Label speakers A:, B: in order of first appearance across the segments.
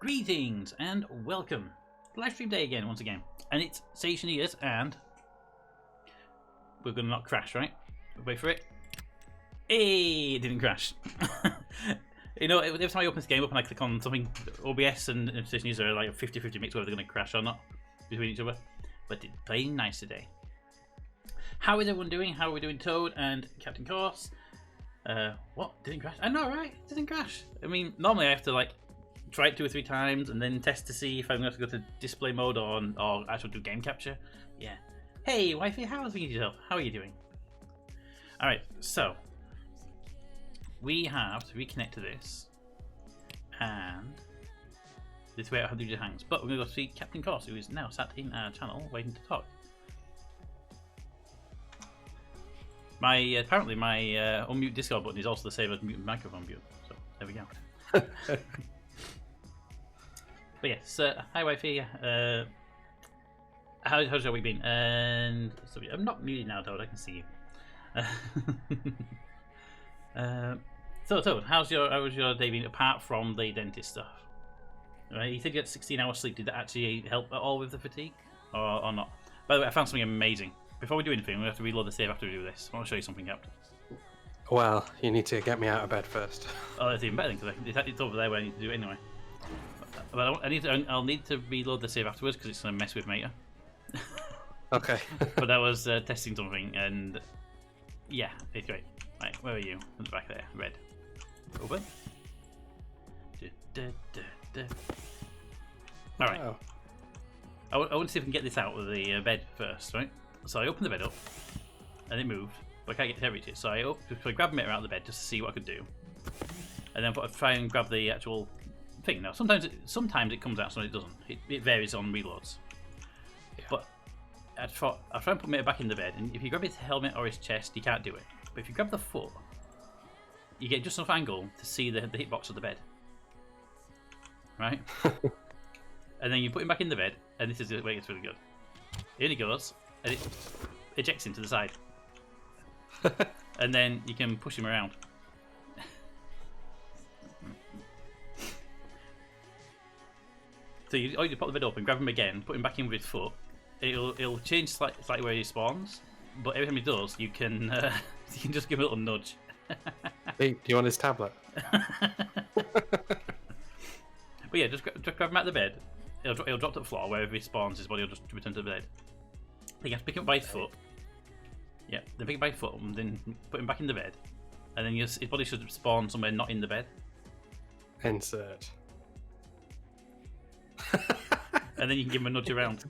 A: Greetings and welcome. Livestream day again, once again. And it's Stationeers and we're gonna not crash, right? Wait for it. Hey, it didn't crash. You know, every time I open this game up and I click on something, OBS and Stationeers are like a 50-50 mix whether they're gonna crash or not between each other. But it's playing nice today. How is everyone doing? How are we doing, Toad and Captain Course? What? Didn't crash? I know, right? It didn't crash. I mean, normally I have to like try it 2 or 3 times and then test to see if I'm going to go to display mode or actually do game capture. Yeah. Hey, wifey, how are you? How are you doing? Alright, so we have to reconnect to this and this way how do hangs. But we're going to go see Captain Course, who is now sat in our channel waiting to talk. My apparently my unmute Discord button is also the same as mute microphone mute. So there we go. But yes, hi wifey. How's your week been? And so I'm not muted now, Toad. I can see you. So Toad, how was your day been apart from the dentist stuff? Right, you said you had 16 hours sleep. Did that actually help at all with the fatigue, or not? By the way, I found something amazing. Before we do anything, we have to reload the save after we do this. I want to show you something, Captain.
B: Well, you need to get me out of bed first.
A: Oh, that's even better because it's over there where I need to do it anyway. But I'll need to reload the save afterwards because it's going to mess with Meta.
B: Okay.
A: But I was testing something and yeah, it's great. Right, where are you? At the back there, red. Open. Alright.
B: Oh.
A: I want to see if we can get this out of the bed first, right? So I opened the bed up and it moved, but I can't get to reach it. So I grabbed Meta out of the bed just to see what I could do. And then I try and grab the actual thing. Now sometimes it comes out, sometimes it doesn't. It varies on reloads. Yeah. But I try and put Meta back in the bed, and if you grab his helmet or his chest, you can't do it. But if you grab the foot, you get just enough angle to see the hitbox of the bed. Right? And then you put him back in the bed, and this is where it gets really good. In he goes, and it ejects him to the side. And then you can push him around. So you pop the bed up and grab him again, put him back in with his foot. It'll change slightly where he spawns, but every time he does, you can just give him a little nudge.
B: Hey, do you want his tablet?
A: But yeah, just grab him out of the bed. He'll drop to the floor wherever he spawns. His body will just return to the bed. Then you have to pick him up by his foot. Yeah, then pick him by his foot and then put him back in the bed. And then his body should spawn somewhere not in the bed.
B: Insert.
A: And then you can give him a nudge around.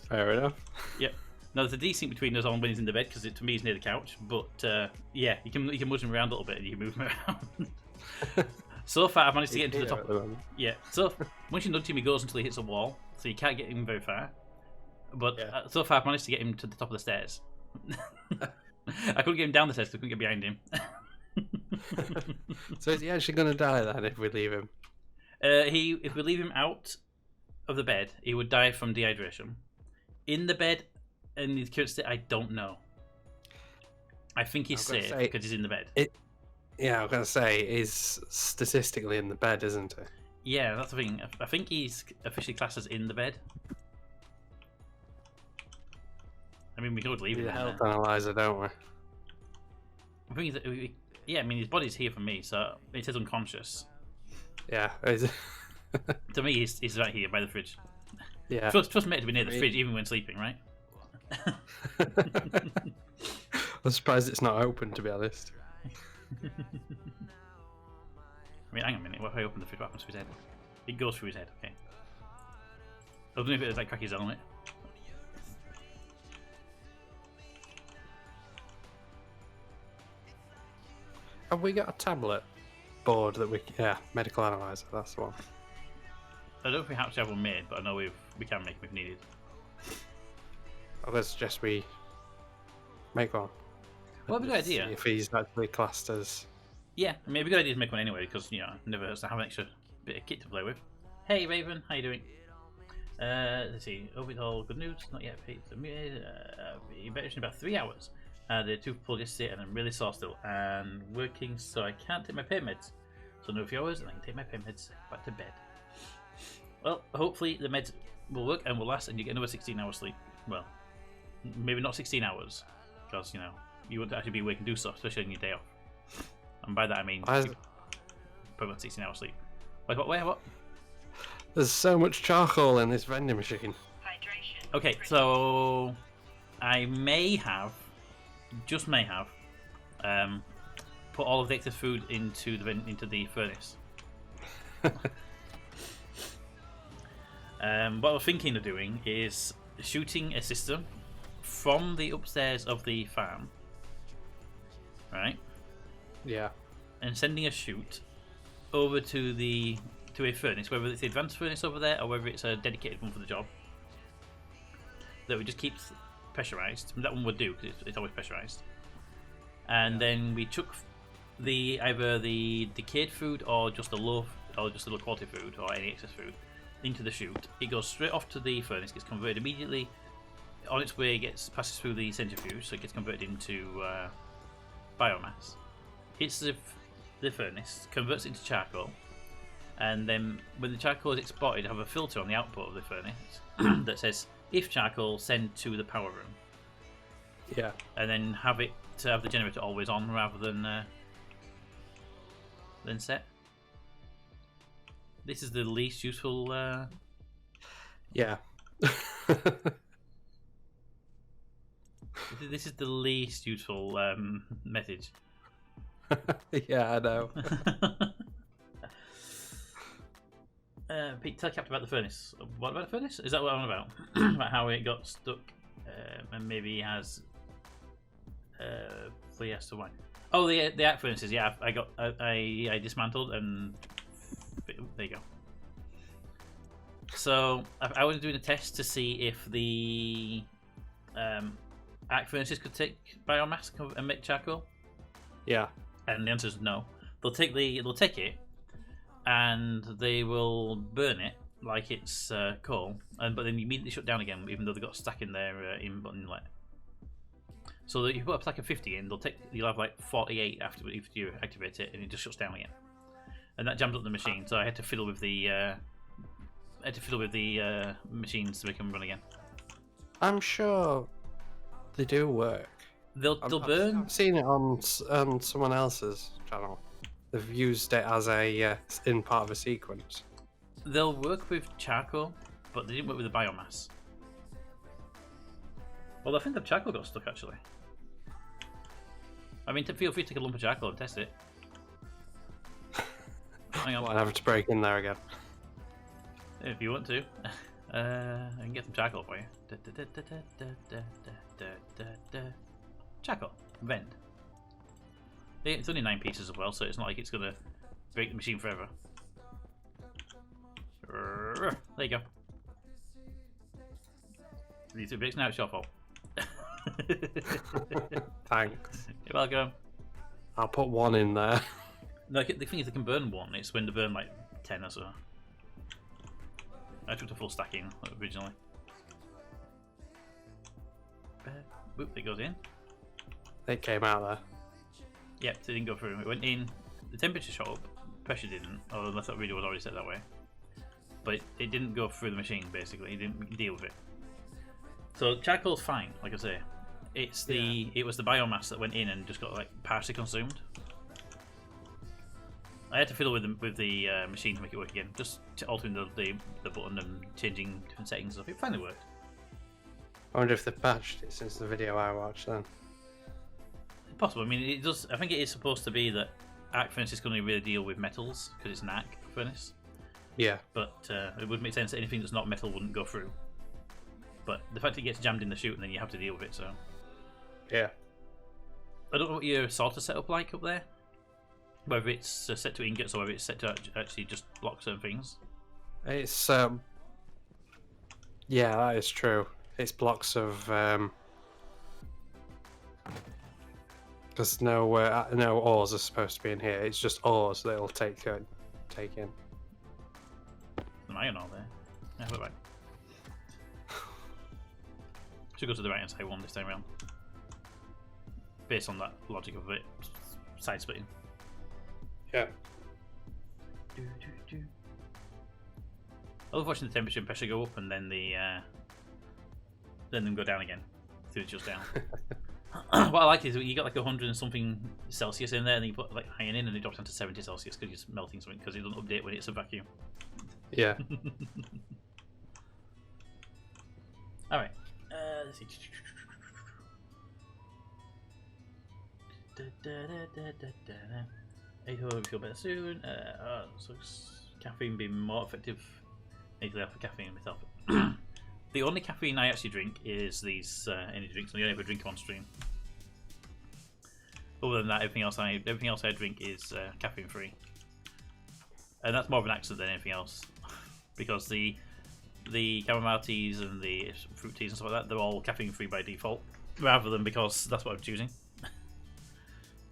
B: Fair enough.
A: Yep. Now there's a desync between us on when he's in the bed because to me he's near the couch. But yeah, you can move him around a little bit and you can move him around. So far I've managed to get him to the top. Yeah. So once you nudge him, he goes until he hits a wall, so you can't get him very far. But yeah. So far I've managed to get him to the top of the stairs. I couldn't get him down the stairs because I couldn't get behind him.
B: So is he actually going to die then if we leave him?
A: If we leave him out of the bed, he would die from dehydration. In the bed, in his current state, I don't know. I think he's safe because he's in the bed.
B: Yeah, I was going to say, he's statistically in the bed, isn't he?
A: Yeah, that's the thing. I think he's officially classed as in the bed. I mean, we could leave him
B: the
A: in
B: health
A: there.
B: analyzer, don't we?
A: I think yeah, I mean, his body's here for me, so it says unconscious.
B: Yeah.
A: To me, he's right here by the fridge.
B: Yeah.
A: Trust me to be near the fridge even when sleeping, right?
B: I'm surprised it's not open, to be honest.
A: I mean, hang on a minute. What if I open the fridge? What happens to his head? It goes through his head. Okay. I don't know if it was like crack his helmet.
B: Have we got a tablet board that we... Yeah, medical analyzer, that's the one.
A: I don't know if we actually have one made, but I know we can make them if needed.
B: I would suggest we make one.
A: Well, that'd be a good idea.
B: If he's actually classed as...
A: Yeah, I mean, it'd be a good idea to make one anyway, because, you know, it never hurts to have an extra bit of kit to play with. Hey, Raven, how you doing? Let's see, overall good news, not yet paid. You better in about 3 hours. The tooth pulled yesterday and I'm really sore still and working, so I can't take my pain meds. So another few hours, and I can take my pain meds back to bed. Well, hopefully the meds will work and will last, and you get another 16 hours sleep. Well, maybe not 16 hours, because you want to actually be awake and do stuff, especially on your day off. And by that I mean probably about 16 hours sleep. Like what? Where? What?
B: There's so much charcoal in this vending machine.
A: Okay, so I may have, just may have, put all of the excess food into the furnace. What I was thinking of doing is shooting a system from the upstairs of the farm, right?
B: Yeah.
A: And sending a chute over to a furnace, whether it's the advanced furnace over there or whether it's a dedicated one for the job. That we just keep pressurized. That one would do because it's always pressurized. And then we chuck either the decayed food or just the low quality food or any excess food into the chute. It goes straight off to the furnace, gets converted immediately. On its way, passes through the centrifuge, so it gets converted into biomass. Hits the furnace, converts it into charcoal, and then when the charcoal is exported, have a filter on the output of the furnace that says, "If charcoal, send to the power room."
B: Yeah.
A: And then have the generator always on rather than set. This is the least useful.
B: Yeah.
A: This is the least useful message.
B: Yeah, I know.
A: Pete, tell Captain about the furnace. What about the furnace? Is that what I'm about? About how it got stuck and maybe he has. So he has to why? Oh, the arc furnaces. Yeah, I dismantled and there you go. So I was doing a test to see if the arc furnaces could take biomass and make charcoal.
B: Yeah.
A: And the answer is no. They'll take it, and they will burn it like it's coal, but then immediately shut down again, even though they've got a stack in their inlet. So that you put a stack of 50 in, you'll have like 48 after you activate it, and it just shuts down again. And that jams up the machine. So I had to fiddle with the machines to make them run again.
B: I'm sure they do work.
A: They'll burn.
B: I've seen it on someone else's channel. They've used it as in part of a sequence.
A: They'll work with charcoal, but they didn't work with the biomass. Well, I think the charcoal got stuck actually. I mean, feel free to take a lump of charcoal and test it. Hang on.
B: Well, I have to break in there again.
A: If you want to. I can get some charcoal for you. Charcoal. Vend. It's only 9 pieces as well, so it's not like it's going to break the machine forever. There you go. These 2 bricks now, it's your fault.
B: Thanks.
A: You're welcome.
B: I'll put 1 in there.
A: No, the thing is, they can burn 1. It's when they burn like 10 or so. I took the full stack in originally. Whoop, it goes in.
B: It came out there.
A: Yep, it didn't go through. It went in. The temperature shot up. Pressure didn't, or unless that video was already set that way. But it didn't go through the machine. Basically, it didn't deal with it. So charcoal's fine, like I say. It was the biomass that went in and just got like partially consumed. I had to fiddle with the machine to make it work again, just altering the button and changing different settings and stuff. It finally worked.
B: I wonder if they've patched it since the video I watched then.
A: Possible. I mean, it does. I think it is supposed to be that arc furnace is going to really deal with metals because it's an arc furnace.
B: Yeah.
A: But it would make sense that anything that's not metal wouldn't go through. But the fact it gets jammed in the chute and then you have to deal with it, so.
B: Yeah.
A: I don't know what your sorter setup like up there. Whether it's set to ingots or whether it's set to actually just block certain things.
B: It's yeah, that is true. It's blocks of because no ores are supposed to be in here. It's just ores that it'll take in.
A: There's an iron ore there. Yeah, look back. Should go to the right hand side one this time around. Based on that logic of it side splitting.
B: Yeah.
A: I love watching the temperature and pressure go up and then then them go down again. So it just down. What I like is you got like 100 and something Celsius in there, and then you put like iron in, and it drops down to 70 Celsius because you're just melting something because it doesn't update when it's a vacuum.
B: Yeah.
A: All right. Let's see. I hope you feel better soon. So caffeine being more effective. Need to for caffeine myself. The only caffeine I actually drink is these energy drinks. I don't ever drink them on stream. Other than that, everything else I drink is caffeine free, and that's more of an accident than anything else, because the chamomile teas and the fruit teas and stuff like that, they're all caffeine free by default, rather than because that's what I'm choosing.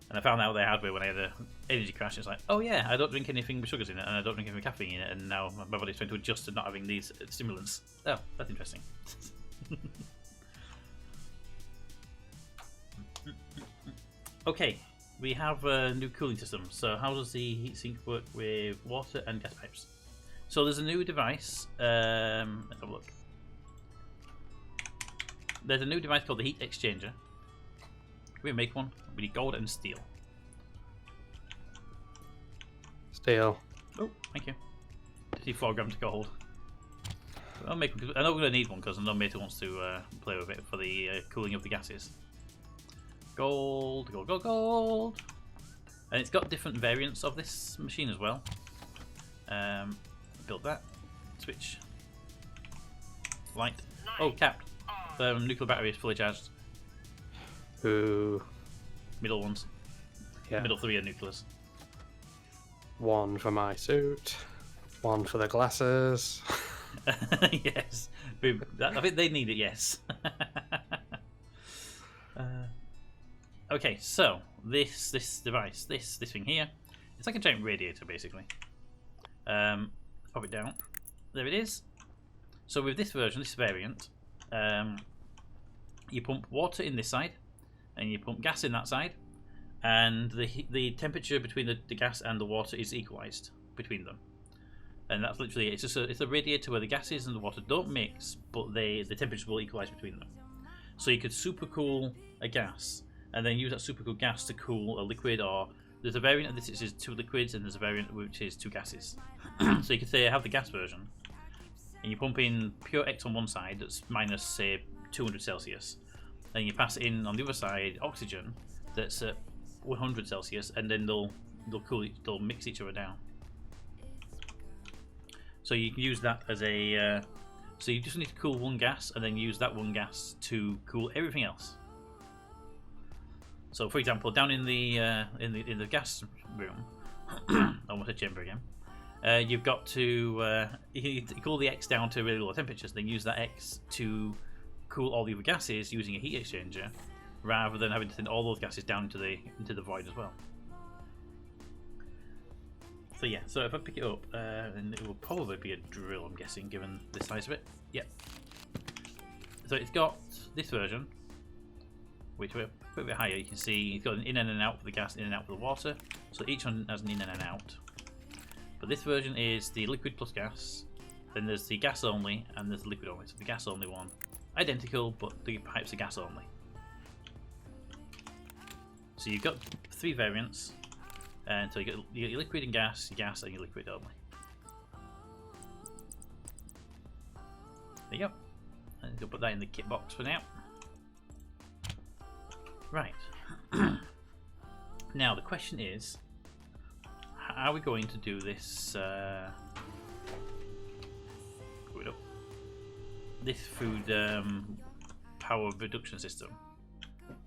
A: And I found out the hard way when I had an energy crash. It's like, oh yeah, I don't drink anything with sugars in it, and I don't drink anything with caffeine in it, and now my body's trying to adjust to not having these stimulants. Oh, that's interesting. Okay, we have a new cooling system. So how does the heatsink work with water and gas pipes? So there's a new device. Let's have a look. There's a new device called the heat exchanger. Can we make one? We need gold and steel.
B: Steel.
A: Oh, thank you. 54 grams of gold. I'll make. I know we're going to need one because I know Meta wants to play with it for the cooling of the gases. Gold, gold, gold, gold. And it's got different variants of this machine as well. Build that. Switch. Light. Oh, capped. The nuclear battery is fully charged.
B: Ooh.
A: Middle ones.
B: Yeah.
A: Middle three are nucleus.
B: One for my suit. One for the glasses.
A: Yes. I think they need it, yes. Okay, so this device, this thing here, it's like a giant radiator basically. Pop it down. There it is. So with this version, this variant, you pump water in this side, and you pump gas in that side, and the temperature between the gas and the water is equalized between them. And that's literally it's a radiator where the gases and the water don't mix, but the temperature will equalize between them. So you could supercool a gas and then use that supercooled gas to cool a liquid, or there's a variant of this which is 2 liquids and there's a variant which is 2 gases. So you could say I have the gas version, and you pump in pure X on one side that's minus say 200 Celsius, and you pass in on the other side oxygen that's at 100 Celsius, and then they'll mix each other down. So you can use that as a so you just need to cool one gas and then use that one gas to cool everything else. So for example, down in the gas room, almost a chamber again, you've got to you cool the X down to really low temperatures, then use that X to cool all the other gases using a heat exchanger, rather than having to send all those gases down into the void as well. So yeah, so if I pick it up, and it will probably be a drill, I'm guessing, given the size of it. Yep. So it's got this version, which we're a bit higher. You can see it's got an in and an out for the gas, in and out for the water. So each one has an in and an out. But this version is the liquid plus gas. Then there's the gas only, and there's the liquid only. So the gas only one, identical, but the pipes are gas only. So you've got 3 variants. And so you get your liquid and gas, your gas, and your liquid only. There you go. And you'll put that in the kit box for now. Right. Now the question is, how are we going to do this? This food power reduction system.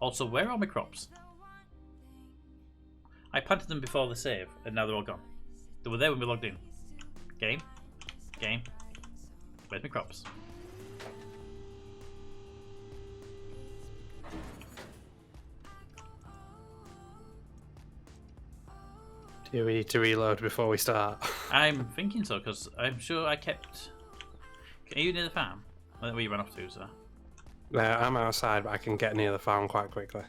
A: Also, where are my crops? I planted them before the save, and now they're all gone. They were there when we logged in. Game. Where's my crops?
B: Do we need to reload before we start?
A: I'm thinking so, because I'm sure I kept... Are you near the farm? I don't know where you ran off to, so...
B: I'm outside, but I can get near the farm quite quickly.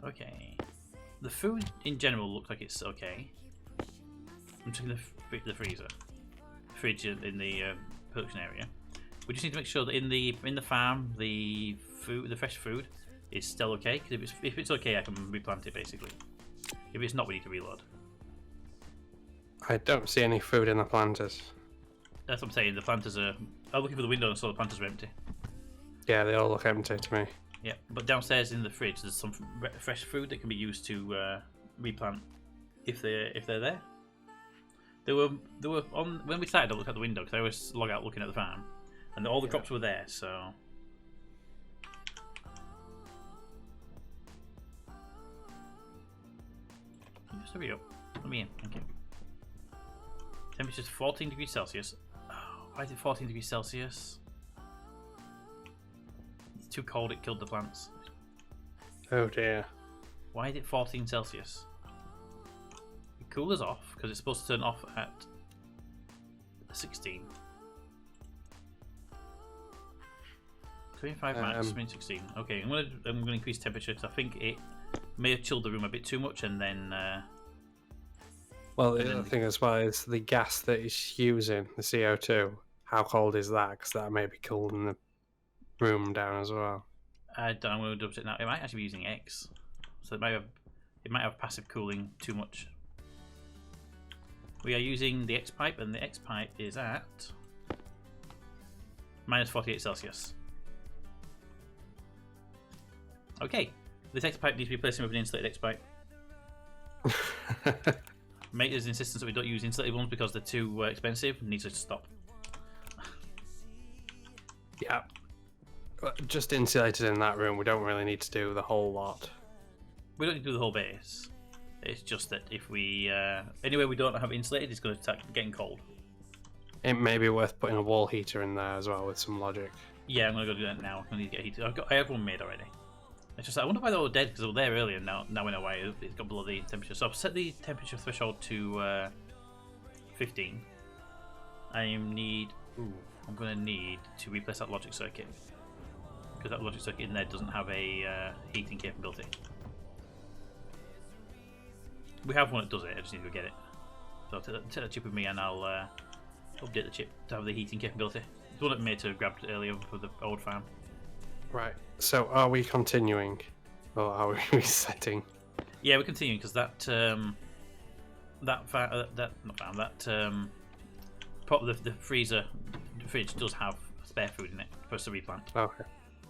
A: Okay. The food in general looks like it's okay. I'm checking the freezer, fridge in the production area. We just need to make sure that in the farm, the fresh food is still okay. Because if it's okay, I can replant it basically. If it's not, we need to reload.
B: I don't see any food in the planters.
A: That's what I'm saying. The planters are. I'm looking for the window and saw the planters are empty.
B: Yeah, they all look empty to me.
A: Yeah, but downstairs in the fridge, there's some fresh food that can be used to replant if they're there. They were on when we started. I looked out the window because I always log out looking at the farm, and all the crops were there. So. Just hurry up. Let me in. Thank you. Temperature's 14 degrees Celsius. Oh, why is it 14 degrees Celsius? It's too cold, it killed the plants.
B: Oh dear.
A: Why is it 14 Celsius? The cooler's off, because it's supposed to turn off at 16. 25 max, 16. Okay, I'm gonna increase temperature because I think it may have chilled the room a bit too much, and then.
B: Well, the other thing as well is the gas that it's using, the CO2. How cold is that? Because that may be cooling the room down as well.
A: I don't know. I'm going to double check now. It might actually be using X, so it might have passive cooling too much. We are using the X pipe, and the X pipe is at minus 48 Celsius. Okay, this X pipe needs to be replaced with an insulated X pipe. Mate's insistence that we don't use insulated ones because they're too expensive needs to stop.
B: Yeah. Just insulated in that room. We don't really need to do the whole lot.
A: We don't need to do the whole base. It's just that if we anywhere we don't have insulated, it's going to start getting cold.
B: It may be worth putting a wall heater in there as well with some logic.
A: Yeah, I'm going to go do that now. I need to get a heater. I have one made already. It's just I wonder why they were dead because they were there earlier. Now we know why it's got below the temperature. So I've set the temperature threshold to 15. I'm going to need to replace that logic circuit because that logic circuit in there doesn't have a heating capability. We have one that does it. I just need to go get it. So I'll take that chip with me and I'll update the chip to have the heating capability. It's one that Mater grabbed earlier for the old farm.
B: Right. So are we continuing, or are we resetting?
A: Yeah, we're continuing because the fridge does have spare food in it for us to replant.
B: Okay.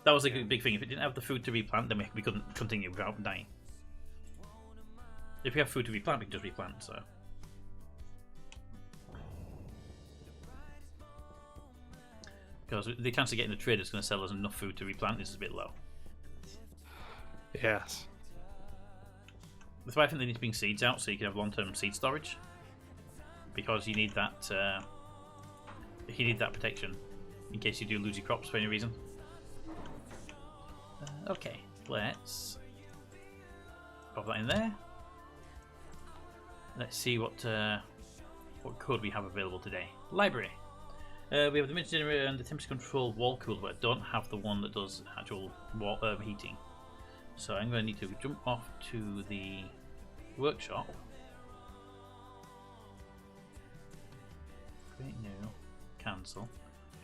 A: That was a big thing. If it didn't have the food to replant, then we couldn't continue without dying. If we have food to replant, we can just replant. So. Because the chance of getting the trader that's going to sell us enough food to replant is a bit low.
B: Yes.
A: That's why I think they need to bring seeds out so you can have long-term seed storage. Because you need that protection in case you do lose your crops for any reason. Okay, let's pop that in there. Let's see what code we have available today. Library. We have the image generator and the temperature control wall cooler, but I don't have the one that does actual wall, heating. So I'm going to need to jump off to the workshop. Create new. Cancel.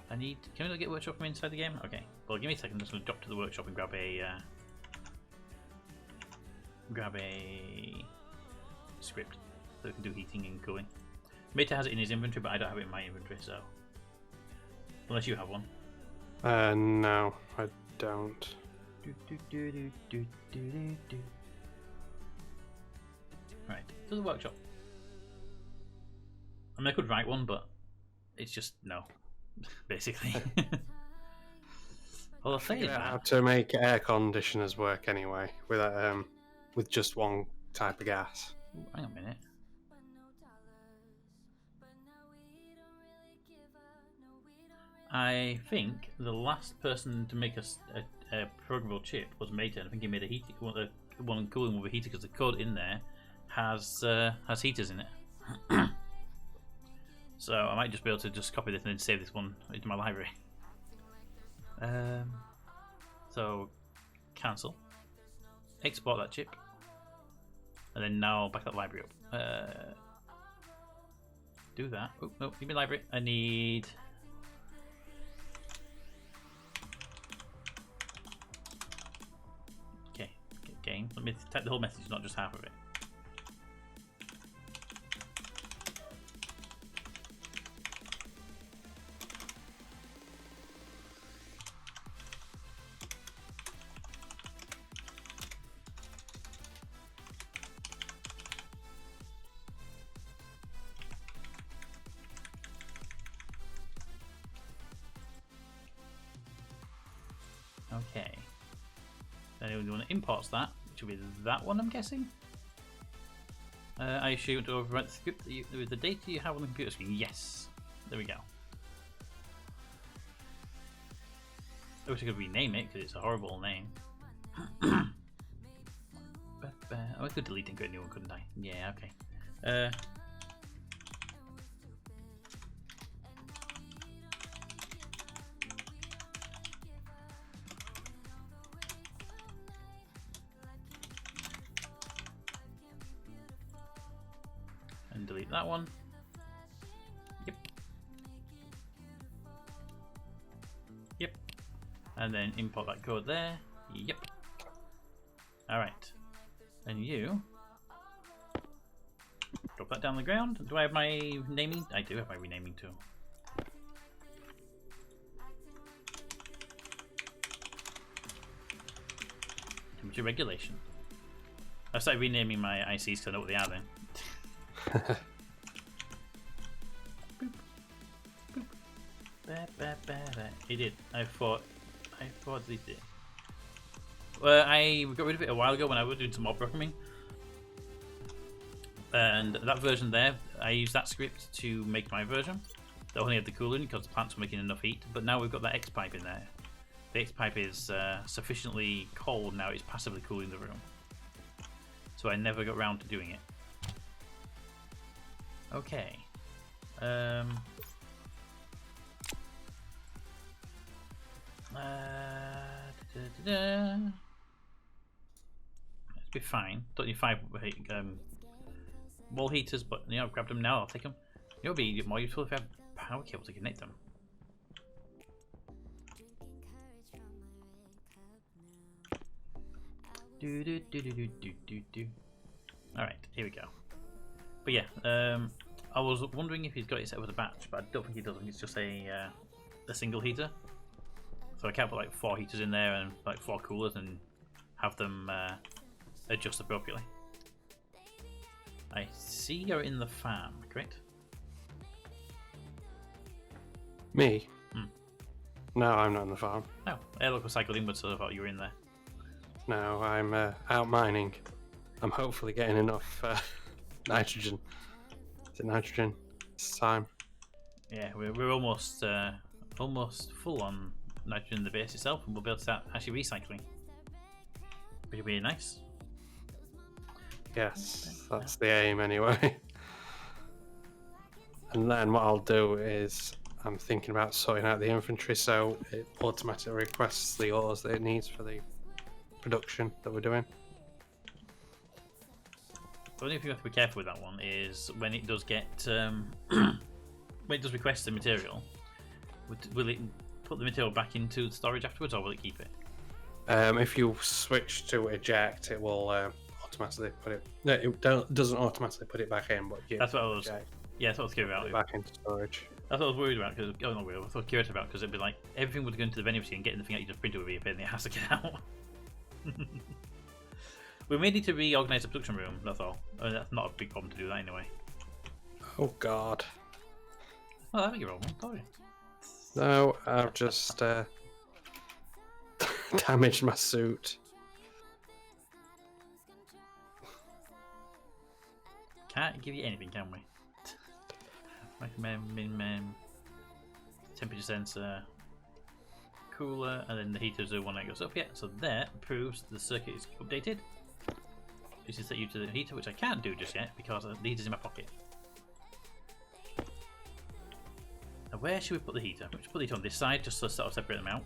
A: Can we get workshop from inside the game? Okay. Well, give me a second. I'm just going to drop to the workshop and grab a script so we can do heating and cooling. Meta has it in his inventory, but I don't have it in my inventory, so. Unless you have one.
B: No, I don't.
A: Right, to the workshop. I mean, I could write one, but it's just no, basically. Well, I'll say is
B: How
A: that.
B: to make air conditioners work anyway with just one type of gas.
A: Ooh, hang on a minute. I think the last person to make a programmable chip was Meta, and I think he made one cooling with a heater because the code in there has heaters in it. So I might just be able to just copy this and then save this one into my library. So cancel, export that chip, and then now back that library up. do that. Oh, no, give me library. I need... Okay, game. Let me type the whole message, not just half of it. Okay. Then we want to import that, which will be that one, I'm guessing. I assume to overwrite the script with the data you have on the computer screen. Yes. There we go. I wish I could rename it because it's a horrible name. Oh, I could delete and create a new one, couldn't I? Yeah, okay. And delete that one. Yep. Yep. And then import that code there. Yep. Alright. And you drop that down the ground. Do I have my naming? I do have my renaming tool. Temperature regulation. I started renaming my ICs because I know what they are then. Boop. Boop. Ba, ba, ba, ba. He did. I thought he did. Well, I got rid of it a while ago when I was doing some mob programming. And that version there, I used that script to make my version. That only had the cooling because the plants were making enough heat. But now we've got that X pipe in there. The X pipe is sufficiently cold now, it's passively cooling the room. So I never got round to doing it. Okay. Let's be fine. Don't need 5 wall heaters, but you know, I've grabbed them now. I'll take them. It would be more useful if I have power cable to connect them. Alright, here we go. But yeah, I was wondering if he's got it set with a batch, but I don't think he does. I think it's just a single heater. So I can't put like 4 heaters in there and like 4 coolers and have them adjust appropriately. I see you're in the farm, correct?
B: Me? No, I'm not in the farm.
A: Oh, air local cycled inwards, so I thought you were in there.
B: No, I'm out mining. I'm hopefully getting enough nitrogen. Is it nitrogen this time?
A: Yeah, we're almost full on nitrogen in the base itself, and we'll be able to start actually recycling, which will be nice.
B: Yes, that's the aim anyway. And then what I'll do is I'm thinking about sorting out the inventory so it automatically requests the ores that it needs for the production that we're doing.
A: The only thing you have to be careful with that one is when it does get when it does request the material, will it put the material back into the storage afterwards, or will it keep it?
B: If you switch to eject, it will automatically put it. No, it doesn't automatically put it back in, but
A: that's what I was. Yeah, that's what I was curious about.
B: Back into storage.
A: That's what I was worried about because I was curious about because it'd be like everything would go into the vending machine and getting the thing out you just printed would be a pain in the ass to get out. We may need to reorganize the production room. That's all. I mean, that's not a big problem to do that anyway.
B: Oh God.
A: Well, I think you're wrong. Sorry.
B: No, I've just damaged my suit.
A: Can't give you anything, can we? Temperature sensor, cooler, and then the heaters are one that goes up. Yeah, so that proves the circuit is updated. This is set you to the heater, which I can't do just yet because the heater's in my pocket. Now, where should we put the heater? We should put the heater on this side just to sort of separate them out.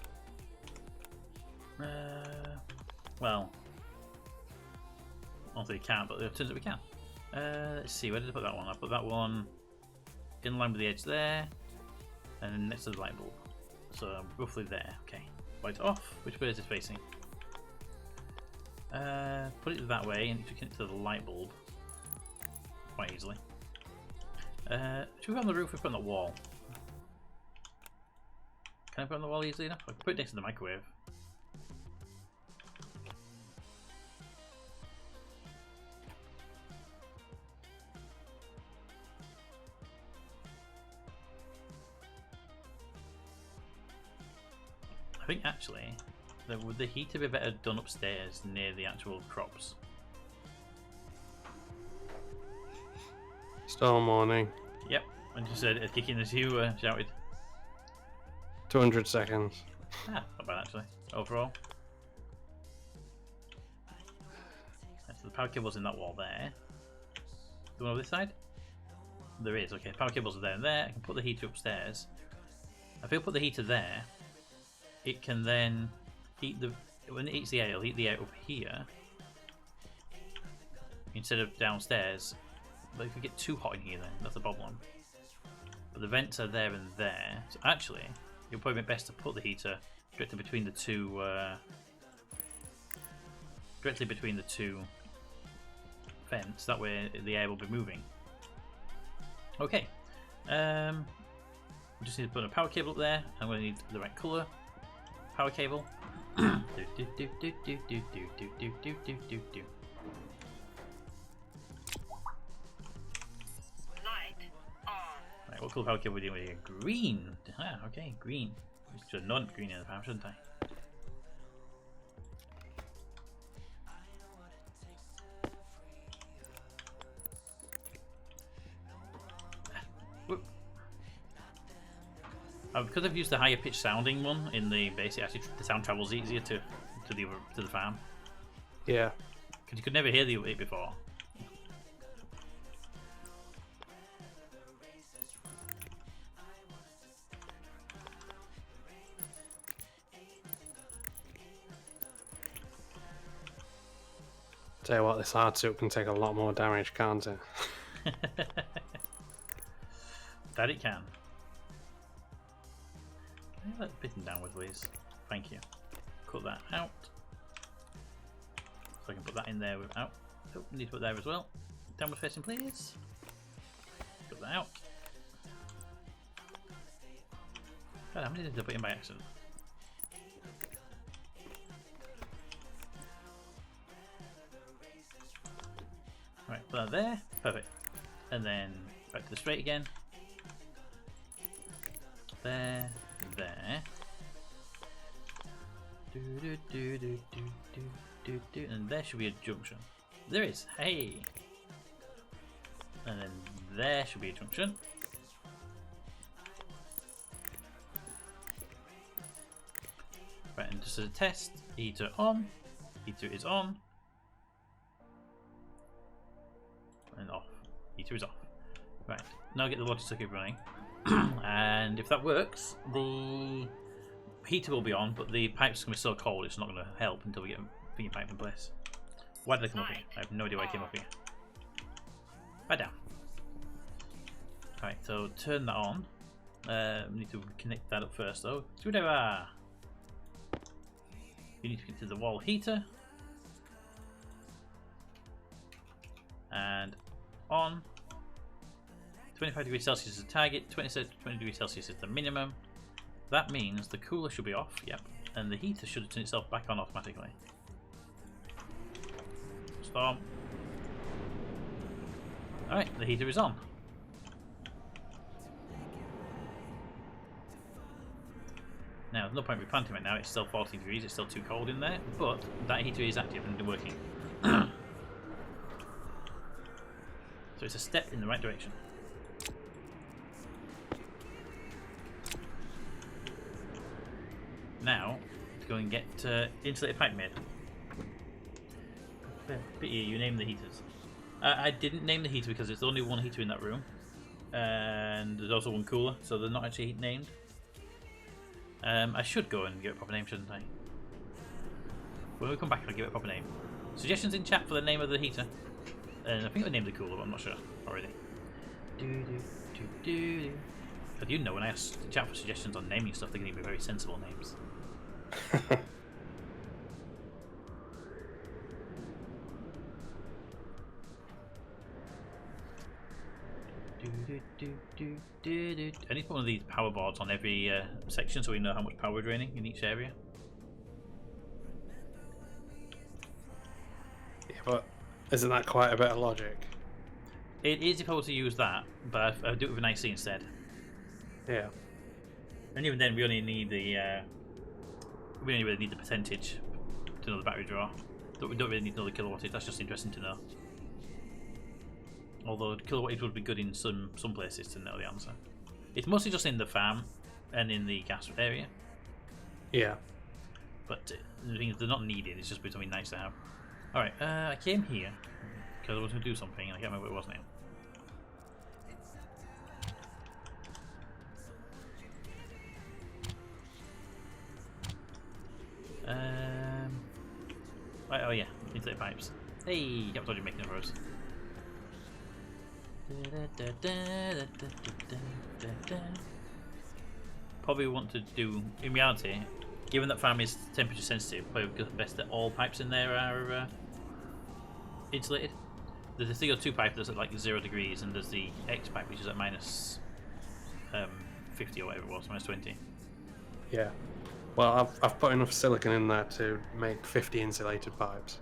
A: Well, obviously we can't, but it turns out we can. Let's see, where did I put that one? I put that one in line with the edge there, and then next to the light bulb. So roughly there. Okay. Light off. Which way is it facing? Put it that way and connect to the light bulb quite easily. Should we put on the roof or put on the wall? Can I put it on the wall easily enough? I can put it next to the microwave. I think actually, would the heater be better done upstairs near the actual crops?
B: Storm warning.
A: Yep, and you said it's kicking as you shouted.
B: 200 seconds.
A: Ah, not bad actually, overall. So the power cable's in that wall there. The one on this side? There is, okay, power cables are there and there. I can put the heater upstairs. If I put the heater there, it can then heat the, when it heats the air, it'll heat the air up here instead of downstairs. But if we get too hot in here then, that's a problem. But the vents are there and there, so actually it'll probably be best to put the heater directly between the two vents, that way the air will be moving. Okay, we just need to put a power cable up there. I'm going to need the right colour power cable. Right, what colour power cable are we doing here? Green! Ah, okay, green. I should have known green in the power, shouldn't I? Because I've used the higher pitch sounding one in the base, actually the sound travels easier to the farm.
B: Yeah.
A: Because you could never hear it before.
B: Tell you what, this hard suit can take a lot more damage, can't it?
A: That it can. Let's bitten downward, please. Thank you. Cut that out. So I can put that in there without. Oh, need to put there as well. Downward facing, please. Cut that out. God, how many did I put in by accident? Right, put that there. Perfect. And then back to the straight again. There. There. And there should be a junction. There is. Hey. And then there should be a junction. Right, and just as a test, heater on. Heater is on. And off. Heater is off. Right, now get the water circuit running. And if that works, the heater will be on, but the pipe's going to be so cold it's not going to help until we get a thingy pipe in place. Why did I come up here? I have no idea why I came up here. Right down. Alright, so turn that on. We need to connect that up first though. Screwdriver! You need to connect to the wall heater. And on. 25 degrees Celsius is the target, 20 degrees Celsius is the minimum. That means the cooler should be off, yep, and the heater should turn itself back on automatically. Storm. Alright, the heater is on. Now, there's no point replanting right now, it's still 14 degrees, it's still too cold in there, but that heater is active and working. So it's a step in the right direction. Now, to go and get insulated pipe made. Pity you named the heaters. I didn't name the heater because there's only one heater in that room. And there's also one cooler, so they're not actually named. I should go and give it a proper name, shouldn't I? When we come back, I'll give it a proper name. Suggestions in chat for the name of the heater. And I think I named the cooler, but I'm not sure already. But you know, when I ask the chat for suggestions on naming stuff, they're going to be very sensible names. I need to put one of these power boards on every section so we know how much power we're draining in each area.
B: Yeah, but isn't that quite a bit of logic?
A: It is if I were to use that, but I do it with an IC instead.
B: Yeah.
A: And even then, we only need the we only really need the percentage to know the battery draw. We don't really need to know the kilowattage. That's just interesting to know. Although kilowattage would be good in some places to know the answer. It's mostly just in the farm and in the gas area.
B: Yeah.
A: But the thing is, they're not needed. It's just something nice to have. All right, I came here because I was going to do something, and I can't remember what it was now. Right, oh yeah, insulated pipes. Hey, I told you making those. Probably want to do, in reality, given that farm is temperature sensitive, probably best that all pipes in there are insulated. There's the CO2 pipe that's at like 0 degrees, and there's the X pipe which is at minus 50 or whatever it was, minus 20.
B: Yeah. Well, I've put enough silicon in there to make 50 insulated pipes.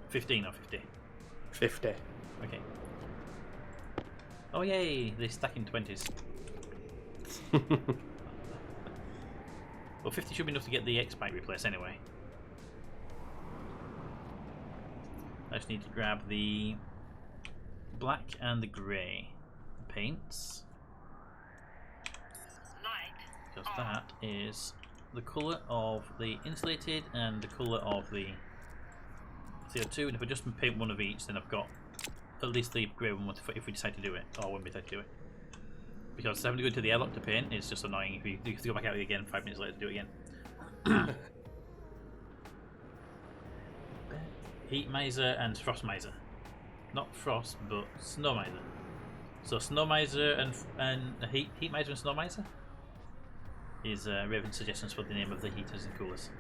A: 15 or 50?
B: 50.
A: Okay. Oh yay, they stack in 20s. Well, 50 should be enough to get the X pipe replaced anyway. I just need to grab the black and the grey paints. Because that is the colour of the insulated and the colour of the CO2, and if I just paint one of each, then I've got at least the grey one if we decide to do it, or when we decide to do it. Because having to go to the airlock to paint is just annoying if you have to go back out again 5 minutes later to do it again. Heat miser and frost miser. Not frost, but snow miser. So snow miser and heat miser and snow miser is Raven's suggestions for the name of the heaters and coolers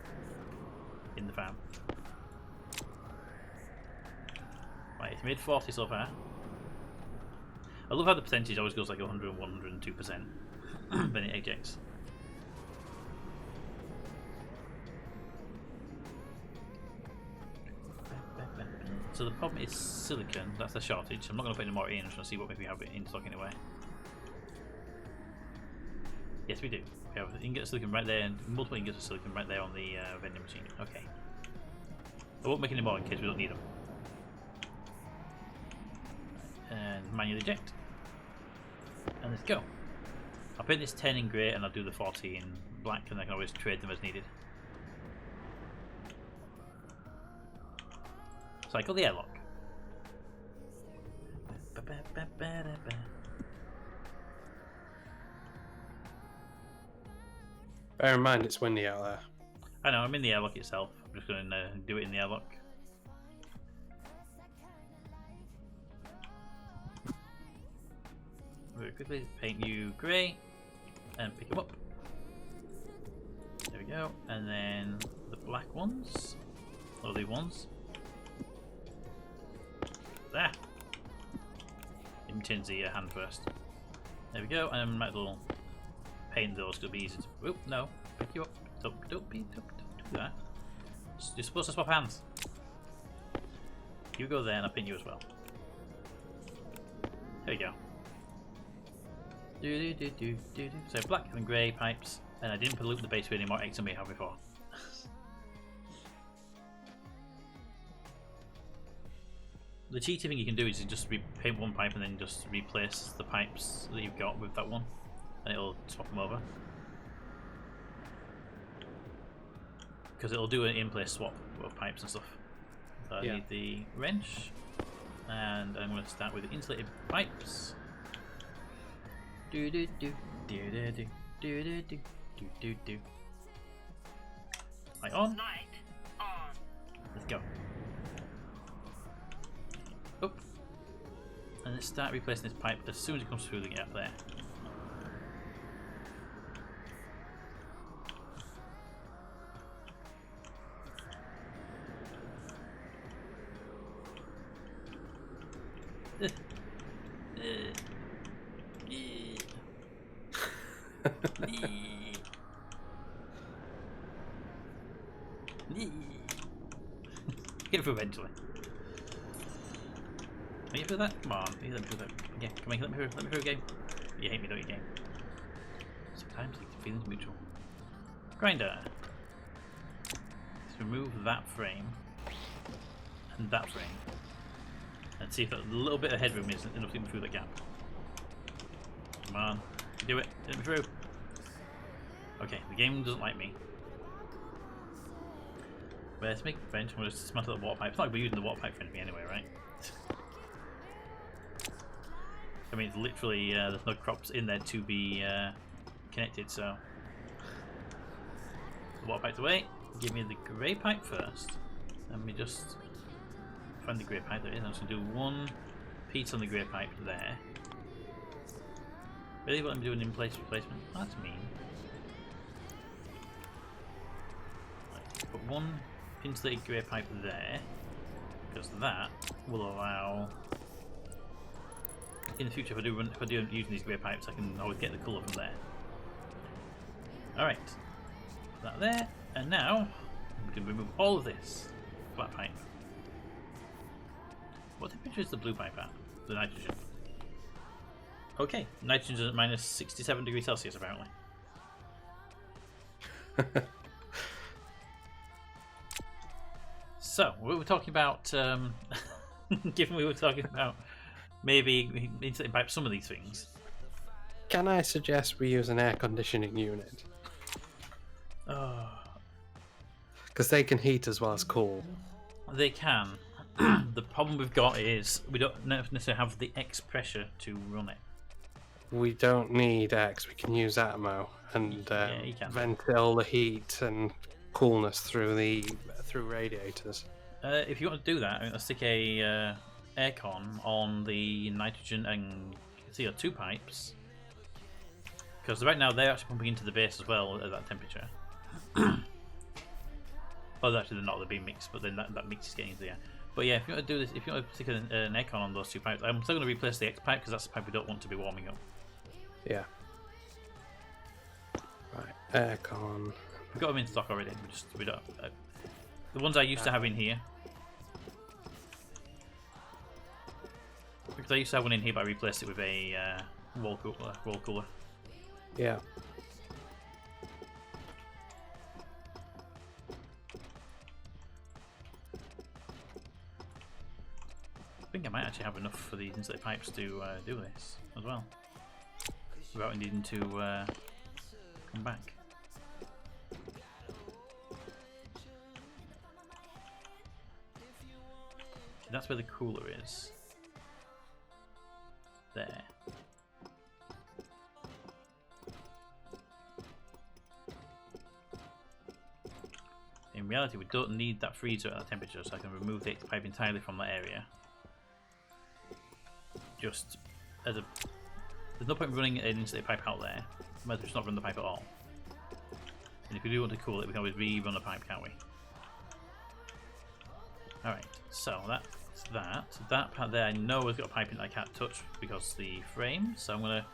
A: in the farm. Right, it's mid 40 so far. I love how the percentage always goes like 100 and 102% when it ejects. So the problem is silicon, that's the shortage. I'm not going to put any more in, I'm just going to see what maybe we have it in stock anyway. Yes, we do. We have ingot of silicon right there, and multiple ingots of silicon right there on the vending machine. Okay. I won't make any more in case we don't need them. And manually eject. And let's go. I'll paint this 10 in grey and I'll do the 40 in black, and I can always trade them as needed. Cycle the airlock.
B: Bear in mind it's windy out there.
A: I know, I'm in the airlock itself. I'm just going to do it in the airlock. Very quickly, paint you grey and pick them up. There we go. And then the black ones, or the ones. There. Let me change the hand first. There we go. And I might as well paint those because it'll be easy to. Oop, no. Pick you up. Don't do that. You're supposed to swap hands. You go there and I'll paint you as well. There you go. So black and grey pipes, and I didn't pollute the base with any more eggs than we have before. The cheaty thing you can do is you just paint one pipe and then just replace the pipes that you've got with that one, and it'll swap them over. Because it'll do an in-place swap of pipes and stuff. So I need the wrench, and I'm going to start with the insulated pipes. Light on. Let's go. Oop. And let's start replacing this pipe as soon as it comes through the gap there. Get it through eventually. Are you through that? Come on, let me through that. Yeah, come on, let me through game. You hate me, don't you, game? Sometimes the feeling's mutual. Grinder. Let's remove that frame and that frame, and see if a little bit of headroom is enough to get me through the gap. Come on, do it. Get me through. Okay, the game doesn't like me. Well, let's make French. We'll just dismantle the water pipe. It's not like we're using the water pipe for anything anyway, right? I mean, it's literally there's no crops in there to be connected, so the water pipe's away. Give me the grey pipe first. Let me just find the grey pipe there is. I'm just gonna do one piece on the grey pipe there. Really, what I'm doing in place replacement? Oh, that's mean. Right, put one insulated grey pipe there, because that will allow. In the future, if I do using these grey pipes, I can always get the colour from there. Alright, put that there, and now we can remove all of this black pipe. What temperature is the blue pipe at? The nitrogen. Okay, nitrogen's at minus 67 degrees Celsius apparently. So, we were talking about, given we were talking about maybe insulating pipe some of these things.
B: Can I suggest we use an air conditioning unit?
A: Oh.
B: Because they can heat as well as cool.
A: They can. The problem we've got is we don't necessarily have the X pressure to run it.
B: We don't need X, we can use Atmo and vent all the heat and coolness through radiators.
A: If you want to do that, let's stick a aircon on the nitrogen and CO2 pipes, because right now they're actually pumping into the base as well at that temperature. Oh, actually they're not, they're being mixed, but then that mix is getting into the air. But yeah, if you want to do this, if you want to stick an aircon on those two pipes, I'm still going to replace the X pipe because that's the pipe we don't want to be warming up.
B: Yeah. Right, aircon.
A: We've got them in stock already. We don't. The ones I used to have in here. Because I used to have one in here, but I replaced it with a wall cooler.
B: Yeah.
A: I think I might actually have enough for these insulated pipes to do this as well, without needing to come back. See, that's where the cooler is. There. In reality, we don't need that freezer at that temperature, so I can remove the pipe entirely from that area. Just as a, there's no point in running an insulated pipe out there. Might as well just not run the pipe at all. And if we do want to cool it, we can always re-run the pipe, can't we? Alright, so that's that. That part there I know has got a pipe in that I can't touch because the frame, so I'm going to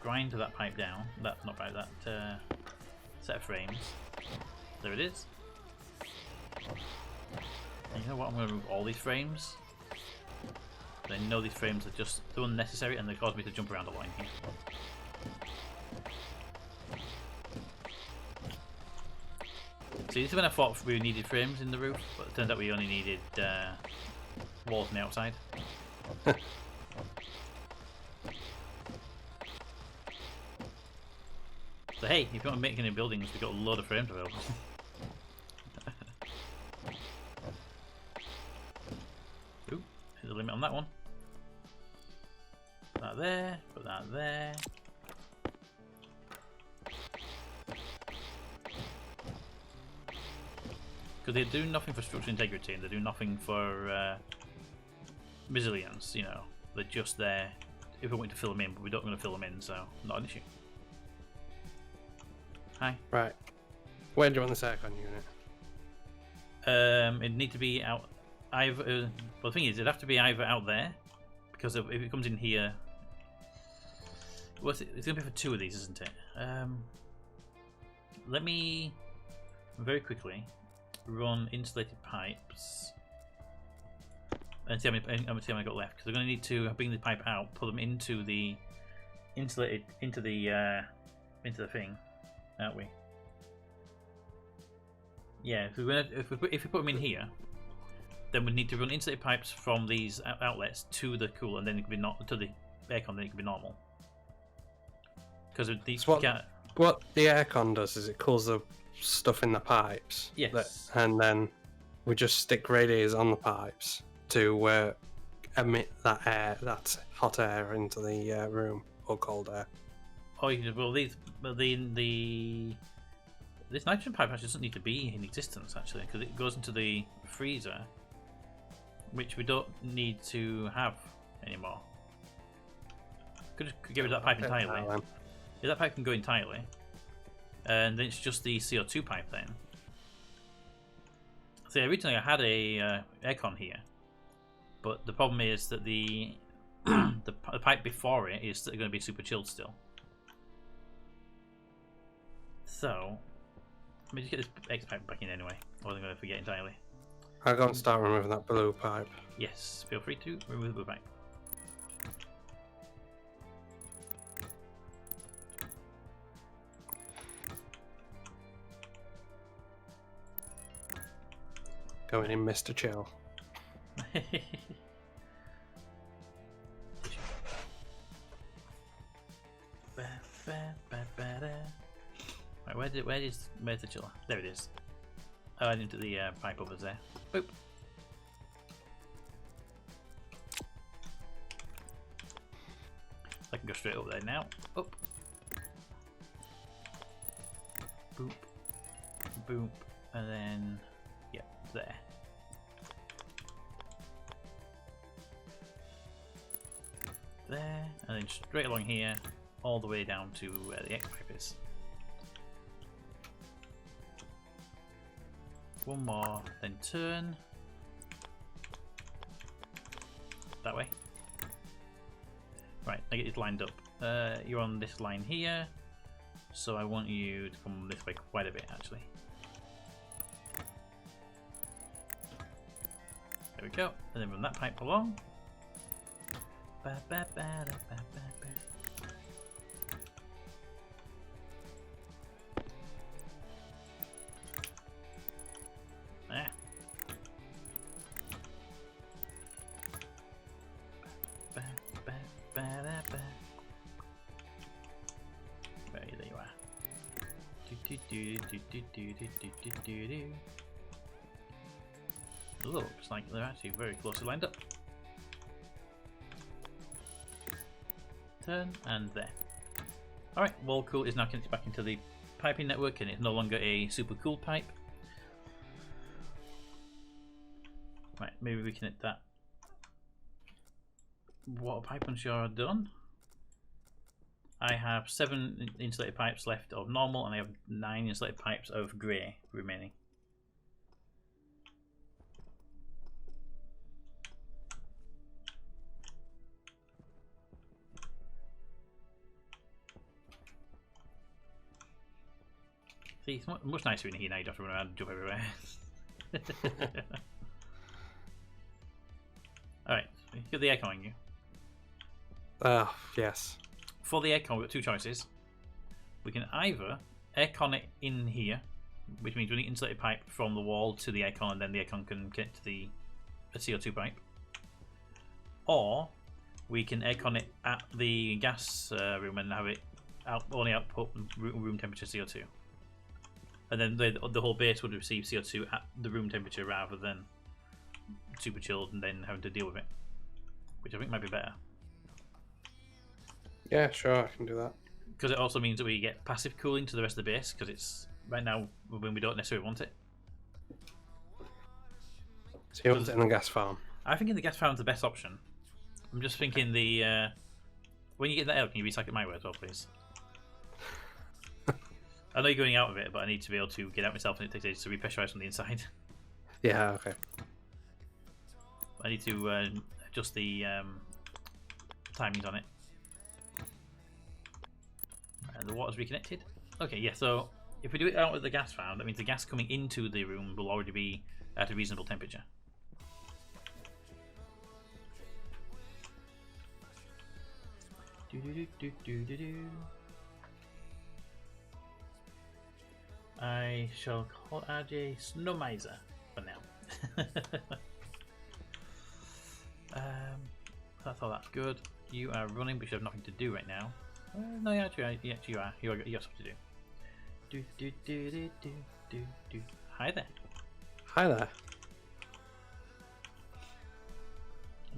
A: grind that pipe down. That, not pipe, that set of frames. There it is. And you know what, I'm going to remove all these frames. I know these frames are just so unnecessary and they cause me to jump around a lot in here. See, this is when I thought we needed frames in the roof, but it turns out we only needed walls on the outside. So hey, if you want to make any buildings, we've got a load of frames available. Ooh, there's a limit on that one. Put that there, put that there. Because they do nothing for structural integrity and they do nothing for resilience, you know. They're just there if we want to fill them in, but we don't want to fill them in, so not an issue. Hi.
B: Right. Where do you want this aircon unit?
A: It'd need to be out either. Well, the thing is, it'd have to be either out there, because if it comes in here, it's going to be for 2 of these, isn't it? Let me very quickly run insulated pipes and see how many I got left. Because we're going to need to bring the pipe out, put them into the insulated into the thing, aren't we? Yeah. If we put them in here, then we need to run insulated pipes from these outlets to the cooler, and then it can be not to the aircon. Then it can be normal. Because these
B: what the aircon does is it cools the stuff in the pipes.
A: Yes.
B: And then we just stick radiators on the pipes to emit that air, that hot air into the room, or cold air.
A: Oh, this nitrogen pipe actually doesn't need to be in existence actually, because it goes into the freezer, which we don't need to have anymore. Could get rid of that pipe entirely. If that pipe can go entirely, and then it's just the CO2 pipe then. See, originally I had a aircon here, but the problem is that the pipe before it is going to be super chilled still. So let me just get this X pipe back in anyway, or I'm going to forget entirely.
B: I'll go and start removing that blue pipe.
A: Yes, feel free to remove the blue pipe.
B: Going in, Mr. Chill.
A: Right, where's the chiller? There it is. Oh, I into the pipe over there. Boop. I can go straight over there now. Up. Boop. Boop. And then, yeah, there. There. And then straight along here, all the way down to where the X pipe is. One more, then turn. That way. Right, I get it lined up. You're on this line here, so I want you to come this way quite a bit actually. There we go, and then run that pipe along. There you are. Looks like they're actually very closely lined up. Turn and there. Alright, wall cool is now connected back into the piping network and it's no longer a super cooled pipe. Right, maybe we connect that water pipe once you're done. I have 7 insulated pipes left of normal and I have 9 insulated pipes of grey remaining. See, it's much nicer in here now, you don't have to run around and jump everywhere. Alright, get the aircon on you.
B: Yes.
A: For the aircon, we've got 2 choices. We can either aircon it in here, which means running insulated pipe from the wall to the aircon, and then the aircon can get to the CO2 pipe. Or we can aircon it at the gas room and have it only output room temperature CO2. And then the whole base would receive CO2 at the room temperature rather than super chilled and then having to deal with it, which I think might be better.
B: Yeah, sure, I can do that.
A: Because it also means that we get passive cooling to the rest of the base, because it's right now when we don't necessarily want it.
B: So you want it in the gas farm?
A: I think in the gas farm is the best option. I'm just thinking the when you get that out, can you recycle it my way as well, please? I know you're going out of it, but I need to be able to get out myself, and it takes ages to repressurize from the inside.
B: Yeah, okay.
A: I need to adjust the timings on it. And the water's reconnected. Okay, yeah, so if we do it out of the gas fan, that means the gas coming into the room will already be at a reasonable temperature. I shall call RJ Snowmiser for now. That's all that's good. You are running, but you have nothing to do right now. No, actually, you are. You got something to do. Hi there.
B: Hi there.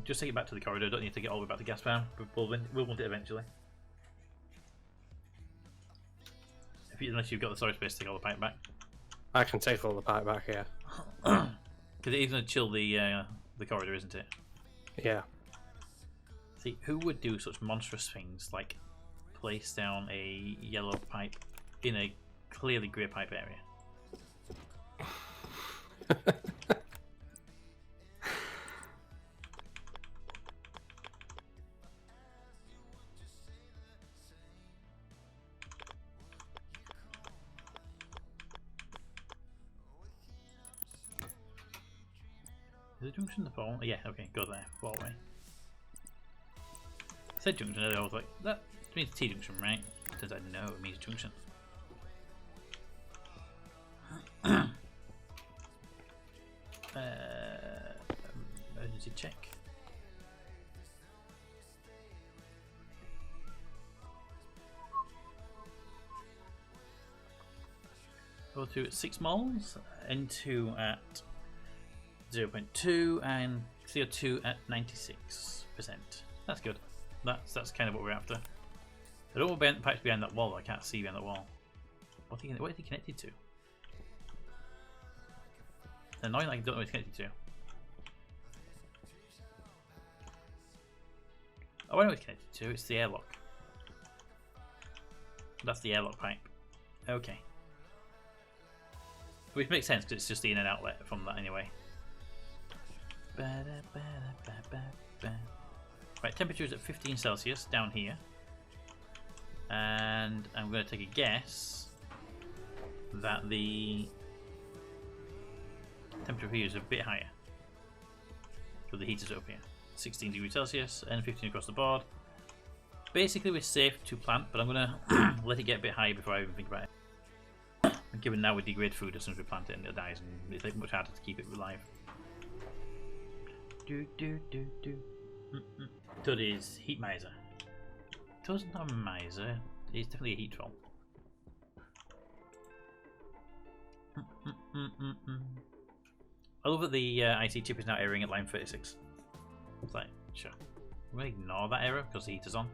A: Just take it back to the corridor. Don't need to get all the way back to gas fan. We'll want it eventually. Unless you've got the storage space to take all the pipe back.
B: I can take all the pipe back here.
A: Because it is going to chill the corridor, isn't it?
B: Yeah.
A: See, who would do such monstrous things like place down a yellow pipe in a clearly grey pipe area? Is it junction the phone? Yeah, okay, go there. Fall away. I said junction earlier, I was like, that means T junction, right? Turns out no, it means junction. Emergency check. O2 at 6 moles, N2 at 0.2 and CO2 at 96%. That's good. That's kind of what we're after. I don't want the pipes behind that wall. I can't see behind that wall. What is he connected to? It's annoying that I don't know what he's connected to. Oh, I know what he's connected to. It's the airlock. That's the airlock pipe. Okay. Which makes sense because it's just the in and outlet from that anyway. Right, temperature is at 15 Celsius down here, and I'm going to take a guess that the temperature here is a bit higher. So the heater's up here, 16 degrees Celsius and 15 across the board. Basically, we're safe to plant, but I'm going to let it get a bit higher before I even think about it. Given now we degrade food as soon as we plant it and it dies, and it's much harder to keep it alive. Toad is heat miser. Toad's not a miser. He's definitely a heat troll. I love that the IC chip is now erroring at line 36. It's like, sure. I'm going to ignore that error because the heater's on.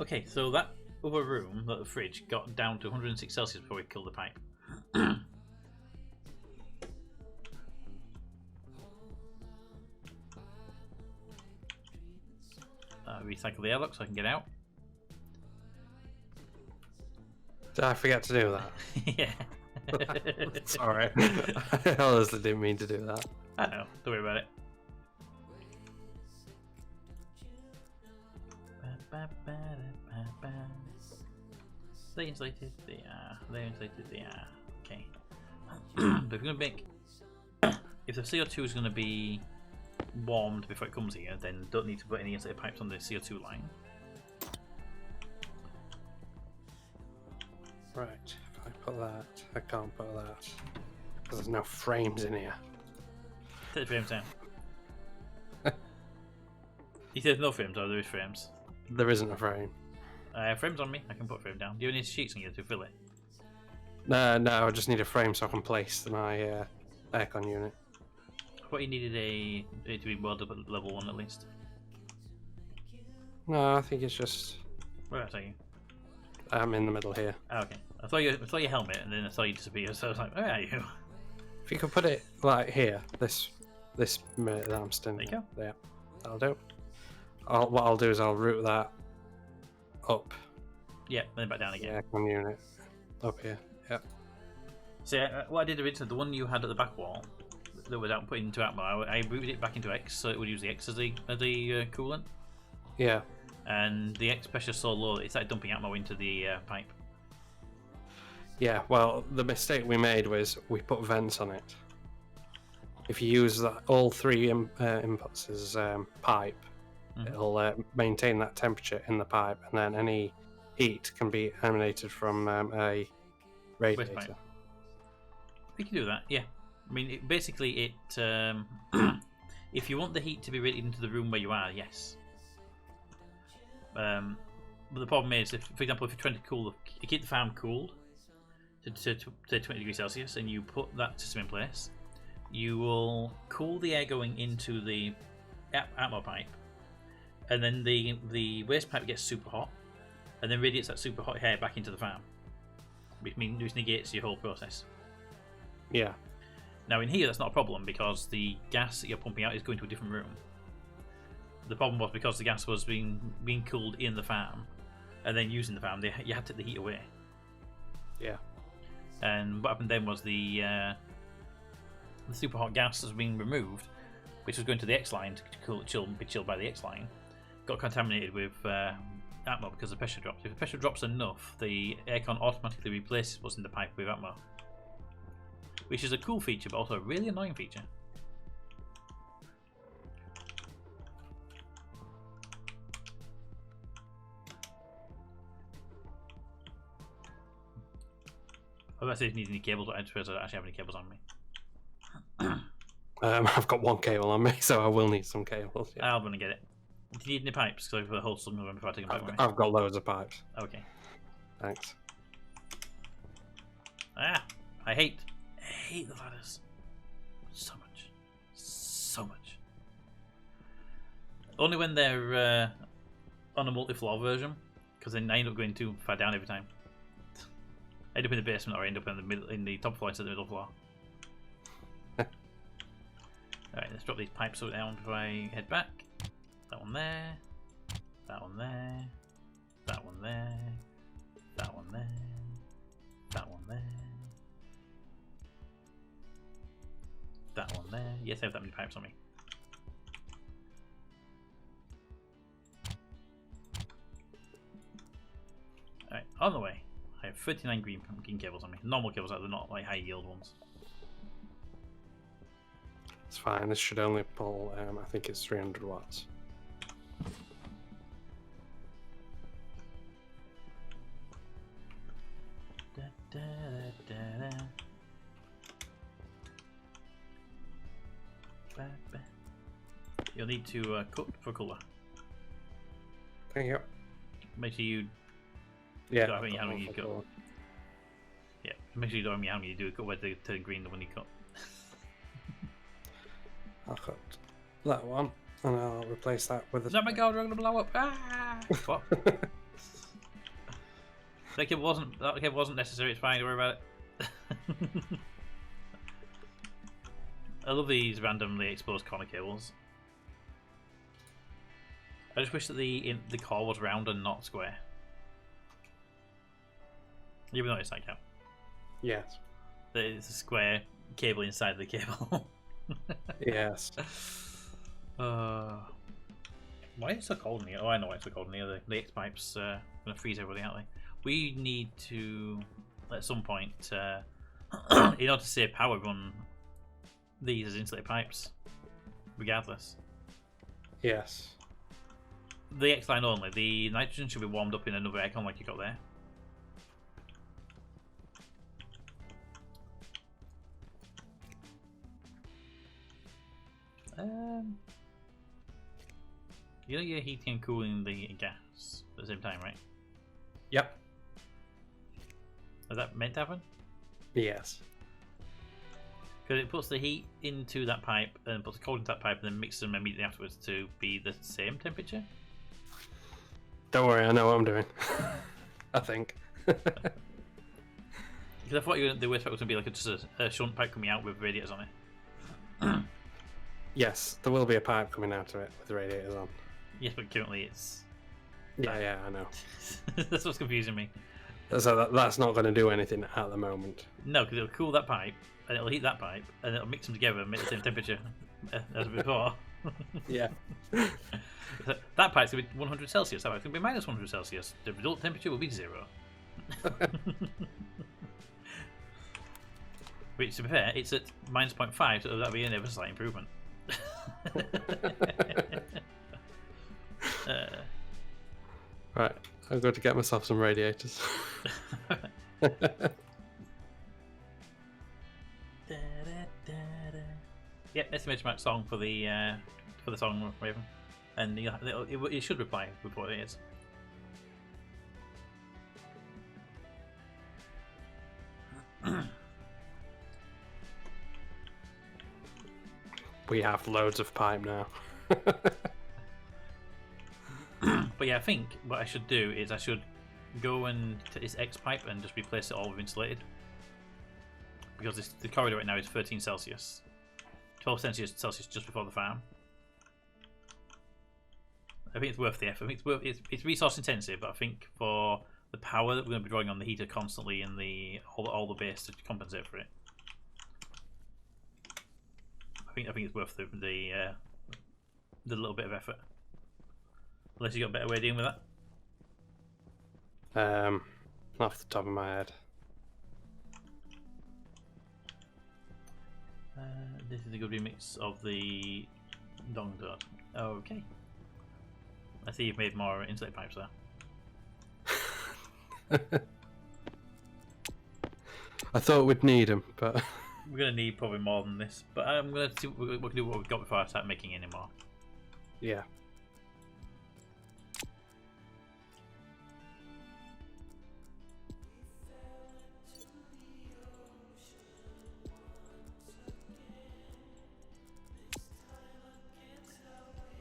A: Okay, so that other room, the fridge, got down to 106 Celsius before we killed the pipe. Recycle the airlock so I can get out.
B: Did I forget to do that?
A: Yeah.
B: Sorry. I honestly didn't mean to do that.
A: I know, don't worry about it. They insulated, they are. They insulated, they are. Okay. But if we're going to make... If the CO2 is going to be warmed before it comes here, then don't need to put any insulated pipes on the CO2 line.
B: Right, if I put that, I can't put that. Because there's no frames in here.
A: Take the frames down. He says no frames, or there is frames.
B: There isn't a frame.
A: I have frames on me, I can put a frame down. Do you need sheets on you to fill it?
B: No, I just need a frame so I can place my aircon unit.
A: What you needed it to be welded up at level 1 at least.
B: No, I think it's just...
A: Where are you?
B: I'm in the middle here.
A: Oh, okay. I saw your helmet and then I saw you disappear, so I was like, where are you?
B: If you could put it like here, this minute that I'm standing.
A: There you go.
B: Yeah, that'll do. What I'll do is I'll route that up.
A: Yeah, then back down again.
B: Aircon unit up here. Yeah.
A: So what I did originally, the one you had at the back wall, that was put into Atmo, I routed it back into X, so it would use the X as the coolant.
B: Yeah.
A: And the X pressure so low that it started dumping Atmo into the pipe.
B: Yeah, well, the mistake we made was we put vents on it. If you use all three inputs as pipe, it'll maintain that temperature in the pipe, and then any heat can be emanated from a radiator.
A: We can do that, yeah. I mean, basically, if you want the heat to be radiated into the room where you are, yes. But the problem is, for example, if you're trying to keep the farm cooled to 20 degrees Celsius, and you put that system in place, you will cool the air going into the Atmo pipe, and then the waste pipe gets super hot, and then radiates that super hot air back into the farm, which negates your whole process.
B: Yeah.
A: Now in here, that's not a problem because the gas that you're pumping out is going to a different room. The problem was because the gas was being cooled in the farm, and then using the farm, you had to take the heat away.
B: Yeah.
A: And what happened then was the super hot gas was being removed, which was going to the X line to be chilled by the X line, got contaminated with Atmo because the pressure dropped. If the pressure drops enough, the aircon automatically replaces what's in the pipe with Atmo, which is a cool feature, but also a really annoying feature. I was about to say if you need any cables, but I don't actually have any cables on me.
B: I've got one cable on me, so I will need some cables. Yeah.
A: I'm gonna get it. Do you need any pipes? Because I've hold some of them before I take them back with me.
B: I've got loads of pipes.
A: Okay.
B: Thanks.
A: I hate the ladders so much. Only when they're on a multi-floor version, because then I end up going too far down every time. I end up in the basement, or I end up in the top floor instead of the middle floor. Alright, let's drop these pipes down before I head back. That one there. That one there. That one there. That one there. That one there. That one there. Yes, I have that many pipes on me. Alright, on the way. I have 39 green cables on me. Normal cables, they're not like high yield ones.
B: It's fine. This should only pull, I think it's 300 watts.
A: Da, da, da, da. Ba, ba. You'll need to cut for colour.
B: Thank you.
A: Make sure you
B: Yeah.
A: don't have how many you cut. Yeah, make sure you don't have how many you do cut where they turn green the one you cut.
B: I'll cut that one, and I'll replace that with a...
A: Oh my god, we're gonna blow up! Ah! What? That cable wasn't necessary, it's fine, don't worry about it. I love these randomly exposed corner cables. I just wish that the core was round and not square. You ever noticed that, Cap?
B: Yes.
A: It's a square cable inside the cable.
B: Yes.
A: Why is it so cold in here? Oh, I know why it's so cold in here. The X pipes gonna freeze everything, aren't they? We need to, at some point, in order to save power, run these as insulated pipes, regardless.
B: Yes.
A: The X line only. The nitrogen should be warmed up in another aircon like you got there. You know you're heating and cooling the gas at the same time, right?
B: Yep.
A: Is that meant to happen?
B: Yes.
A: Because it puts the heat into that pipe and puts the cold into that pipe and then mixes them immediately afterwards to be the same temperature?
B: Don't worry, I know what I'm doing. I think.
A: Because I thought the waste pipe was going to be like just a shunt pipe coming out with radiators on it.
B: Yes, there will be a pipe coming out of it with the radiators on.
A: Yes, but currently it's...
B: Yeah, I know.
A: That's what's confusing me.
B: So that's not going to do anything at the moment.
A: No, because it'll cool that pipe, and it'll heat that pipe, and it'll mix them together and make the same temperature as before.
B: Yeah.
A: That pipe's going to be 100 Celsius. That pipe's going to be minus 100 Celsius. The result temperature will be 0. Which, to be fair, it's at minus 0.5, so that'll be an ever slight improvement.
B: Right, I'm going to get myself some radiators.
A: Yep, estimation match song for the song Raven, and it should reply with what it is.
B: We have loads of pipe now.
A: But yeah, I think what I should do is I should go and take this X pipe and just replace it all with insulated, because the corridor right now is 13 Celsius, 12 Celsius just before the farm. I think it's worth the effort. I think it's resource intensive, but I think for the power that we're going to be drawing on the heater constantly and all the base to compensate for it, I think it's worth the little bit of effort. Unless you got a better way of dealing with that.
B: Off the top of my head.
A: This is a good remix of the Dong Dot. Okay. I see you've made more insulate pipes there.
B: I thought we'd need them, but
A: we're gonna need probably more than this. But I'm gonna see what we can do what we've got before I start making any more.
B: Yeah.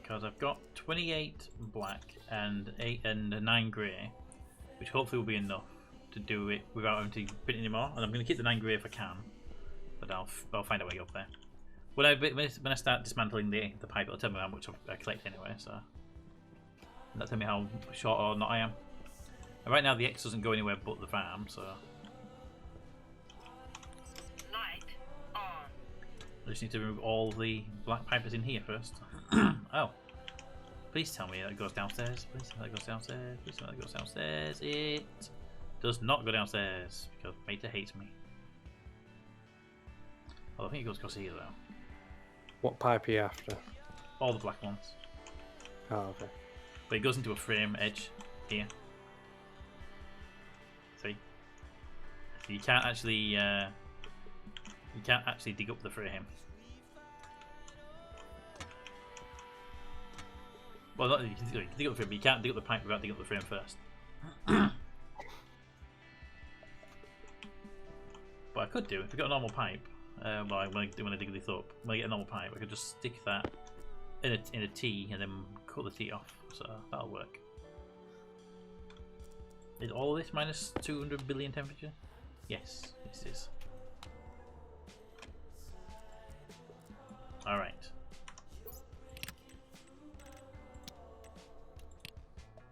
A: Because I've got 28 black and 9 grey, which hopefully will be enough to do it without having to print any more. And I'm going to keep the 9 grey if I can, but I'll find a way up there. When I start dismantling the pipe, it'll tell me how much I collect anyway. So that'll tell me how short or not I am. And right now the X doesn't go anywhere but the farm, so
C: light on.
A: I just need to remove all the black pipers in here first. Oh. Please tell me that it goes downstairs. Please tell me that it goes downstairs. Please tell me that it goes downstairs. It does not go downstairs because Mater hates me. Oh, I think it goes across here though.
B: What pipe are you after?
A: All the black ones.
B: Oh, okay.
A: But it goes into a frame edge here. See? So you can't actually dig up the frame. Well, not, you can dig up the frame, but you can't dig up the pipe without digging up the frame first. But I could do, if I got a normal pipe, when I dig this up, when I get a normal pipe, I could just stick that in a T and then cut the T off, so that'll work. Is all this minus 200 billion temperature? Yes, this is. Alright.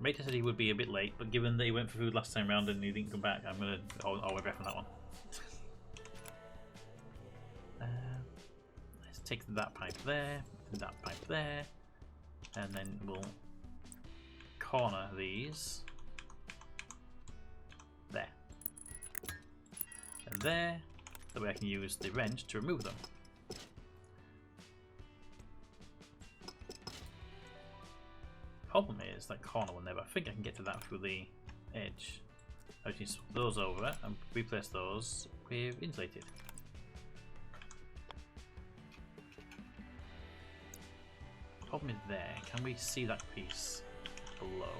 A: Mater said he would be a bit late, but given that he went for food last time round and he didn't come back, I'm gonna I'll wait on that one. Let's take that pipe there, that pipe there, and then we'll corner these there and there. That way I can use the wrench to remove them. Problem is that corner will never. I think I can get to that through the edge. I just need to swap those over and replace those with insulated. Problem is there. Can we see that piece below?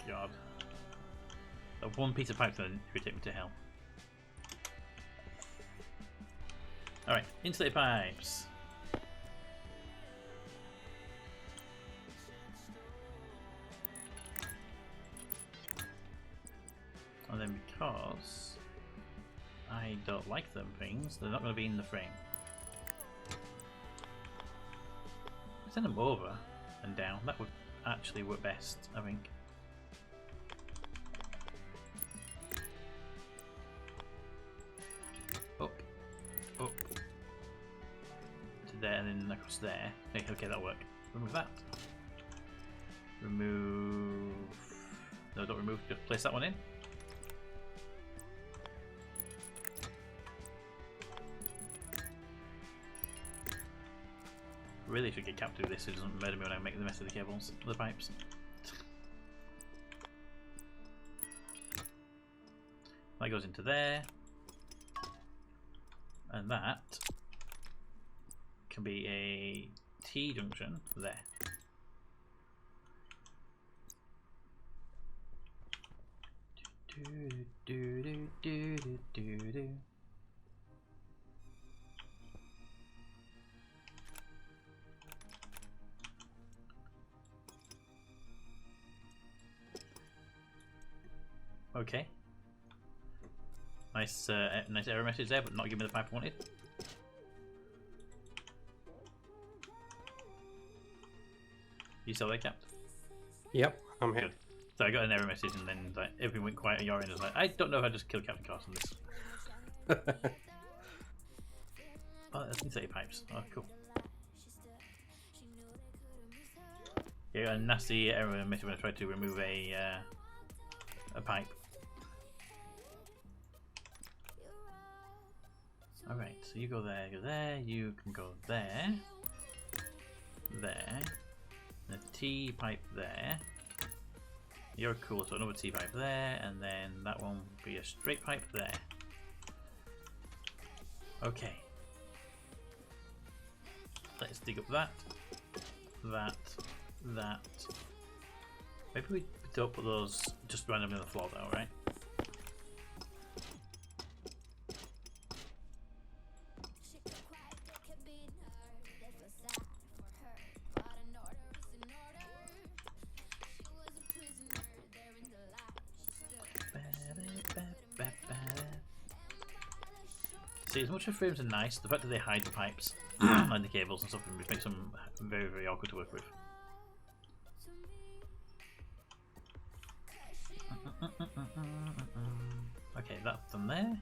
A: God. That one piece of pipe that irritate me to hell. Alright, insulated pipes. And then because I don't like them things. They're not going to be in the frame. Send them over and down. That would actually work best, I think. Up, up, to there, and then across there. Okay, that'll work. Remove that. Remove. No, don't remove. Just place that one in. Really should get Cap to do this so it doesn't murder me when I make the mess of the cables, the pipes. That goes into there. And that can be a T junction there. Okay. Nice, nice error message there, but not giving me the pipe I wanted. You still there, Cap?
B: Yep, I'm here.
A: Good. So I got an error message, and then like everything went quiet on your end. I was like, I don't know if I just killed Captain Carson this. Oh, that's inside pipes. Oh, cool. Yeah, got a nasty error message when I tried to remove a pipe. Alright, so you go there, you can go there, there, and a T pipe there. You're cool, so another T pipe there, and then that one will be a straight pipe there. Okay. Let's dig up that, that, that. Maybe we don't put those just randomly on the floor though, right? See, as much as frames are nice, the fact that they hide the pipes and the cables and stuff makes them very, very awkward to work with. Okay, that's done there.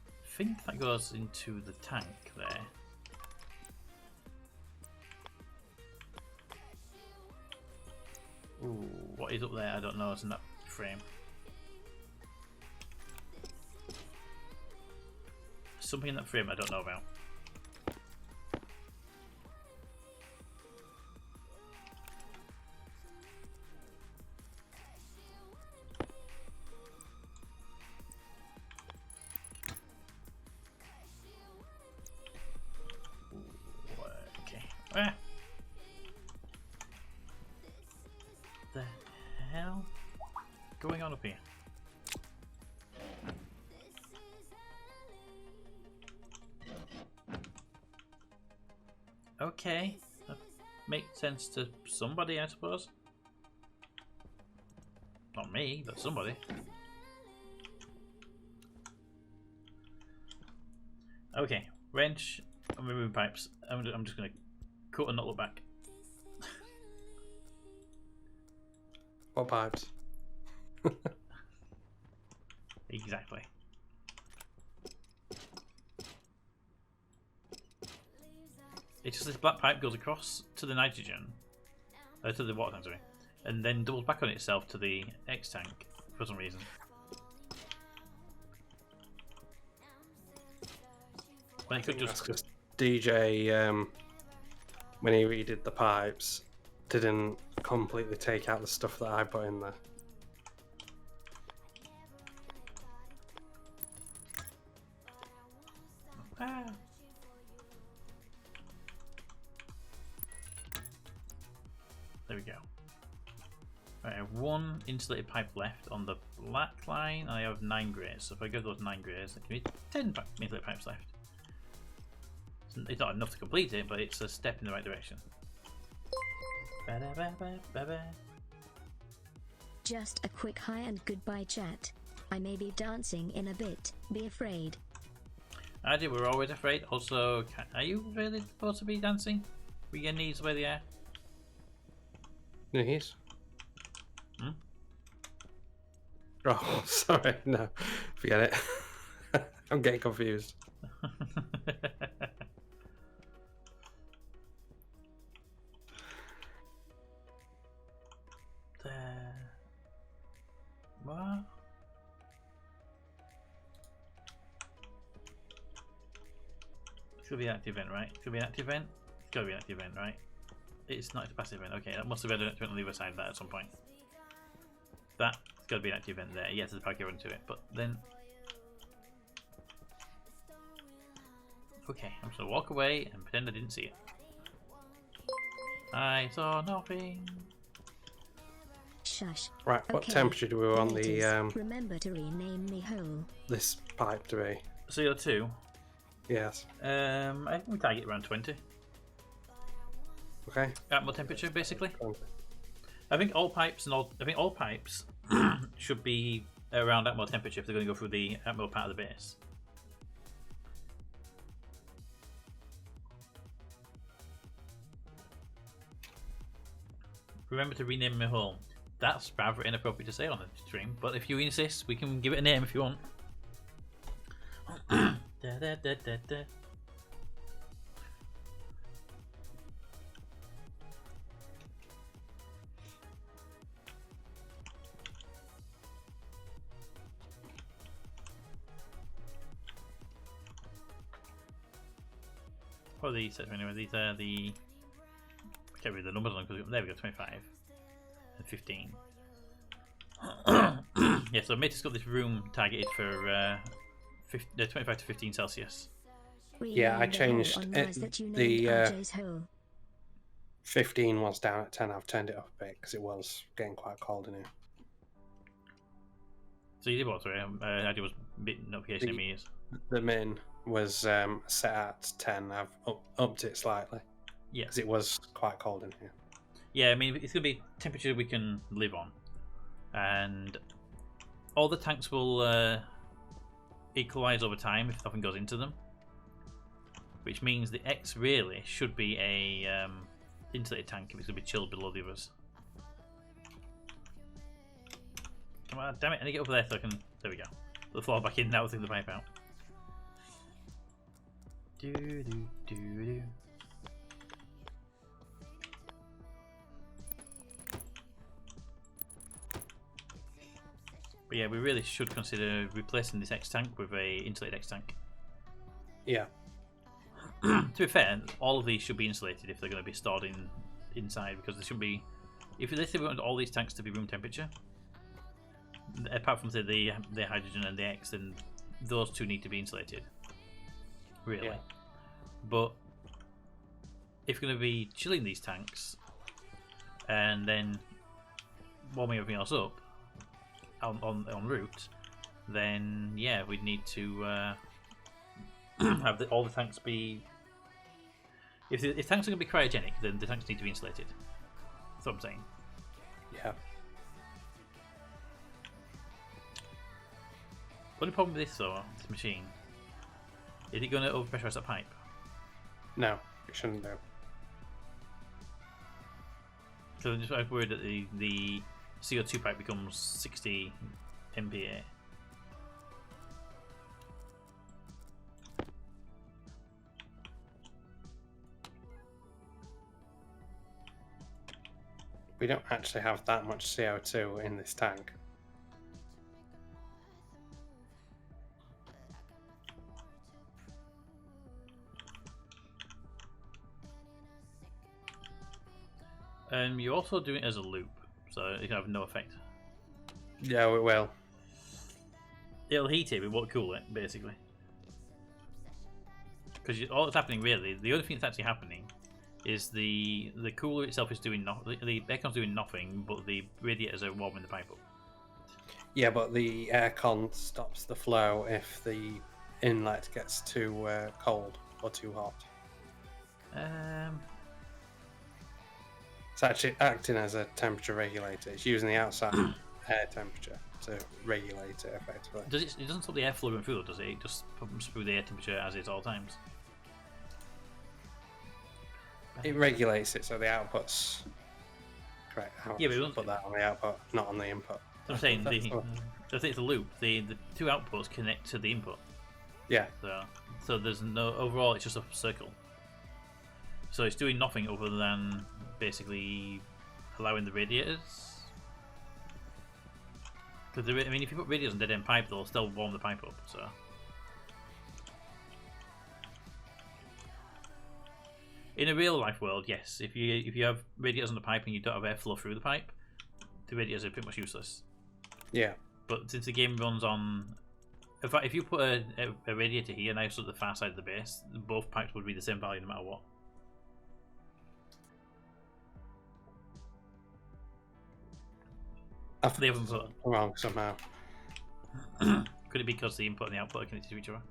A: I think that goes into the tank there. Ooh, what is up there? I don't know. It's in that frame. Something in that frame I don't know about. Okay. Ah. The hell going on up here? Okay, that makes sense to somebody, I suppose. Not me, but somebody. Okay, wrench. I'm removing pipes. I'm just gonna cut and not look back.
B: What pipes?
A: Exactly. It's just this black pipe goes across to the nitrogen, to the water tank, sorry, and then doubles back on itself to the X tank for some reason. When it could just
B: DJ, when he redid the pipes, didn't completely take out the stuff that I put in there.
A: Ah. There we go. Right, I have one insulated pipe left on the black line, and I have 9 greys. So if I go those 9 greys, that give me 10 insulated pipes left. It's not enough to complete it, but it's a step in the right direction.
D: Just a quick hi and goodbye chat. I may be dancing in a bit. Be afraid.
A: Andy, we're always afraid. Also, are you really supposed to be dancing? With your knees where they are?
B: Knees?
A: Hmm?
B: Oh, sorry, no. Forget it. I'm getting confused.
A: There. What? It's gonna be an active event, right? It's gonna be an active event? It's gotta be an active event, right? It's not a passive event. Okay, that must have been an event on the other side of that at some point. That's gotta be an active event there. Yes, there's a pack run to it, but then. Okay, I'm just gonna walk away and pretend I didn't see it. I saw nothing.
D: Shush.
B: Right, what
D: Okay,
B: temperature do we want
D: there it
B: the
D: is. Remember to rename the hole.
B: this pipe to be?
A: CO2.
B: Yes.
A: I think we target around 20.
B: Okay.
A: Atmospheric temperature, basically. I think all pipes should be around atmospheric temperature if they're going to go through the atmospheric part of the base. Remember to rename my hole. That's rather inappropriate to say on the stream, but if you insist, we can give it a name if you want. Da, da, da, da, da. What are these? Anyway, these are the. I can't read the numbers on because there we go, 25 and 15. Yeah, so Mate's got this room targeted for 25 to 15 Celsius.
B: Yeah, I
D: Rename the hole
B: changed
D: on
B: it,
D: Mars that you
B: the,
D: named RJ's hole.
B: 15 was down at 10. I've turned it up a bit because it was getting quite cold in here.
A: So you did what? Sorry, I did was bit notification in my ears.
B: The min was set at 10. I've upped it slightly
A: Yeah,
B: because it was quite cold in here.
A: yeah. I mean, it's gonna be temperature we can live on, and all the tanks will equalize over time if nothing goes into them. Which means the X really should be a insulated tank if it's gonna be chilled below the others. Come on, damn it! I need to get over there so I can. There we go. Put the floor back in now. We'll take the pipe out. Do do do do. But yeah, we really should consider replacing this X tank with a insulated X tank.
B: Yeah.
A: To be fair, all of these should be insulated if they're going to be stored inside, because they should be. If let's say we want all these tanks to be room temperature, apart from say the hydrogen and the X, then those two need to be insulated. Really,
B: Yeah.
A: but if we're going to be chilling these tanks and then warming everything else up en route, then yeah, we'd need to have all the tanks be. If tanks are going to be cryogenic, then the tanks need to be insulated. That's what I'm saying.
B: Yeah.
A: Only problem with this though, this machine, is it going to overpressurize that pipe?
B: No, it shouldn't do.
A: So I'm just worried that the CO2 pipe becomes 60 MPa.
B: We don't actually have that much CO2 in this tank.
A: You're also doing it as a loop, so it can have no effect.
B: Yeah, we will.
A: It'll heat it, but it won't cool it, basically. Because all that's happening really, the only thing that's actually happening is the cooler itself is doing nothing. The aircon's doing nothing, but the radiators are warming the pipe up.
B: Yeah, but the aircon stops the flow if the inlet gets too cold or too hot. It's actually acting as a temperature regulator. It's using the outside air temperature to regulate it effectively.
A: Does it? It doesn't stop the airflow going through, does it? It just pumps through the air temperature as is all times.
B: It regulates it so the output's correct.
A: Yeah, but it
B: Put that on the output, not on the input.
A: I'm saying
B: That's
A: the,
B: what-
A: I think it's a loop. The two outputs connect to the input.
B: yeah,
A: So there's no overall. It's just a circle. So it's doing nothing other than basically allowing the radiators. Because I mean, if you put radiators on dead end pipe, they'll still warm the pipe up. So in a real life world, yes. If you have radiators on the pipe and you don't have airflow through the pipe, the radiators are pretty much useless.
B: yeah,
A: But since the game runs on, in fact, if you put a radiator here and also at the far side of the base, both pipes would be the same value no matter what.
B: I
A: They haven't put.
B: wrong somehow.
A: Could it be because the input and the output are connected to each other?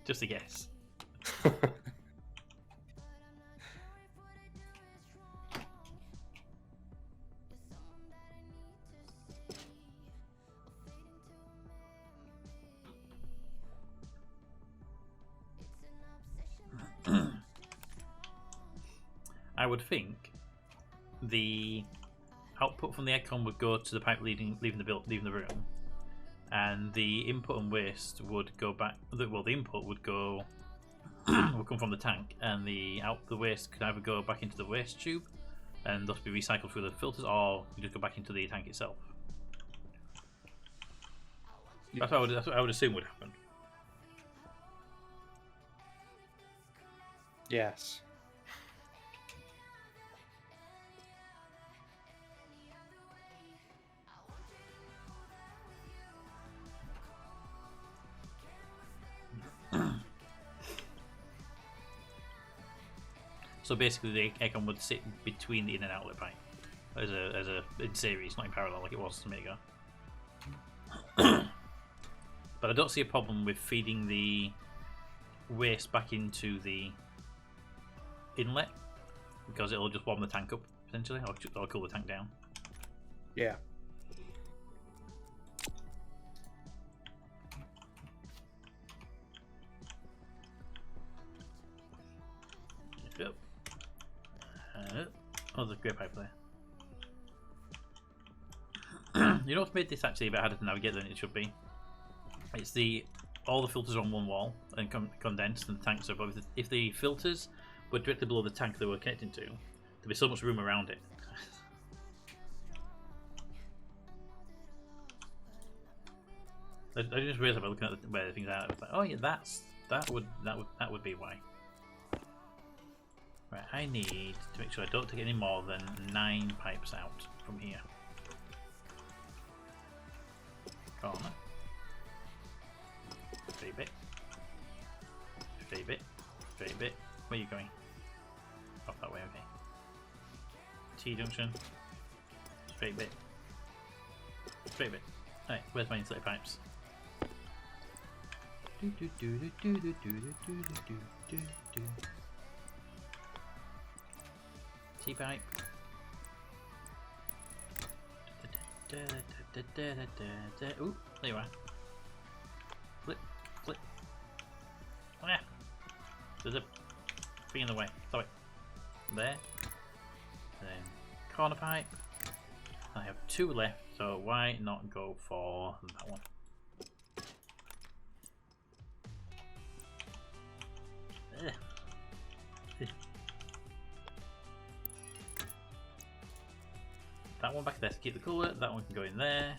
A: Just a guess. I would think the output from the aircon would go to the pipe leaving the room, and the input and waste would go back. Well, the input would go would come from the tank, and the waste could either go back into the waste tube and thus be recycled through the filters, or just go back into the tank itself. That's what I would assume would happen.
B: Yes.
A: So basically, the aircon would sit between the in and outlet pipe, as a in series, not in parallel like it was a minute ago. But I don't see a problem with feeding the waste back into the inlet, because it'll just warm the tank up potentially, or cool the tank down.
B: Yeah.
A: Yep. Oh, there's a great pipe there. You know what's made this actually a bit harder to navigate than it should be? It's all the filters are on one wall and condensed, and the tanks are above. If the filters were directly below the tank they were connecting to, there'd be so much room around it. I just realised by looking at where the things are, I was like, oh yeah, that would be why. Right, I need to make sure I don't take any more than 9 pipes out from here. Corner. Straight bit. Straight bit. Straight bit. Where are you going? Off that way, okay. T-junction. Straight bit. Straight bit. Alright, where's my insulated pipes? T-pipe. Ooh, there you are. Flip, flip. Oh yeah. There's a thing in the way. Sorry. There. Then corner pipe. I have 2 left, so why not go for that one? Ugh. Ugh. That one back there to keep the cooler. That one can go in there.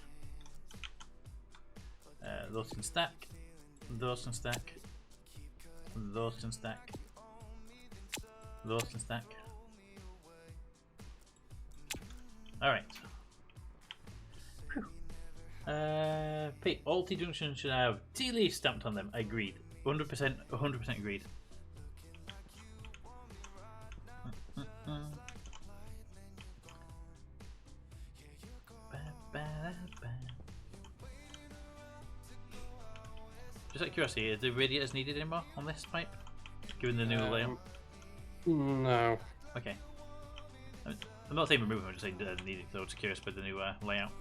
A: Those can stack. Those can stack. Those can stack. Those can stack. Alright. Pete, all T-junctions should have T-leaf stamped on them. Agreed. 100%, 100% agreed. Just out of curiosity, are the radiators needed anymore on this pipe? Given the new layout?
B: No.
A: Okay. I'm not saying remove them, I'm just saying need it, so I'm just curious about the new layout.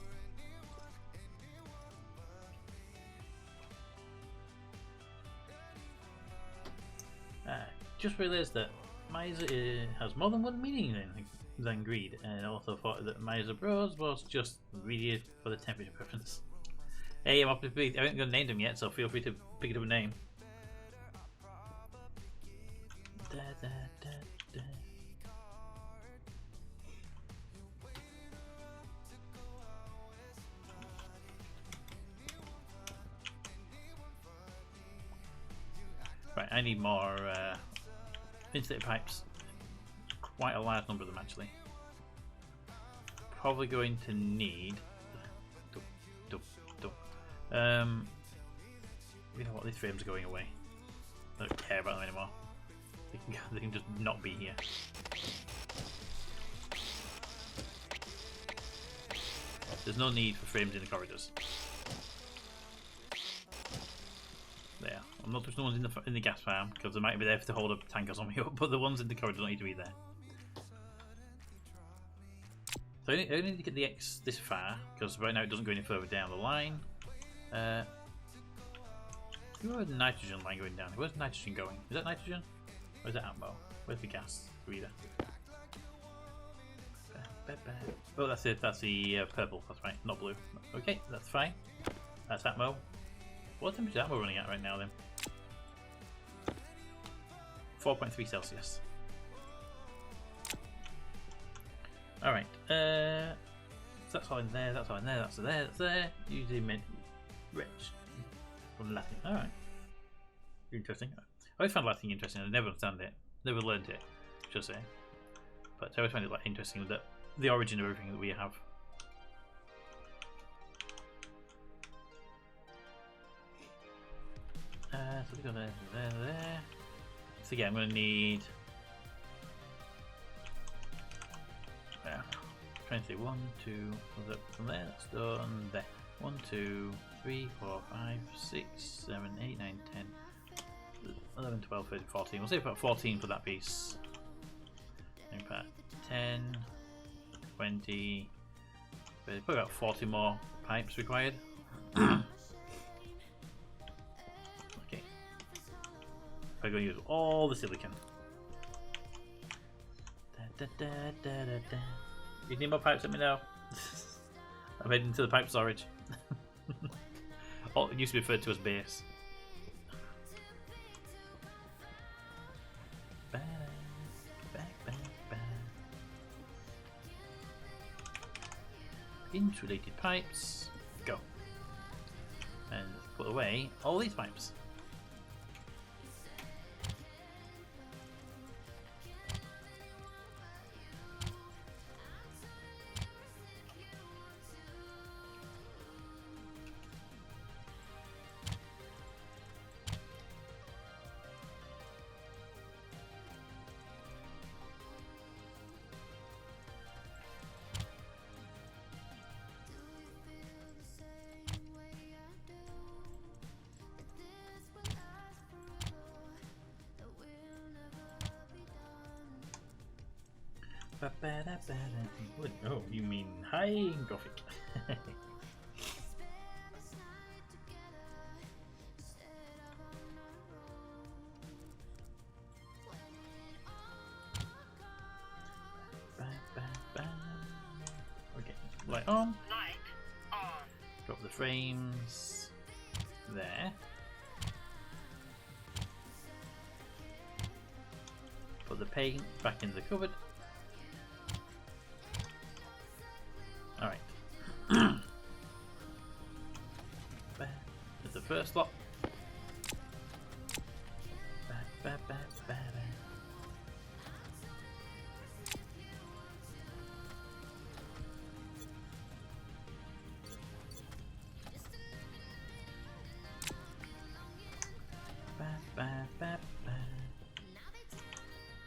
A: Just realised that miser has more than one meaning than greed, and also thought that miser bros was just greedy for the temperature preference. Hey, I haven't got named him yet, so feel free to pick it up a name. Da, da, da, da. Right, I need more insulated pipes. Quite a large number of them, actually. Probably going to need. You know what? These frames are going away. I don't care about them anymore. They can just not be here. There's no need for frames in the corridors. There. I'm not touching the ones in the gas farm because they might be there to hold a tank or something up, but the ones in the corridor don't need to be there. So I only need to get the X this far because right now it doesn't go any further down the line. Where's the nitrogen line going down? Where's nitrogen going? Is that nitrogen? Or is that Atmo? Where's the gas reader? Oh, that's it. That's the purple. That's right, not blue. Okay, that's fine. That's Atmo. What temperature is Atmo running at right now then? 4.3 Celsius. Alright, so that's all in there, that's all in there, that's there, that's there. Usually meant rich from Latin. Alright. Interesting. I always found Latin interesting, I never understand it. Never learned it, should I say. But I always find it like interesting that the origin of everything that we have. So we go there, there. So again, I'm going to need. Trying to say 1, 2, was it from there? That's done there. 1, 2, 3, 4, 5, 6, 7, 8, 9, 10, 11, 12, 13, 14. We'll say about 14 for that piece. In fact, 10, 20, probably about 40 more pipes required. Okay. I'm going to use all the silicon. Da, da, da, da, da, da. If you need more pipes, let me know. I'm heading to the pipe storage. Oh, it used to be referred to as base. Insulated pipes, go. And put away all these pipes. Oh, you mean high Gothic? Okay, light on.
C: Light on.
A: Drop the frames there. Put the paint back in the cupboard. Alright. There's the first lot.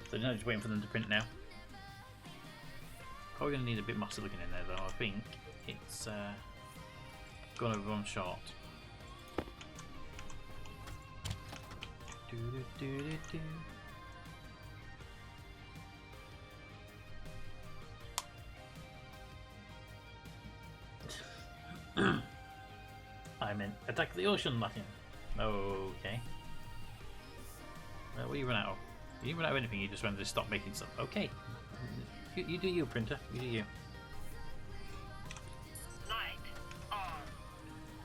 A: So now just waiting for them to print now. Probably going to need a bit more silicon in there though. I think it's going to run short. meant attack the ocean, Latin. Okay. What do you run out of? You didn't run out of anything, you just wanted to stop making stuff. Okay. You do you, printer. You do you.
C: Light on.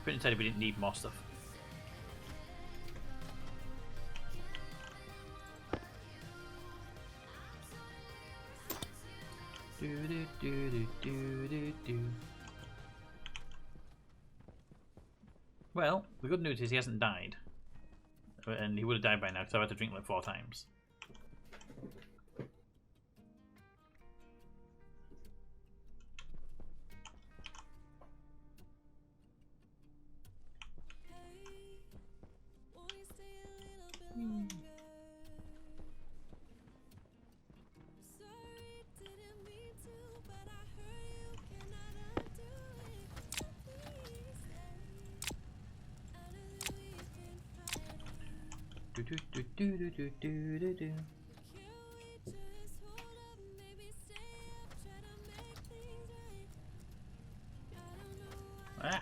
A: Printer said we didn't need more stuff. Well, the good news is he hasn't died. And he would have died by now because I've had to drink like 4 times. Ah.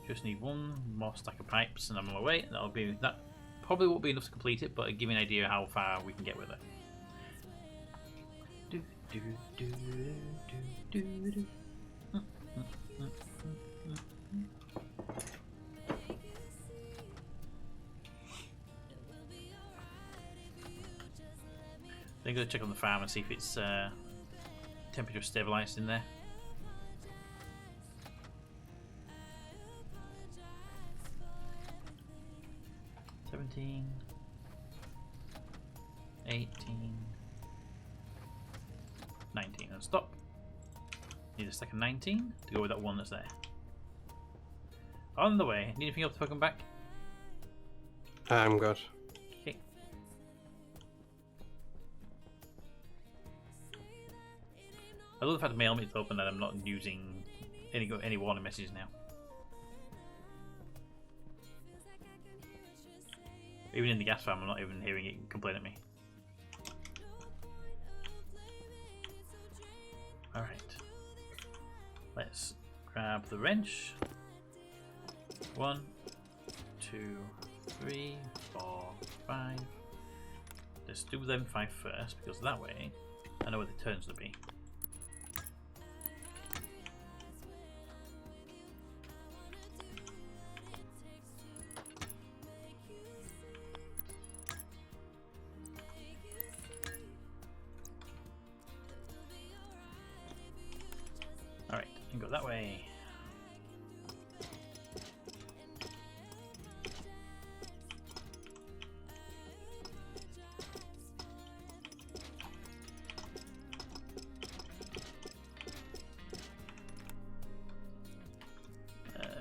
A: Just need one more stack of pipes and I'm on my way. That probably won't be enough to complete it, but it'll give me an idea how far we can get with it. Then I'm going to check on the farm and see if it's temperature stabilized in there. $17, $18, $19, and stop. Need a stack of 19 to go with that one that's there. On the way. Need anything else to come back?
B: I'm good.
A: Okay. I love the fact that my helmet's open and I'm not using any warning messages now. Even in the gas farm, I'm not even hearing it complain at me. Alright. Let's grab the wrench. 1, 2, 3, 4, 5. Let's do them 5 first, because that way I know where the turns will be. Alright, and go that way.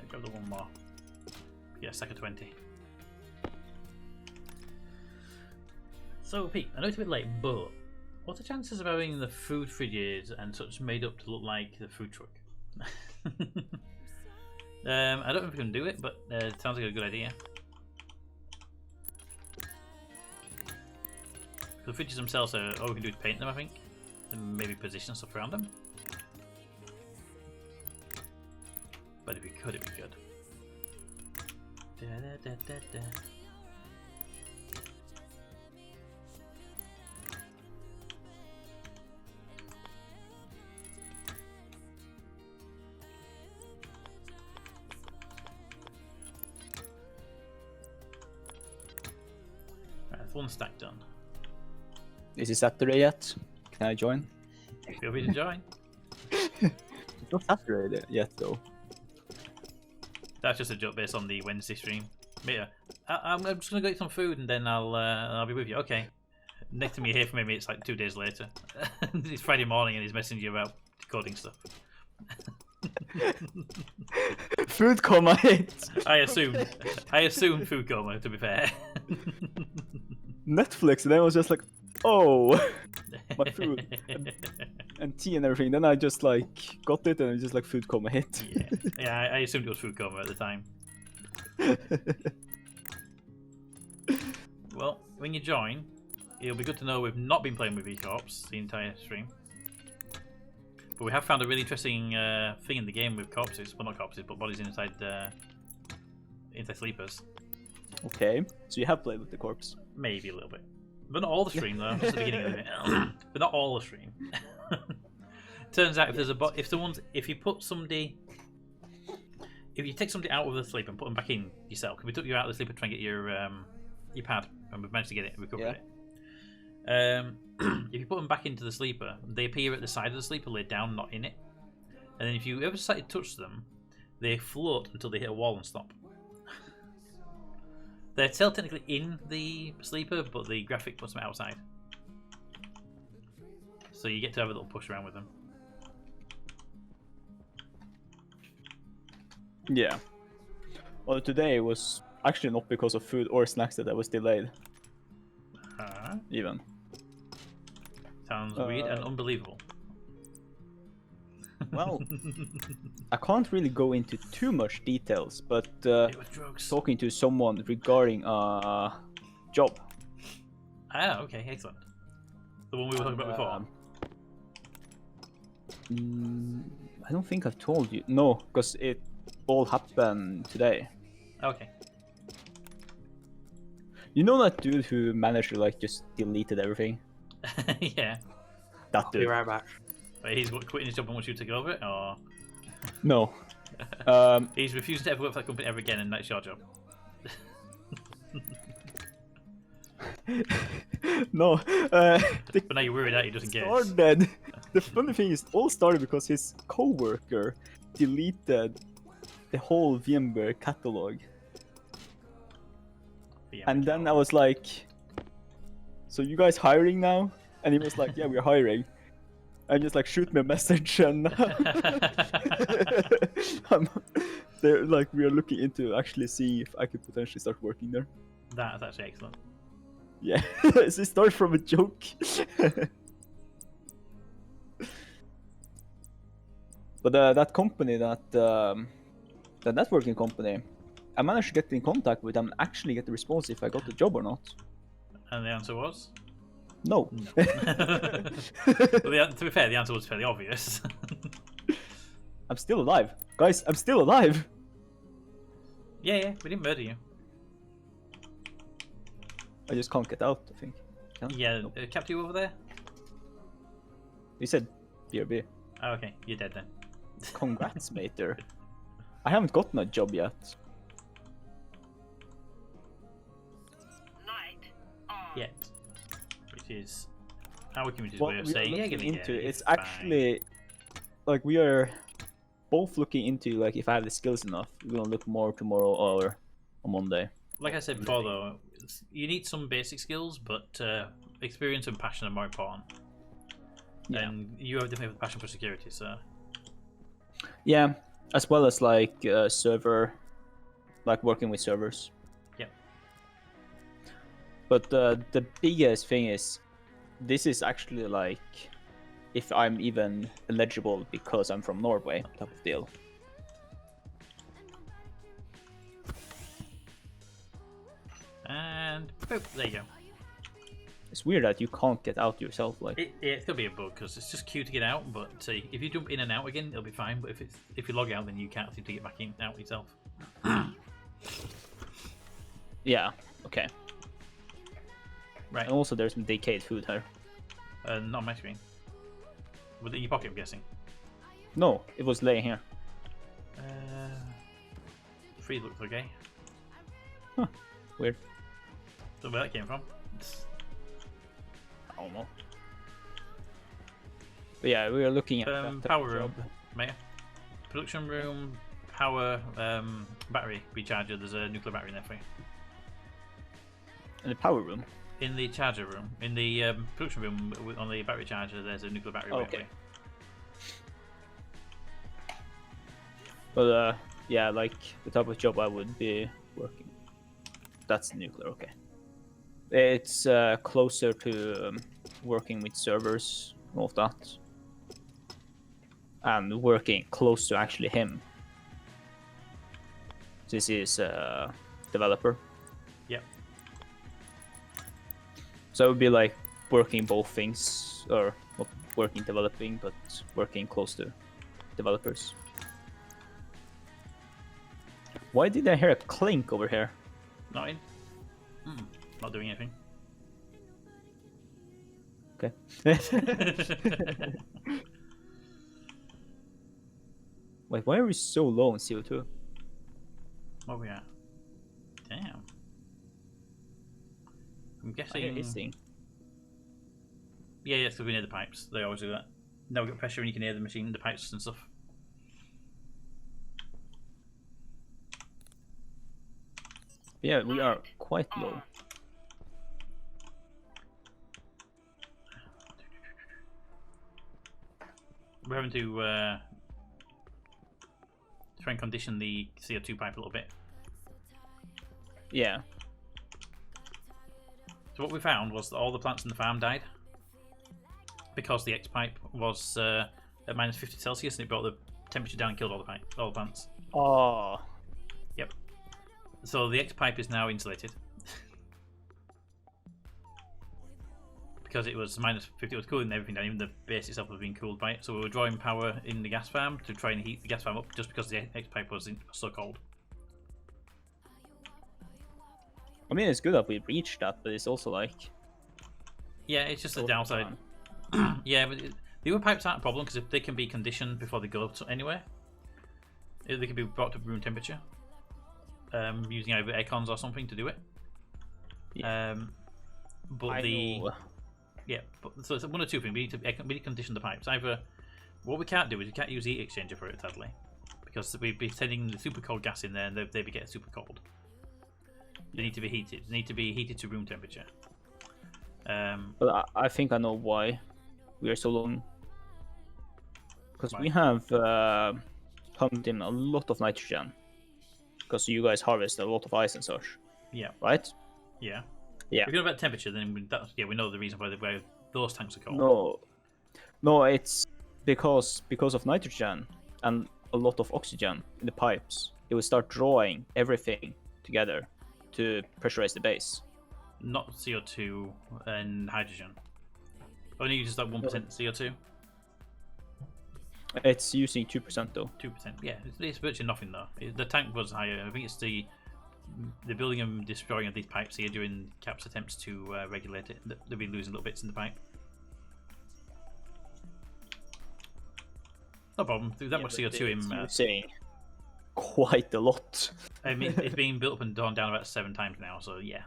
A: Grab the one more. Yeah, stack of 20. So, Pete, I know it's a bit late, but what's the chances of having the food fridges and such made up to look like the food truck? I don't know if we can do it, but it sounds like a good idea. The fridges themselves are all we can do is paint them, I think, and maybe position stuff around them. But if we could, it'd be good. Da, da, da, da, da. Right, that's one stack done.
E: Is it Saturday yet? Can I join?
A: Feel free to join.
E: It's not Saturday yet though.
A: That's just a joke based on the Wednesday stream. Yeah, I'm just gonna go eat some food and then I'll be with you. Okay. Next time you hear from him, it's like 2 days later. It's Friday morning and he's messaging you about decoding stuff.
E: Food coma hit.
A: I assumed food coma. To be fair.
E: Netflix, and then I was just like, oh, my food and tea and everything. Then I just like got it, and it just like food coma hit.
A: Yeah, I assumed it was food coma at the time. Well, when you join, it'll be good to know we've not been playing with V-Corps the entire stream. But we have found a really interesting thing in the game with corpses. Well, not corpses, but bodies inside sleepers.
E: Okay, so you have played with the corpse.
A: Maybe a little bit. But not all the stream, though. Just the beginning of it. But not all the stream. Turns out if there's if you put somebody... If you take somebody out of the sleep and put them back in yourself, because we took you out of the sleep to try and get your pad, and we've managed to get it, recovered it. If you put them back into the sleeper, they appear at the side of the sleeper, laid down, not in it. And then if you ever decide to touch them, they float until they hit a wall and stop. They're still technically in the sleeper, but the graphic puts them outside. So you get to have a little push around with them.
E: Yeah. Well, today was actually not because of food or snacks that I was delayed. Even.
A: Sounds weird and unbelievable.
E: Well, I can't really go into too much details, but
A: It was drugs.
E: talking to someone regarding a job.
A: Ah, okay, excellent. The one we were talking about before.
E: I don't think I've told you. No, because it all happened today.
A: Okay.
E: You know that dude who managed to like just deleted everything?
A: Yeah.
E: That
B: Be
E: dude.
B: right back.
A: Wait, he's quitting his job and wants you to take over it, or
E: No.
A: he's refusing to ever work for that company ever again, and that's your job.
E: No.
A: But now you're worried that he doesn't get it.
E: Started. The funny thing is, it all started because his co-worker deleted the whole VMware catalog.
A: Yeah,
E: And then I was like, so you guys hiring now? And he was like, yeah, we're hiring. And just like, shoot me a message, and they're like, we are looking into actually seeing if I could potentially start working there.
A: That's actually excellent.
E: Yeah, so it started from a joke. But that company, that networking company, I managed to get in contact with them and actually get the response if I got the job or not.
A: And the answer was?
E: No.
A: Well, to be fair, the answer was fairly obvious.
E: I'm still alive. Guys, I'm still alive.
A: Yeah, we didn't murder you.
E: I just can't get out, I think.
A: Yeah,
E: Nope.
A: kept you over there?
E: You said BRB.
A: Oh, okay, you're dead then.
E: Congrats, mater. I haven't gotten a job yet.
C: Light on.
A: Yet. Which is our community's
E: What
A: way of
E: we are
A: saying, yeah,
E: looking
A: gonna get
E: into,
A: it,
E: it's
A: fine.
E: actually like we are both looking into like if I have the skills enough. We're gonna look more tomorrow or on Monday.
A: Like I said before, though, you need some basic skills, but experience and passion are more important.
E: Yeah.
A: And you have definitely have a passion for security, so
E: Yeah, as well as like server, like working with servers.
A: Yep.
E: But the biggest thing is, this is actually like, if I'm even eligible because I'm from Norway, type of deal.
A: and boop, there you go.
E: It's weird that you can't get out yourself. Like,
A: It's gonna be a bug because it's just cute to get out, but if you jump in and out again, it'll be fine. But if you log out, then you can't seem to get back in out yourself.
E: yeah, okay.
A: Right.
E: And also, there's some decayed food here.
A: Not on my screen. Was it in your pocket? I'm guessing.
E: No, it was laying here.
A: Free looks okay.
E: Weird.
A: Don't know where that came from.
E: I don't know. But yeah, we are looking at that type
A: Power
E: of
A: room,
E: job.
A: mate. Production room, power, battery recharger. There's a nuclear battery in there for you.
E: In the power room.
A: In the charger room, in the production room on the battery charger, there's a nuclear battery. waiting for
E: Okay.
A: you.
E: But yeah, like the type of job I would be working. That's nuclear, okay. It's closer to working with servers and all of that. And working close to actually him. This is a developer.
A: Yep.
E: So it would be like working both things, or not working developing, but working close to developers. Why did I hear a clink over here?
A: Not in. Not doing anything.
E: Okay. Wait, why are we so low in CO2?
A: Where are we at? Damn. I'm
E: I hear
A: guessing.
E: hissing.
A: Yeah, it's because we near the pipes. They always do that. Now we got pressure and you can hear the machine, the pipes and stuff.
E: Yeah, we are quite low.
A: We're having to try and condition the CO2 pipe a little bit.
E: Yeah.
A: So what we found was that all the plants in the farm died because the X pipe was at minus 50 Celsius and it brought the temperature down and killed all the plants.
E: Oh.
A: Yep. So the X pipe is now insulated because it was minus 50. It was cooling everything down. Even the base itself was being cooled by it. So we were drawing power in the gas farm to try and heat the gas farm up just because the X pipe was so cold.
E: I mean, it's good that we reached that, but it's also like...
A: Yeah, it's just a
E: so
A: downside. Yeah, but the other pipes aren't a problem because if they can be conditioned before they go to anywhere, they can be brought to room temperature using either aircons or something to do it.
E: Yeah.
A: But
E: I know.
A: yeah, so it's one or two things. We need to condition the pipes. Either what we can't do is we can't use the heat exchanger for it, sadly, because we'd be sending the super cold gas in there and they'd be getting super cold. They need to be heated. They need to be heated to room temperature.
E: But I think I know why we are so long. Because
A: Why?
E: we have pumped in a lot of nitrogen. Because you guys harvest a lot of ice and such,
A: Yeah,
E: right?
A: yeah.
E: Yeah.
A: If you're about temperature, then we know the reason why those tanks are cold.
E: No, it's because of nitrogen and a lot of oxygen in the pipes. It will start drawing everything together to pressurize the base.
A: Not CO2 and hydrogen. Only uses like 1% CO2.
E: It's using 2% though.
A: 2%. Yeah, it's virtually nothing though. The tank was higher. I think it's the building and destroying of these pipes here during Cap's attempts to regulate it. They've been losing little bits in the pipe. No problem. Through that much CO2 in.
E: Using quite a lot.
A: I mean, it's been built up and gone down about 7 times now. So yeah.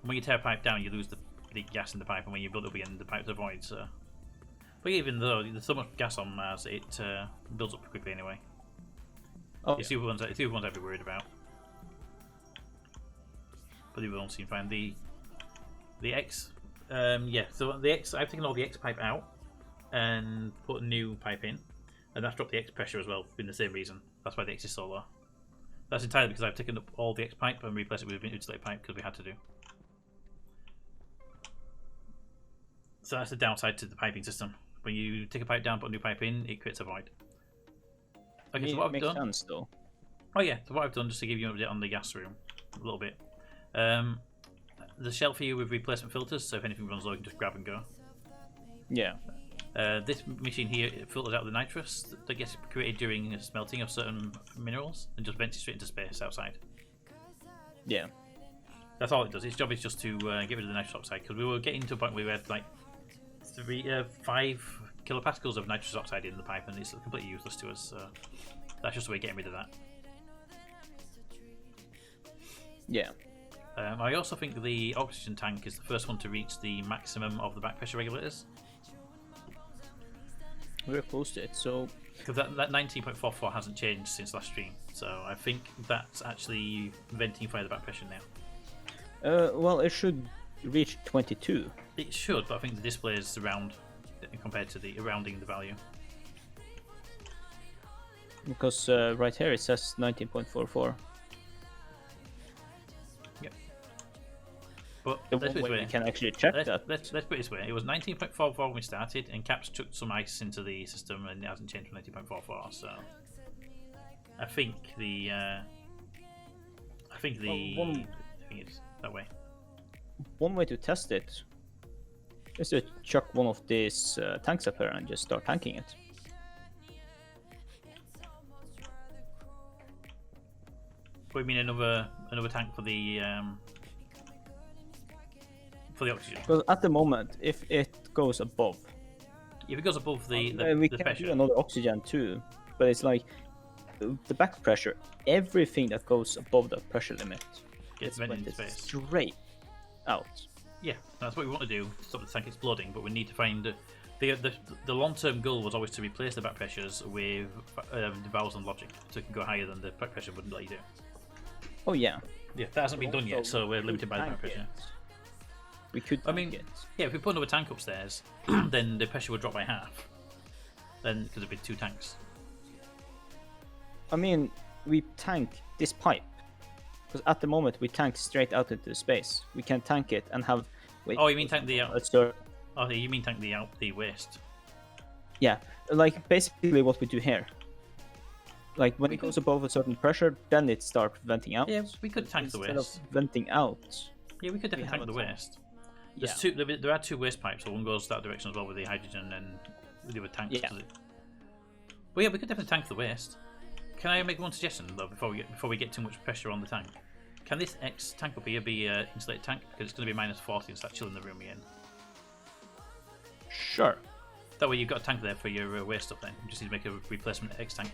A: When you tear a pipe down, you lose the gas in the pipe, and when you build it up again, the pipe's a void. So. But even though there's so much gas on Mars, it builds up quickly anyway.
E: Oh,
A: It's the other ones I'd be worried about. But the other ones seem fine. The X, yeah. So the X, I've taken all the X pipe out and put a new pipe in, and that's dropped the X pressure as well. For the same reason. That's why the X is so low. That's entirely because I've taken up all the X pipe and replaced it with an insulated pipe because we had to do. So that's the downside to the piping system. When you take a pipe down, put a new pipe in, it creates a void. Okay, so what I've
E: makes
A: done.
E: sense though.
A: Oh yeah, so what I've done, just to give you an update on the gas room a little bit. The shelf here with replacement filters, so if anything runs low, you can just grab and go.
E: Yeah.
A: This machine here, it filters out the nitrous that gets created during smelting of certain minerals and just vents it straight into space outside.
E: Yeah.
A: That's all it does. Its job is just to get rid of the nitrous oxide, because we were getting to a point where we had like 5 kilopascals of nitrous oxide in the pipe, and it's completely useless to us. So that's just a way of getting rid of that.
E: Yeah.
A: I also think the oxygen tank is the first one to reach the maximum of the back pressure regulators.
E: We're close to it, so...
A: Because that 19.44 hasn't changed since last stream, so I think that's actually venting via the back pressure now.
E: Well, it should reach 22.
A: It should, but I think the display is around compared to the rounding the value.
E: Because right here it says 19.44.
A: Yep. But
E: The
A: let's
E: one
A: put it
E: way
A: this
E: we can actually check that.
A: let's put it this way. It was 19.44 when we started, and Caps chucked some ice into the system, and it hasn't changed from 19.44. So I think the
E: Well,
A: thing is that way.
E: One way to test it Just chuck one of these tanks up here and just start tanking it.
A: What do you mean another tank for the oxygen?
E: Because at the moment, if it goes above,
A: If it goes above
E: we
A: the
E: can
A: pressure,
E: do another oxygen too. But it's like the back pressure, everything that goes above the pressure limit
A: gets
E: gets
A: vented into
E: vented
A: space.
E: straight out.
A: Yeah, that's what we want to do to stop the tank exploding. But we need to find the long-term goal was always to replace the back pressures with the valves and logic, so it can go higher than the back pressure wouldn't let you do.
E: Oh yeah.
A: Yeah, that hasn't been done yet, so we're limited by the back pressure.
E: We could.
A: I mean,
E: tank it.
A: yeah, if we put another tank upstairs, then the pressure would drop by half. Then because it'd be 2 tanks.
E: I mean, we tank this pipe because at the moment we tank straight out into space. We can tank it and have. Wait,
A: Oh, you mean tank the
E: Oh,
A: you mean tank the waste?
E: yeah, like basically what we do here. Like when it goes above a certain pressure, then it starts venting out.
A: Yeah, we could tank the
E: Instead
A: waste.
E: of venting out.
A: Yeah, we could definitely
E: have
A: tank the
E: a tank.
A: waste. There are 2 waste pipes, so one goes that direction as well with the hydrogen and the other tanks.
E: Yeah.
A: But yeah, we could definitely tank the waste. Can I make one suggestion though before we get too much pressure on the tank? Can this X tank up here be an insulated tank? Because it's going to be -40 and start chilling the room again.
E: Sure.
A: That way you've got a tank there for your waste stuff then. You just need to make a replacement X tank.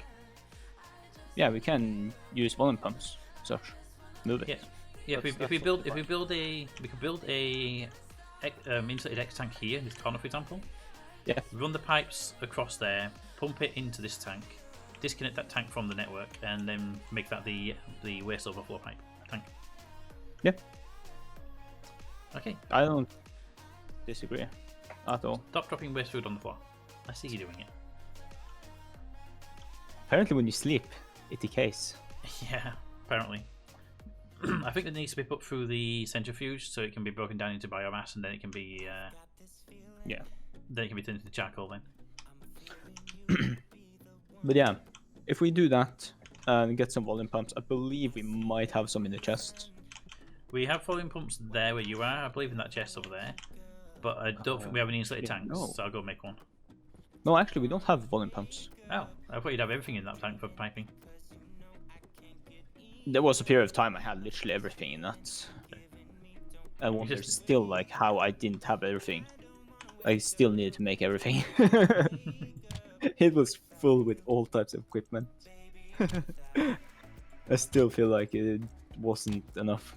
E: Yeah, we can use volume pumps. Such. Move it.
A: Yeah. Yeah, if we could build a insulated X tank here, in this corner for example.
E: Yeah.
A: Run the pipes across there, pump it into this tank, disconnect that tank from the network, and then make that the waste overflow pipe tank.
E: Yeah.
A: Okay.
E: I don't disagree at all.
A: Stop dropping waste food on the floor. I see you doing it.
E: Apparently, when you sleep, it decays.
A: Yeah, apparently. I think it needs to be put through the centrifuge so it can be broken down into biomass, and then it can be
E: Yeah.
A: then it can be turned into charcoal. Then.
E: But yeah, if we do that and get some volume pumps, I believe we might have some in the chest.
A: We have volume pumps there where you are. I believe in that chest over there, but I don't think we have any insulated
E: yeah,
A: tanks.
E: no.
A: So I'll go make one.
E: No, actually, we don't have volume pumps.
A: Oh, I thought you'd have everything in that tank for piping.
E: There was a period of time I had literally everything in that. I wonder
A: just-
E: still like how I didn't have everything. I still needed to make everything. It was full with all types of equipment. I still feel like it wasn't enough.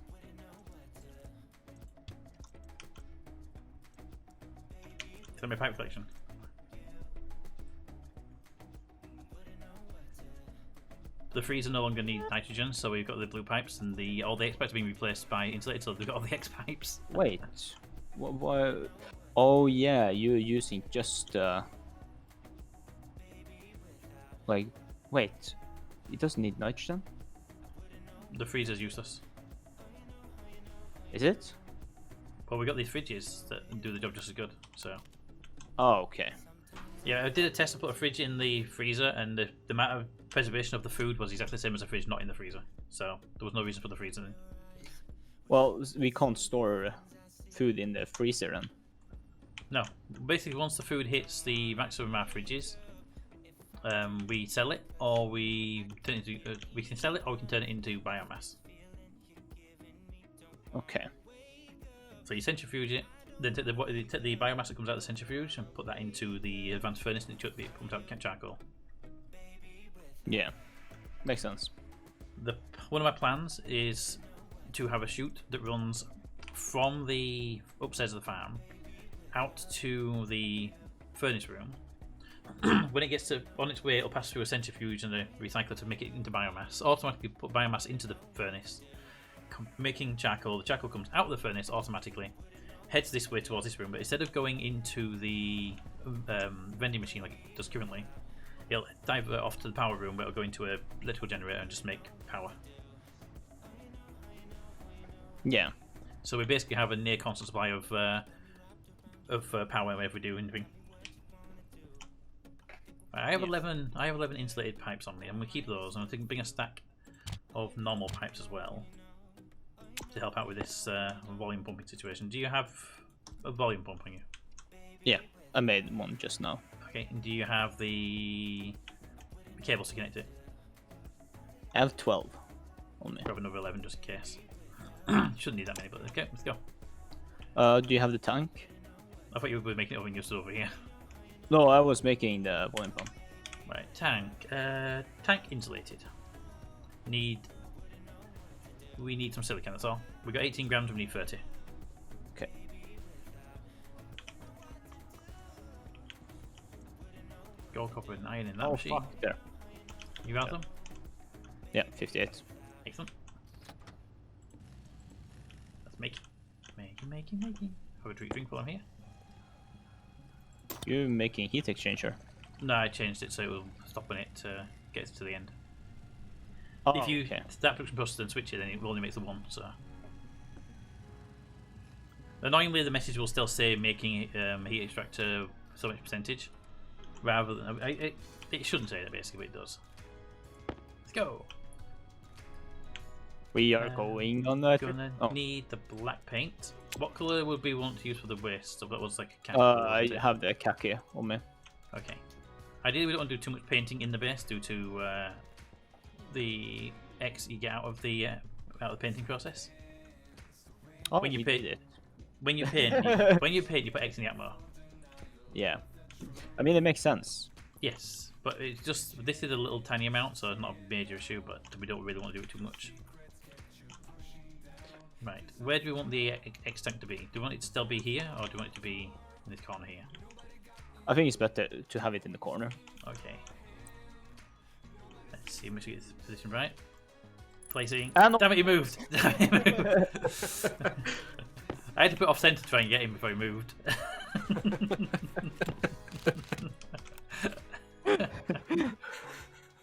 A: Is that my pipe collection? The freezer no longer needs nitrogen, so we've got the blue pipes, and all the X pipes are being replaced by insulated, so we've got all the X pipes.
E: Wait, what? Oh yeah, you're using just like, wait, it doesn't need nitrogen,
A: The freezer's useless.
E: is it?
A: Well, we got these fridges that do the job just as good, so.
E: Oh, okay.
A: Yeah, I did a test to put a fridge in the freezer, and the amount of preservation of the food was exactly the same as a fridge not in the freezer. So there was no reason for the freezer in.
E: Well, we can't store food in the freezer then.
A: No, basically once the food hits the maximum amount of fridges, we sell it, or we turn it into. We can sell it, or we can turn it into biomass.
E: Okay.
A: So you centrifuge it, then take the biomass that comes out of the centrifuge and put that into the advanced furnace, and it comes out charcoal.
E: Yeah, makes sense.
A: One of my plans is to have a chute that runs from the upstairs of the farm out to the furnace room. When it gets on its way, it'll pass through a centrifuge and a recycler to make it into biomass. Automatically put biomass into the furnace, making charcoal. The charcoal comes out of the furnace automatically, heads this way towards this room, but instead of going into the vending machine like it does currently, it'll divert off to the power room where it'll go into an electrical generator and just make power.
E: Yeah.
A: So we basically have a near constant supply of power whenever we do anything. I have 11 insulated pipes on me. I'm gonna keep those, and I think bring a stack of normal pipes as well to help out with this volume pumping situation. Do you have a volume pump on you?
E: Yeah, I made one just now.
A: Okay, and do you have the cables to connect it?
E: I have 12 only.
A: Grab another 11 just in case. Shouldn't need that many, but okay, let's go.
E: Do you have the tank?
A: I thought you were making it over just over here.
E: No, I was making the volume pump.
A: Right, tank. Tank insulated. We need some silicon, that's all. We got 18 grams, we need 30.
E: Okay.
A: Gold, copper, and iron in that
E: Oh,
A: machine.
E: fuck. There.
A: You got them?
E: Yeah, 58.
A: Excellent. Let's make it. Have a drink while I'm here.
E: You're making heat exchanger.
A: No, I changed it so it will stop when it gets to the end.
E: Oh,
A: If you
E: okay.
A: start production process and switch it, then it only makes the one. So annoyingly, the message will still say making heat extractor so much percentage, rather than it shouldn't say that basically, but it does. Let's go.
E: We are going on that.
A: Gonna
E: Oh.
A: need the black paint. What color would we want to use for the waist? So that was like a khaki.
E: I have the khaki on me.
A: Okay. Ideally, we don't want to do too much painting in the base due to the X you get out of the painting process.
E: Oh,
A: When you
E: we
A: paint-
E: did it.
A: When you paint, you put X in the atmo.
E: Yeah. I mean, it makes sense.
A: Yes, but it's just this is a little tiny amount, so it's not a major issue. But we don't really want to do it too much. Right, where do we want the X tank to be? Do we want it to still be here, or do we want it to be in this corner here?
E: I think it's better to have it in the corner.
A: Okay. Let's see, make sure we get this position right. Placing.
E: And-
A: Damn it, he moved! Damn it, he moved! I had to put off center to try and get him before he moved.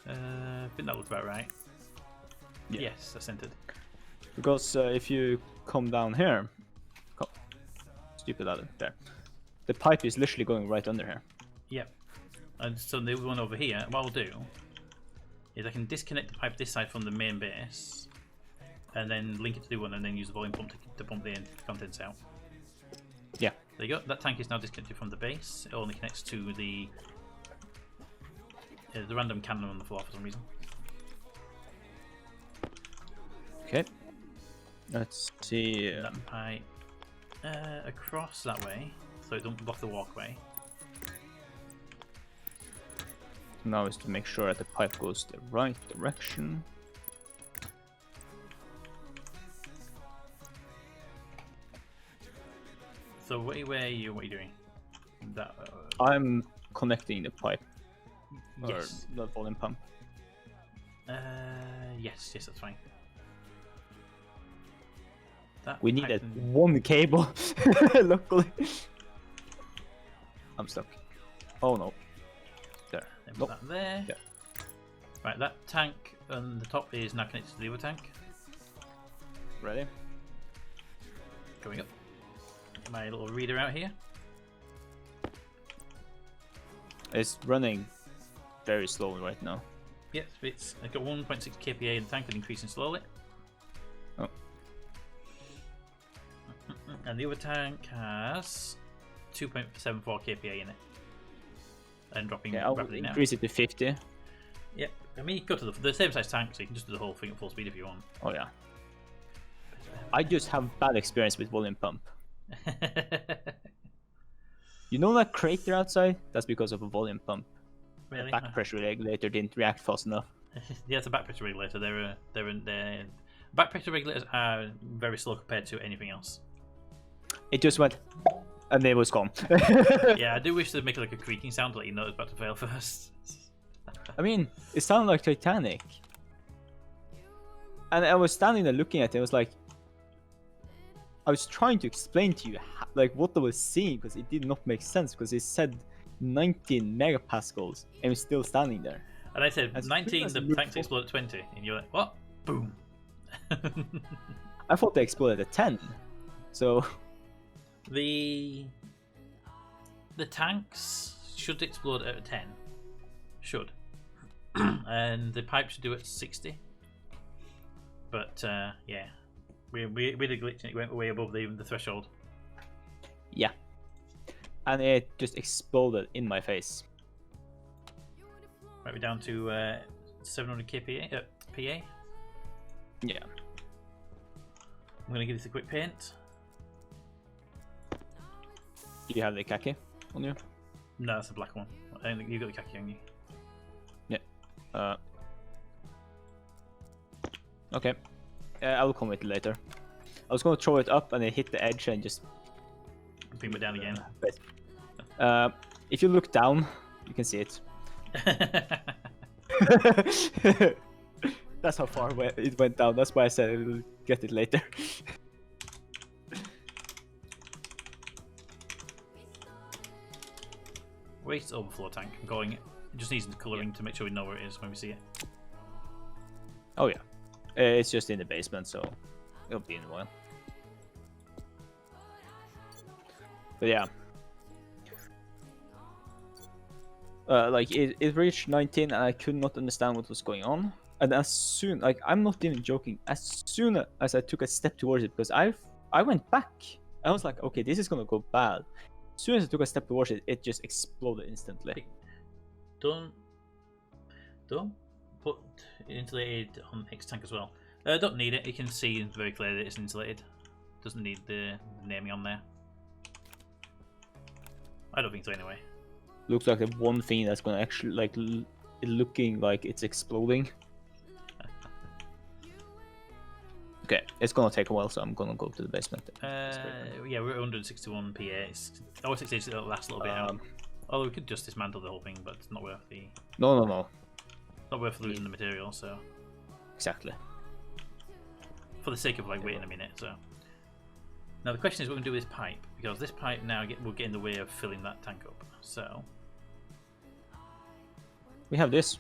A: I think that looks about right.
E: Yeah.
A: Yes, that's centered.
E: Because if you come down here, stupid ladder there, the pipe is literally going right under here.
A: Yep. And so the one over here, what I'll do is I can disconnect the pipe this side from the main base, and then link it to the one, and then use the volume pump to pump the contents out.
E: Yeah.
A: There you go. That tank is now disconnected from the base. It only connects to the random cannon on the floor for some reason.
E: Okay. Let's see.
A: That pipe across that way, so it don't block the walkway.
E: Now is to make sure that the pipe goes the right direction.
A: So what are you doing? That
E: I'm connecting the pipe. Or
A: yes,
E: the volume pump.
A: yes, that's fine. That
E: We
A: pipe
E: needed
A: can-
E: one cable. Luckily. I'm stuck. Oh no. There.
A: Then put
E: Nope.
A: that there.
E: Yeah.
A: Right, that tank on the top is now connected to the other tank.
E: Ready?
A: Going up. Get my little reader out here.
E: It's running very slowly right now.
A: Yep, I've got 1.6 kPa in the tank and increasing slowly.
E: Oh.
A: And the other tank has 2.74 kPa in it. And dropping
E: Okay, I'll
A: rapidly now.
E: increase it to 50.
A: Yep. I mean, you can go to the same size tank, so you can just do the whole thing at full speed if you want.
E: Oh yeah. I just have bad experience with volume pump. You know that crater outside? That's because of a volume pump.
A: Really?
E: The back pressure regulator didn't react fast enough.
A: Yeah, it's a back pressure regulator. They're back pressure regulators are very slow compared to anything else.
E: It just went, and it was gone.
A: Yeah, I do wish they'd make like a creaking sound to let you know it's about to fail first.
E: I mean, it sounded like Titanic. And I was standing there looking at it. I was like, I was trying to explain to you like what I was seeing because it did not make sense because it said 19 megapascals and it's still standing there.
A: And I said
E: As soon
A: 19,
E: as
A: the
E: you
A: tanks
E: move
A: explode at 20, and you're like, what? Boom.
E: I thought they exploded at 10. So
A: The tanks should explode at 10. Should. And the pipe should do it at 60. But yeah, we had a glitch and it went way above the threshold.
E: yeah. and it just exploded in my face.
A: Right, we're down to 700k PA.
E: Yeah.
A: I'm gonna give this a quick paint.
E: Do you have the khaki on you?
A: No, that's a black one. I don't think you got the khaki on you.
E: Okay. I will come with it later. I was gonna throw it up and it hit the edge and just.
A: Bring it down again.
E: If you look down, you can see it. That's how far it went down. That's why I said I'll get it later.
A: Waste overflow tank. I'm calling it. It just needs colouring to make sure we know where it is when we see it.
E: Oh yeah. It's just in the basement, so it'll be in a while. But yeah. Like it reached 19 and I could not understand what was going on. And as soon, like I'm not even joking, as soon as I took a step towards it, because I went back. I was like, okay, this is gonna go bad. As soon as I took a step towards it, it just exploded instantly.
A: Don't put insulated on X tank as well. Don't need it. You can see very clearly that it's insulated. Doesn't need the naming on there. I don't think so anyway.
E: Looks like the one thing that's gonna actually like looking like it's exploding. Okay, it's gonna take a while, so I'm gonna go to the basement.
A: Yeah, we're at 161 PA. I was expecting it'll last a little bit out. Although we could just dismantle the whole thing, but it's not worth the.
E: No.
A: Not worth losing the material. So.
E: Exactly.
A: For the sake of like waiting a minute, so. Now the question is what we're gonna do with this pipe, because this pipe now will get in the way of filling that tank up. So.
E: We have this.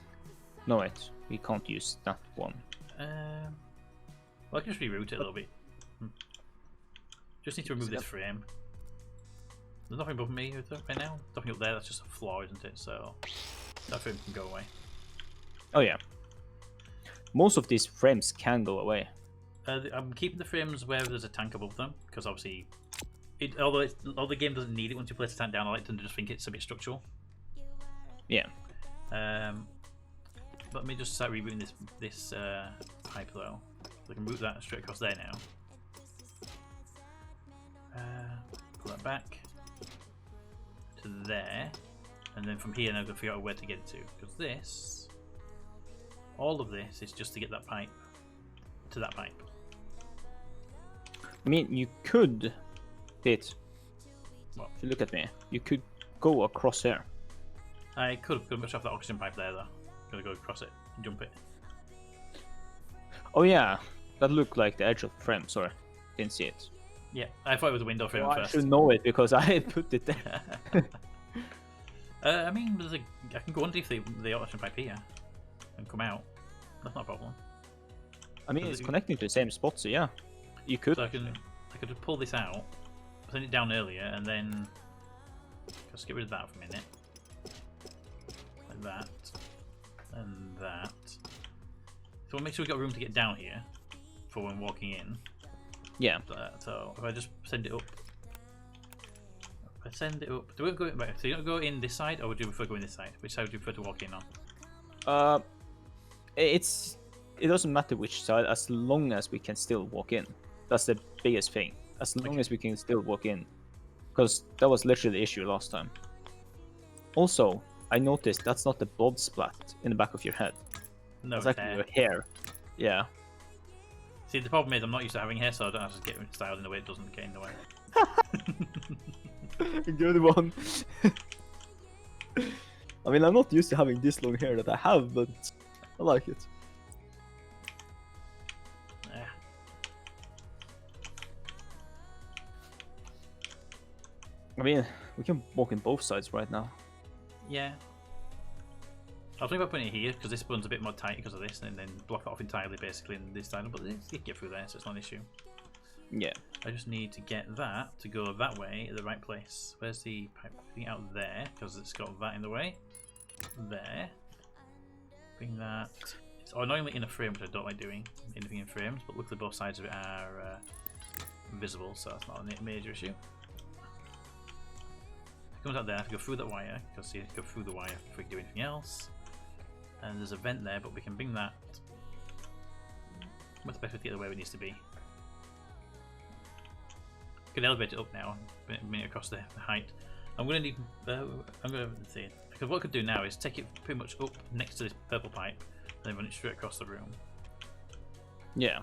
E: No wait, we can't use that one.
A: Well, I can just reroute it a little bit. Just need to remove this frame. There's nothing above me right now. Nothing up there. That's just a flaw, isn't it? So that frame can go away.
E: Oh yeah. Most of these frames can go away.
A: I'm keeping the frames where there's a tank above them because obviously, although the game doesn't need it once you place the tank down, I like to just think it's a bit structural.
E: Yeah.
A: Let me just start rebooting this pipe though. So I can route that straight across there now. Pull that back to there, and then from here now I've got to figure out where to get to, because all of this is just to get that pipe to that pipe.
E: I mean, you could, Pete.
A: What?
E: If you look at me, you could go across here.
A: I could have much off that oxygen pipe there though. Gotta go across it and jump it.
E: Oh yeah, that looked like the edge of the frame. Sorry, didn't see it.
A: Yeah, I thought it was a window frame
E: I
A: first.
E: should know it because I put it there.
A: I mean, I can go underneath the oxygen pipe here and come out. That's not a problem.
E: I mean, it's connecting to the same spot, so yeah, you could.
A: So I could just pull this out, send it down earlier, and then just get rid of that for a minute, like that, and that. So we'll make sure we've got room to get down here for when walking in.
E: Yeah.
A: So if I just send it up, do we go right? So you don't go in this side, or would you prefer going this side? Which side would you prefer to walk in on?
E: It doesn't matter which side, as long as we can still walk in. That's the biggest thing. As long as we can still walk in, because that was literally the issue last time. Also, I noticed that's not the blood splat in the back of your head.
A: No,
E: it's actually your hair. Yeah.
A: See, the problem is I'm not used to having hair, so I don't have to get it styled in the way it doesn't get in the way.
E: Good one. I mean, I'm not used to having this long hair that I have, but I like it.
A: Yeah.
E: I mean, we can walk in both sides right now.
A: Yeah. I was thinking about putting it here because this one's a bit more tight because of this, and then block it off entirely basically in this side. But you can get through there, so it's not an issue.
E: Yeah.
A: I just need to get that to go that way at the right place. Where's the pipe? Bring it out there because it's got that in the way. There. Bring that. It's annoyingly in a frame, which I don't like doing anything in frames. But luckily both sides of it are visible, so that's not a major issue. comes out there. I have to go through that wire. Because you have to go through the wire before we can do anything else. And there's a vent there, but we can bring that. What's the best way to get the way it needs to be? Can elevate it up now, bring it across the height. I'm gonna need. I'm gonna see, because what I could do now is take it pretty much up next to this purple pipe, and then run it straight across the room.
E: Yeah.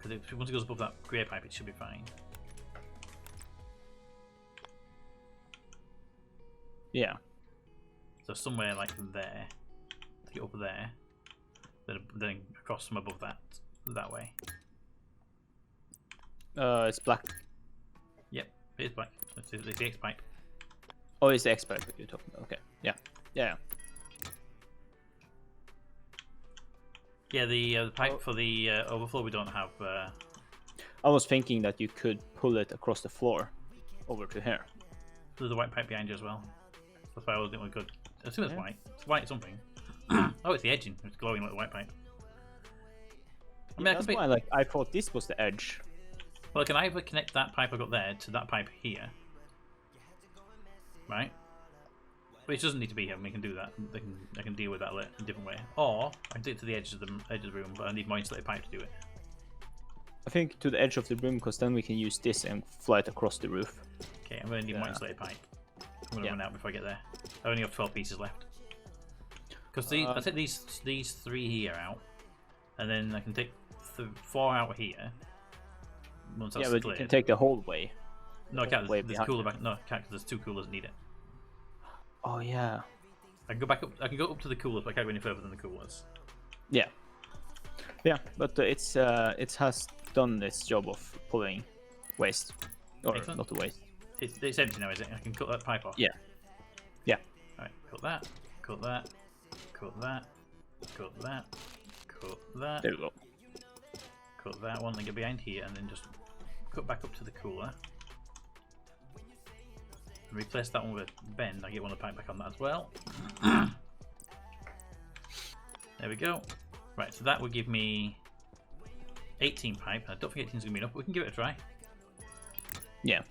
A: Because once it goes above that grey pipe, it should be fine.
E: Yeah.
A: So somewhere like there, to get up there, then across from above that way.
E: It's black.
A: Yep, it is black. It's the X pipe.
E: Oh, it's the expert that you're talking about. Okay. Yeah. Yeah.
A: Yeah, the pipe for the overflow we don't have.
E: I was thinking that you could pull it across the floor over to here.
A: There's a white pipe behind you as well. That's why I was thinking we could. I assume it's white. It's white something. Oh, it's the edging. It's glowing like the white pipe. I mean,
E: That's why, like, I thought this was the edge.
A: Well, I can either connect that pipe I got there to that pipe here, right? Which doesn't need to be here. We can do that. I can deal with that in a different way. Or I can do it to the edge of the room, but I need more insulated pipe to do it.
E: I think to the edge of the room, because then we can use this and fly it across the roof.
A: Okay, I'm going to need more insulated pipe. I'm going to run out before I get there. I only have 12 pieces left. Because I take these 3 here out, and then I can take 4 out here. Once that's
E: Yeah, but
A: cleared.
E: you can take the whole way.
A: No, I can't.
E: way
A: There's
E: behind
A: cooler
E: it.
A: back. No, I can't because there's 2 coolers that need it.
E: Oh yeah.
A: I can go back up. I can go up to the coolers, but I can't go any further than the coolers.
E: Yeah. Yeah, but it has done its job of pulling waste, or
A: Excellent.
E: not the waste.
A: It's empty now, is it? I can cut that pipe off.
E: Yeah. Yeah.
A: All right, cut that. Cut that. Cut that. Cut that. Cut that.
E: There we go.
A: Cut that one, then get behind here, and then just cut back up to the cooler. And replace that one with a bend. I get one of the pipe back on that as well. There we go. Right, so that would give me 18 pipe. I don't think 18 is going to be enough, but we can give it a try.
E: Yeah.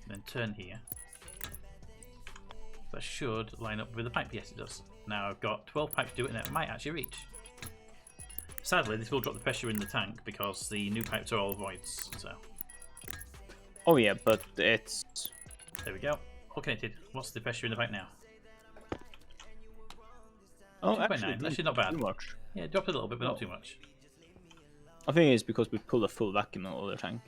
A: Then turn here. That should line up with the pipe. Yes, it does. Now I've got 12 pipes to do it, and it might actually reach. Sadly, this will drop the pressure in the tank because the new pipes are all voids. So
E: Oh yeah, but it's
A: there we go. All connected. What's the pressure in the pipe now?
E: oh
A: 2.9.
E: actually
A: Actually, not bad.
E: too much.
A: Yeah, it dropped a little bit, but not too much.
E: I think it's because we pulled a full vacuum out of the tank.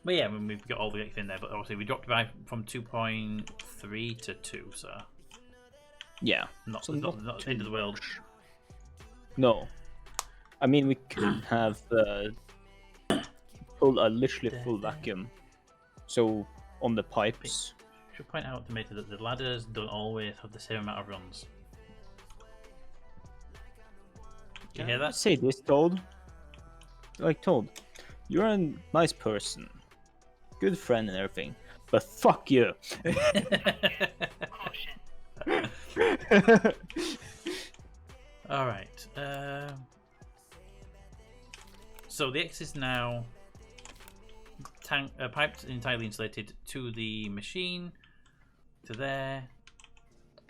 A: But yeah, when we've got all the X in there, but obviously we dropped by from 2.3 to 2, so
E: Yeah.
A: not
E: So
A: not the end of the world.
E: No. I mean, we could have pulled a literally full vacuum. So on the pipes.
A: Should point out to me that the ladders don't always have the same amount of runs. Do you hear that?
E: Say this, Toad. Like, Toad, you're a nice person, good friend and everything, but fuck you.
C: Caution.
A: All right. So the X is now piped entirely insulated to the machine, to there.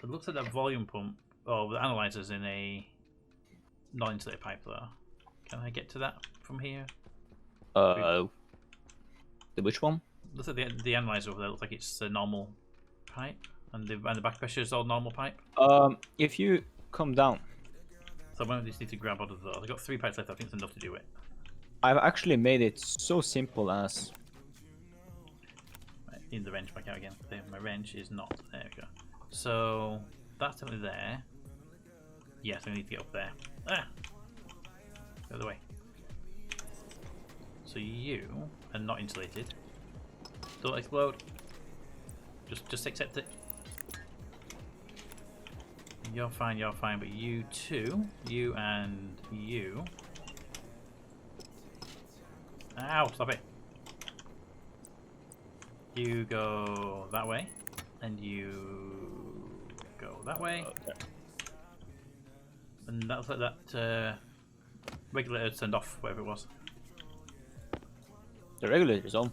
A: It looks like that volume pump, or the analyzer's in a non-insulated pipe though. Can I get to that from here?
E: The which one?
A: Looks like the analyzer over there looks like it's a normal pipe, and the back pressure is all normal pipe.
E: If you come down,
A: So I might just need to grab out of those. I've got 3 pipes left. I think it's enough to do it.
E: I've actually made it so simple as
A: Right, need the wrench back out again. There, my wrench is not. There we go. So that's definitely there. Yes, I need to get up there. Ah! The other way. So you are not insulated. Don't explode. Just accept it. You're fine, but you too. You and you. Ow, stop it. You go that way. And you go that way.
E: okay.
A: And that looks like that regulator turned off, whatever it was.
E: The regulator's on.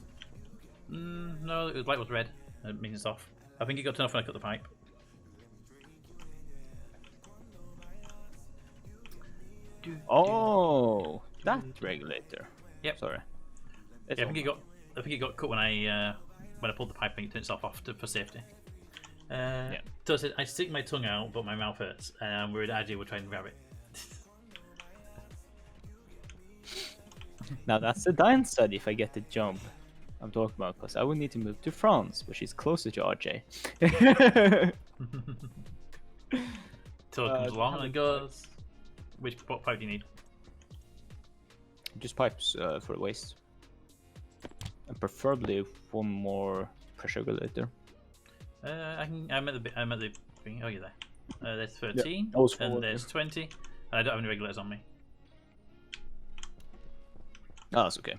A: No, the light was red. It means it's off. I think it got turned off when I cut the pipe.
E: Oh, that regulator.
A: Yep.
E: Sorry. It's
A: Yeah,
E: on.
A: I think it got cut when I pulled the pipe and it turned itself off for safety. So I stick my tongue out, but my mouth hurts, and I'm worried Ajay will try and grab it.
E: Now that's the downside if I get the job I'm talking about, because I would need to move to France, which is closer to RJ.
A: Till it comes along and goes, what pipe do you need?
E: Just pipes for the waste. And preferably one more pressure regulator.
A: I'm at the thing. Oh, you're there. There's 13,
E: I was
A: and
E: forward.
A: there's 20, and I don't have any regulators on me.
E: Oh, that's okay.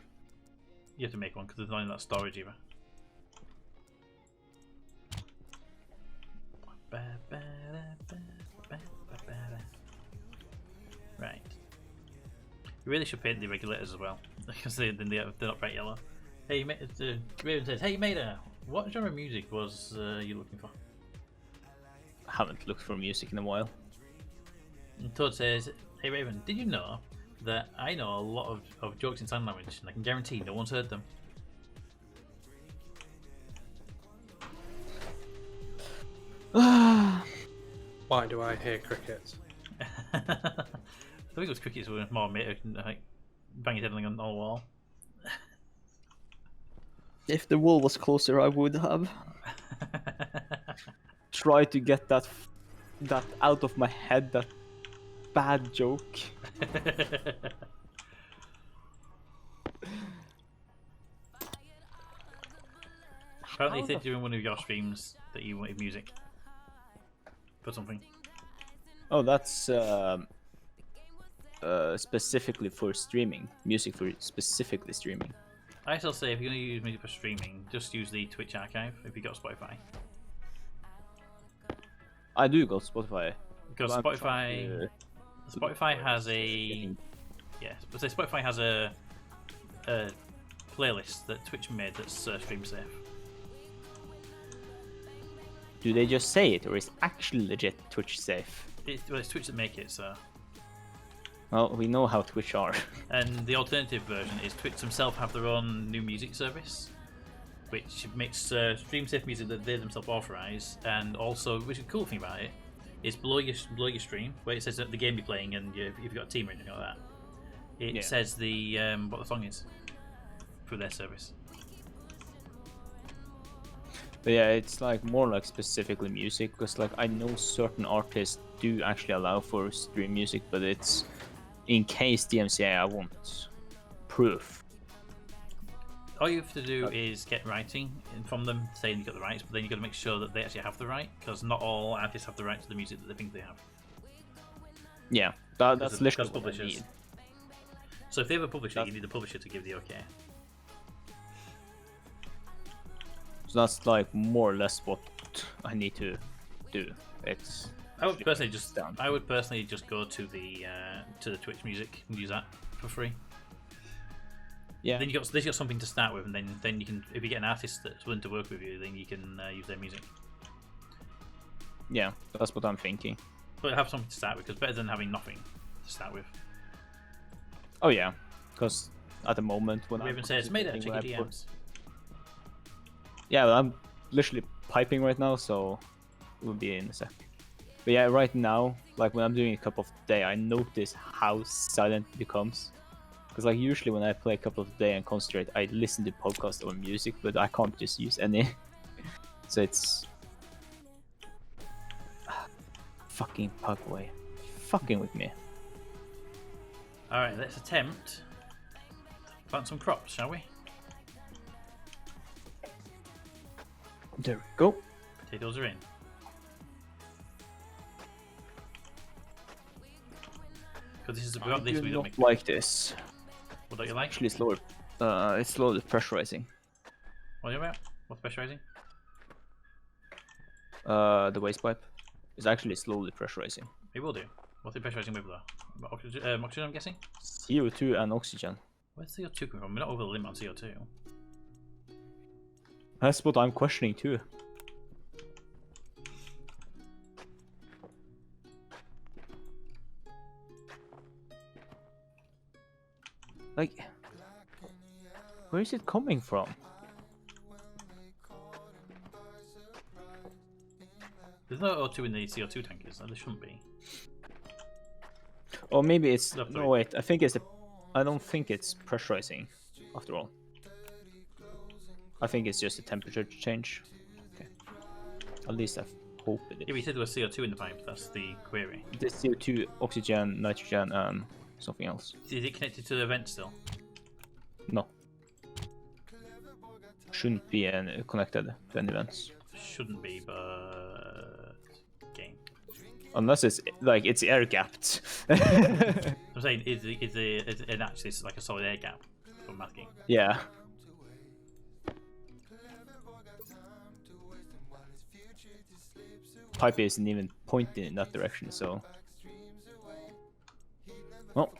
A: You have to make one because there's not in that storage either. Right. You really should paint the regulators as well because they're not bright yellow. Hey, Raven says, "Hey, Maida, what genre of music was you looking for?"
E: I haven't looked for music in a while.
A: And Todd says, "Hey, Raven, did you know that I know a lot of jokes in sign language, and I can guarantee no one's heard them."
B: Why do I hear crickets?
A: I think it was crickets were more like bang your head on the wall.
E: If the wall was closer, I would have tried to get that out of my head. That bad joke.
A: Apparently, you said during one of your streams that you wanted music for something.
E: Oh, that's specifically for streaming. Music for specifically streaming.
A: I still say if you're going to use music for streaming, just use the Twitch archive if you got Spotify.
E: I do go Spotify.
A: Because
E: But I'm trying to-
A: Spotify has a but say Spotify has a playlist that Twitch made that's stream safe.
E: Do they just say it, or is it actually legit Twitch safe?
A: It's Twitch that make it, so.
E: Well, we know how Twitch are.
A: And the alternative version is Twitch themselves have their own new music service, which makes stream safe music that they themselves authorize, and also, which is the cool thing about it, is below your stream where it says that the game you're playing, and if you've got a team or anything like that, it says the what the song is for their service.
E: But yeah, it's like more like specifically music, because like I know certain artists do actually allow for stream music, but it's in case DMCA I want proof.
A: All you have to do is get writing from them saying you got the rights, but then you got to make sure that they actually have the right, because not all artists have the right to the music that they think they have.
E: Yeah, that's
A: Because
E: literally what I
A: publishers.
E: need.
A: So if they have a publisher, you need the publisher to give the okay.
E: So that's like more or less what I need to do. It's
A: I would personally just
E: done.
A: go to the Twitch music and use that for free.
E: Yeah,
A: Then you got something to start with, and then you can, if you get an artist that's willing to work with you, then you can use their music.
E: yeah, that's what I'm thinking.
A: But have something to start with, because better than having nothing to start with.
E: Oh yeah, because at the moment when
A: Raven says, "Made it, check your
E: concentrating when I put-
A: DMs."
E: Yeah, well, I'm literally piping right now, so we'll be in a sec. But yeah, right now, like when I'm doing a cup of day, I notice how silent it becomes. Because like usually when I play a couple of day and concentrate, I listen to podcasts or music, but I can't just use any. So it's fucking Pugway, fucking with me.
A: All right, let's attempt to plant some crops, shall we?
E: There we go.
A: Potatoes are in. Because this is
E: I
A: this
E: do
A: we don't
E: not
A: make.
E: like this.
A: What don't you like?
E: Actually, slower. It's slowly pressurizing.
A: What are you about? What's pressurizing?
E: The waste pipe is actually slowly pressurizing.
A: It will do. What's it pressurizing with though? Oxygen, I'm guessing?
E: CO2 and oxygen.
A: Where's CO2 coming from? We're not over the limit on CO2.
E: That's what I'm questioning too. Like, where is it coming from?
A: There's no O2 in the CO2 tankers. There shouldn't be.
E: Or maybe it's
A: That's
E: no
A: right.
E: wait. I think it's a. I don't think it's pressurizing. After all, I think it's just a temperature change. Okay. At least I hope it
A: Yeah, but you
E: is.
A: said there was CO2 in the pipe. That's the query.
E: The CO2, oxygen, nitrogen, and something else.
A: Is it connected to the vent still?
E: No. Shouldn't be connected to any events.
A: Shouldn't be, but game.
E: Unless it's like it's air gapped.
A: I'm saying, is it actually like a solid air gap? That's what I'm asking.
E: Yeah. Pipe isn't even pointing in that direction, so. Well.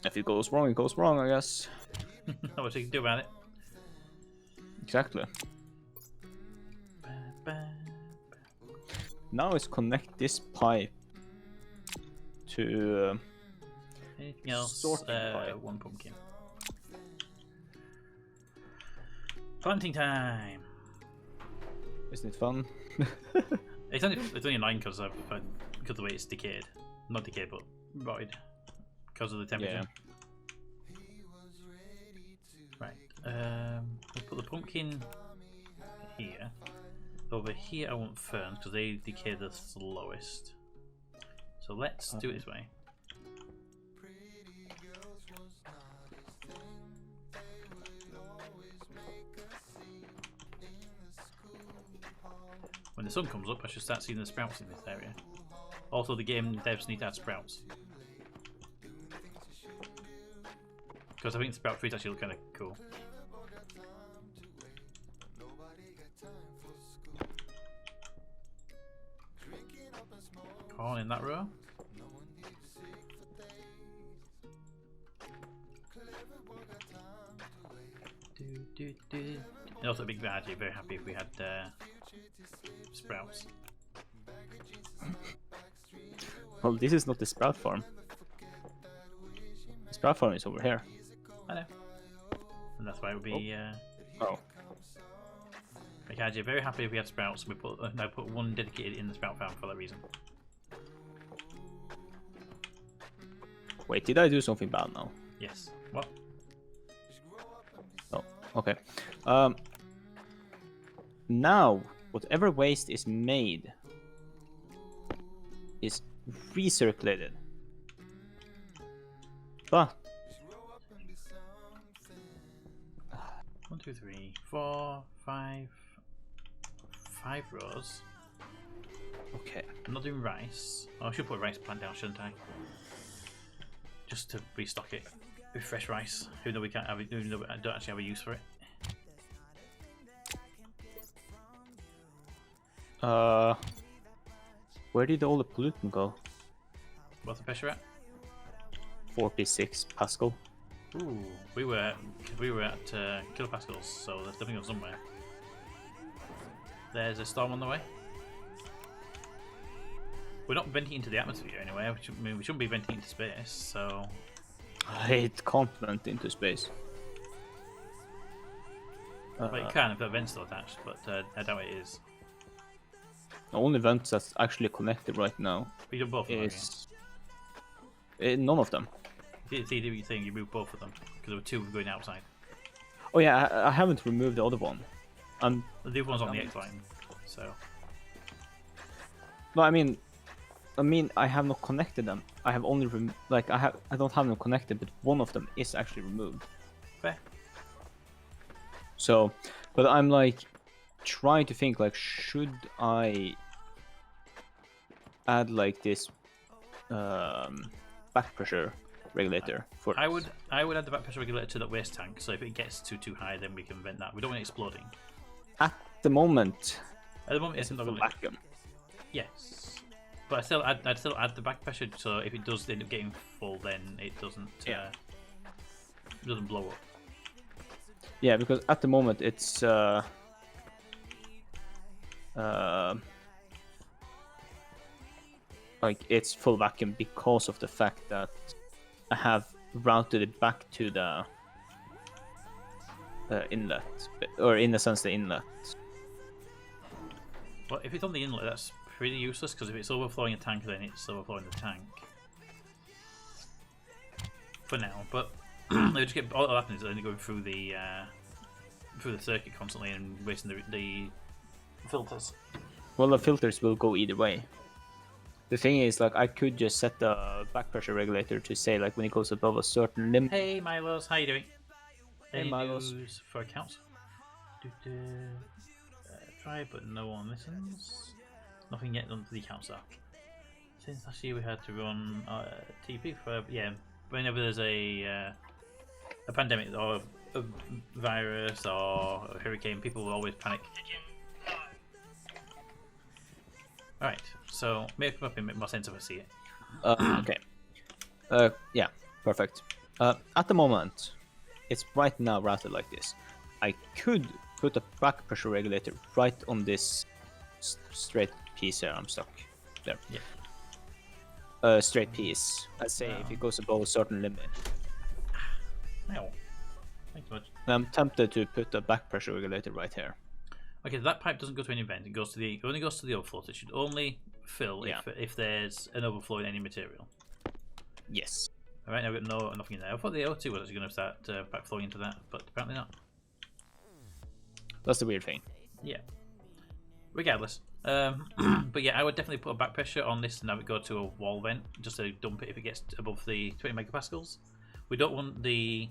E: If it goes wrong, it goes wrong, I guess.
A: Not much you can do about it.
E: Exactly. Now let's connect this pipe to.
A: Anything else?
E: Sorting pipe.
A: One pumpkin. Planting time.
E: Isn't it fun?
A: It's only 9 because of the way it's decayed. Not decayed, but rotted because of the temperature. Right. We'll put the pumpkin here. Over here, I want ferns because they decay the slowest. So let's do it this way. When the sun comes up, I should start seeing the sprouts in this area. Also, the game devs need to add sprouts. Because I think the sprout trees actually look kind of cool. Corn in that row. And also, Big Bad, very happy if we had sprouts.
E: Well, this is not the sprout farm. The sprout farm is over here.
A: I know. And that's why it would be.
E: Oh.
A: Big Bad, very happy if we had sprouts. We put I put one dedicated in the sprout farm for that reason.
E: Wait, did I do something bad now?
A: Yes. What?
E: Oh, okay. Now, whatever waste is made is recirculated. But
A: 1, 2, 3, 4, 5. 5 rows.
E: okay,
A: I'm not doing rice. Oh, I should put a rice plant down, shouldn't I? Just to restock it with fresh rice. Even though we can't have it, even though I don't actually have a use for it.
E: where did all the pollutant go?
A: What's the pressure at?
E: 46 Pascal.
A: Ooh, we were at kilopascals, so there's definitely going somewhere. There's a storm on the way. We're not venting into the atmosphere anyway. We shouldn't be venting into space, so.
E: It can't vent into space.
A: Well, it can if the vent's still attached, but I doubt it is.
E: The only vent that's actually connected right now
A: We do both of them.
E: is none of them.
A: It's either you think you move both of them because there were 2 going outside.
E: Oh yeah, I haven't removed the other one. And
A: The other one's on the X line, so.
E: no, I mean, I have not connected them. I have only I don't have them connected, but one of them is actually removed.
A: Fair.
E: So, but I'm like trying to think like, should I add like this back pressure regulator for?
A: I would add the back pressure regulator to that waste tank, so if it gets too high, then we can vent that. We don't want it exploding.
E: At the moment,
A: At the moment, it's
E: it's
A: not
E: a
A: going to.
E: vacuum.
A: Yes, but I'd still add the back pressure, so if it does end up getting full, then it doesn't.
E: Yeah.
A: It doesn't blow up.
E: Yeah, because at the moment it's like it's full vacuum because of the fact that I have routed it back to the inlet, or in the sense the inlet.
A: Well, if it's on the inlet, that's pretty useless, because if it's overflowing a tank, then it's overflowing the tank. For now, but they just get all that happens is they're going through the circuit constantly and wasting the filters.
E: Well, the filters will go either way. The thing is, like, I could just set the back pressure regulator to say, like, when it goes above a certain limit.
A: Hey, Milos, how you doing?
E: Hey,
A: Any
E: Milos.
A: news for accounts? Try, but no one listens. Nothing yet done to the accounts though. Since last year we had to run TP for whenever there's a pandemic or a virus or a hurricane, people will always panic. Alright, so make them up and make more sense if I see it.
E: Okay. Yeah, perfect. At the moment, it's right now routed like this. I could put a back pressure regulator right on this straight piece here. I'm stuck there.
A: Yeah.
E: Straight piece. Let's say if it goes above a certain limit.
A: Ow. Thanks so much.
E: I'm tempted to put a back pressure regulator right here.
A: Okay, that pipe doesn't go to any vent. It goes to it only goes to the overflow. It should only fill if there's an overflow in any material.
E: Yes.
A: All right, now we've got nothing in there. I thought the O2 was actually going to start backflowing into that, but apparently not.
E: That's the weird thing.
A: Yeah. Regardless, but yeah, I would definitely put a back pressure on this and have it go to a wall vent just to dump it if it gets above the 20 megapascals. We don't want the.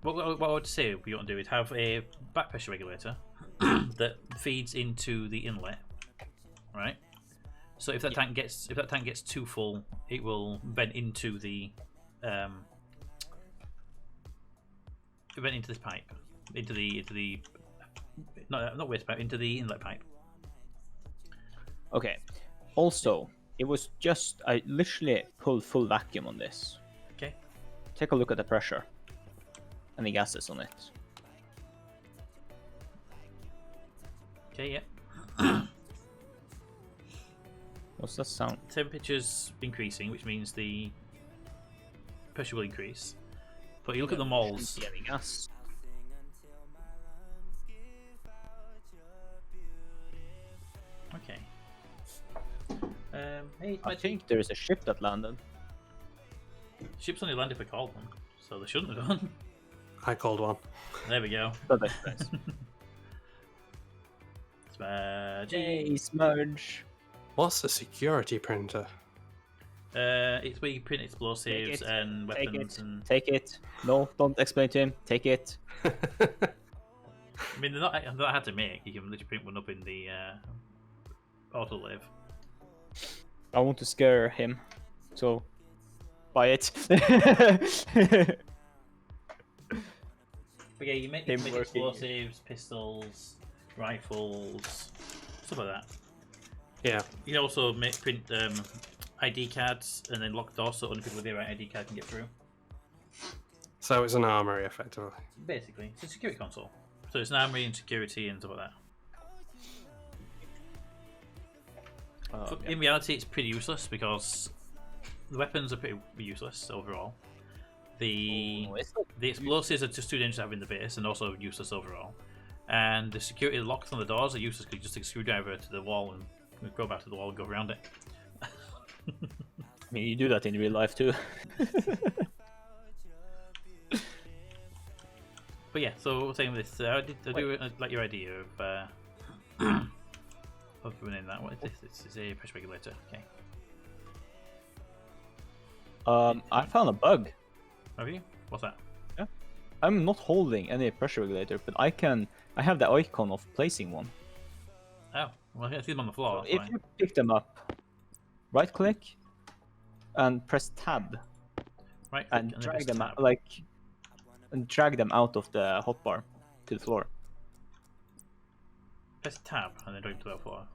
A: What I would say we want to do is have a back pressure regulator that feeds into the inlet, right? So if that tank gets too full, it will vent into the vent into this pipe, into the not waste pipe, into the inlet pipe.
E: Okay. Also, it was just I literally pulled full vacuum on this.
A: Okay.
E: Take a look at the pressure and the gases on it.
A: Okay, yeah.
E: What's that sound?
A: Temperature's increasing, which means the pressure will increase. But you look at the moles.
E: Yeah, the gas.
A: Okay. Hey,
E: I think there is a ship that landed.
A: Ships only landed if I called them, so they shouldn't have done.
B: I called one.
A: There we go.
E: But that's nice.
A: Smudge.
E: Hey, smudge.
B: What's a security printer?
A: It's where you print explosives and weapons and.
E: Take it. No, don't explain to him. Take it.
A: I mean, they're not hard to make. You can literally print one up in the autoliv.
E: I want to scare him, so buy it.
A: But yeah, you make explosives, pistols, rifles, stuff like that.
B: Yeah.
A: You can also print ID cards and then lock doors so only people with the right ID card can get through.
B: So it's an armory, effectively.
A: Basically, it's a security console. So it's an armory and security and stuff like that. In reality, it's pretty useless because the weapons are pretty useless overall. The explosives are just too dangerous to have in the base and also useless overall. And the security locks on the doors are useless because you just take a screwdriver to the wall and go back to the wall and go around it.
E: I mean, you do that in real life too.
A: But yeah, so saying this, I do like your idea of running that. What is this? This is a pressure regulator. Okay.
E: I found a bug.
A: Have you? What's that?
E: Yeah. I'm not holding any pressure regulator, but I have the icon of placing one.
A: Oh, well, I see them on the floor.
E: So if you pick them up, right click, and press tab,
A: right,
E: and drag them out, and drag them out of the hotbar to the floor.
A: Press tab and then drag to the floor.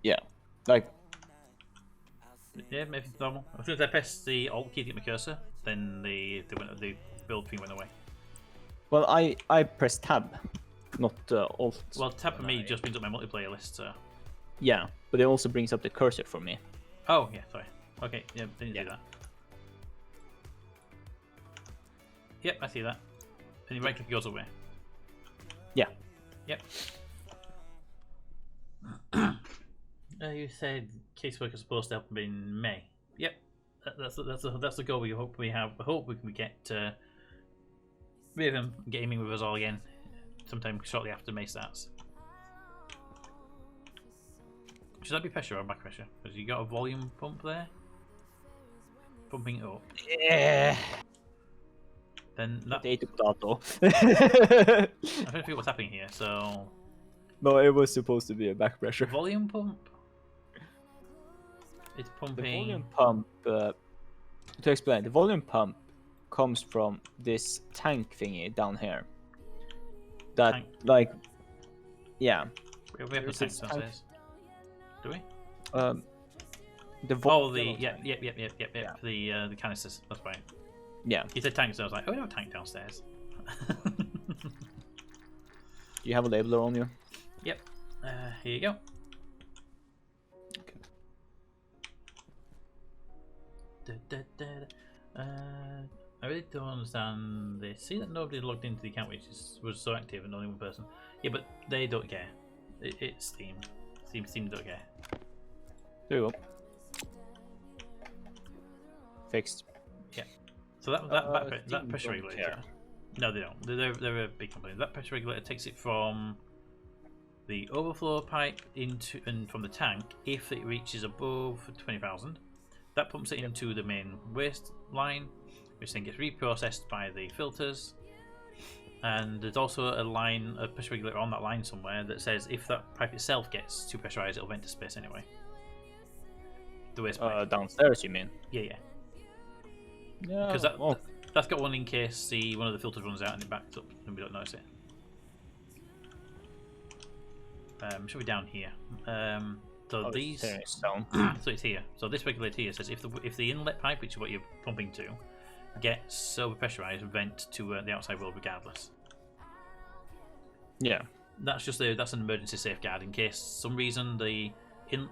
E: Yeah, like.
A: Yeah, maybe it's normal. As soon as I press the Alt key to get my cursor, then the build thing went away.
E: Well, I press tab, not alt.
A: Well, tab for me just brings up my multiplayer list, so...
E: Yeah, but it also brings up the cursor for me.
A: Oh, yeah, sorry. Okay, yeah, didn't
E: Yeah.
A: do that. Yep, I see that. And you right click, it goes away.
E: Yeah.
A: Yep. You said casework is supposed to happen in May. Yep, that's the goal we hope we have. I hope we can get Raven gaming with us all again, sometime shortly after May starts. Should that be pressure or back pressure? Because you got a volume pump there, pumping it up.
E: Yeah.
A: Then that.
E: Potato, potato.
A: I'm trying to figure out what's happening here. So
E: No, it was supposed to be a back pressure.
A: volume pump. It's
E: The
A: pumping.
E: volume pump, to explain, the volume pump comes from this tank thingy down here. That,
A: Tank.
E: like, yeah.
A: We have the
E: There's
A: tank
E: this tank.
A: downstairs. Do we?
E: The
A: Oh, the yep.
E: Yeah.
A: The canisters. That's right.
E: Yeah.
A: He said tank, so I was like, oh, we have a tank downstairs.
E: Do you have a labeler on you?
A: Yep. Here you go.
E: Okay.
A: I really don't understand this. See that nobody logged into the account, which was so active and only one person. Yeah, but they don't care. It's Steam. Steam don't care.
E: There you go. Fixed.
A: So that
E: Steam
A: pressure
E: don't
A: regulator.
E: care.
A: No, they don't. They're a big company. That pressure regulator takes it from the overflow pipe into and from the tank. If it reaches above 20,000, that pumps it into the main waste line, which then gets reprocessed by the filters. And there's also a pressure regulator on that line somewhere that says if that pipe itself gets too pressurized, it'll vent to space anyway. The waste pipe.
E: Downstairs, you mean?
A: Yeah.
E: Yeah.
A: Because
E: well,
A: that's got one in case one of the filters runs out and it backs up and we don't notice it. Should be down here. So these. So it's here. So this regulator here says if the inlet pipe, which is what you're pumping to, gets overpressurized, vent to the outside world regardless.
E: yeah.
A: That's an emergency safeguard in case some reason the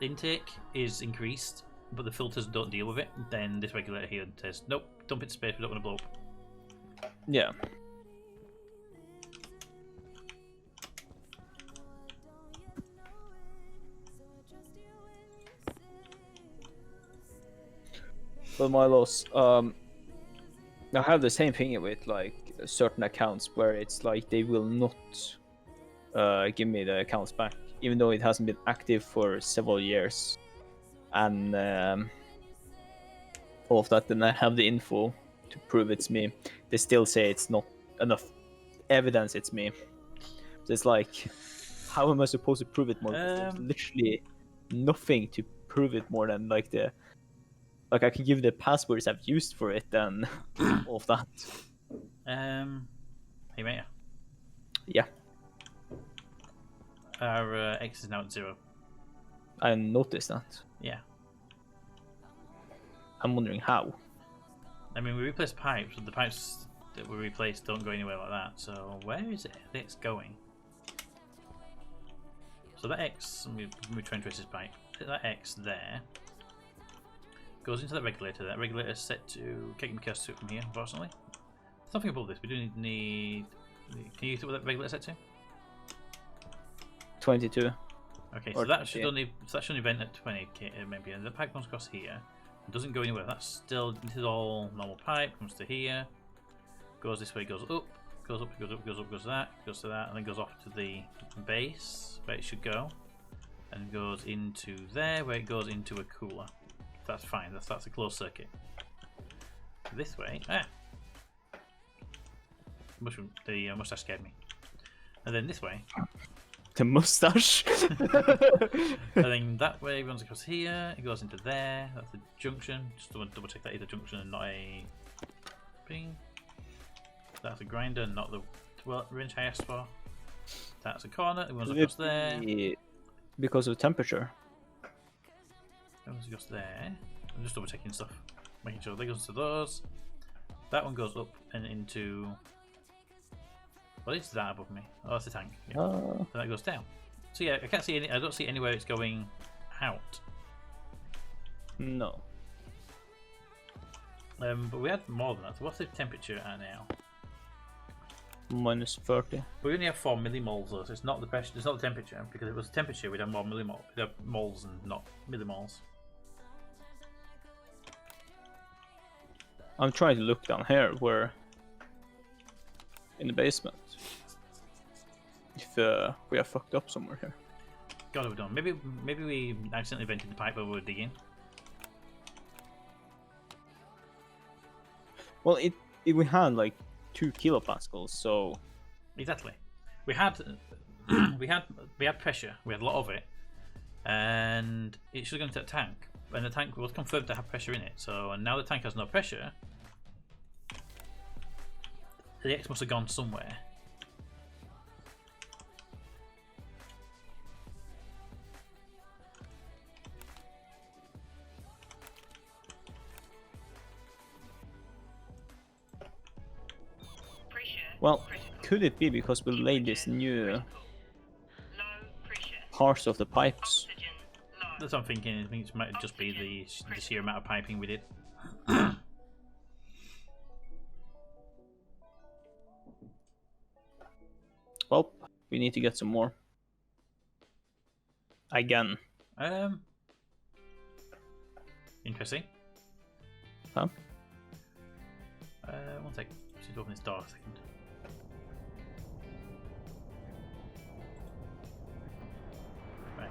A: intake is increased, but the filters don't deal with it. Then this regulator here says nope, dump it to space. We don't want to blow up.
E: Yeah. But my loss, I have the same thing with like certain accounts where it's like they will not give me the accounts back, even though it hasn't been active for several years, and all of that. Then I have the info to prove it's me. They still say it's not enough evidence it's me. So it's like, how am I supposed to prove it more? There's literally nothing to prove it more than like I can give the passwords I've used for it and all of that.
A: Hey mate.
E: Yeah,
A: Our X is now at 0.
E: I noticed that.
A: Yeah.
E: I'm wondering how.
A: I mean, we replaced pipes, but the pipes that were replaced don't go anywhere like that. So where is it? It's going. So that X, we try and trace this pipe. That X there goes into that regulator. That regulator is set to kicking cast from here, unfortunately. There's nothing above this. We do need. Can you see what that regulator set to?
E: 22.
A: Okay,
E: Or
A: so that should
E: 20.
A: only vent at 20 maybe, and the pipe comes across here. It doesn't go anywhere. This is all normal pipe. Comes to here, goes this way, goes up, goes up, goes up, goes up, goes to that, goes to that, and then goes off to the base where it should go, and goes into there where it goes into a cooler. That's fine. That's a closed circuit. This way, mushroom. The mustache scared me. And then this way.
E: The mustache.
A: And then that way runs across here, it goes into there, that's the junction. Just want to double check that is a junction and not a ping. That's a grinder, not the wrench I asked for. That's a corner, it runs across there.
E: Because of temperature.
A: It runs across there. I'm just double checking stuff. Making sure that goes to those. That one goes up and into What is that above me? Oh, that's the tank. Yeah.
E: Uh,
A: So that goes down. So yeah, I can't see any. I don't see anywhere it's going out.
E: no.
A: But we had more than that. So what's the temperature at now?
E: Minus 30.
A: We only have 4 millimoles though, so it's not the pressure. It's not the temperature. Because if it was the temperature, we'd have more millimoles. We'd have moles and not millimoles.
E: I'm trying to look down here where in the basement. If we are fucked up somewhere here.
A: God, have we done? Maybe we accidentally vented the pipe while we were digging.
E: Well, we had like 2 kilopascals, so
A: Exactly. We had we had pressure. We had a lot of it, and it should have gone to that tank. And the tank was confirmed to have pressure in it. So and now the tank has no pressure. The X must have gone somewhere.
E: well, could it be because we laid this new parts of the pipes?
A: That's what I'm thinking. I think it might just be the sheer amount of piping we did.
E: Well, we need to get some more. Again.
A: Interesting.
E: Huh?
A: One sec. Just need to open this door a second. Right.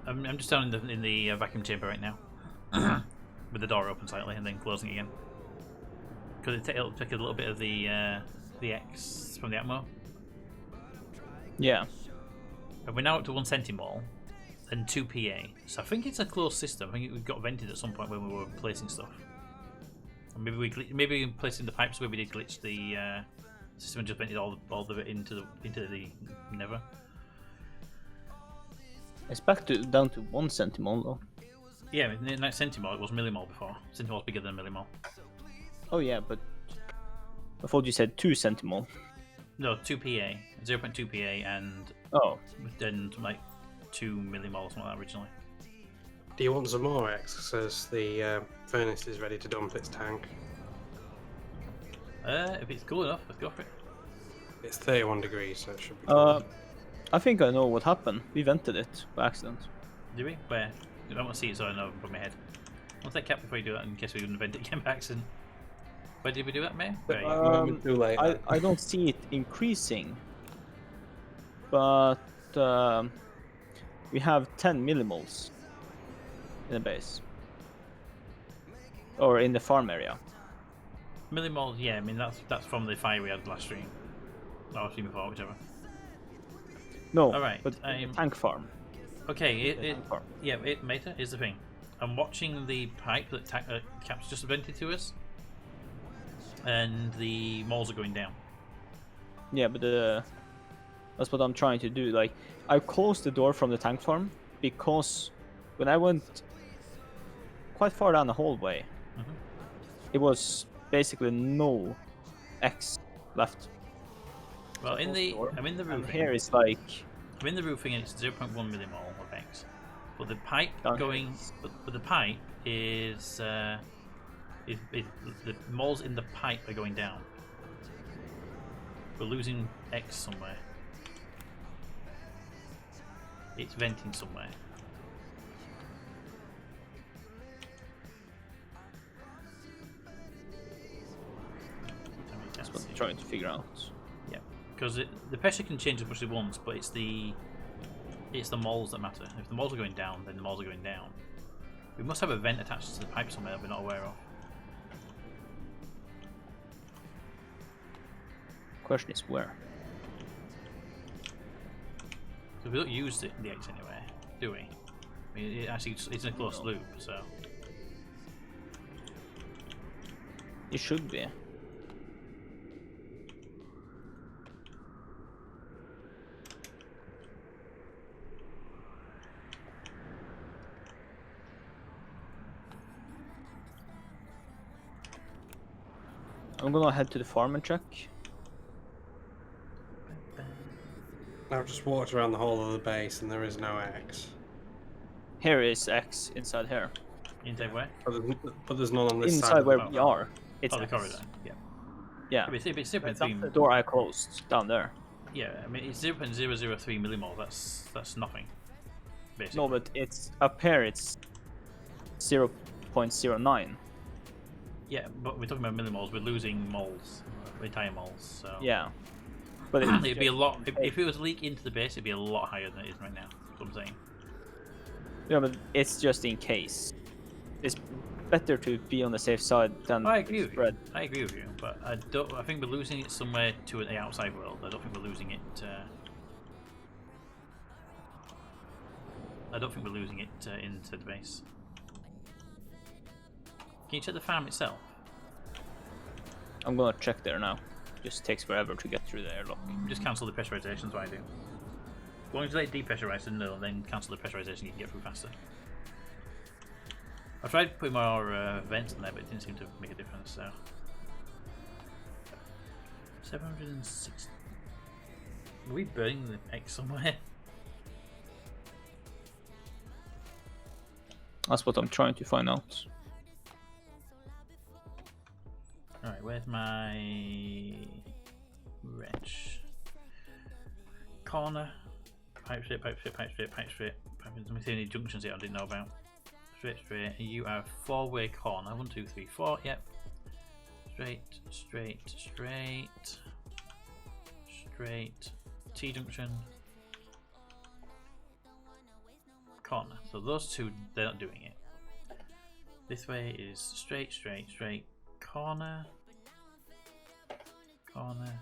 A: I'm just down in the vacuum chamber right now, with the door open slightly and then closing again. Because it'll take a little bit of the X from the Atmo.
E: Yeah.
A: And we're now up to 1 centimole and 2 PA. So I think it's a closed system. I think it got vented at some point when we were placing stuff. And maybe we placed in the pipes where we did glitch the system and just vented all of it into the nether.
E: It's back down to 1 centimole though.
A: Yeah, not centimole. It was millimole before. Centimole's bigger than millimole.
E: Oh yeah, but I thought you said 2 centimole.
A: No, 2 PA, 0.2 PA, and
E: Oh.
A: then like 2 millimoles, something like that originally.
B: Do you want some more X? As the furnace is ready to dump its tank.
A: If it's cool enough, let's go for it.
B: It's 31 degrees, so it should be cool.
E: I think I know what happened. We vented it by accident.
A: Do we? Where? I don't want to see it so I know from my head. What's that cap before you do that in case we wouldn't vent it again by accident? Where did we do that, May? Where are you?
B: Too late.
E: I don't see it increasing, but we have 10 millimoles in the base, or in the farm area.
A: Millimoles, yeah, I mean that's from the fire we had last stream. Or stream before, whichever.
E: No,
A: Alright,
E: but in the tank farm.
A: Okay,
E: Tank farm.
A: Meta, here's the thing. I'm watching the pipe that Cap's just vented to us, and the moles are going down.
E: Yeah, but that's what I'm trying to do. Like, I closed the door from the tank farm because when I went quite far down the hallway, it was basically no X left.
A: Well, I'm in the
E: And
A: roofing.
E: here is like,
A: I'm in the roofing, and it's 0.1 millimole of X. But the pipe
E: Down
A: going, but the pipe is the moles in the pipe are going down. We're losing X somewhere. It's venting somewhere.
E: that's what I'm trying to figure out.
A: Yeah, because the pressure can change as much as it wants, but it's the moles that matter. If the moles are going down, then the moles are going down. We must have a vent attached to the pipe somewhere that we're not aware of.
E: Question is where?
A: So we don't use the X anywhere, do we? I mean, it's in a closed loop, so
E: It should be. I'm gonna head to the farm and check.
B: I've just walked around the whole of the base and there is no X.
E: Here is X inside here.
A: Inside where?
B: But there's none on this side.
E: Inside
B: Of
E: where
B: the
E: we are. It's
A: Oh, the
E: X.
A: corridor. Yeah.
E: Yeah.
A: It's
E: That's
A: 0.3.
E: the door I closed down there.
A: Yeah, I mean it's 0.003 millimole. That's nothing. Basically.
E: No, but it's up here. It's 0.09.
A: Yeah, but we're talking about millimoles. We're losing moles, entire moles. So
E: Yeah. But
A: it'd be a lot. If it was a leak into the base, it'd be a lot higher than it is right now. That's what I'm saying.
E: Yeah, but it's just in case. It's better to be on the safe side than
A: I agree with you.
E: spread.
A: I agree with you, but I don't. I think we're losing it somewhere to the outside world. I don't think we're losing it. I don't think we're losing it into the base. Can you check the farm itself?
E: I'm gonna check there now. Just takes forever to get through the airlock.
A: Just cancel the pressurization. That's what I do. As long as you let it depressurize and then cancel the pressurization, you can get through faster. I tried putting more vents in there, but it didn't seem to make a difference. So 706. Are we burning the X somewhere?
E: That's what I'm trying to find out.
A: Alright, where's my wrench? Corner. Pipe straight, pipe straight, pipe straight, pipe straight. Let me see any junctions here I didn't know about. Straight, straight. And you are four-way corner. 1, 2, 3, 4. Yep. Straight, straight, straight. Straight. T-junction. Corner. So those two, they're not doing it. This way is straight, straight, straight. Corner, corner,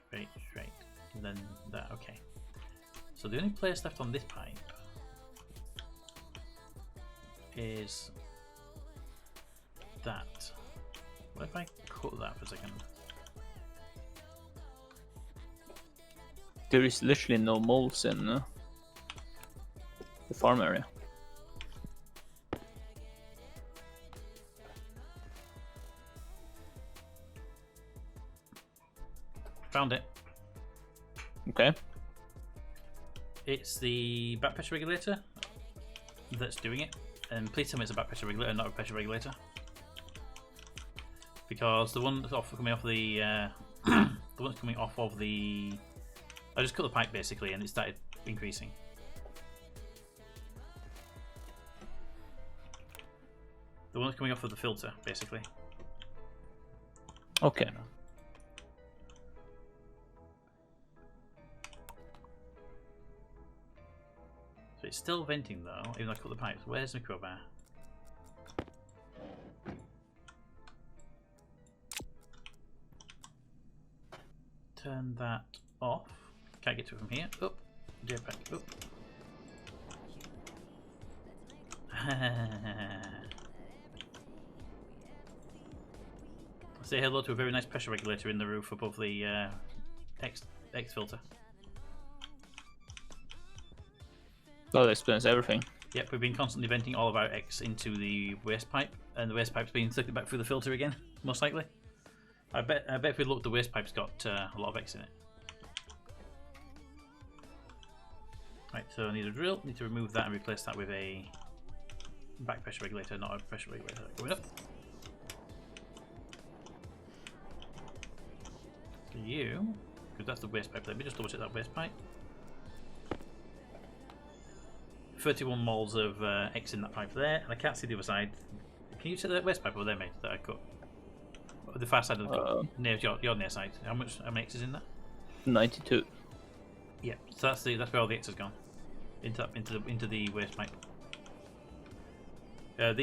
A: straight, straight, and then that. Okay. So the only place left on this pipe is that. What if I cut that for a second?
E: There is literally no moles in the farm area.
A: Found it.
E: Okay.
A: It's the back pressure regulator that's doing it. And please tell me it's a back pressure regulator, not a pressure regulator. Because the one that's coming off the the one's coming off of the. I just cut the pipe basically, and it started increasing. The one that's coming off of the filter, basically.
E: Okay.
A: So it's still venting though, even though I cut the pipes. Where's the crowbar? Turn that off. Can't get to it from here. Up. Jetpack. Up. Say hello to a very nice pressure regulator in the roof above the X filter.
E: That explains everything.
A: Yep, we've been constantly venting all of our X into the waste pipe, and the waste pipe's been sucked back through the filter again, most likely. I bet if we look, the waste pipe's got a lot of X in it. Right, so I need a drill. Need to remove that and replace that with a back pressure regulator, not a pressure regulator. Going up. So you, because that's the waste pipe. Let me just double check that waste pipe. 31 moles of X in that pipe there, and I can't see the other side. Can you see the waste pipe over there, mate, that I cut? The far side of the cut, near your near side. How many X is in that?
E: 92.
A: Yeah, so that's where all the X has gone. Into the waste pipe. That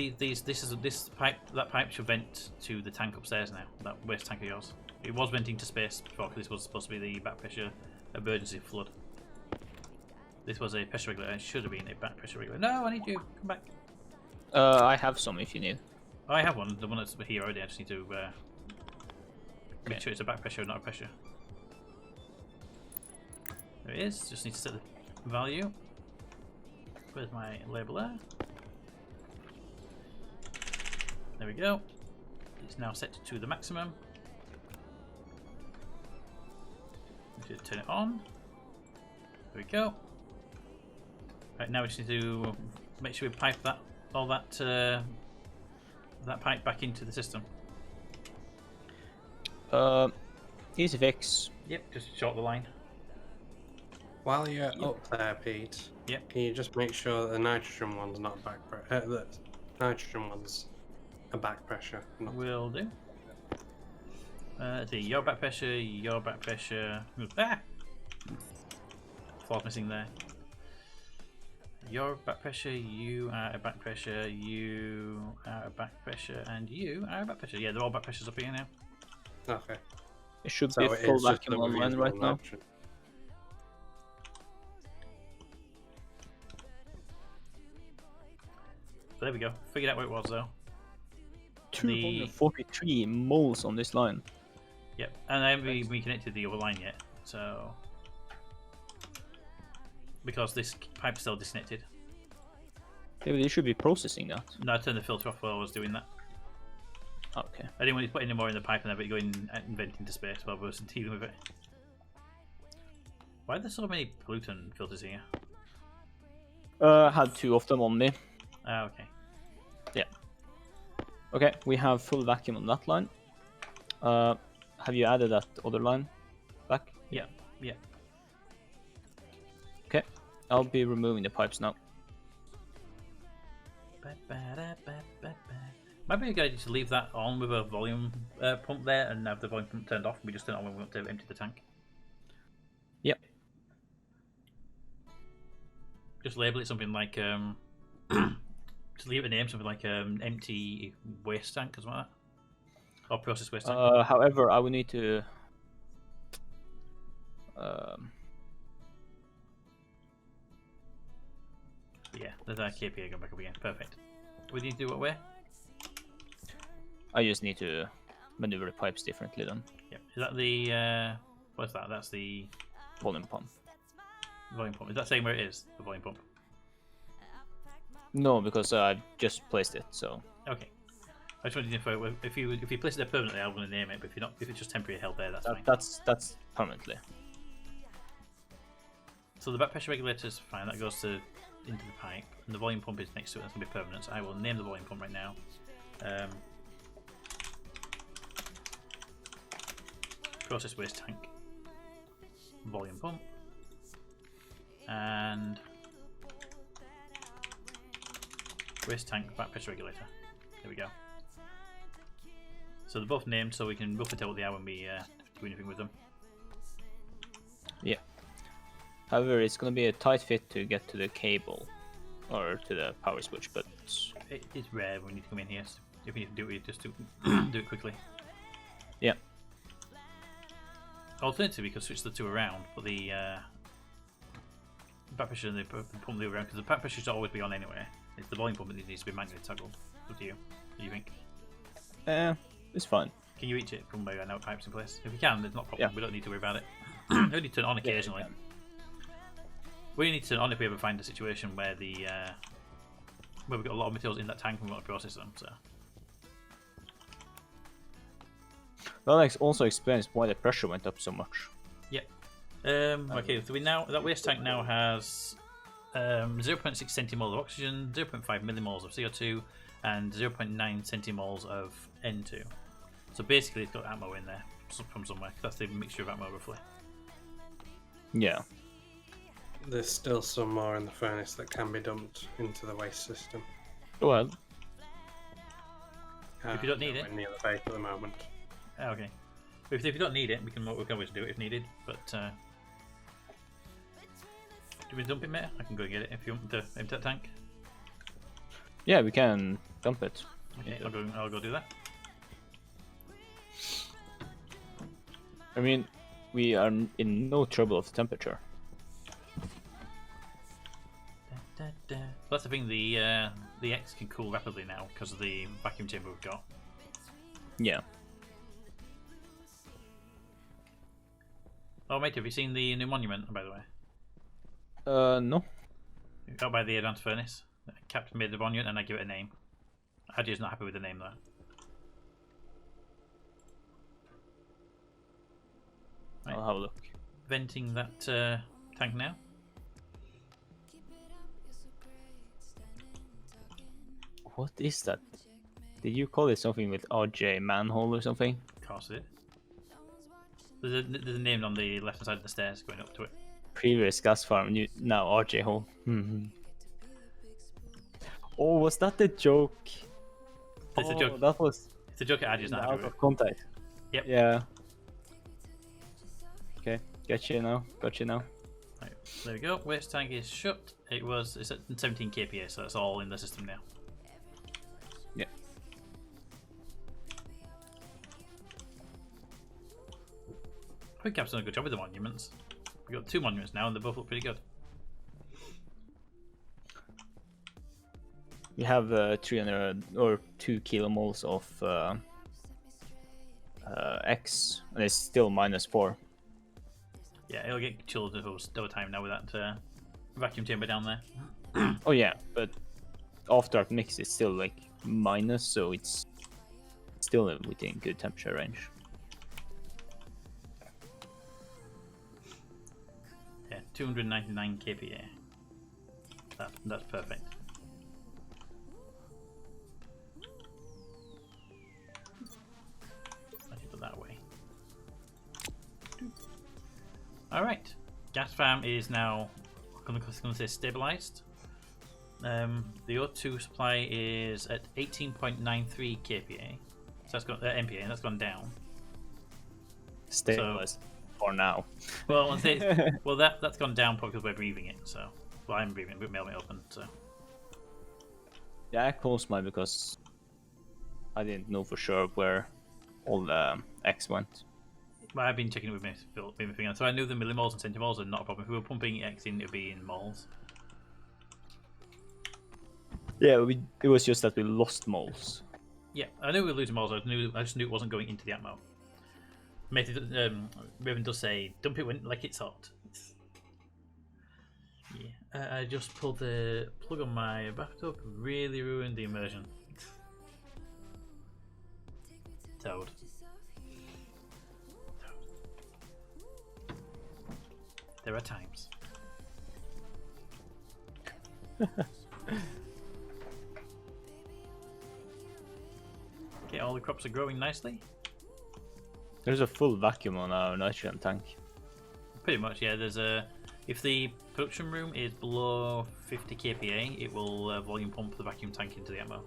A: pipe should vent to the tank upstairs now. That waste tank of yours. It was venting to space before, because this was supposed to be the back pressure emergency flood. This was a pressure regulator. It should have been a back pressure regulator. No, I need you. Come back.
E: I have some if you need.
A: I have one. The one that's here already. I just need to make sure it's a back pressure, not a pressure. There it is. Just need to set the value. Where's my labeler? There we go. It's now set to the maximum. We should turn it on. go. Right, now we just need to make sure we pipe all that pipe back into the system.
E: Easy fix.
A: Yep, just short the line.
B: While you're up there, Pete,
A: Yep.
B: can you just make sure that the nitrogen one's not back pressure? The nitrogen one's a back pressure. Not...
A: Will do. Let's see, your back pressure, your back pressure. Ah! Flaws missing there. Your back pressure, you are a back pressure, you are a back pressure, and you are a back pressure. Yeah, they're all back pressures up here now.
B: Okay.
E: It should
B: So
E: be
B: it
E: full
B: is just
E: vacuum
B: the
E: online
B: reusable
E: right now.
B: nitrogen.
A: So there we go. Figured out where it was though.
E: 243 moles on this line.
A: Yep, and I haven't reconnected the other line yet, so because this pipe's still disconnected.
E: Yeah, but it should be processing that.
A: No, I turned the filter off while I was doing that.
E: Okay.
A: I didn't want to put any more in the pipe and have it going and vent into space while I was dealing with it. Why are there so many pollutant filters here?
E: Had 2 of them only.
A: Ah, okay.
E: Yeah. Okay, we have full vacuum on that line. Have you added that other line back?
A: Yeah, yeah.
E: Okay, I'll be removing the pipes now.
A: Might be a good idea to leave that on with a volume pump there and have the volume pump turned off. We just turn it on when we want to empty the tank.
E: Yep.
A: Just label it something like just leave it a name, something like empty waste tank or something like that. Or process waste tank.
E: However, I will need to.
A: Yeah, there's our KPI going back up again. Perfect. We need to do what way?
E: I just need to maneuver the pipes differently then.
A: Yep. Is that the what's that? That's the
E: Volume pump.
A: volume pump. Is that saying where it is? The volume pump.
E: No, because I've just placed it. So.
A: Okay. I just wanted to know if you place it there permanently, I'm going to name it. But if it's just temporarily held there, that's fine.
E: That's permanently.
A: So the back pressure regulator is fine. That goes into the pipe, and the volume pump is next to it. That's going to be permanent. So I will name the volume pump right now. Process waste tank, volume pump, and waste tank back pressure regulator. There we go. So they're both named, so we can roughly tell what they are when we do anything with them.
E: Yeah. However, it's going to be a tight fit to get to the cable or to the power switch, but
A: It's rare when you come in here. So if you need to do it, you just do it quickly.
E: yeah.
A: Alternatively, we could switch the two around, but the back pressure and the pump the other around, because the back pressure should always be on anyway. It's the volume pump that needs to be manually toggled. Up to you. What do you think?
E: It's fine.
A: Can you reach it from where I know pipe's in place? If you can, there's not a problem.
E: Yeah.
A: We don't need to worry about it. We only need to turn it on occasionally.
E: Yeah,
A: We only need to turn it on if we ever find a situation where where we've got a lot of materials in that tank and we want to process them. So.
E: That also explains why the pressure went up so much.
A: Yep. Okay, so that waste tank now has 0.6 centimoles of oxygen, 0.5 millimoles of CO2, and 0.9 centimoles of N2. So basically, it's got atmo in there from somewhere. That's the mixture of atmo roughly.
E: Yeah.
B: There's still some more in the furnace that can be dumped into the waste system.
E: Well,
A: If you don't need it.
B: Nowhere near the vape at the moment.
A: Oh, okay. If you don't need it, we can always do it if needed. But do we dump it, mate? I can go get it if you want to empty that tank.
E: yeah, we can dump it.
A: Okay, I'll go do that.
E: I mean, we are in no trouble of temperature.
A: That's the thing. The X can cool rapidly now because of the vacuum chamber we've got.
E: Yeah.
A: Oh, mate, have you seen the new monument, by the way?
E: No.
A: Out by the advanced furnace. Captain made the monument and I give it a name. Hadji's not happy with the name though. Right.
E: I'll have a look.
A: Venting that tank now.
E: What is that? Did you call it something with RJ manhole or something?
A: Of course it. There's a name on the left hand side of the stairs going up to it.
E: Previous gas farm, now RJ hole. Oh, was that the joke?
A: It's a
E: Oh,
A: joke.
E: that was
A: It's a joke at Adj's
E: out of context.
A: Yep.
E: Yeah. Okay, got you now.
A: Right, there we go. Waste tank is shut. It's at 17 kPa, so that's all in the system now.
E: Yeah.
A: I think Cap's done a good job with the monuments. We've got 2 monuments now, and they both look pretty good.
E: We have 300 or 2 kilomoles of X, and it's still -4.
A: Yeah, it'll get chilled over time now with that vacuum chamber down there.
E: Oh yeah, but after that mix, it's still like minus, so it's still within good temperature range.
A: Yeah, 299 kPa. That's perfect. I can put that away. Alright, gas farm is now going to say stabilized. The O2 supply is at 18.93 kPa, so that's gone MPa, and that's gone down.
E: Stabilized for now.
A: Well, that's gone down probably because we're breathing it. So, well, I'm breathing it, but mail it open. So,
E: Yeah, I closed mine because I didn't know for sure where all the X went.
A: well, I've been checking it with my finger, so I knew the millimoles and centimoles are not a problem. If we were pumping X in, it'd be in moles.
E: Yeah, it was just that we lost moles.
A: Yeah, I knew we were losing moles. I just knew it wasn't going into the atmo. Raven does say, dump it when like it's hot. Yeah, I just pulled the plug on my bathtub, really ruined the immersion. Toad. There are times. Okay, all the crops are growing nicely.
E: There's a full vacuum on our nitrogen tank.
A: Pretty much, yeah. There's a if the production room is below 50 kPa, it will volume pump the vacuum tank into the ammo.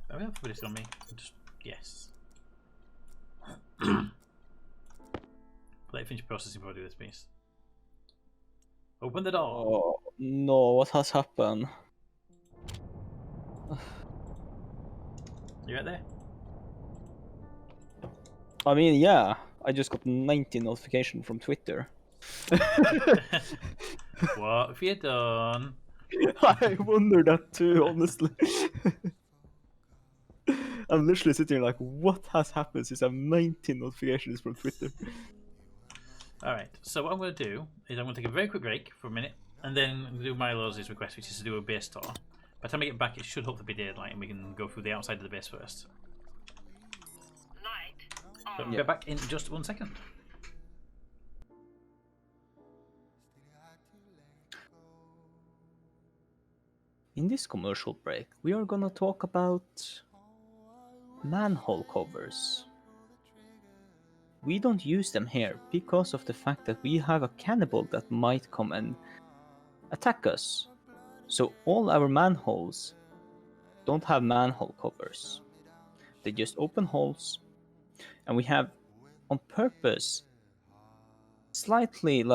A: I mean, put this on me. Just yes. Let it finish processing before I do this piece. Open the door.
E: Oh no, what has happened?
A: You right there?
E: I mean, yeah, I just got 90 notification from Twitter.
A: What have you done?
E: I wonder that too, honestly. I'm literally sitting here like, what has happened since I have 19 notifications from Twitter?
A: Alright, so what I'm going to do is I'm going to take a very quick break for a minute and then do Milo's request, which is to do a base tour. By the time I get back, it should hopefully be daylight and we can go through the outside of the base first. So we'll be back in just 1 second.
E: In this commercial break, we are gonna talk about manhole covers. We don't use them here because of the fact that we have a cannibal that might come and attack us. So all our manholes don't have manhole covers. They just open holes, and we have on purpose slightly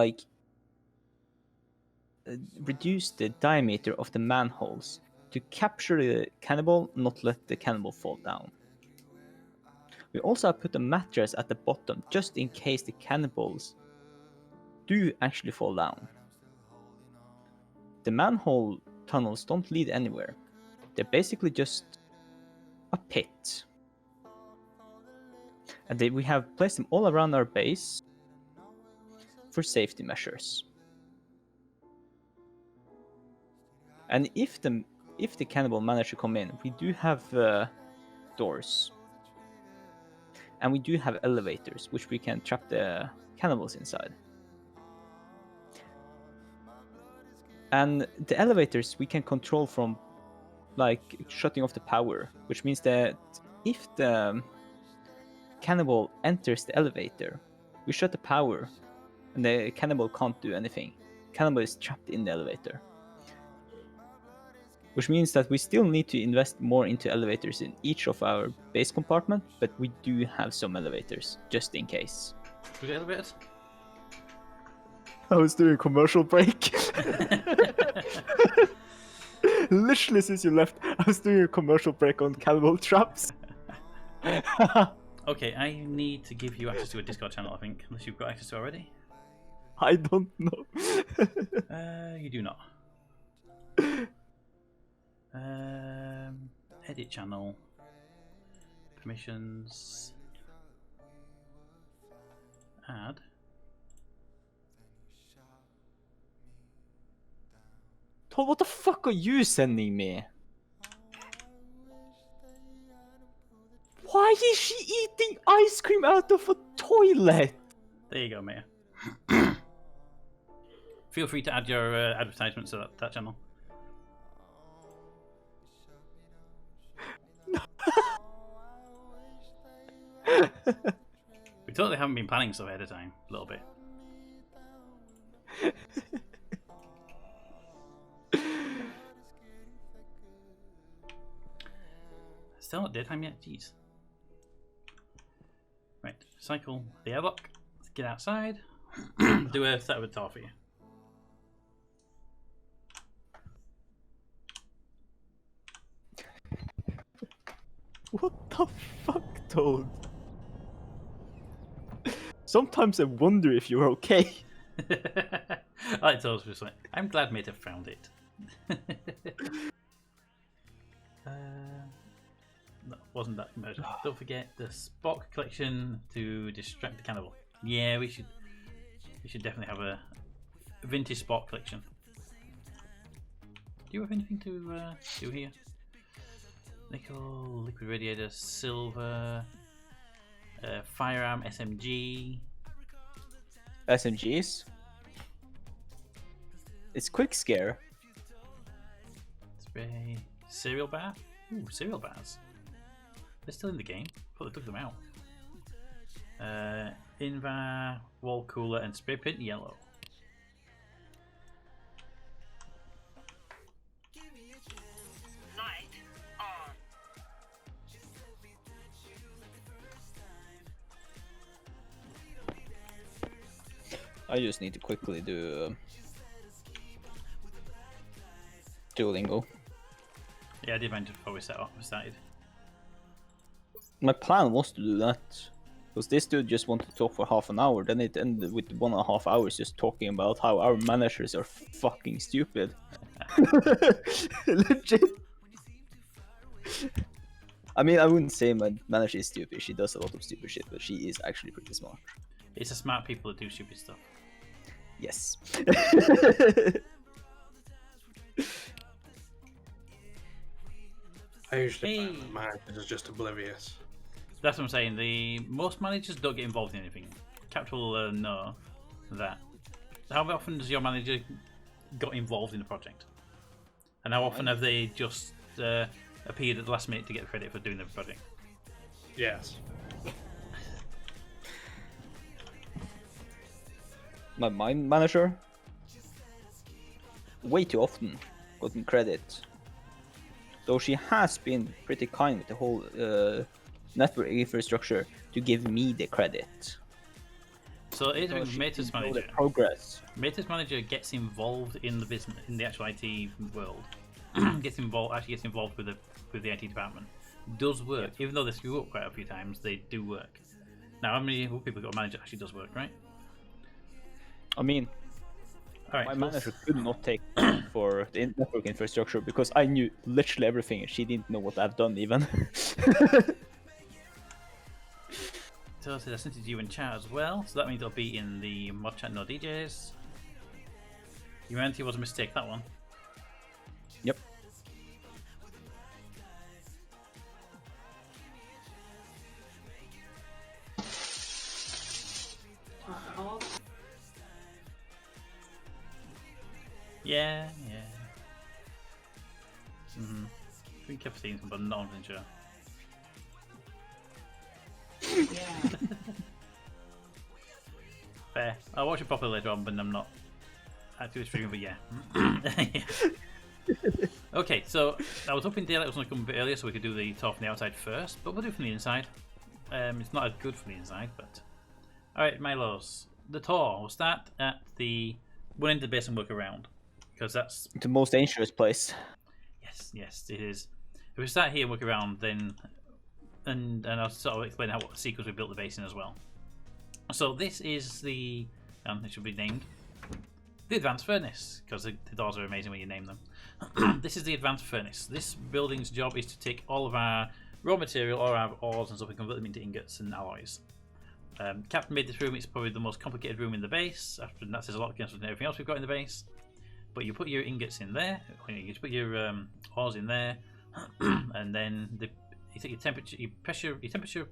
E: reduce the diameter of the manholes to capture the cannibal, not let the cannibal fall down. We also put a mattress at the bottom just in case the cannibals do actually fall down. The manhole tunnels don't lead anywhere. They're basically just a pit. And we have placed them all around our base for safety measures. And if the if the cannibal managed to come in, we do have doors. And we do have elevators, which we can trap the cannibals inside. And the elevators we can control from, like, shutting off the power, which means that if the cannibal enters the elevator, we shut the power, and the cannibal can't do anything. Cannibal is trapped in the elevator. Which means that we still need to invest more into elevators in each of our base compartment, but we do have some elevators, just in case.
A: We got elevators?
E: I was doing a commercial break. Literally since you left, I was doing a commercial break on cannibal traps.
A: Okay, I need to give you access to a Discord channel, I think, unless you've got access to it already.
E: I don't know.
A: You do not. Edit channel. Permissions. Add.
E: Todd, what the fuck are you sending me? Why is she eating ice cream out of a toilet?
A: There you go, Maya. Feel free to add your advertisements to that channel. We totally haven't been planning stuff ahead of time, a little bit. Still not daytime yet, jeez. Right, cycle the airlock. Let's get outside. Do a set of a tour for you.
E: What the fuck, Toad? Sometimes I wonder if you're okay.
A: I told just like, I'm glad mate have found it. That wasn't that commercial. Don't forget the Spock collection to distract the cannibal. Yeah, we should definitely have a vintage Spock collection. Do you have anything to do here? Nickel, liquid radiator, silver, firearm, SMG.
E: SMGs? It's quick scare.
A: Spray, cereal bar. Ooh, cereal bars. They're still in the game. I thought they took them out. Invar, wall cooler, and spray paint yellow.
E: I just need to quickly do Duolingo.
A: Yeah, I did mine before we started.
E: My plan was to do that. Because this dude just wanted to talk for half an hour, then it ended with 1.5 hours just talking about how our managers are fucking stupid. Legit. I mean, I wouldn't say my manager is stupid. She does a lot of stupid shit, but she is actually pretty smart.
A: It's the smart people that do stupid stuff.
E: Yes.
B: I usually
A: Hey.
B: find my manager is just oblivious.
A: That's what I'm saying. The most managers don't get involved in anything. Captain will know that. How often does your manager got involved in the project? And how often have they just appeared at the last minute to get credit for doing the project?
B: Yes.
E: My mine manager way too often gotten credit. Though she has been pretty kind with the whole network infrastructure to give me the credit.
A: So it's
E: So she
A: Meta's
E: can know
A: manager.
E: the progress.
A: Meta's manager gets involved in the business, in the actual IT world. Gets involved with the IT department. Does work, even though they screw up quite a few times. They do work. Now, how many people got a manager actually does work, right?
E: I mean,
A: All right.
E: my
A: cool.
E: manager could not take for the network infrastructure because I knew literally everything and she didn't know what I've done even.
A: So I sent it to you in chat as well, so that means it'll be in the mod chat no DJs. Humanity was a mistake, that one.
E: Yep.
A: Yeah, yeah. Mm-hmm. I think I've seen some, but I'm not 100% sure. Fair. I'll watch it properly later on, but I'm not actively streaming, but yeah. Yeah. Okay, so I was hoping daylight was going to come a bit earlier so we could do the tour from the outside first, but we'll do it from the inside. It's not as good from the inside, but... Alright, Milos. The tour. We'll start at the one end of the base and work around, because that's...
E: The most dangerous place.
A: Yes, it is. If we start here and work around, then... And I'll sort of explain what sequence we built the base in as well. So this is the... it should be named the Advanced Furnace, because the doors are amazing when you name them. This is the Advanced Furnace. This building's job is to take all of our raw material, or our ores and stuff, and convert them into ingots and alloys. Captain made this room. It's probably the most complicated room in the base. After that says a lot against everything else we've got in the base. But you put your ingots in there, you put your ores in there, and then you take your temperature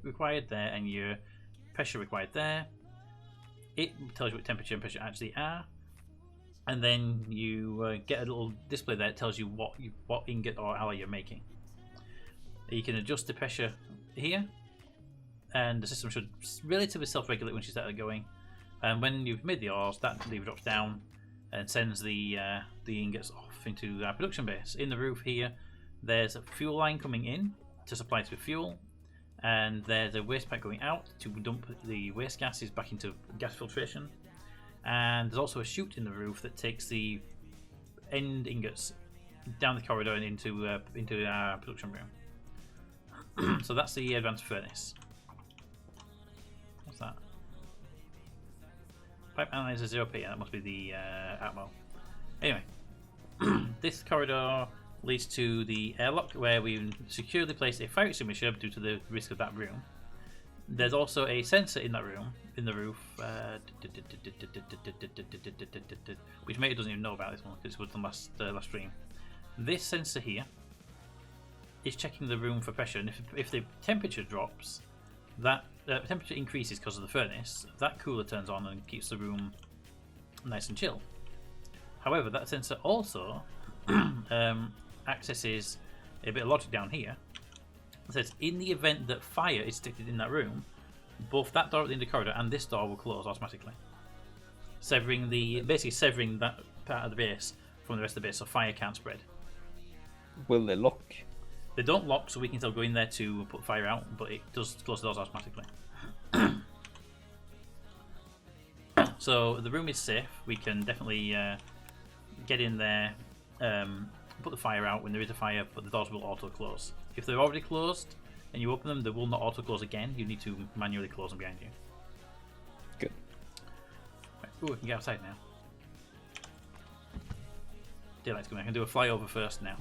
A: required there, and your pressure required there. It tells you what temperature and pressure actually are, and then you get a little display there that tells you what ingot or alloy you're making. You can adjust the pressure here, and the system should relatively self-regulate once you start going. And when you've made the ores, that lever drops down and sends the ingots off into our production base. In the roof here, there's a fuel line coming in to supply us with fuel, and there's a waste pipe going out to dump the waste gases back into gas filtration. And there's also a chute in the roof that takes the end ingots down the corridor and into our production room. So that's the Advanced Furnace. What's that? Pipe analyzer 0p. Yeah, that must be the Atmo. Anyway, this corridor leads to the airlock, where we securely place a fire extinguisher due to the risk of that room. There's also a sensor in that room, in the roof, which maybe doesn't even know about this one because it was the last stream. This sensor here is checking the room for pressure, and if the temperature drops, that temperature increases because of the furnace. That cooler turns on and keeps the room nice and chill. However, that sensor also accesses a bit of logic down here. It says in the event that fire is detected in that room, both that door at the end of the corridor and this door will close automatically, basically severing that part of the base from the rest of the base, so fire can't spread.
E: Will they lock?
A: They don't lock, so we can still go in there to put fire out, but it does close the doors automatically. So the room is safe. We can definitely get in there, put the fire out when there is a fire, but the doors will auto close. If they're already closed and you open them, they will not auto close again. You need to manually close them behind you.
E: Good.
A: Right. Ooh, we can get outside now. Daylight's coming. I can do a flyover first now.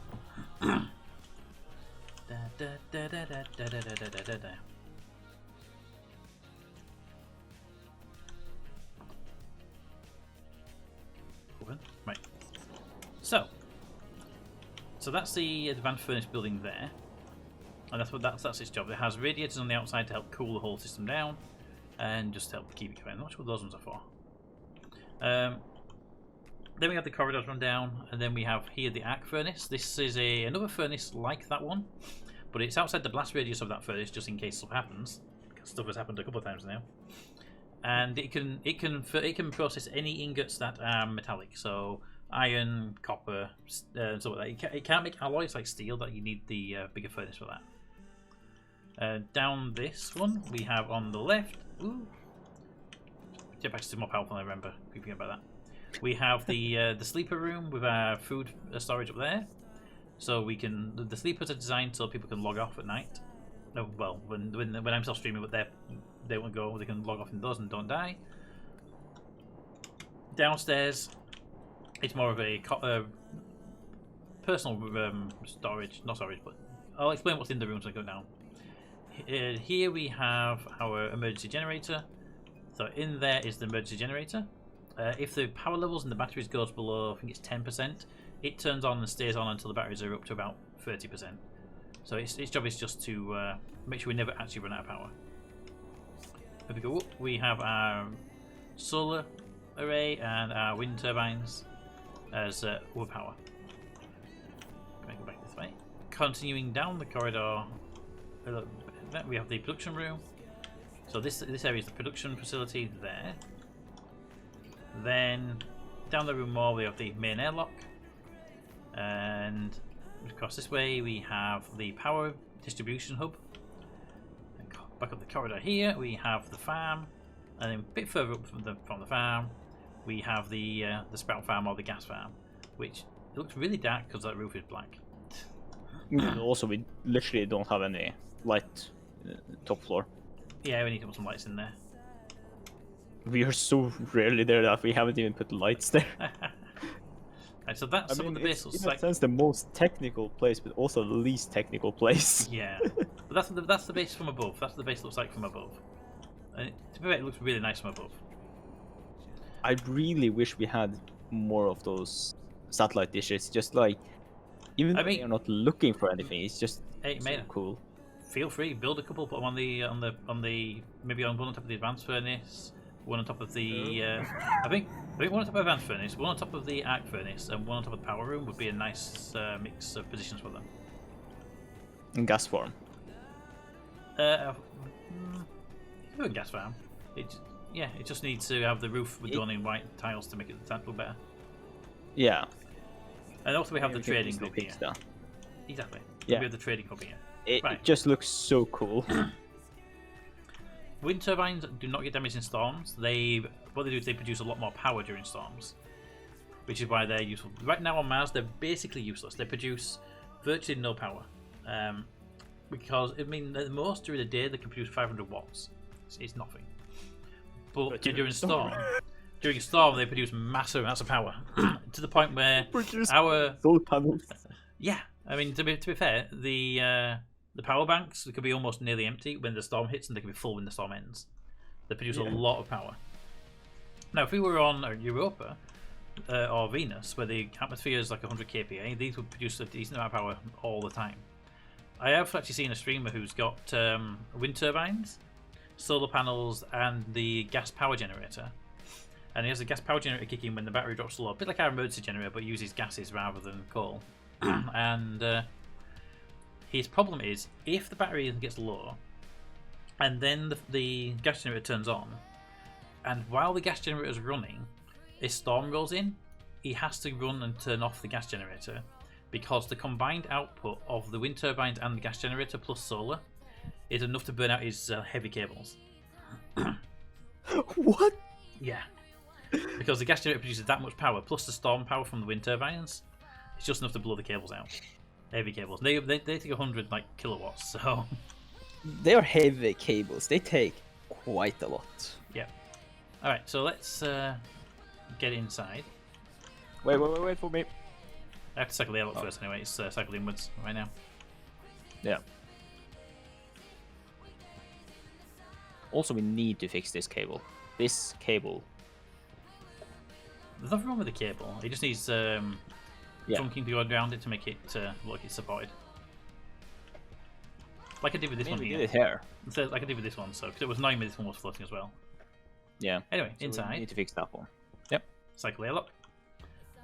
A: Open. Right. So that's the Advanced Furnace building there, and that's its job. It has radiators on the outside to help cool the whole system down, and just help keep it going. I'm not sure what those ones are for. Then we have the corridors run down, and then we have here the arc furnace. This is another furnace like that one, but it's outside the blast radius of that furnace, just in case stuff happens. Because stuff has happened a couple of times now. And it can process any ingots that are metallic, so iron, copper, stuff like that. It can't make alloys like steel. That you need the bigger furnace for that. Down this one we have on the left. Ooh, jetpacks is more powerful than I remember. Keeping about that. We have the sleeper room with our food storage up there, so we can. The sleepers are designed so people can log off at night. No, well, when I'm still streaming, but they won't go. They can log off in those and don't die. Downstairs, it's more of a personal storage, not storage, but I'll explain what's in the rooms as I go down. Here we have our emergency generator. So in there is the emergency generator. If the power levels in the batteries goes below, I think it's 10%, it turns on and stays on until the batteries are up to about 30%. So its job is just to make sure we never actually run out of power. If we go up, we have our solar array and our wind turbines. as overpower. Can I go back this way? Continuing down the corridor, we have the production room. So this area is the production facility there. Then down the room more we have the main airlock, and across this way we have the power distribution hub. And back up the corridor here we have the farm, and then a bit further up from the farm we have the sprout farm or the gas farm, which looks really dark because that roof is black.
E: And also, we literally don't have any light top floor.
A: Yeah, we need to put some lights in there.
E: We are so rarely there that we haven't even put lights there.
A: Right, so that's some of the base
E: it's,
A: looks
E: in a
A: like.
E: sense, the most technical place, but also the least technical place.
A: Yeah, but that's the base from above. That's what the base looks like from above. And to be fair, it looks really nice from above.
E: I really wish we had more of those satellite dishes. Just like, even though you're not looking for anything, it's just
A: Hey,
E: so
A: mate,
E: cool.
A: feel free, build a couple, put them on the maybe on one on top of the advanced furnace, one on top of the I think one on top of the advanced furnace, one on top of the arc furnace, and one on top of the power room would be a nice mix of positions for them.
E: In gas form.
A: Even gas farm. It just needs to have the roof done in white tiles to make it look better.
E: Yeah.
A: And also we have the
E: Everything
A: trading
E: easily
A: hub here.
E: fixed now.
A: Exactly.
E: Yeah.
A: We have the trading hub here.
E: It
A: Right.
E: just looks so cool.
A: Wind turbines do not get damaged in storms. What they do is they produce a lot more power during storms, which is why they're useful. Right now on Mars, they're basically useless. They produce virtually no power, because at the most during the day they can produce 500 watts. It's nothing. But during storm, they produce massive amounts of power to the point where our
E: solar panels.
A: yeah. I mean, to be fair, the power banks could be almost nearly empty when the storm hits, and they can be full when the storm ends. They produce a lot of power. Now, if we were on Europa or Venus, where the atmosphere is like 100 kPa, these would produce a decent amount of power all the time. I have actually seen a streamer who's got wind turbines, solar panels, and the gas power generator. And he has a gas power generator kicking when the battery drops low, a bit like our emergency generator, but uses gases rather than coal. And his problem is, if the battery gets low, and then the gas generator turns on, and while the gas generator is running, a storm rolls in, he has to run and turn off the gas generator, because the combined output of the wind turbines and the gas generator plus solar is enough to burn out his heavy cables.
E: What?
A: Yeah. Because the gas generator produces that much power, plus the storm power from the wind turbines, it's just enough to blow the cables out. Heavy cables. They take 100 kilowatts, so...
E: They are heavy cables. They take quite a lot.
A: Yeah. Alright, so let's get inside.
E: Wait for me.
A: I have to cycle the airlock first anyway, it's cycled inwards right now.
E: Yeah. Also, we need to fix this cable. This cable.
A: There's nothing wrong with the cable, it just needs trunking to go around it to make it look like it's supported. Like I did with this one
E: we
A: here.
E: did it here.
A: So, like I did with this one, so because it was 9 minutes, this one was floating as well.
E: Yeah.
A: Anyway,
E: So
A: inside.
E: we need to fix that one. Yep.
A: Cycle the airlock.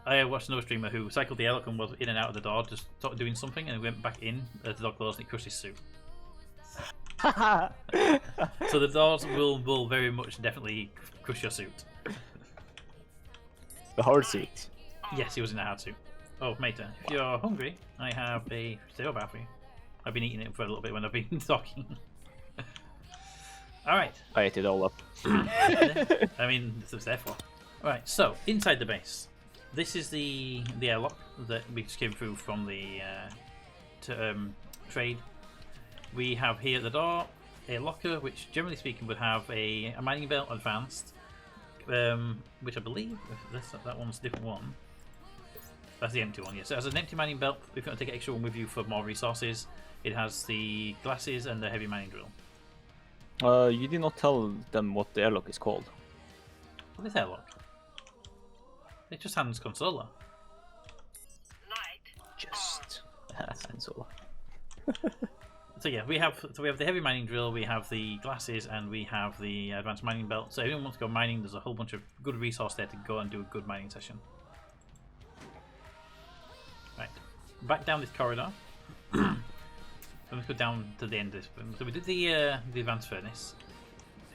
A: I watched another streamer who cycled the airlock and was in and out of the door just doing something, and he went back in as the door closed and it crushed his suit. So the doors will very much definitely crush your suit.
E: The hard suit.
A: Yes, he was in a hard suit. Oh, mate, if you're hungry, I have a potato bar for you. I've been eating it for a little bit when I've been talking. Alright.
E: I ate it all up.
A: I mean, this is there for. Alright, so, inside the base. This is the airlock that we just came through from the trade. We have here at the door a locker, which generally speaking would have a mining belt advanced, which I believe that one's a different one. That's the empty one, yes. So it has an empty mining belt. If you want to take an extra one with you for more resources, it has the glasses and the heavy mining drill.
E: You did not tell them what the airlock is called.
A: What is airlock? It just hands consola.
E: Just console.
A: So yeah, we have the heavy mining drill, we have the glasses, and we have the advanced mining belt. So if anyone wants to go mining, there's a whole bunch of good resource there to go and do a good mining session. Right, back down this corridor. Let's go down to the end of this one. So we did the advanced furnace.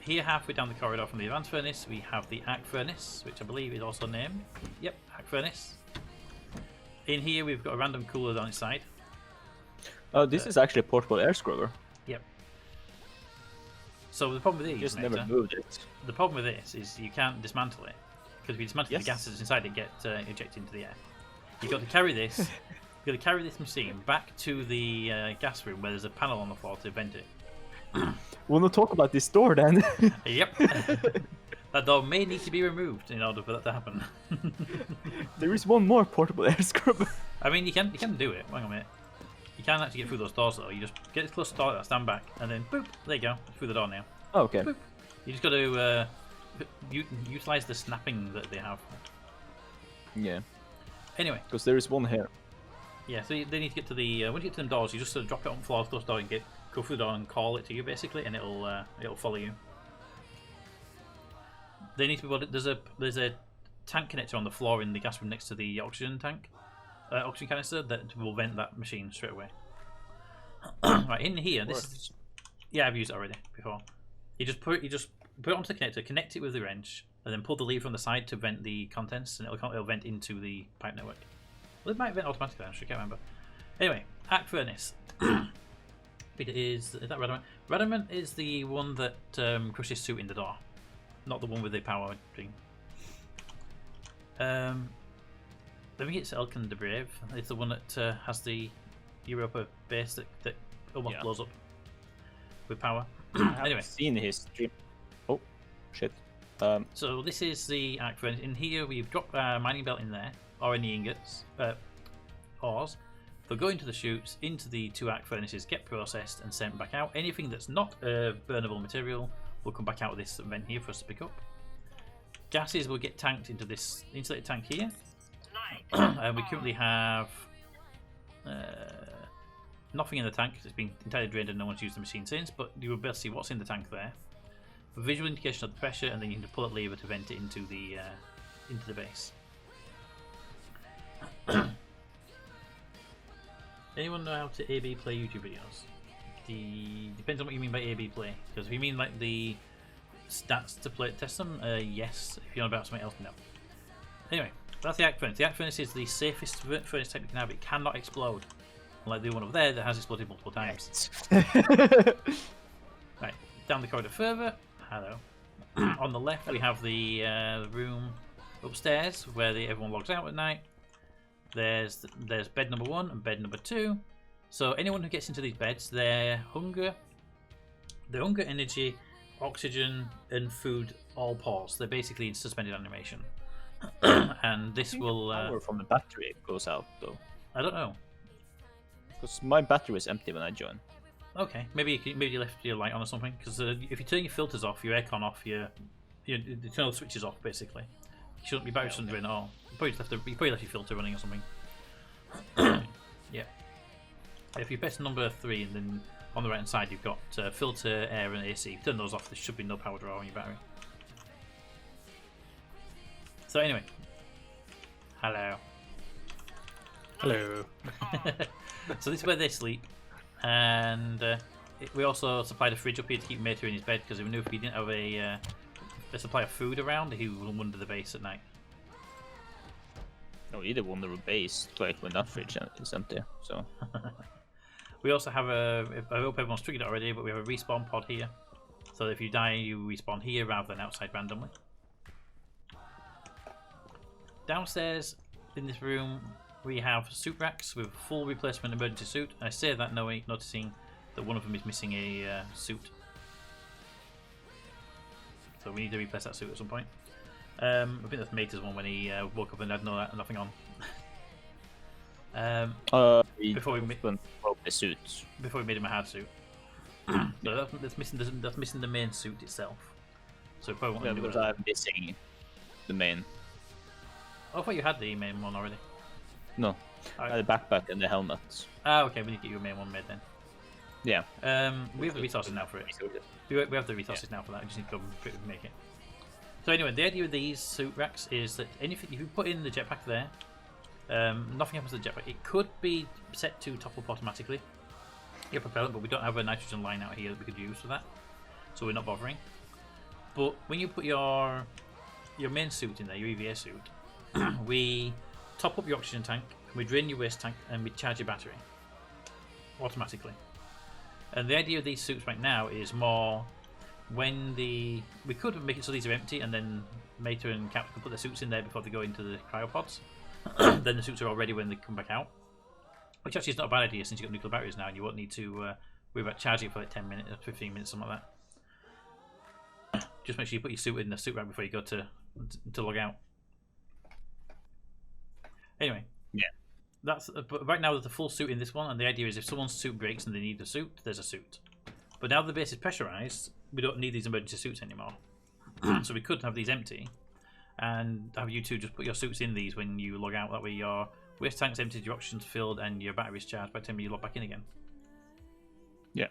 A: Here, halfway down the corridor from the advanced furnace, we have the arc furnace, which I believe is also named. Yep, arc furnace. In here, we've got a random cooler on its side.
E: Oh, this is actually a portable air scrubber.
A: Yep. So the problem with
E: You
A: these,
E: just never
A: Nectar,
E: moved it.
A: the problem with this is you can't dismantle it, because if you dismantle
E: Yes.
A: the gases inside it get ejected into the air. You've got to carry this. You've got to carry this machine back to the gas room where there's a panel on the floor to vent it.
E: We'll not talk about this door then.
A: Yep. That door may need to be removed in order for that to happen.
E: There is one more portable air scrubber.
A: I mean, you can do it. Hang on a minute. You can actually get through those doors though. You just get as close to the door, stand back, and then boop. There you go. Through the door now.
E: Oh, okay.
A: Boop. You just got to utilize the snapping that they have.
E: Yeah,
A: Anyway,
E: because there is one here.
A: yeah. So they need to get to the. Once you get to them doors, you just sort of drop it on the floor, close the door, and go through the door and call it to you basically, and it'll follow you. They need to be. There's a tank connector on the floor in the gas room next to the oxygen tank, oxygen canister that will vent that machine straight away. Right in here, this is, yeah, I've used it already before. You just put it onto the connector, connect it with the wrench, and then pull the lever on the side to vent the contents, and it'll vent into the pipe network. Well, it might vent automatically. I can't remember. Anyway, arc furnace. Is that Radamant? Radamant is the one that crushes suit in the door, not the one with the power thing. I think it's Elkin the Brave. It's the one that has the Europa base that almost blows up with power. Anyway,
E: Seen his stream. Oh, shit.
A: so this is the arc furnace. In here, we've dropped a mining belt in there, or any ingots, ores. They'll go into the chutes, into the two arc furnaces, get processed and sent back out. Anything that's not burnable material will come back out of this vent here for us to pick up. Gases will get tanked into this insulated tank here. And we currently have nothing in the tank. It's been entirely drained and no one's used the machine since, but you will be able to see what's in the tank there. A visual indication of the pressure, and then you can pull that lever to vent it into the base. Anyone know how to A/B play YouTube videos? Depends on what you mean by A/B play. Because if you mean like the stats to test them, yes. If you're on about something else, no. Anyway, that's the arc furnace. The arc furnace is the safest furnace type you can have. It cannot explode, unlike the one over there that has exploded multiple times. Right, down the corridor further. Hello. On the left, we have the room upstairs where everyone logs out at night. There's bed number 1 and bed number 2. So anyone who gets into these beds, their hunger, energy, oxygen, and food all pause. They're basically in suspended animation. And this will.
E: Power from the battery goes out though.
A: I don't know.
E: Because my battery was empty when I joined.
A: Okay, maybe you left your light on or something. Because if you turn your filters off, your aircon off, you turn all the switches off basically. Your battery shouldn't drain at all. You probably left your filter running or something. Yeah. If you press number 3 and then on the right hand side you've got filter, air and AC. If you turn those off, there should be no power draw on your battery. So anyway. Hello.
B: Hello.
A: So this is where they sleep. And we also supplied a fridge up here to keep Mater in his bed, because we knew if we didn't have a supply of food around, he would wander the base at night.
E: No, either one of the base, like when that fridge is empty. So.
A: We also have I hope everyone's triggered it already, but we have a respawn pod here. So if you die, you respawn here rather than outside randomly. Downstairs in this room, we have suit racks with full replacement emergency suit. I say that noticing that one of them is missing a suit. So we need to replace that suit at some point. I think that's Mater's one when he woke up and had nothing on. Before we
E: broke the suits.
A: Before we made him a hard suit. So that's missing the main suit itself. So we probably want to do
E: because
A: that.
E: I'm missing the main.
A: Oh, I thought you had the main one already.
E: No, I had the backpack and the helmets.
A: Ah, okay, we need to get your main one made then.
E: Yeah.
A: We have the resources now for it. We have the resources now for that. We just need to go and make it. So anyway, the idea with these suit racks is that if you put in the jetpack there, Nothing happens to the jetpack. It could be set to top up automatically. Your propellant, but we don't have a nitrogen line out here that we could use for that, so we're not bothering. But when you put your main suit in there, your EVA suit, we top up your oxygen tank, we drain your waste tank, and we charge your battery automatically. And the idea of these suits right now is more when we could make it so these are empty, and then Mater and Cap can put their suits in there before they go into the cryopods. Then the suits are all ready when they come back out. Which actually is not a bad idea since you've got nuclear batteries now and you won't need to worry about charging for like 10 minutes or 15 minutes, something like that. Just make sure you put your suit in the suit rack before you go to log out. Anyway,
E: yeah,
A: that's but right now there's a full suit in this one, and the idea is if someone's suit breaks and they need a suit, there's a suit. But now the base is pressurized, we don't need these emergency suits anymore. So we could have these empty and have you two just put your suits in these when you log out. That way your waste tank's emptied, your oxygen's filled, and your battery's charged by the time you log back in again.
E: Yeah.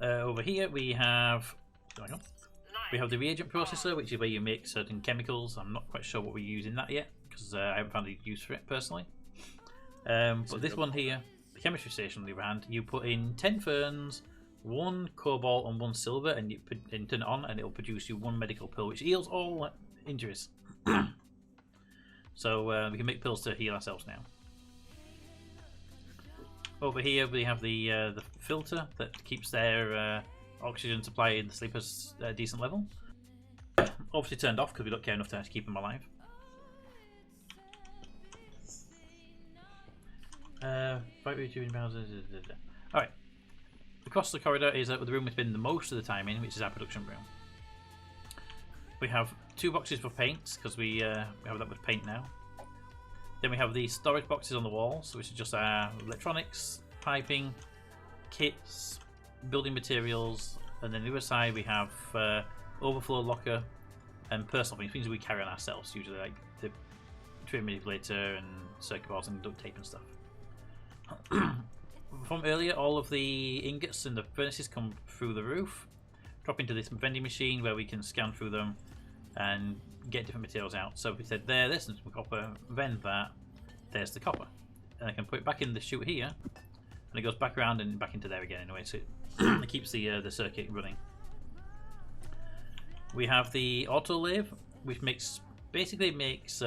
A: Over here we have the reagent processor, which is where you make certain chemicals. I'm not quite sure what we use in that yet because I haven't found a use for it personally. But this one here, the chemistry station on the other hand, you put in 10 ferns, 1 cobalt, and 1 silver, and you turn it on, and it'll produce you 1 medical pill, which heals all injuries. So we can make pills to heal ourselves now. Over here we have the filter that keeps their oxygen supply in the sleepers at a decent level. Obviously turned off because we don't care enough to keep them alive. Alright. Across the corridor is the room we spend the most of the time in, which is our production room. We have 2 boxes for paints because we have that much paint now. Then we have these storage boxes on the walls, which is just our electronics, piping, kits, building materials, and then the other side we have overflow locker and personal things we carry on ourselves, usually like the trim manipulator and circuit boards and duct tape and stuff. From earlier, all of the ingots and the furnaces come through the roof, drop into this vending machine where we can scan through them and get different materials out. So if we said there's some copper, vend that, there's the copper. And I can put it back in the chute here, and it goes back around and back into there again anyway, so it keeps the circuit running. We have the auto lathe, which basically makes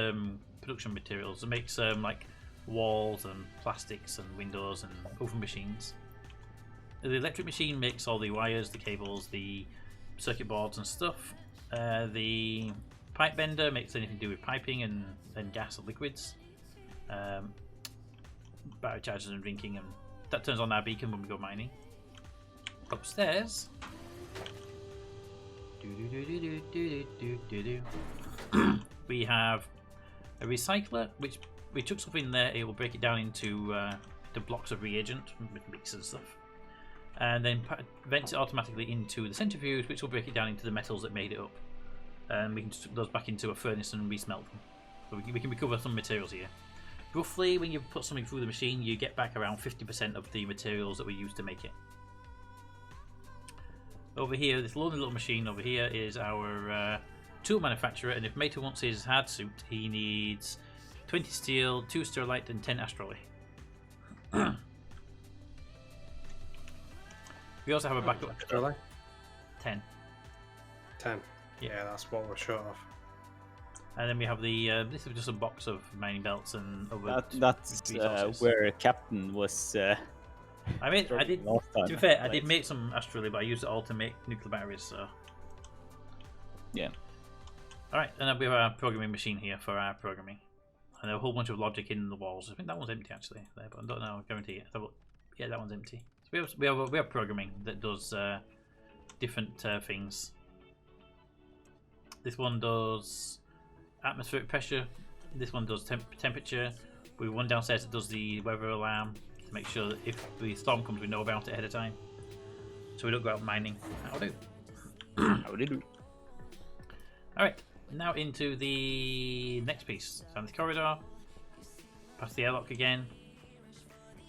A: production materials. It makes like walls and plastics and windows and oven machines. The electric machine makes all the wires, the cables, the circuit boards and stuff. The pipe bender makes anything to do with piping and gas and liquids. Battery chargers and drinking, and that turns on our beacon when we go mining. Upstairs we have a recycler, which we took something in there, it will break it down into the blocks of reagent, mix and stuff, and then vents it automatically into the centrifuge, which will break it down into the metals that made it up, and we can just put those back into a furnace and resmelt them. So we can recover some materials here. Roughly, when you put something through the machine, you get back around 50% of the materials that we used to make it. Over here, this lonely little machine over here is our tool manufacturer, and if Mater wants his hard suit, he needs 20 steel, 2 sterlite, and 10 astrolabe. We also have a backup.
B: Really?
A: 10.
B: 10. Yeah, that's what we're short of.
A: And then we have the this is just a box of mining belts and other
E: That's
A: resources.
E: where Captain was.
A: I did.
E: last time,
A: To be fair, I
E: right?
A: did make some astrolabe, but I used it all to make nuclear batteries. So
E: Yeah.
A: all right, and then we have our programming machine here for our programming, and a whole bunch of logic in the walls. I think that one's empty actually, there, but I don't know. I guarantee it. Yeah, that one's empty. So we have programming that does different things. This one does atmospheric pressure. This one does temperature. We have one downstairs that does the weather alarm to make sure that if the storm comes, we know about it ahead of time, so we don't go out mining. That'll do.
E: How did we?
A: All right, now into the next piece. Down the corridor, past the airlock again,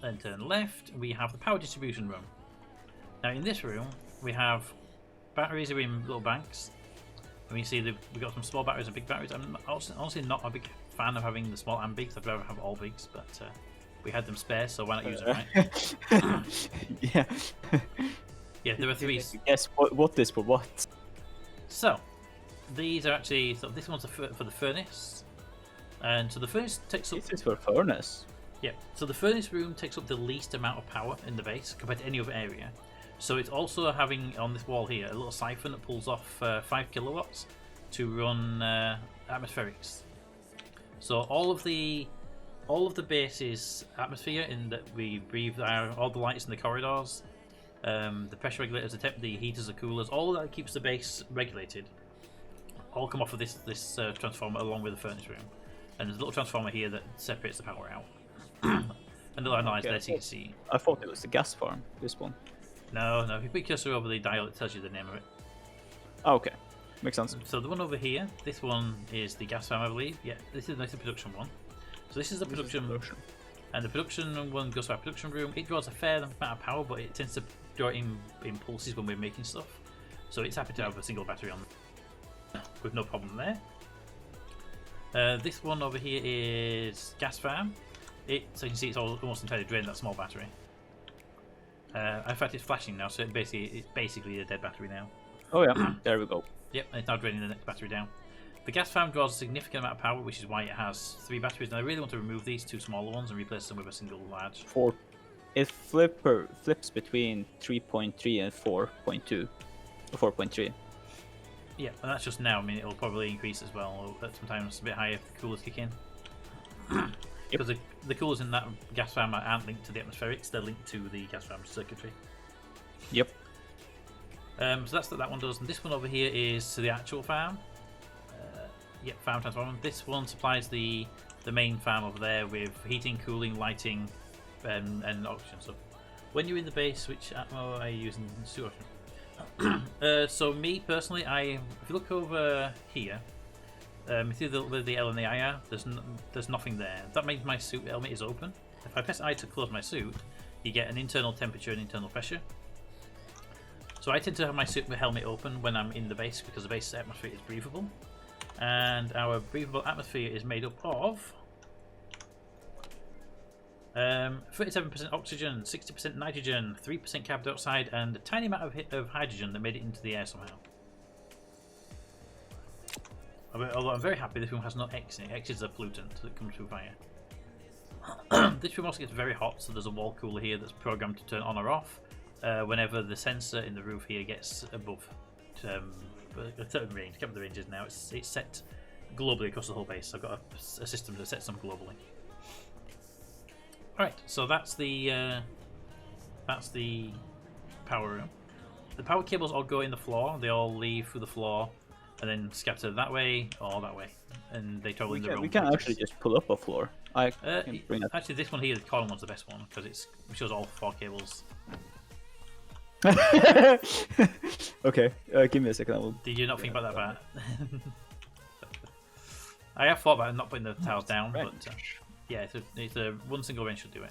A: then turn left. We have the power distribution room. Now in this room, we have batteries are in little banks. And we see we've got some small batteries and big batteries. I'm honestly not a big fan of having the small and bigs. I'd rather have all bigs, but we had them spare, so why not use them, right?
E: Yeah.
A: Yeah, there are three.
E: Guess what is for what?
A: So, these are actually. So this one's for the furnace, and so the furnace takes up.
E: This is for furnace.
A: Yeah, so the furnace room takes up the least amount of power in the base compared to any other area. So it's also having on this wall here a little siphon that pulls off 5 kilowatts to run atmospherics. So all of the base's atmosphere in that we breathe, all the lights in the corridors, the pressure regulators, the heaters, the coolers, all of that keeps the base regulated. All come off of this transformer along with the furnace room, and there's a little transformer here that separates the power out. And the line there, so you can see.
E: I thought it was the gas farm. This one.
A: No, if you put your cursor over the dial, it tells you the name of it.
E: Oh, okay, makes sense.
A: So the one over here, this one is the gas farm, I believe. Yeah, this is the production one. So this is the production, and the production one goes to our production room. It draws a fair amount of power, but it tends to draw in impulses when we're making stuff. So it's happy to have a single battery on, with no problem there. This one over here is gas farm. So you can see it's almost entirely drained that small battery. In fact, it's flashing now, so it's basically a dead battery now.
E: Oh yeah, there we go.
A: Yep, and it's now draining the next battery down. The gas farm draws a significant amount of power, which is why it has 3 batteries. And I really want to remove these 2 smaller ones and replace them with a single large.
E: It flips between 3.3 and 4.2, or 4.3.
A: Yeah, and that's just now. I mean, it'll probably increase as well. But sometimes a bit higher if the coolers kick in. Because the coolers in that gas farm aren't linked to the atmospherics; they're linked to the gas farm circuitry.
E: Yep.
A: So that's what that one does, and this one over here is to the actual farm. Yep, farm transformer. This one supplies the main farm over there with heating, cooling, lighting, and oxygen. So when you're in the base, which atmo are you using? Suit oxygen. So me personally, if you look over here. See the L and the IR, there's nothing there. That means my suit helmet is open. If I press I to close my suit, you get an internal temperature and internal pressure. So I tend to have my suit helmet open when I'm in the base because the base atmosphere is breathable. And our breathable atmosphere is made up of 37% oxygen, 60% nitrogen, 3% carbon dioxide, and a tiny amount of hydrogen that made it into the air somehow. Although I'm very happy this room has no X in it. X is a pollutant that comes through fire. This room also gets very hot, so there's a wall cooler here that's programmed to turn on or off whenever the sensor in the roof here gets above a certain range. I can't remember the ranges now. It's set globally across the whole base. I've got a system that sets them globally. Alright, so that's the power room. The power cables all go in the floor. They all leave through the floor and then scatter that way or that way, and they travel in the room.
E: We can actually just pull up a floor. I can bring that.
A: Actually, this one here, the corner one's the best one because it shows all 4 cables.
E: Okay, give me a second.
A: Did you not think about that part? I have thought about not putting the tiles down, but yeah, it's a one single wrench should do it.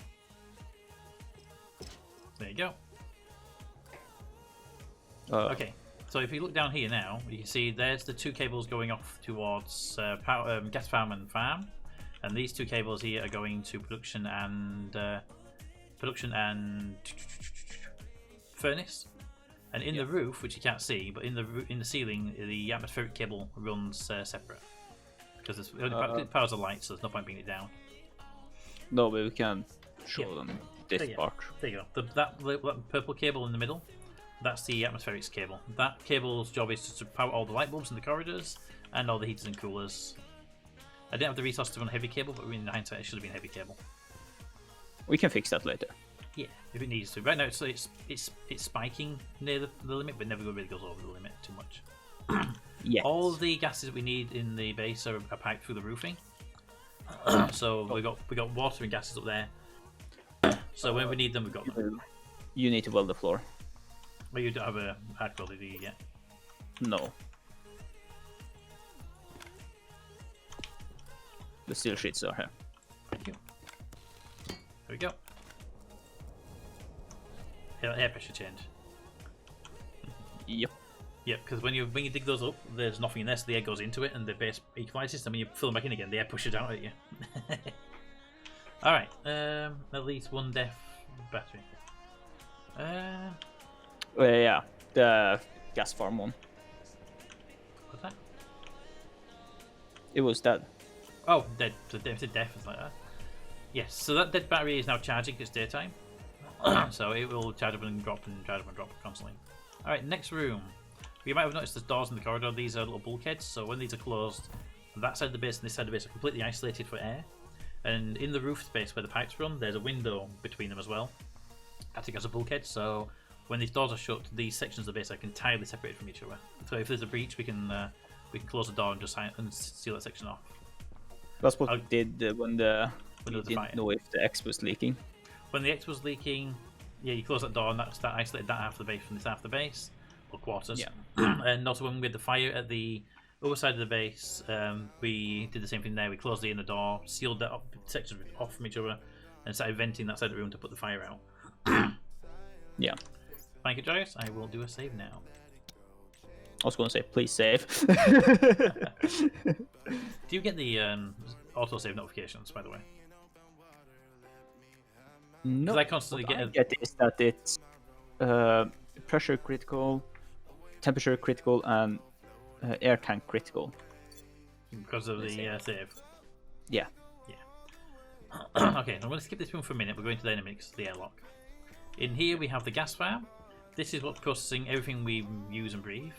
A: There you go. Okay. So if you look down here now, you can see there's the 2 cables going off towards gas farm and farm, and these 2 cables here are going to production and furnace. And in the roof, which you can't see, but in the ceiling, the atmospheric cable runs separate because it powers the light, so there's no point bringing it down.
E: No, but we can show them this part.
A: There you go. That purple cable in the middle. That's the atmospherics cable. That cable's job is to power all the light bulbs in the corridors and all the heaters and coolers. I didn't have the resource to run a heavy cable, but in hindsight, it should have been a heavy cable.
E: We can fix that later.
A: Yeah, if it needs to. Right now, it's spiking near the limit, but never really goes over the limit too much.
E: Yeah.
A: All the gases we need in the base are piped through the roofing. So we got water and gases up there. So when we need them, we've got them.
E: You need to weld the floor.
A: Well, you don't have a hard quality yet.
E: No. The steel sheets are here.
A: Thank you. There we go. Air pressure change.
E: Yep.
A: Yep, because when you dig those up, there's nothing in there, so the air goes into it, and the base equalizes. And when you fill them back in again, the air pushes out at you. All right, at least one death battery.
E: Yeah, the gas farm one.
A: What's that?
E: It was dead.
A: Oh, dead. So it's a death, it's like that. Yes, so that dead battery is now charging. It's daytime, so it will charge up and drop and charge up and drop constantly. All right, next room. You might have noticed there's doors in the corridor. These are little bulkheads, so when these are closed, that side of the base and this side of the base are completely isolated for air. And in the roof space where the pipes run, there's a window between them as well, acting as a bulkhead. So when these doors are shut, these sections of the base are entirely separated from each other. So if there's a breach, we can close the door and just seal that section off.
E: That's what we did when we
A: the
E: didn't
A: fire.
E: know if the X was leaking.
A: When the X was leaking, yeah, you close that door and that isolated that half of the base from this half of the base, or quarters.
E: Yeah.
A: And also when we had the fire at the other side of the base, we did the same thing there. We closed the inner door, sealed that sections off from each other, and started venting that side of the room to put the fire out.
E: Yeah.
A: Thank you, Joyce. I will do a save now.
E: I was going to say, please save.
A: Do you get the auto-save notifications, by the way?
E: No,
A: Because I constantly
E: what
A: get
E: I get is that it's pressure critical, temperature critical, and air tank critical.
A: because of the save.
E: Yeah.
A: Okay, I'm going to skip this room for a minute. We're going to the dynamics, the airlock. In here we have the gas farm. This is what's processing everything we use and breathe.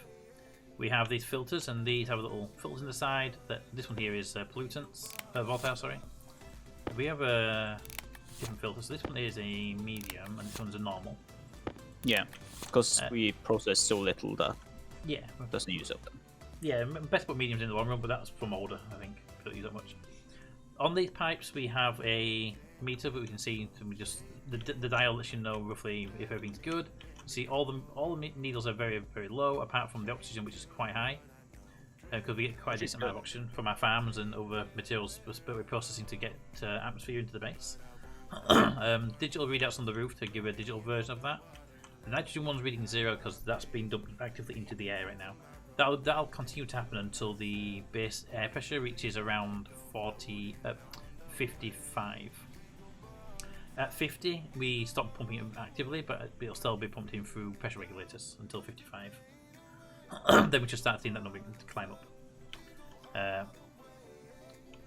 A: We have these filters, and these have little filters on the side. This one here is pollutants, volatile. Sorry. We have different filters. So this one is a medium, and this one's a normal.
E: Yeah, because we process so little that
A: Yeah.
E: doesn't use up them.
A: Yeah, best put mediums in the long run, but that's from older, I think. Don't use that much. On these pipes, we have a meter, but we can see the dial lets you know roughly if everything's good. You see all the needles are very, very low, apart from the oxygen, which is quite high, because we get quite a decent amount of oxygen from our farms and other materials that we're processing to get atmosphere into the base. Digital readouts on the roof to give a digital version of that. The nitrogen one's reading 0 because that's being dumped actively into the air right now. That'll continue to happen until the base air pressure reaches around 55. At 50, we stop pumping it actively, but it'll still be pumped in through pressure regulators until 55. Then we just start seeing that number climb up.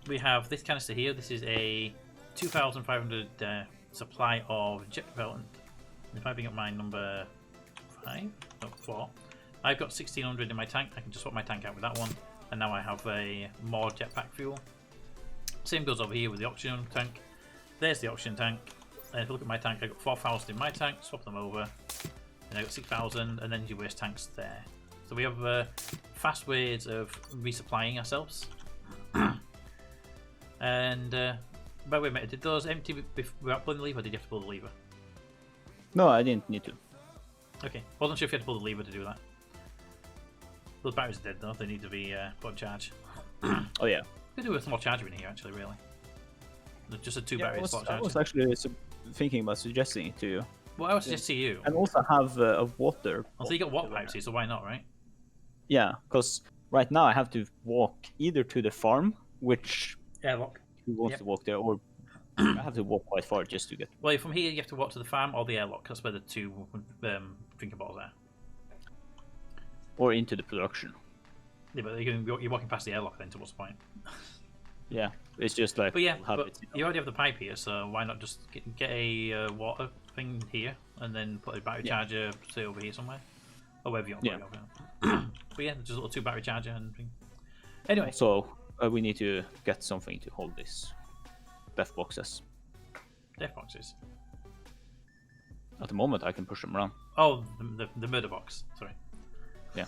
A: We have this canister here. This is a 2,500 supply of jet propellant. If I bring up my number 4, I've got 1,600 in my tank. I can just swap my tank out with that one, and now I have more jetpack fuel. Same goes over here with the oxygen tank. There's the oxygen tank. And if you look at my tank, I've got 4,000 in my tank. Swap them over, and I've got 6,000, and energy waste tanks there. So we have fast ways of resupplying ourselves. And by the way, mate, did those empty without pulling the lever, or did you have to pull the lever?
E: No, I didn't need to.
A: Okay, wasn't sure if you had to pull the lever to do that. Those batteries are dead though, they need to be put on charge.
E: Oh yeah.
A: Could do with more charger in here actually, really. Just a 2
E: Yeah,
A: battery slot
E: I
A: charger.
E: was actually thinking about suggesting it to you.
A: Well, I would suggest to you.
E: And also have a water.
A: Well, so you got water pipes here, so why not, right?
E: Yeah, because right now I have to walk either to the farm, which
A: Airlock.
E: who wants
A: Yep.
E: to walk there, or I have to walk quite far just to get.
A: Well, from here you have to walk to the farm or the airlock. That's where the 2 drinking bottles are.
E: Or into the production.
A: Yeah, but you're walking past the airlock then, so what's the point?
E: Yeah, it's just like.
A: But yeah,
E: we'll have
A: but
E: it, you know.
A: you already have the pipe here, so why not just get a water thing here and then put a battery charger, say, over here somewhere? Or wherever you want to put it. But yeah, just a little 2 battery charger and thing. Anyway.
E: So we need to get something to hold these death boxes.
A: Death boxes.
E: At the moment, I can push them around.
A: Oh, the murder box. Sorry.
E: Yeah.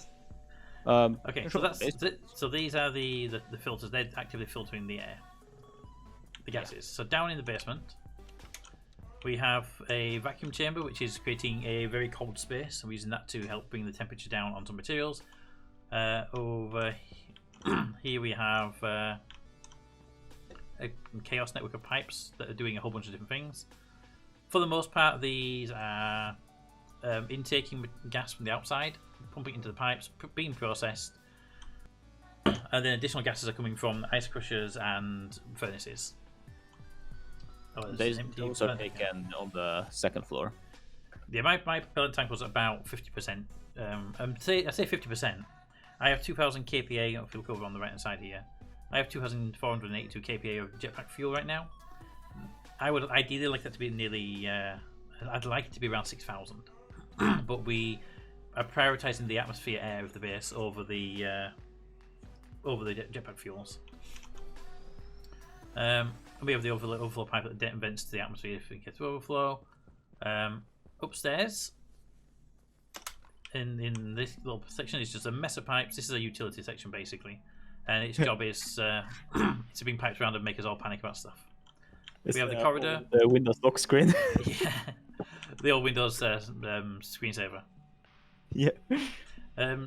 A: Okay, so that's it. So these are the filters. They're actively filtering the air, the gases. So down in the basement, we have a vacuum chamber, which is creating a very cold space. So we're using that to help bring the temperature down on some materials. Over here we have a chaos network of pipes that are doing a whole bunch of different things. For the most part, these are intaking gas from the outside, pumping into the pipes, being processed, and then additional gases are coming from ice crushers and furnaces. Oh,
E: Those are taken on the second floor.
A: Yeah, my propellant tank was about 50%. I say 50%. I have 2,000 kPa, if you look over on the right hand side here. I have 2,482 kPa of jetpack fuel right now. I would ideally like that to be nearly, I'd like it to be around 6,000. But we are prioritising the atmosphere air of the base over the jetpack fuels. We have the overflow pipe that vents to the atmosphere if it gets overflow. Upstairs, in this little section, is just a mess of pipes. This is a utility section basically, and its job is to bring pipes around and make us all panic about stuff. We have the corridor.
E: The Windows lock screen.
A: Yeah, the old Windows screensaver.
E: Yeah.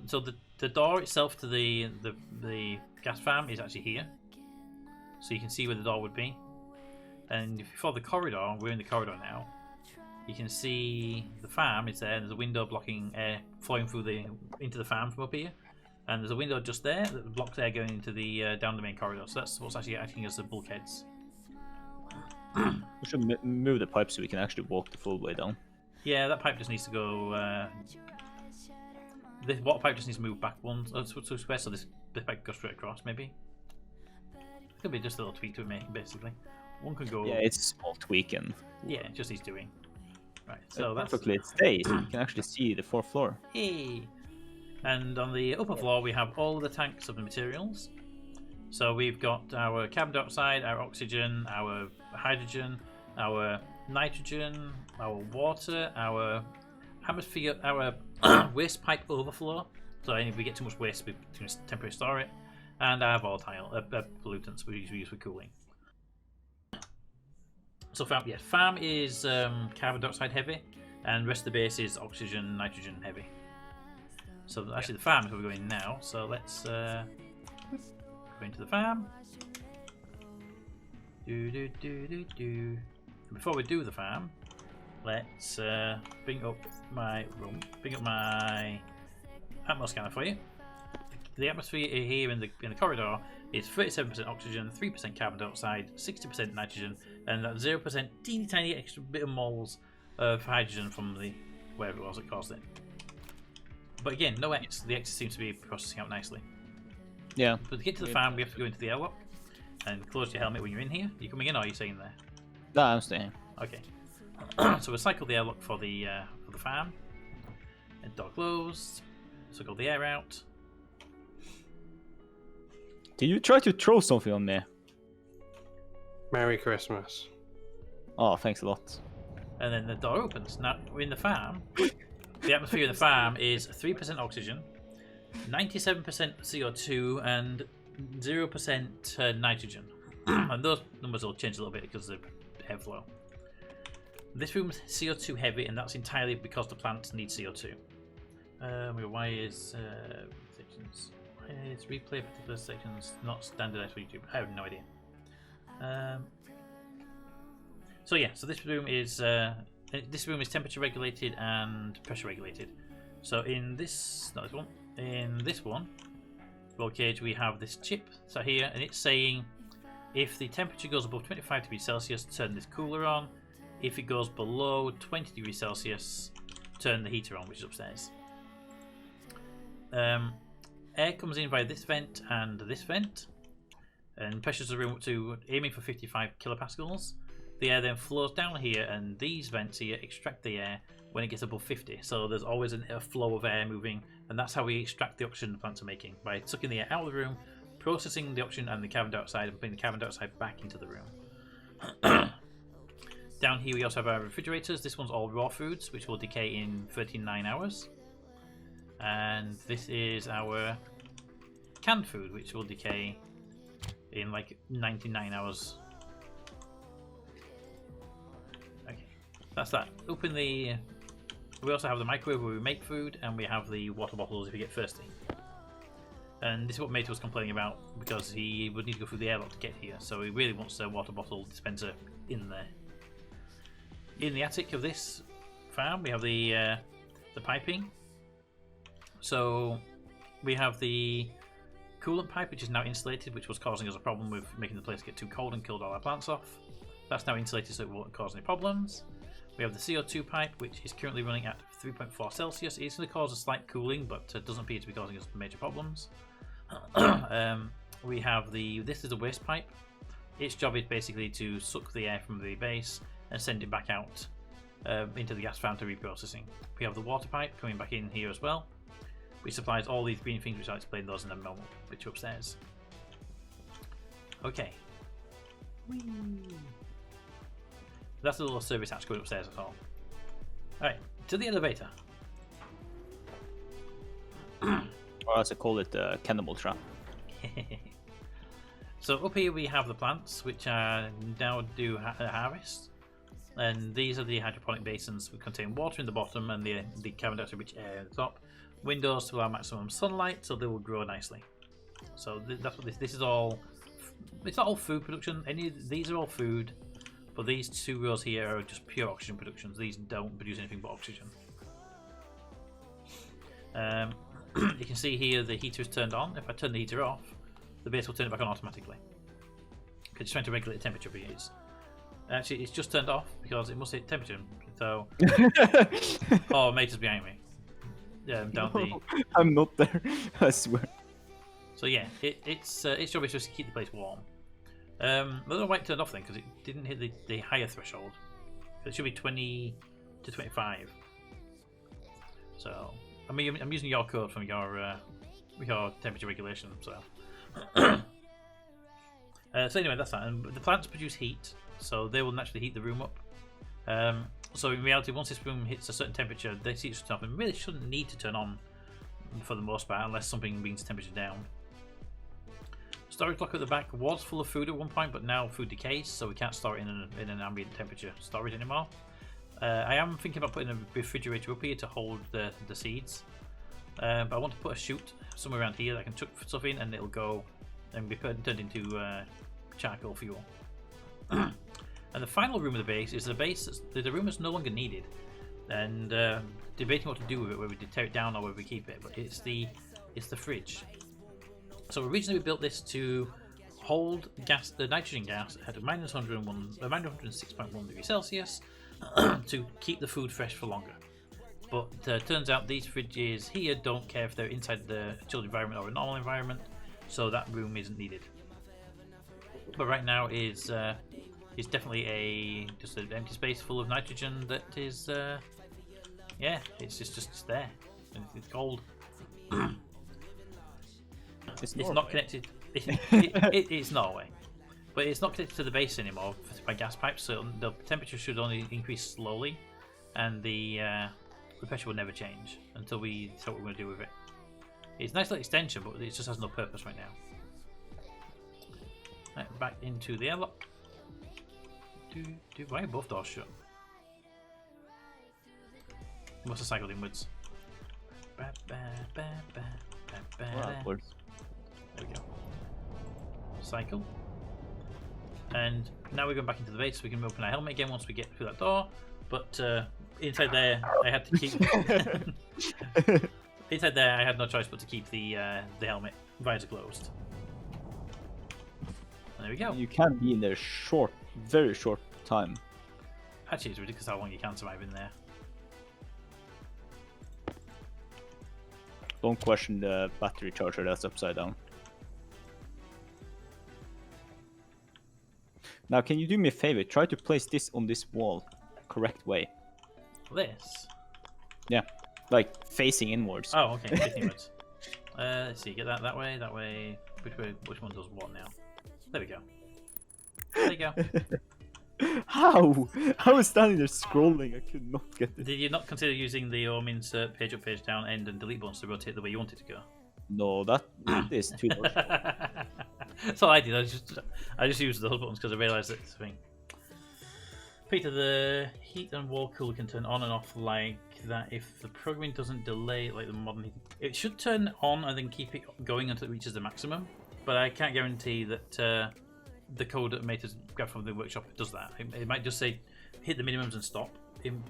A: So the door itself to the gas farm is actually here, so you can see where the door would be. And if you follow the corridor, we're in the corridor now. You can see the farm is there, and there's a window blocking air flowing through into the farm from up here. And there's a window just there that blocks air going into the down the main corridor. So that's what's actually acting as the bulkheads.
E: We should move the pipe so we can actually walk the full way down.
A: Yeah, that pipe just needs to go. The water pipe just needs to move back one square, so this pipe goes straight across. Maybe could be just a little tweak to it, making basically. One could go.
E: Yeah, it's a small tweak and.
A: Yeah, it just needs doing. Right, so that's
E: perfectly it stays. You can actually see the fourth floor.
A: Hey. And on the upper floor, we have all of the tanks of the materials. So we've got our carbon dioxide, our oxygen, our hydrogen, our nitrogen, our water, our atmosphere, our waste pipe overflow. So if we get too much waste, we can temporarily store it. And our volatile pollutants we use for cooling. So farm is carbon dioxide heavy, and the rest of the base is oxygen, nitrogen heavy. So actually the farm is where we're going now. So let's go into the farm. Before we do the farm, let's bring up my room, bring up my atmo scanner for you. The atmosphere here in the corridor is 37% oxygen, 3% carbon dioxide, 60% nitrogen, and that 0% teeny tiny extra bit of moles of hydrogen from the wherever it was that caused it. But again, no X. The X seems to be processing out nicely.
E: Yeah.
A: But to get to the farm, we have to go into the airlock and close your helmet when you're in here. Are you coming in, or are you staying there?
E: No, I'm staying.
A: Okay. So we'll cycle the airlock for the farm. And door closed. Cycle the air out.
E: Did you try to throw something on me?
B: Merry Christmas.
E: Oh, thanks a lot.
A: And then the door opens. Now we're in the farm. The atmosphere in the farm is 3% oxygen, 97% CO2, and 0% nitrogen. And those numbers will change a little bit because of airflow. This room's CO2 heavy, and that's entirely because the plants need CO2. Why is sections? Why is replay particular sections not standardized for YouTube? I have no idea. So this room is temperature regulated and pressure regulated. So in this, not this one, in this one, roll cage, we have this chip so here, and it's saying if the temperature goes above 25 degrees Celsius, turn this cooler on. If it goes below 20 degrees Celsius, turn the heater on, which is upstairs. Air comes in via this vent and this vent, and pressures the room up to aiming for 55 kilopascals. The air then flows down here, and these vents here extract the air when it gets above 50. So there's always a flow of air moving, and that's how we extract the oxygen the plants are making, by sucking the air out of the room, processing the oxygen and the carbon dioxide, and putting the carbon dioxide back into the room. Down here we also have our refrigerators. This one's all raw foods, which will decay in 39 hours. And this is our canned food, which will decay in like 99 hours. Okay, that's that. Open the... We also have the microwave where we make food, and we have the water bottles if you get thirsty. And this is what Mate was complaining about, because he would need to go through the airlock to get here, so he really wants a water bottle dispenser in there. In the attic of this farm, we have the the piping. So we have the coolant pipe, which is now insulated, which was causing us a problem with making the place get too cold and killed all our plants off. That's now insulated, so it won't cause any problems. We have the CO2 pipe, which is currently running at 3.4 Celsius. It's going to cause a slight cooling, but doesn't appear to be causing us major problems. We have this is the waste pipe. Its job is basically to suck the air from the base and send it back out into the gas fan to reprocessing. We have the water pipe coming back in here as well, which supplies all these green things, which I'll explain those in a moment, which are upstairs. Okay. Whee. That's a little service hatch going upstairs as well. Alright, to the elevator.
E: Or as I call it, the cannibal trap.
A: So up here we have the plants, which are now do harvest. And these are the hydroponic basins, which contain water in the bottom and the carbon dioxide-rich air at the top. Windows to allow maximum sunlight, so they will grow nicely. So that's what this is all. It's not all food production. These are all food, but these two rows here are just pure oxygen productions. These don't produce anything but oxygen. You can see here the heater is turned on. If I turn the heater off, the base will turn it back on automatically. It's trying to regulate the temperature for use. Actually, it's just turned off because it must hit temperature. So, oh, mate is behind me. Down the.
E: I'm not there. I swear.
A: So yeah, its job is just to keep the place warm. I don't know why it turned off then, because it didn't hit the higher threshold. It should be 20 to 25. So, I mean, I'm using your code from your temperature regulation. So, so anyway, that's that. And the plants produce heat, so they will naturally heat the room up. So in reality, once this room hits a certain temperature, they see it shut off and really shouldn't need to turn on for the most part, unless something brings temperature down. Storage locker at the back was full of food at one point, but now food decays, so we can't store it in an ambient temperature storage anymore. I am thinking about putting a refrigerator up here to hold the seeds, but I want to put a chute somewhere around here that I can chuck stuff in, and it'll go and be turned into charcoal fuel. And the final room of the base is the room that's no longer needed, and debating what to do with it, whether we tear it down or whether we keep it. But it's the fridge. So originally we built this to hold the nitrogen gas at minus 106.1 degrees Celsius to keep the food fresh for longer. But turns out these fridges here don't care if they're inside the chilled environment or a normal environment, so that room isn't needed. But right now is definitely just an empty space full of nitrogen that is yeah, it's just there and it's cold. It's not connected. It's Norway, but it's not connected to the base anymore by gas pipes, so the temperature should only increase slowly, and the pressure will never change until we decide what we're going to do with it. It's a nice little extension, but it just has no purpose right now. Right, back into the airlock. Why are both doors shut? Must have cycled inwards.
E: Outwards.
A: There we go. Cycle. And now we're going back into the base, so we can open our helmet again once we get through that door. But inside there, I had to keep. Inside there, I had no choice but to keep the helmet visor closed. And there we go.
E: You can be in there very short time.
A: Actually, it's ridiculous how long you can survive in there.
E: Don't question the battery charger that's upside down. Now, can you do me a favor? Try to place this on this wall, correct way.
A: This?
E: Yeah, like facing inwards.
A: Oh, okay, facing inwards. Let's see, get that way, that way. Which one does what now? There we go. There you go.
E: How? I was standing there scrolling. I could not get it.
A: Did you not consider using the insert page up, page down, end, and delete buttons to rotate the way you want it to go?
E: No, that is too much.
A: That's all I did. I just used the HUD buttons because I realised it's a thing. Peter, the heat and wall cooler can turn on and off like that if the programming doesn't delay like the modern heating. It should turn on and then keep it going until it reaches the maximum, but I can't guarantee that the code that made us grab from the workshop does that. It might just say hit the minimums and stop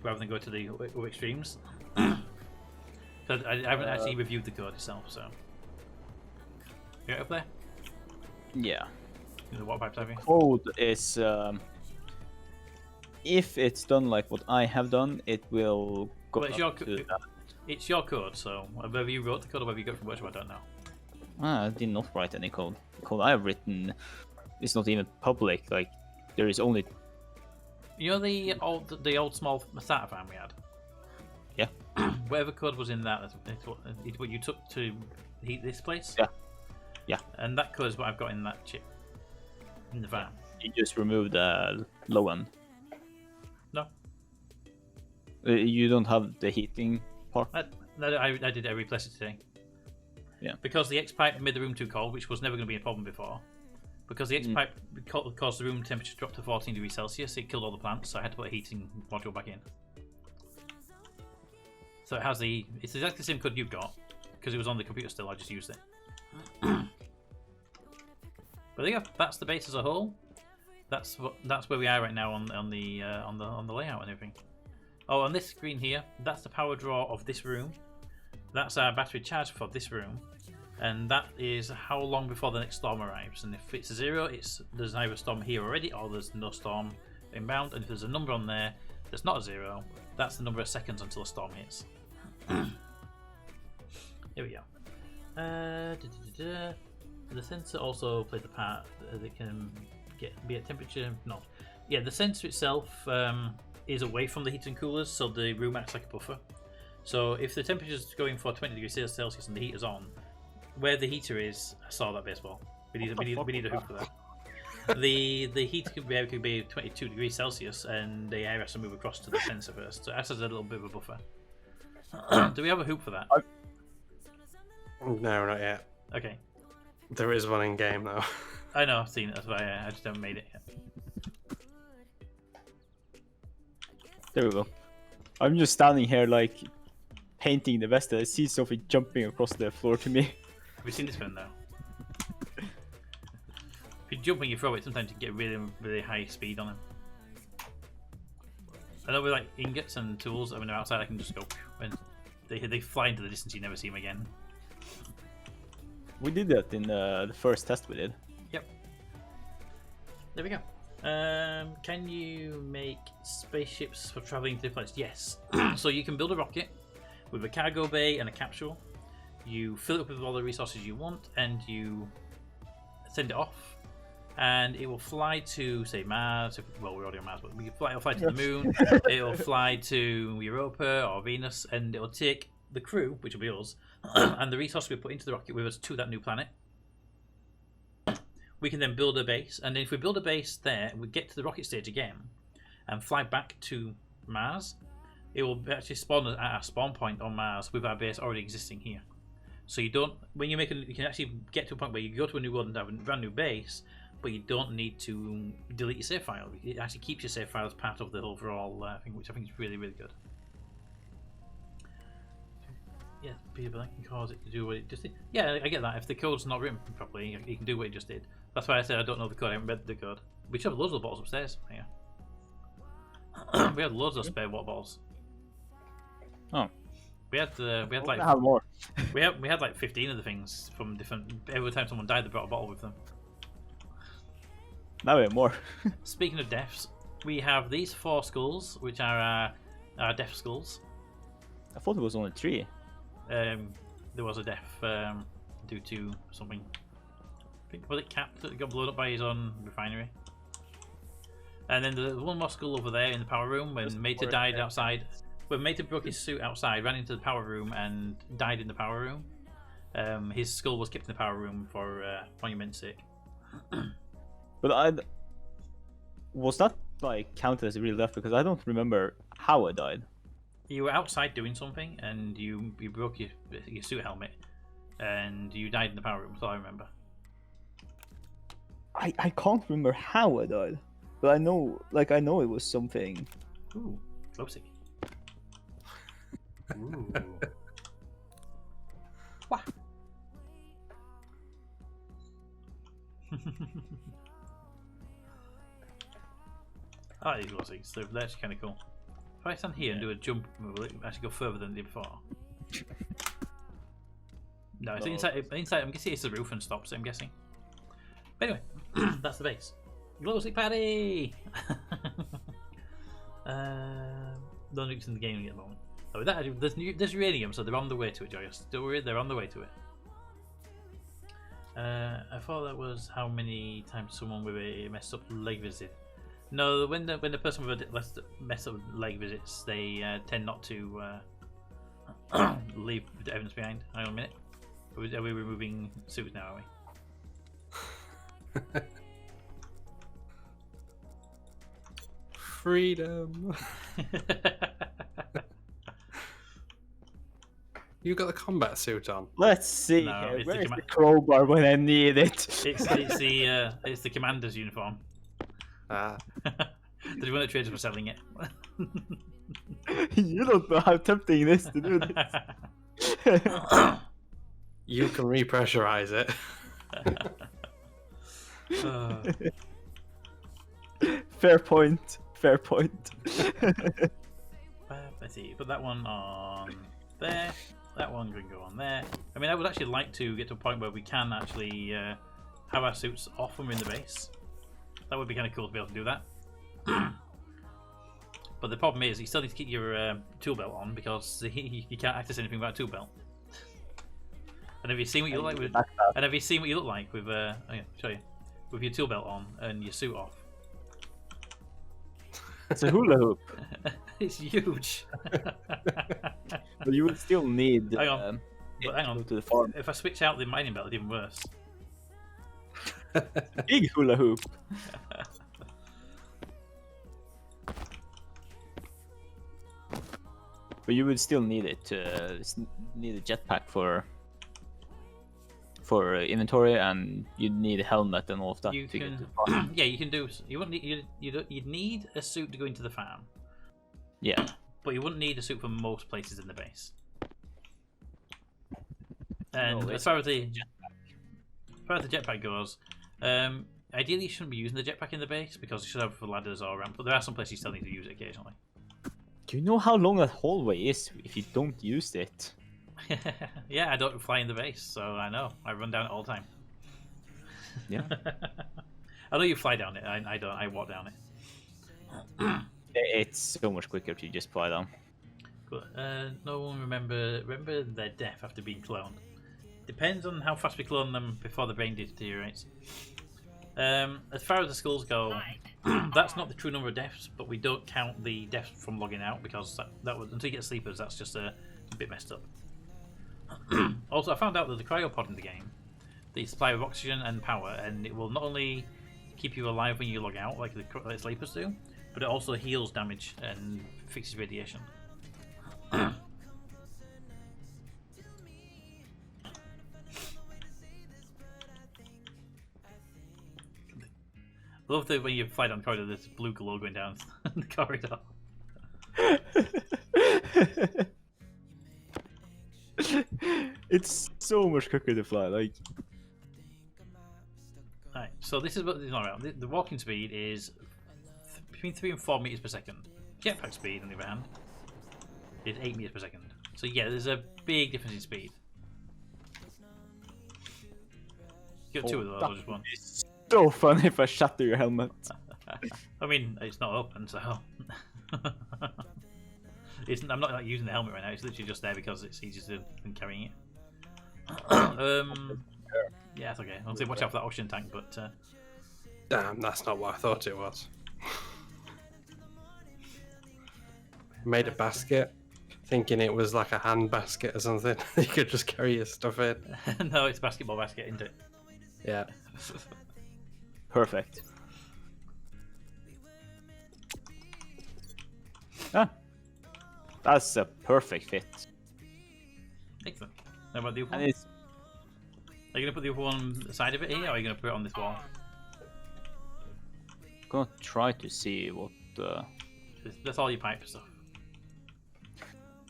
A: rather than go to the extremes. 'Cause I haven't actually reviewed the code itself, so. You up there?
E: Yeah.
A: The water pipes, have you?
E: Code is if it's done like what I have done, it will go
A: Well, it's
E: up
A: your
E: to that.
A: It's your code, so whether you wrote the code or whether you got it from workshop, I don't know.
E: I did not write any code. The code I have written is not even public. Like there is only
A: You know the old small starter farm we had?
E: Yeah.
A: Whatever code was in that, it's what you took to heat this place?
E: Yeah. Yeah.
A: And that code is what I've got in that chip. In the van.
E: you just remove the low end.
A: No.
E: You don't have the heating part.
A: No, I did replace it today.
E: Yeah.
A: Because the X pipe made the room too cold, which was never going to be a problem before. Because the X pipe caused the room temperature to drop to 14 degrees Celsius, it killed all the plants, so I had to put a heating module back in. So it has it's exactly the same code you've got, because it was on the computer still. I just used it. But there you go. That's the base as a whole. That's where we are right now on the layout and everything. Oh, on this screen here, that's the power draw of this room. That's our battery charge for this room, and that is how long before the next storm arrives. And if it's a 0, there's either a storm here already, or there's no storm inbound. And if there's a number on there that's not a 0, that's the number of seconds until a storm hits. Here we go. The sensor also plays a part. It can be at temperature. No, yeah, the sensor itself is away from the heaters and coolers, so the room acts like a buffer. So if the temperature is going for 20 degrees Celsius and the heater's on, where the heater is, I saw that baseball. We need a hoop for that. The heater could be 22 degrees Celsius, and the air has to move across to the sensor first. So it acts as a little bit of a buffer. Do we have a hoop for that?
B: No, not yet.
A: Okay.
B: There is one in game though.
A: I know, I've seen it. That's why I just haven't made it yet.
E: There we go. I'm just standing here like painting the vest. I see Sophie jumping across the floor to me.
A: Have you seen this one though? If you jump when you throw it, sometimes you get really, really high speed on him. I know with like ingots and tools, when they're outside, I can just go and they fly into the distance. You never see them again.
E: We did that in the first test we did.
A: Yep. There we go. Can you make spaceships for traveling to the place? Yes. So you can build a rocket with a cargo bay and a capsule. You fill it up with all the resources you want, and you send it off, and it will fly to, say, Mars. Well, we're already on Mars, but it'll fly to the moon. It'll fly to Europa or Venus, and it'll take the crew, which will be us, and the resources we put into the rocket with us to that new planet. We can then build a base, and then if we build a base there, we get to the rocket stage again and fly back to Mars. It will actually spawn at our spawn point on Mars with our base already existing here. So you don't, when you you can actually get to a point where you go to a new world and have a brand new base, but you don't need to delete your save file. It actually keeps your save file as part of the overall thing, which I think is really, really good. Yeah, people can cause it to do what it just did. Yeah, I get that. If the code's not written properly, you can do what it just did. That's why I said I don't know the code. I haven't read the code. We should have loads of bottles upstairs. Yeah. We had loads of spare water bottles.
E: Oh.
A: We had like
E: have more.
A: we had like 15 of the things from different. Every time someone died, they brought a bottle with them.
E: Now we have more.
A: Speaking of deaths, we have these 4 skulls, which are our death skulls.
E: I thought it was only 3.
A: There was a death due to something. I think was it Cap that got blown up by his own refinery. And then there's one more skull over there in the power room when Meta died outside. When Meta broke his suit outside, ran into the power room and died in the power room. His skull was kept in the power room for monument's sake.
E: But was that like counted as a real death? Because I don't remember how I died.
A: You were outside doing something and you broke your suit helmet and you died in the power room. That's all I remember.
E: I can't remember how I died, but I know it was something.
A: Ooh, Lopsic.
B: Ooh.
A: Wah. I like these Lopsics. They're actually kind of cool. If I stand here and do a jump move, will it actually go further than it did before? No, it's
E: No.
A: inside. Inside, I'm guessing it's the roof and stops. I'm guessing. But anyway, that's the base. Glow stick party. No nukes in the game at the moment. Oh, there's uranium, so they're on the way to it, Joyous. Don't worry, they're on the way to it. I thought that was how many times someone with a messed up leg visit. No, when the person with a messed up leg visits, they tend not to leave the evidence behind. Hang on a minute. Are we removing suits now? Are we?
B: Freedom. You got the combat suit on.
E: Let's see
A: No,
E: here.
A: it's the
E: Where's the
A: command-
E: crowbar when I need it?
A: It's the commander's uniform.
B: Ah,
A: There's one that traders were selling it.
E: You don't know how tempting it is to do this.
B: you can repressurize it.
E: Fair point. Fair point.
A: Let's see, put that one on there. That one can go on there. I mean, I would actually like to get to a point where we can actually have our suits off when we're in the base. That would be kind of cool to be able to do that. But the problem is, you still need to keep your tool belt on because you can't access anything without a tool belt. And have you seen what you look like with? And have you seen what you look like with? Oh yeah, show you. With your tool belt on and your suit off.
E: It's a hula hoop.
A: It's huge.
E: But you would still need.
A: Hang on. But hang
E: go
A: on.
E: to the farm.
A: If I switch out the mining belt, it's even worse.
E: Big hula hoop. But you would still need it. Need a jetpack for inventory, and you'd need a helmet and all of that.
A: You
E: to get
A: can,
E: to the farm.
A: yeah, you can do. You wouldn't need. You'd need a suit to go into the farm,
E: Yeah.
A: but you wouldn't need a suit for most places in the base. And
E: No,
A: as far as the jetpack goes, ideally you shouldn't be using the jetpack in the base because you should have ladders or ramps. But there are some places you still need to use it occasionally.
E: Do you know how long that hallway is if you don't use it?
A: Yeah, I don't fly in the base, so I know. I run down it all the time.
E: Yeah.
A: I know you fly down it. I don't. I walk down it.
E: It's so much quicker to just fly down.
A: But no one remember their death after being cloned. Depends on how fast we clone them before the brain deteriorates. As far as the skulls go, that's not the true number of deaths, but we don't count the deaths from logging out because that was until you get sleepers. That's just a bit messed up. Also, I found out that the cryopod in the game, they supply with oxygen and power, and it will not only keep you alive when you log out, like the sleepers do, but it also heals damage and fixes radiation. I love that when you fly down the corridor, there's blue glow going down the corridor.
E: It's so much quicker to fly. Like,
A: Right, so this is what it's not around. The walking speed is between 3 and 4 meters per second. Jetpack speed, on the other hand, is 8 meters per second. So yeah, there's a big difference in speed. You got two of those, or just one?
E: it's so fun if I shatter your helmet.
A: I mean, it's not open, so I'm not like using the helmet right now. It's literally just there because it's easier than carrying it. Yeah, it's okay. I'll say watch out for that oxygen tank, but
B: Damn, that's not what I thought it was. Made a basket, thinking it was like a hand basket or something. You could just carry your stuff in.
A: no, it's a basketball basket, isn't it?
B: Yeah.
E: Perfect. Ah, that's a perfect fit.
A: Excellent. How about the other one?
E: And it's
A: Are you going to put the other one on the side of it here, or are you going to put it on this wall?
E: gonna try to see what.
A: That's all your pipe stuff.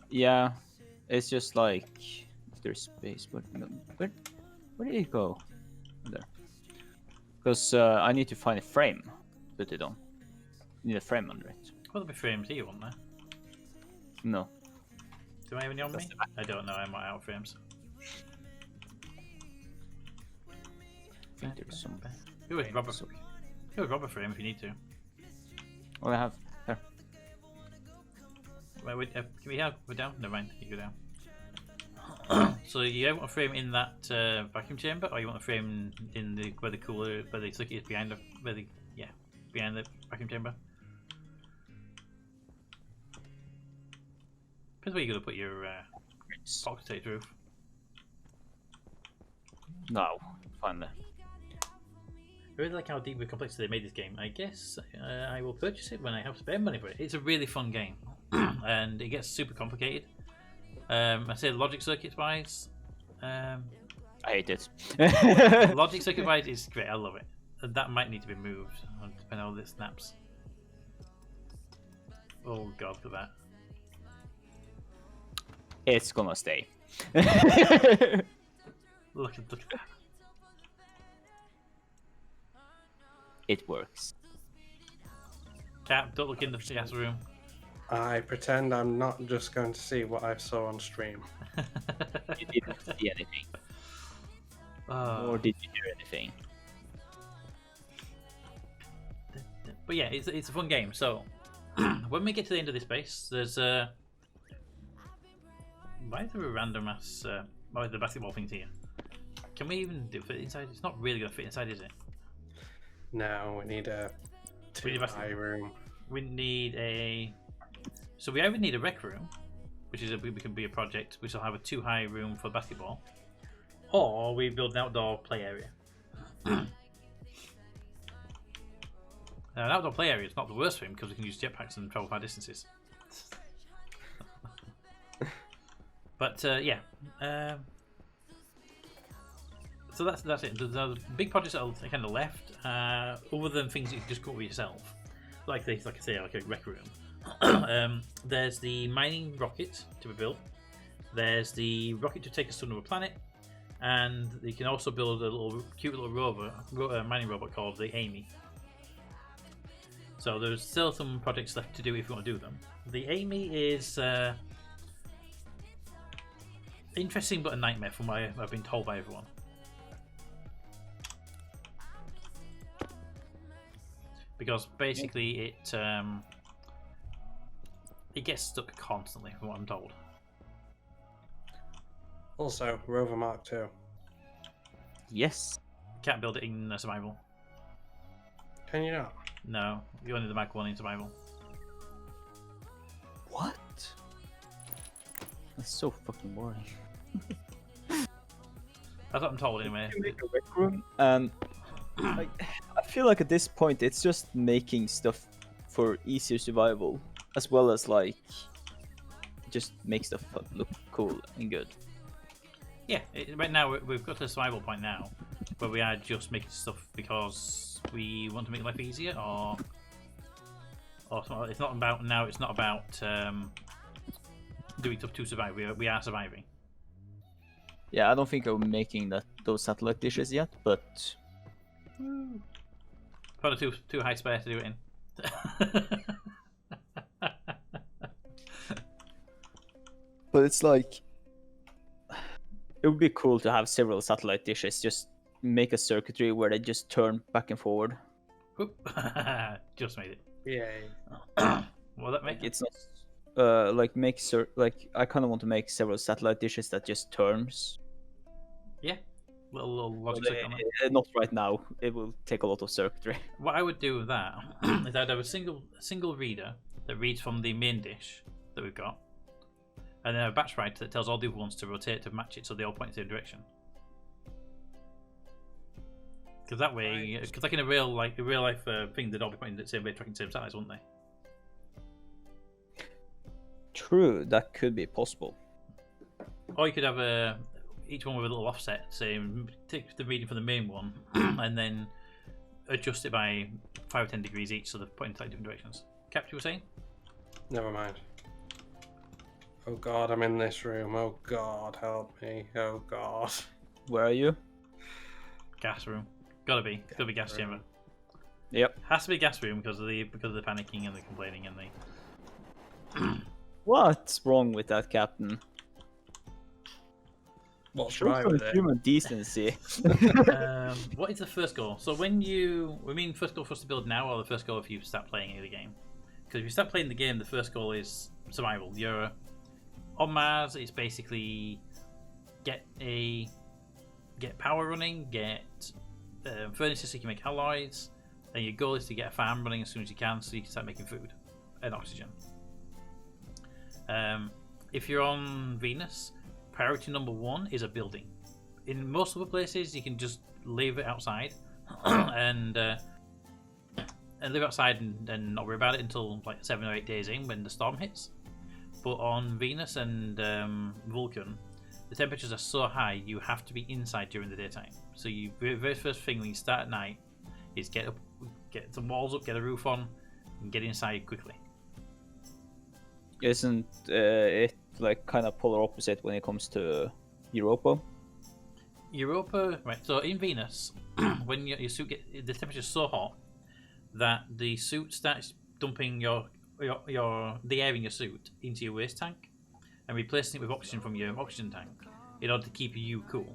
E: Yeah, it's just like if there's space, but where did it go? There. Because I need to find a frame to put it on. Need a frame under it.
A: Well, there'll be frames here, won't there?
E: No.
A: Do I have any on me? I don't know. I'm out of frames.
E: think there's some.
A: Go with rubber. Go with rubber frame if you need to.
E: What I have there.
A: Wait, can we have? We're down. Never mind. You go down. So you want a frame in that vacuum chamber, or you want a frame in the where the cooler, where the circuit is behind the, behind the vacuum chamber? Depends where you're gonna put your box tape roof.
E: No, finally.
A: I really like how deep and complex they made this game. I guess I will purchase it when I have spare money for it. It's a really fun game, and it gets super complicated. I say logic circuits wise.
E: I hate it.
A: Logic circuit wise is great. I love it. That might need to be moved, depending on how this snaps. Oh god, for that.
E: It's gonna stay.
A: Look at that.
E: It works.
A: Cap, don't look in the gas room.
B: I pretend I'm not just going to see what I saw on stream.
E: You didn't see anything. Or did you hear anything?
A: But yeah, it's a fun game. So when we get to the end of this base, there's why is there a random ass the basketball things here? Can we even fit inside? It's not really gonna fit inside, is it?
B: No, we need a two-high room.
A: We need a. So we either need a rec room, which is we can be a project, which will have a 2-high room for basketball, or we build an outdoor play area. Now, an outdoor play area is not the worst thing because we can use jetpacks and travel far distances. But yeah, so that's it. The big projects that are kind of left, other than things you can just go with yourself, like I say, like a rec room. There's the mining rocket to be built. There's the rocket to take us to another planet, and you can also build a cute little mining robot called the Amy. So there's still some projects left to do if you want to do them. The Amy is interesting but a nightmare from what I've been told by everyone. Because basically it gets stuck constantly, from what I'm told.
B: Also, Rover Mark II.
E: Yes.
A: Can't build it in survival.
B: Can you not?
A: No, you only the Mark 1 in survival.
E: What? That's so fucking boring.
A: That's what I'm told anyway.
E: You make a rec room, and I feel like at this point it's just making stuff for easier survival, as well as like just make stuff look cool and good.
A: Yeah, right now we've got to the survival point now, where we are just making stuff because we want to make life easier, or it's not about now. It's not about doing stuff to survive. We are surviving.
E: Yeah, I don't think I'm making those satellite dishes yet, but
A: Found a too high spare to do it in.
E: but it's like it would be cool to have several satellite dishes. Just make a circuitry where they just turn back and forward.
A: Whoop. Just made it.
B: Yay.
A: Well, that make
E: Like it's not like like I kind of want to make several satellite dishes that just turns.
A: yeah, little logic
E: But,
A: circuit on it.
E: not right now. It will take a lot of circuitry.
A: What I would do with that is I'd have a single reader that reads from the main dish that we've got, and then a batch writer that tells all the other ones to rotate to match it so they all point in the same direction. Because that way, because like in a real life thing, they'd all be pointing the same way, tracking the same size, wouldn't they?
E: True, that could be possible.
A: Or you could have each one with a little offset, saying take the reading from the main one, and then adjust it by 5 or 10 degrees each, so they're pointing in slightly different directions. Cap, you were saying?
B: Never mind. Oh god, I'm in this room. Oh god, help me. Oh god.
E: Where are you?
A: Gas room. Gotta be gas
B: room.
A: chamber.
E: Yep.
A: Has to be gas room because of the panicking and the complaining and the.
E: What's wrong with that, Captain?
B: what's
E: Show
B: right
E: some
B: with it.
E: human decency.
A: What is the first goal? So when you, I mean, first goal for us to build now, or the first goal if you start playing the game? Because if you start playing the game, the first goal is survival. You're on Mars. It's basically get power running, get furnaces so you can make alloys, and your goal is to get a farm running as soon as you can, so you can start making food and oxygen. If you're on Venus, priority number 1 is a building. In most other places, you can just leave it outside and live outside and not worry about it until like 7 or 8 days in when the storm hits. But on Venus and Vulcan, the temperatures are so high you have to be inside during the daytime. So you very first thing when you start at night is get some walls up, get a roof on, and get inside quickly.
E: Isn't it like kind of polar opposite when it comes to Europa?
A: Europa, right? So in Venus, when your suit the temperature is so hot that the suit starts dumping the air in your suit into your waste tank and replacing it with oxygen from your oxygen tank in order to keep you cool,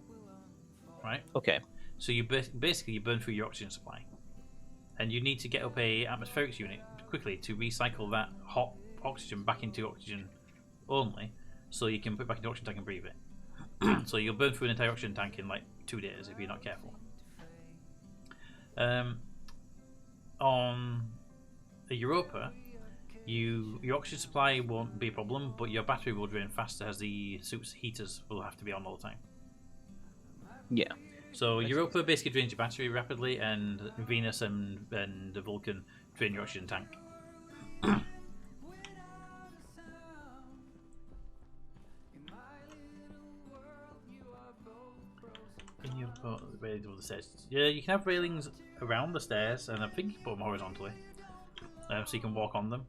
A: right?
E: Okay.
A: So you basically you burn through your oxygen supply, and you need to get up a atmospherics unit quickly to recycle that hot oxygen back into oxygen only, so you can put it back into oxygen tank and breathe it. So you'll burn through an entire oxygen tank in like 2 days if you're not careful. On Europa, your oxygen supply won't be a problem, but your battery will drain faster as the suit's heaters will have to be on all the time.
E: Yeah.
A: So Europa basically drains your battery rapidly, and Venus and the Vulcan drain your oxygen tank. Can you put railings over the stairs? Yeah, you can have railings around the stairs, and I think you can put them horizontally, so you can walk on them.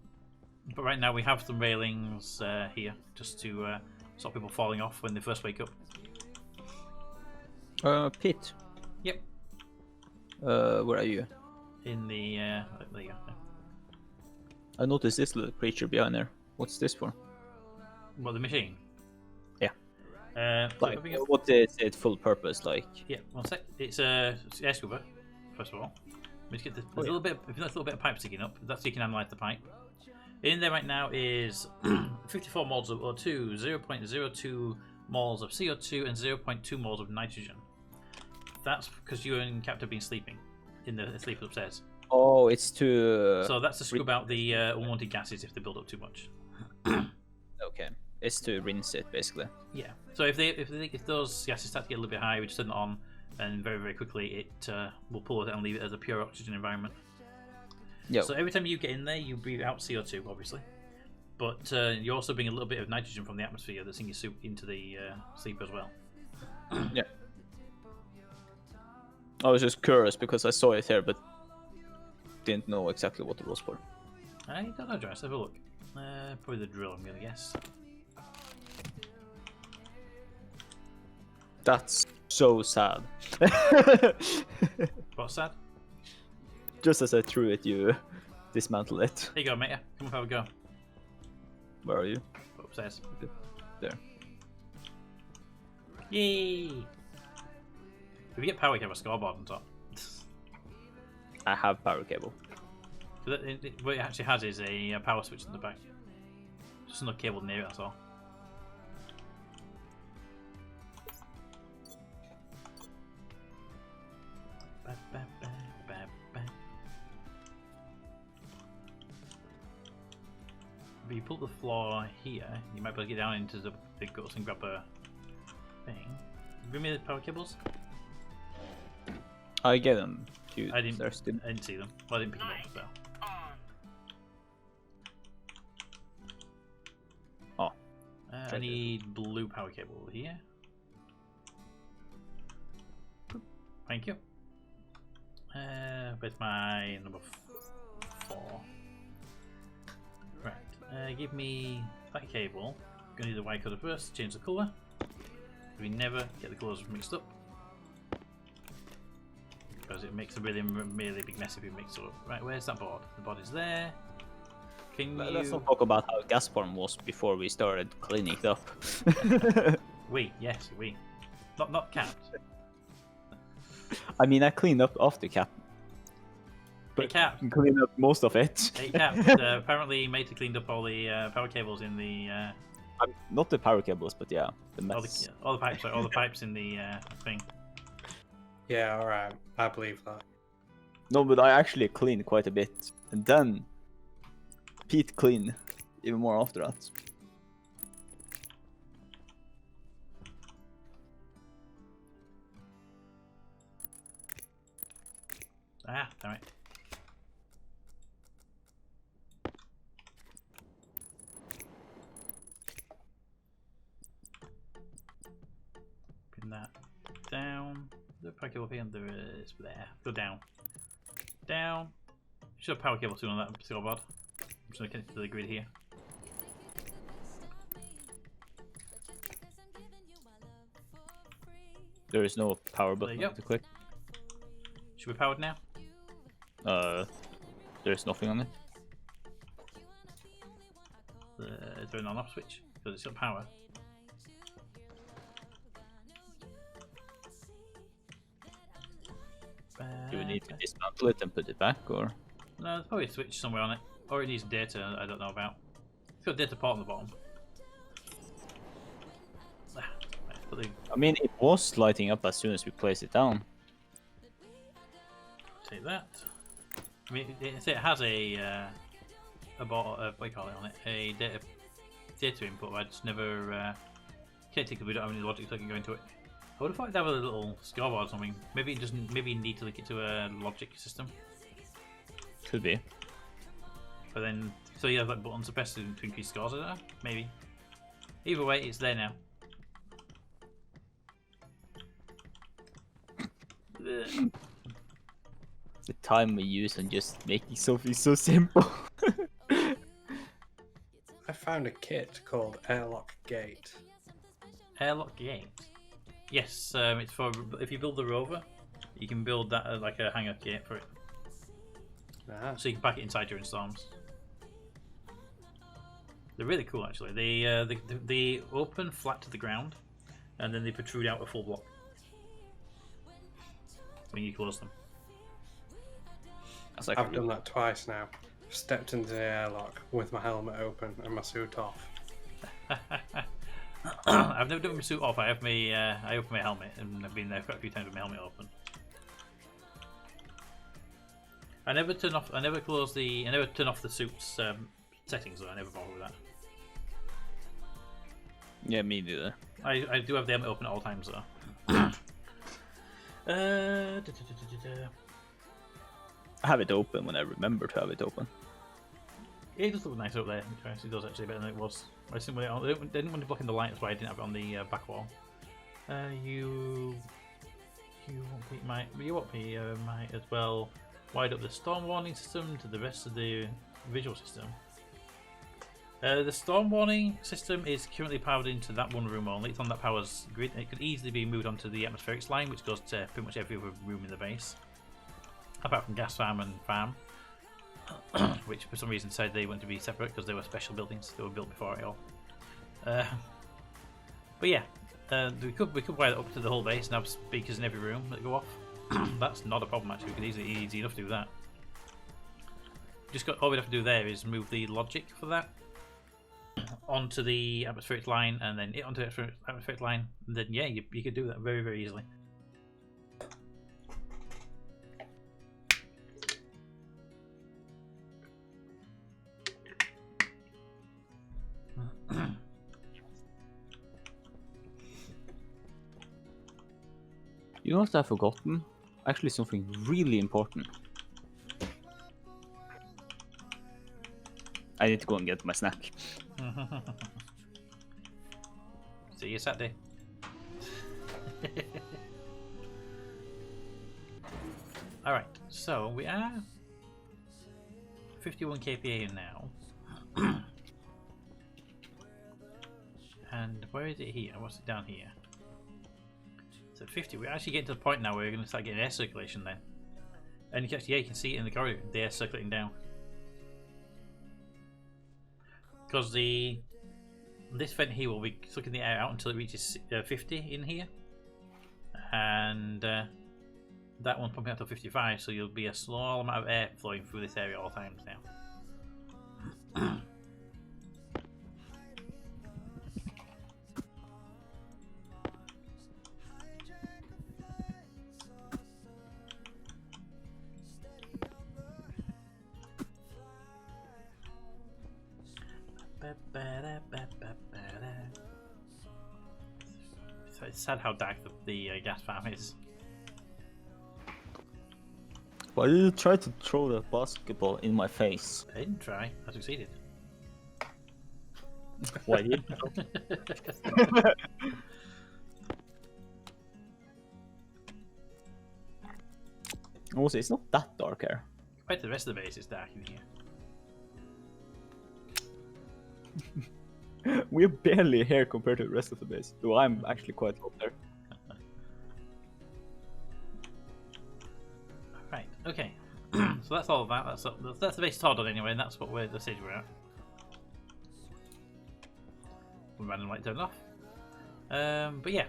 A: But right now we have some railings here, just to stop people falling off when they first wake up.
E: Pit.
A: Yep.
E: Where are you?
A: In the there you go.
E: I noticed this little creature behind there. What's this for?
A: Well, the machine.
E: Yeah.
A: So
E: Like,
A: opening up-
E: what is it full purpose like?
A: Yeah, one sec. It's a air scooper, first of all. Let's get the little bit. If there's a little bit of pipe sticking up, that's so you can analyze the pipe. In there right now is 54 moles of O2, 0.02 moles of CO2, and 0.2 moles of nitrogen. That's because you and Captain have been sleeping in the sleep upstairs.
E: Oh, it's to.
A: So that's to scrub out the unwanted gases if they build up too much.
E: Okay. It's to rinse it basically.
A: Yeah. So if those gases start to get a little bit high, we just turn it on, and very very quickly it will pull it out and leave it as a pure oxygen environment.
E: Yeah.
A: So every time you get in there, you breathe out CO2, obviously, but you also bring a little bit of nitrogen from the atmosphere that's in your suit into the sleep as well.
E: Yeah. I was just curious because I saw it here, but didn't know exactly what it was for.
A: I don't know, Joyce. Have a look. Probably the drill, I'm gonna guess.
E: That's so sad.
A: What's that?
E: Just as I threw it, you dismantled it.
A: There you go, mate. Come on, have a go.
E: Where are you?
A: Upstairs.
E: There.
A: Yay! If you get power, you can have a scoreboard on top.
E: I have power cable.
A: What it actually has is a power switch in the back. Just another cable near it, that's all. If you pull the floor here, you might be able to get down into the guts and grab a thing. Bring me the power cables.
E: I get them.
A: I didn't see them. Well, I didn't pick them up, so.
E: Oh.
A: I need blue power cable over here. Thank you. Where's my number 4? Right. Give me that cable. I'm gonna need the white colour first. Change the colour. We never get the colours mixed up because it makes a really big mess if you mix it up. Right. Where's that board? The board is there. Can you?
E: Let's not talk about how gas farm was before we started cleaning it up.
A: We, yes, we. Not capped.
E: I mean, I cleaned up after cap.
A: But capped.
E: Cleaned up most of it.
A: It capped. Apparently, Mate cleaned up all the power cables in the.
E: Not the power cables, but yeah, the mess.
A: All the pipes. All the pipes in the thing.
B: Yeah, alright. I believe that.
E: No, but I actually cleaned quite a bit. And then Pete cleaned even more after that.
A: Ah, damn it. Pin that down. The power cable here, and there is there. Go down. Down. Should have power cable soon on that scoreboard. I'm just gonna connect it to the grid here.
E: There is no power button
A: There you go.
E: to click.
A: Should be powered now.
E: There's nothing on it.
A: Is there an on-off switch? Because it's got power.
E: Do we need to dismantle it and put it back, or?
A: No, there's probably a switch somewhere on it. Or it needs data I don't know about. It's got a data port on the bottom. Ah, right, put the
E: I mean, it was lighting up as soon as we placed it down.
A: take that. I mean, it has a what do you call it on it? A data input. But I just never can't think of. We don't have any logic so I can go into it. I would have thought it'd have a little scoreboard or something. Maybe it doesn't. Maybe you need to link it to a logic system.
E: Could be.
A: But then, so you have like buttons are best to increase scores. I don't know. Maybe. Either way, it's there now.
E: The time we use on just making something so simple.
B: I found a kit called Airlock Gate.
A: Airlock gate. Yes, it's for if you build the rover, you can build that like a hangar gate for it,
B: Ah.
A: so you can pack it inside during storms. They're really cool, actually. They open flat to the ground, and then they protrude out a full block when you close them.
E: That's like
B: I've done that twice now. I've stepped into the airlock with my helmet open and my suit off.
A: I've never done my suit off. I have my I open my helmet, and I've been there quite a few times with my helmet open. I never turn off. I never turn off the suit's settings, though. I never bother with that.
E: Yeah, me neither.
A: I do have the helmet open at all times, though.
E: I have it open when I remember to have it open.
A: It does look nice up there. It does actually better than it was. I didn't want to block in the light, that's why I didn't have it on the back wall. You might as well wide up the storm warning system to the rest of the visual system. The storm warning system is currently powered into that one room only. It's on that power's grid. It could easily be moved onto the atmospherics line, which goes to pretty much every other room in the base, apart from gas farm and farm, which for some reason said they want to be separate because they were special buildings. They were built before it all. But yeah, we could wire it up to the whole base and have speakers in every room that go off. That's not a problem, actually. We could easy enough to do that. All we'd have to do there is move the logic for that onto the atmospheric line, and then it onto the atmospheric line, and then yeah, you could do that very, very easily.
E: You know what I've forgotten? Actually, something really important. I need to go and get my snack.
A: See you Saturday. Alright, so we are 51 kPa in now. And where is it here? What's it down here? So 50. We're actually getting to the point now where we're going to start getting air circulation then. And you can see it in the corridor, the air circulating down. Because this vent here will be sucking the air out until it reaches 50 in here. and that one's pumping out to 55, so you'll be a small amount of air flowing through this area at all times now. So it's sad how dark the gas farm is.
E: Why did you try to throw the basketball in my face?
A: I didn't try. I succeeded.
E: Why did? Also, it's not that dark here.
A: Compared to the rest of the base, it's dark in here.
E: We're barely here compared to the rest of the base. Though I'm actually quite low there.
A: Right. Okay. So that's all of that. That's the base sorted anyway, and that's what the stage we're at. Random light turned off. But yeah,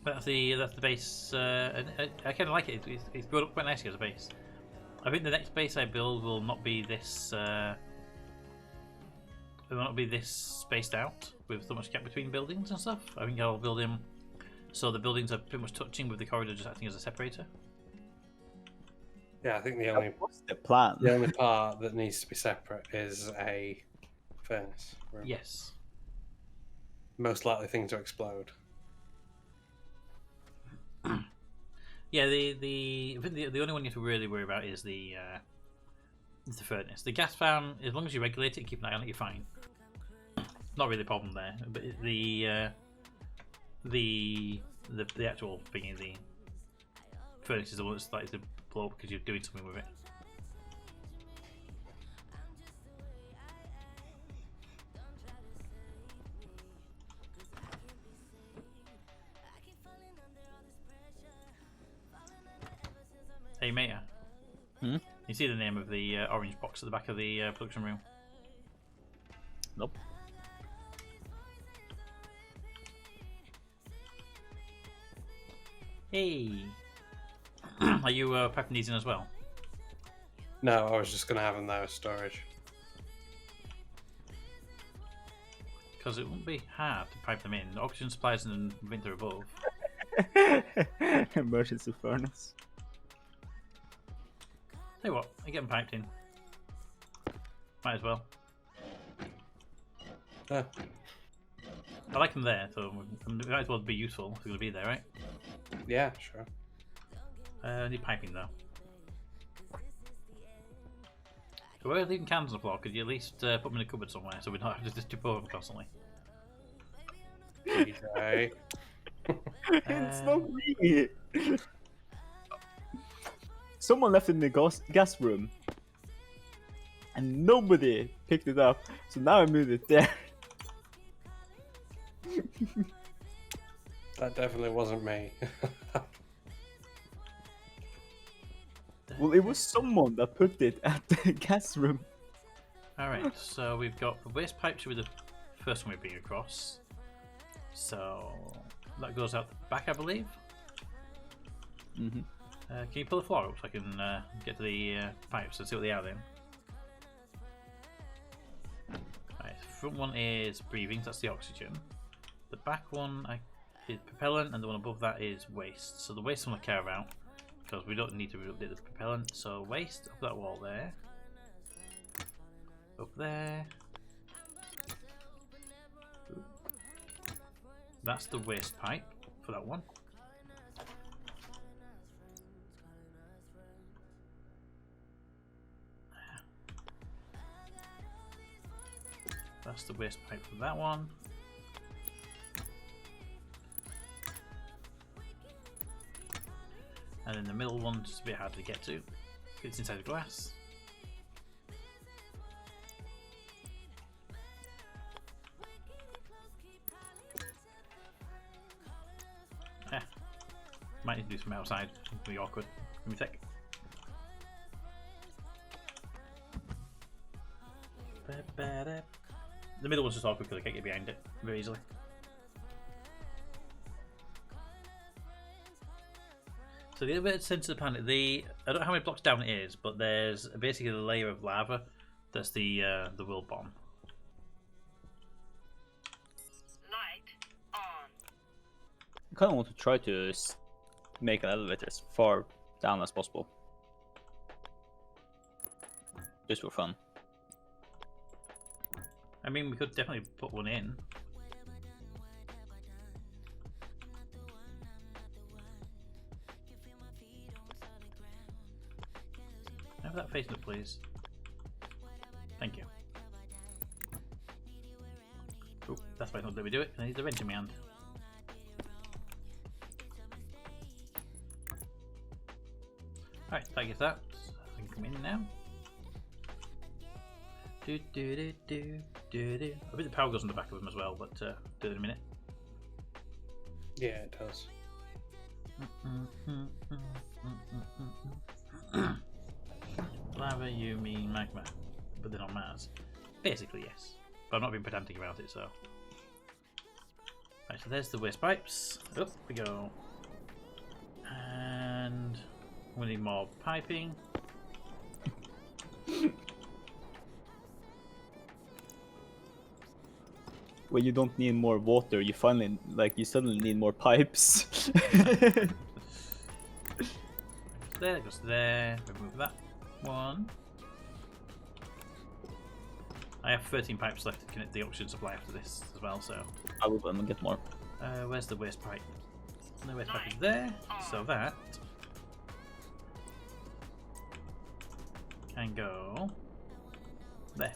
A: that's the base. And I kind of like it. It's grown up quite nicely as a base. I think the next base I build will not be this. It will not be this spaced out with so much gap between buildings and stuff. I think I'll build him so the buildings are pretty much touching with the corridor just acting as a separator.
B: Yeah, I think the only
E: What's the plan?
B: the only part that needs to be separate is a furnace room.
A: Yes.
B: Most likely thing to explode.
A: Yeah, I think the only one you have to really worry about is the furnace. The gas farm, as long as you regulate it, keep an eye on it, you're fine. Not really a problem there. But the actual thing is the furnace is the one that's starting to blow up because you're doing something with it. Hey, Maya.
E: Hmm?
A: You see the name of the orange box at the back of the production room?
E: Nope.
A: Hey! Are you piping these in as well?
B: No, I was just going to have them there as storage.
A: Because it wouldn't be hard to pipe them in. Oxygen supplies and winter above.
E: Emergency furnace.
A: Tell you what, I get them piped in. Might as well.
B: Ah,
A: I like them there, so they might as well be useful if they're going to be there, right?
B: yeah, sure.
A: Need piping though. So where are leaving cans on the floor? Could you at least put them in a cupboard somewhere so we don't have to just tip over them constantly?
B: DJ.
E: It's not me. Someone left it in the gas room, and nobody picked it up. So now I moved it there.
B: That definitely wasn't me.
E: Well, it was someone that put it at the gas room.
A: Alright, so we've got the waste pipe should be the first one we bring across. So that goes out the back, I believe.
E: Mm-hmm.
A: Can you pull the floor up so I can get to the pipes and see what they are then? Right, the front one is breathing, so that's the oxygen. The back one is propellant, and the one above that is waste. So the waste one I care about, because we don't need to update the propellant. So waste up that wall there. Up there. That's the waste pipe for that one. That's the waste pipe for that one. And then the middle one's just a bit hard to get to. It's inside the glass. Might need to do some outside. It'll be awkward. Give me a sec. The middle one's just awkward because I can't get behind it very easily. So the other bit of center of the planet, I don't know how many blocks down it is, but there's basically a layer of lava. That's the world bomb.
E: I kind of want to try to make an elevator as far down as possible. Just for fun.
A: I mean, we could definitely put one in. Have that facing up, please. Thank you. Oh, that's why I thought that we do it. I need the wrench in my hand. Alright, that gets that. I can come in now. Do do do do do do. I bet the power goes on the back of them as well, but do it in a minute.
B: Yeah, it does.
A: Lava, you mean magma, but then on Mars. Basically, yes. But I'm not being pedantic about it, so. Right, so there's the waste pipes. Up we go. And we need more piping.
E: When you don't need more water, you suddenly need more pipes.
A: There, it goes there. Remove that one. I have 13 pipes left to connect the oxygen supply after this as well, so.
E: I will get more.
A: Where's the waste pipe? The waste pipe is there, so that can go there.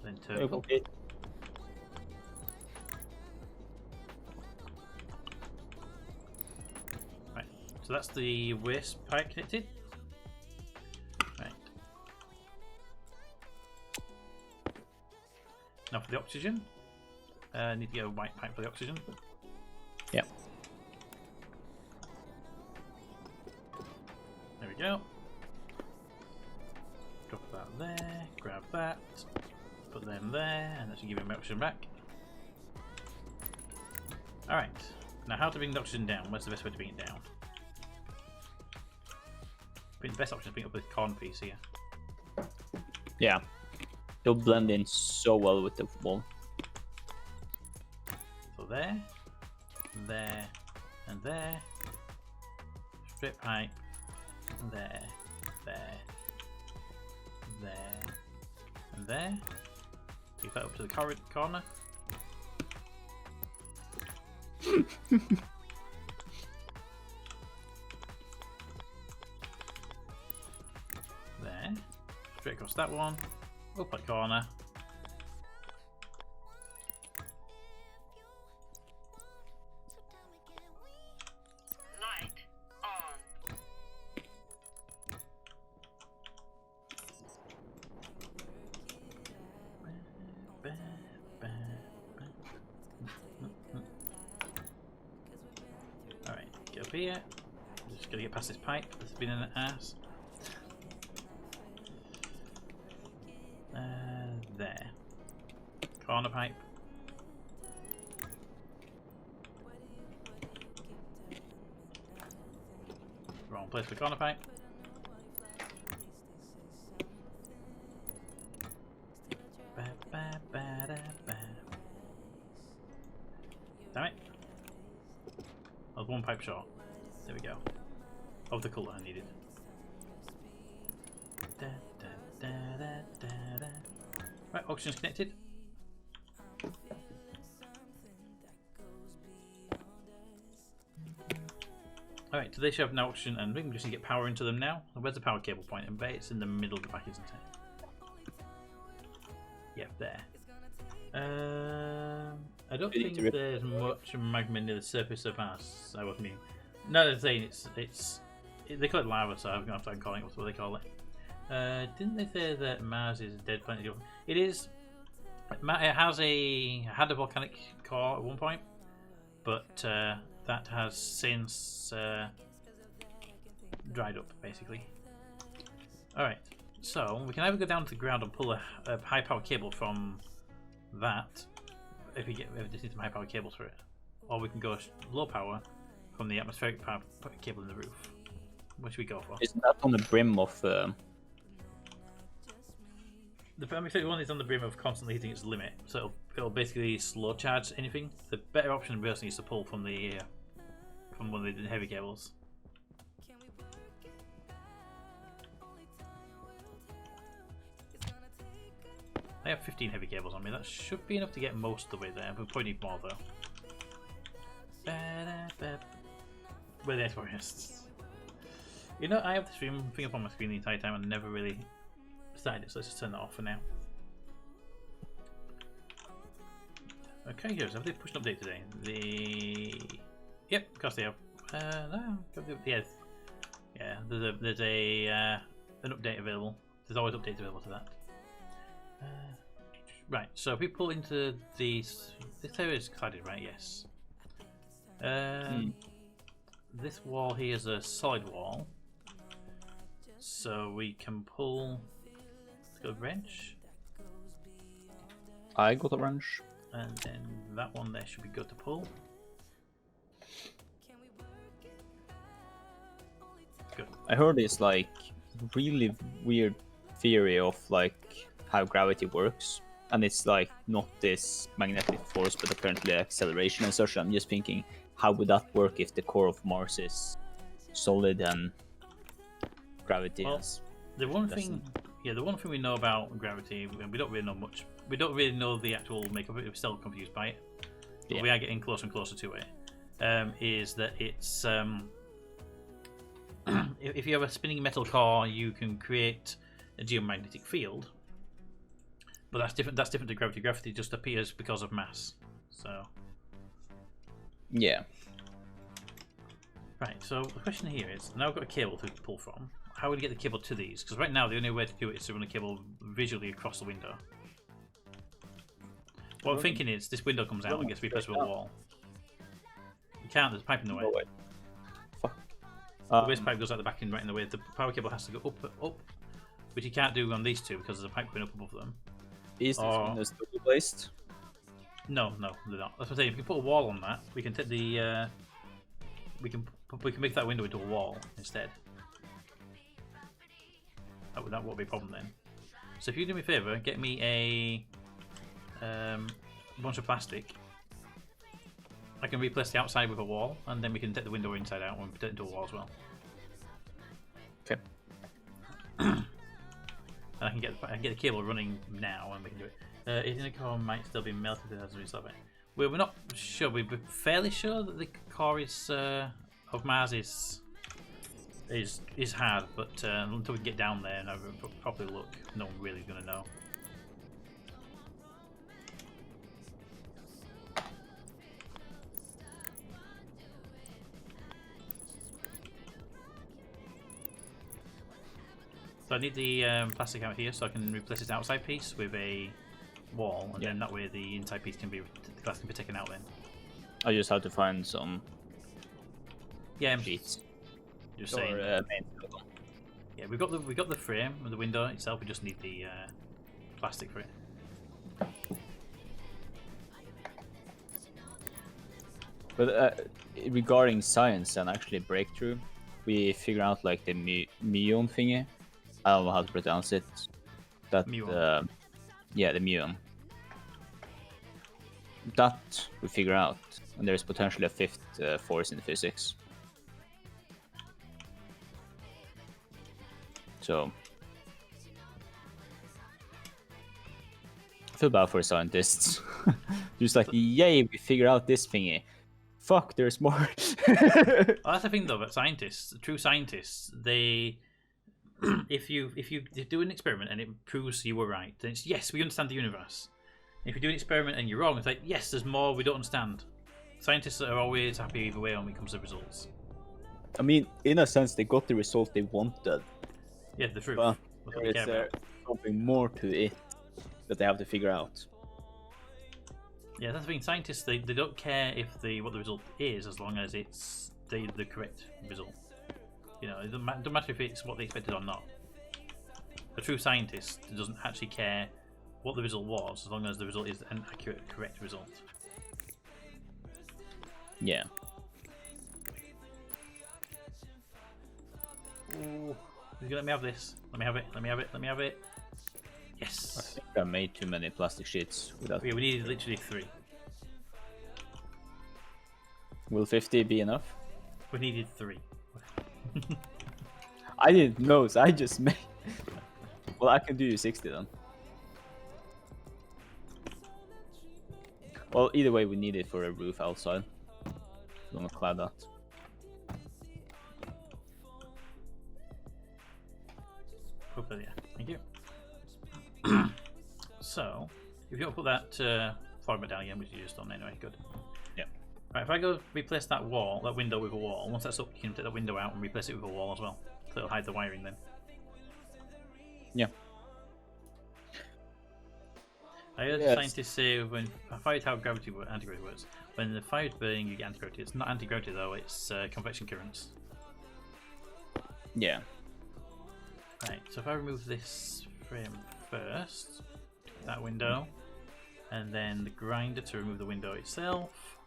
A: Then turtle.
E: Okay.
A: Right, so that's the waste pipe connected. Right. Now for the oxygen. Need to get a white pipe for the oxygen.
E: Yeah.
A: There we go. Drop that there, grab that, put them there, and that should give him oxygen back. Alright, now how to bring the oxygen down? Where's the best way to bring it down? I think the best option is bring it up with corn piece here.
E: Yeah. They'll blend in so well with the wall.
A: So there, there, and there. Strip pipe, there, there, there, and there. Take that up to the corner. There. Straight across that one. Up a corner. Alright, get up here. Just gotta get past this pipe that's been in an ass. There. Corner pipe. Wrong place for corner pipe. Damn it. I was one pipe short. There we go. Of the colour I needed. Right, oxygen's connected. Alright, so they should have no oxygen and we can just get power into them now. Where's the power cable point? I bet it's in the middle of the back, isn't it? Yeah, there. I don't think there's much magma near the surface of Mars. I wasn't mean. No, they're saying they call it lava, so I'm gonna have to call it what they call it. Didn't they say that Mars is a dead planet? It is. It had a volcanic core at one point, but that has since dried up, basically. Alright, so we can either go down to the ground and pull a high power cable from that if we just need some high power cables for it, or we can go low power from the atmospheric power cable in the roof. Which we go for?
E: Isn't that on the brim of?
A: The atmospheric one is on the brim of constantly hitting its limit, so it'll basically slow charge anything. The better option personally is to pull from the from one of the heavy cables. I have 15 heavy cables on me. That should be enough to get most of the way there. We'll probably need more though. Where the tourists? You know, I have the stream thing up on my screen the entire time and never really started it, so let's just turn that off for now. Okay, here's have they pushed an update today? Yep, of course they have. No, yes, yeah. There's an update available. There's always updates available to that. Right, so if we pull into this area is cladded, right? Yes. This wall here is a solid wall, so we can pull. Let's go wrench.
E: I got a wrench.
A: And then that one there should be good to pull. Good.
E: I heard this like really weird theory of like how gravity works, and it's like not this magnetic force, but apparently acceleration and such. I'm just thinking, how would that work if the core of Mars is solid and gravity
A: Well,
E: is?
A: The one thing we know about gravity, and we don't really know much. We don't really know the actual makeup of it. We're still confused by it, but we are getting closer and closer to it. Is that it's if you have a spinning metal core, you can create a geomagnetic field, but that's different. That's different to gravity. Gravity just appears because of mass. So
E: Yeah.
A: right. So the question here is: now I've got a cable to pull from. How would we get the cable to these? Because right now the only way to do it is to run a cable visually across the window. What I'm thinking is this window comes out and gets replaced with a wall. You can't. There's a pipe in the way.
E: No way. Fuck.
A: The waste pipe goes out the back and right in the way. The power cable has to go up, which you can't do on these two because there's a pipe going up above them.
E: Is this
A: or-
E: window still placed?
A: No, they're not. That's what I'm saying. If you put a wall on that, we can take the we can make that window into a wall instead. That won't be a problem then. So if you do me a favour, get me a bunch of plastic. I can replace the outside with a wall, and then we can take the window inside out and put it into a wall as well.
E: Okay.
A: And I can get the cable running now, and we can do it. Is in the core might still be melted as a result of it. We're not sure. We're fairly sure that the core is of Mars is hard, but until we can get down there and have a proper look, no one really going to know. So I need the plastic out here so I can replace this outside piece with a wall, and then that way the inside piece can be, the glass can be taken out then.
E: I just have to find some
A: Yeah,
E: sheets.
A: just
E: Or,
A: saying.
E: main
A: Yeah, we've got the frame of the window itself. We just need the plastic for it.
E: But regarding science and actually breakthrough, we figure out like the muon thingy. I don't know how to pronounce it. That
A: Muon.
E: yeah, the muon. That we figure out, and there is potentially a fifth force in physics. So I feel bad for scientists. Just like, yay, we figure out this thingy. Fuck, there's more.
A: Well, that's the thing though about scientists. True scientists, they if you do an experiment and it proves you were right, then it's yes, we understand the universe. If you do an experiment and you're wrong, it's like yes, there's more we don't understand. Scientists are always happy either way when it comes to results.
E: I mean, in a sense, they got the result they wanted.
A: Yeah, the truth.
E: But
A: That's what
E: there
A: we
E: is
A: care about.
E: something more to it that they have to figure out.
A: Yeah, that's the thing. Scientists they don't care if what the result is as long as it's the correct result. You know, it don't matter if it's what they expected or not. A true scientist doesn't actually care what the result was, as long as the result is an accurate, correct result.
C: Yeah.
A: Ooh, you gonna let me have this? Let me have it. Let me have it. Let me have it.
C: I
A: Yes.
C: think I made too many plastic sheets without.
A: Yeah, we needed literally 3.
C: Will 50 be enough?
A: We needed 3.
E: I didn't know, so I just made. Well, I can do 60 then.
C: Well, either way, we need it for a roof outside. We're gonna clad that.
A: Hopefully, yeah. Thank you. So, if you don't put that fog medallion, which you just done anyway, good.
C: Yep.
A: Right, if I go replace that wall, that window with a wall, once that's up, you can take that window out and replace it with a wall as well. So it'll hide the wiring then.
C: Yeah.
A: I heard
E: Yes.
A: scientists say when I find how anti-gravity works. When the fire is burning, you get anti-gravity. It's not anti-gravity though; it's convection currents.
C: Yeah.
A: Right. So if I remove this frame first, that window, and then the grinder to remove the window itself.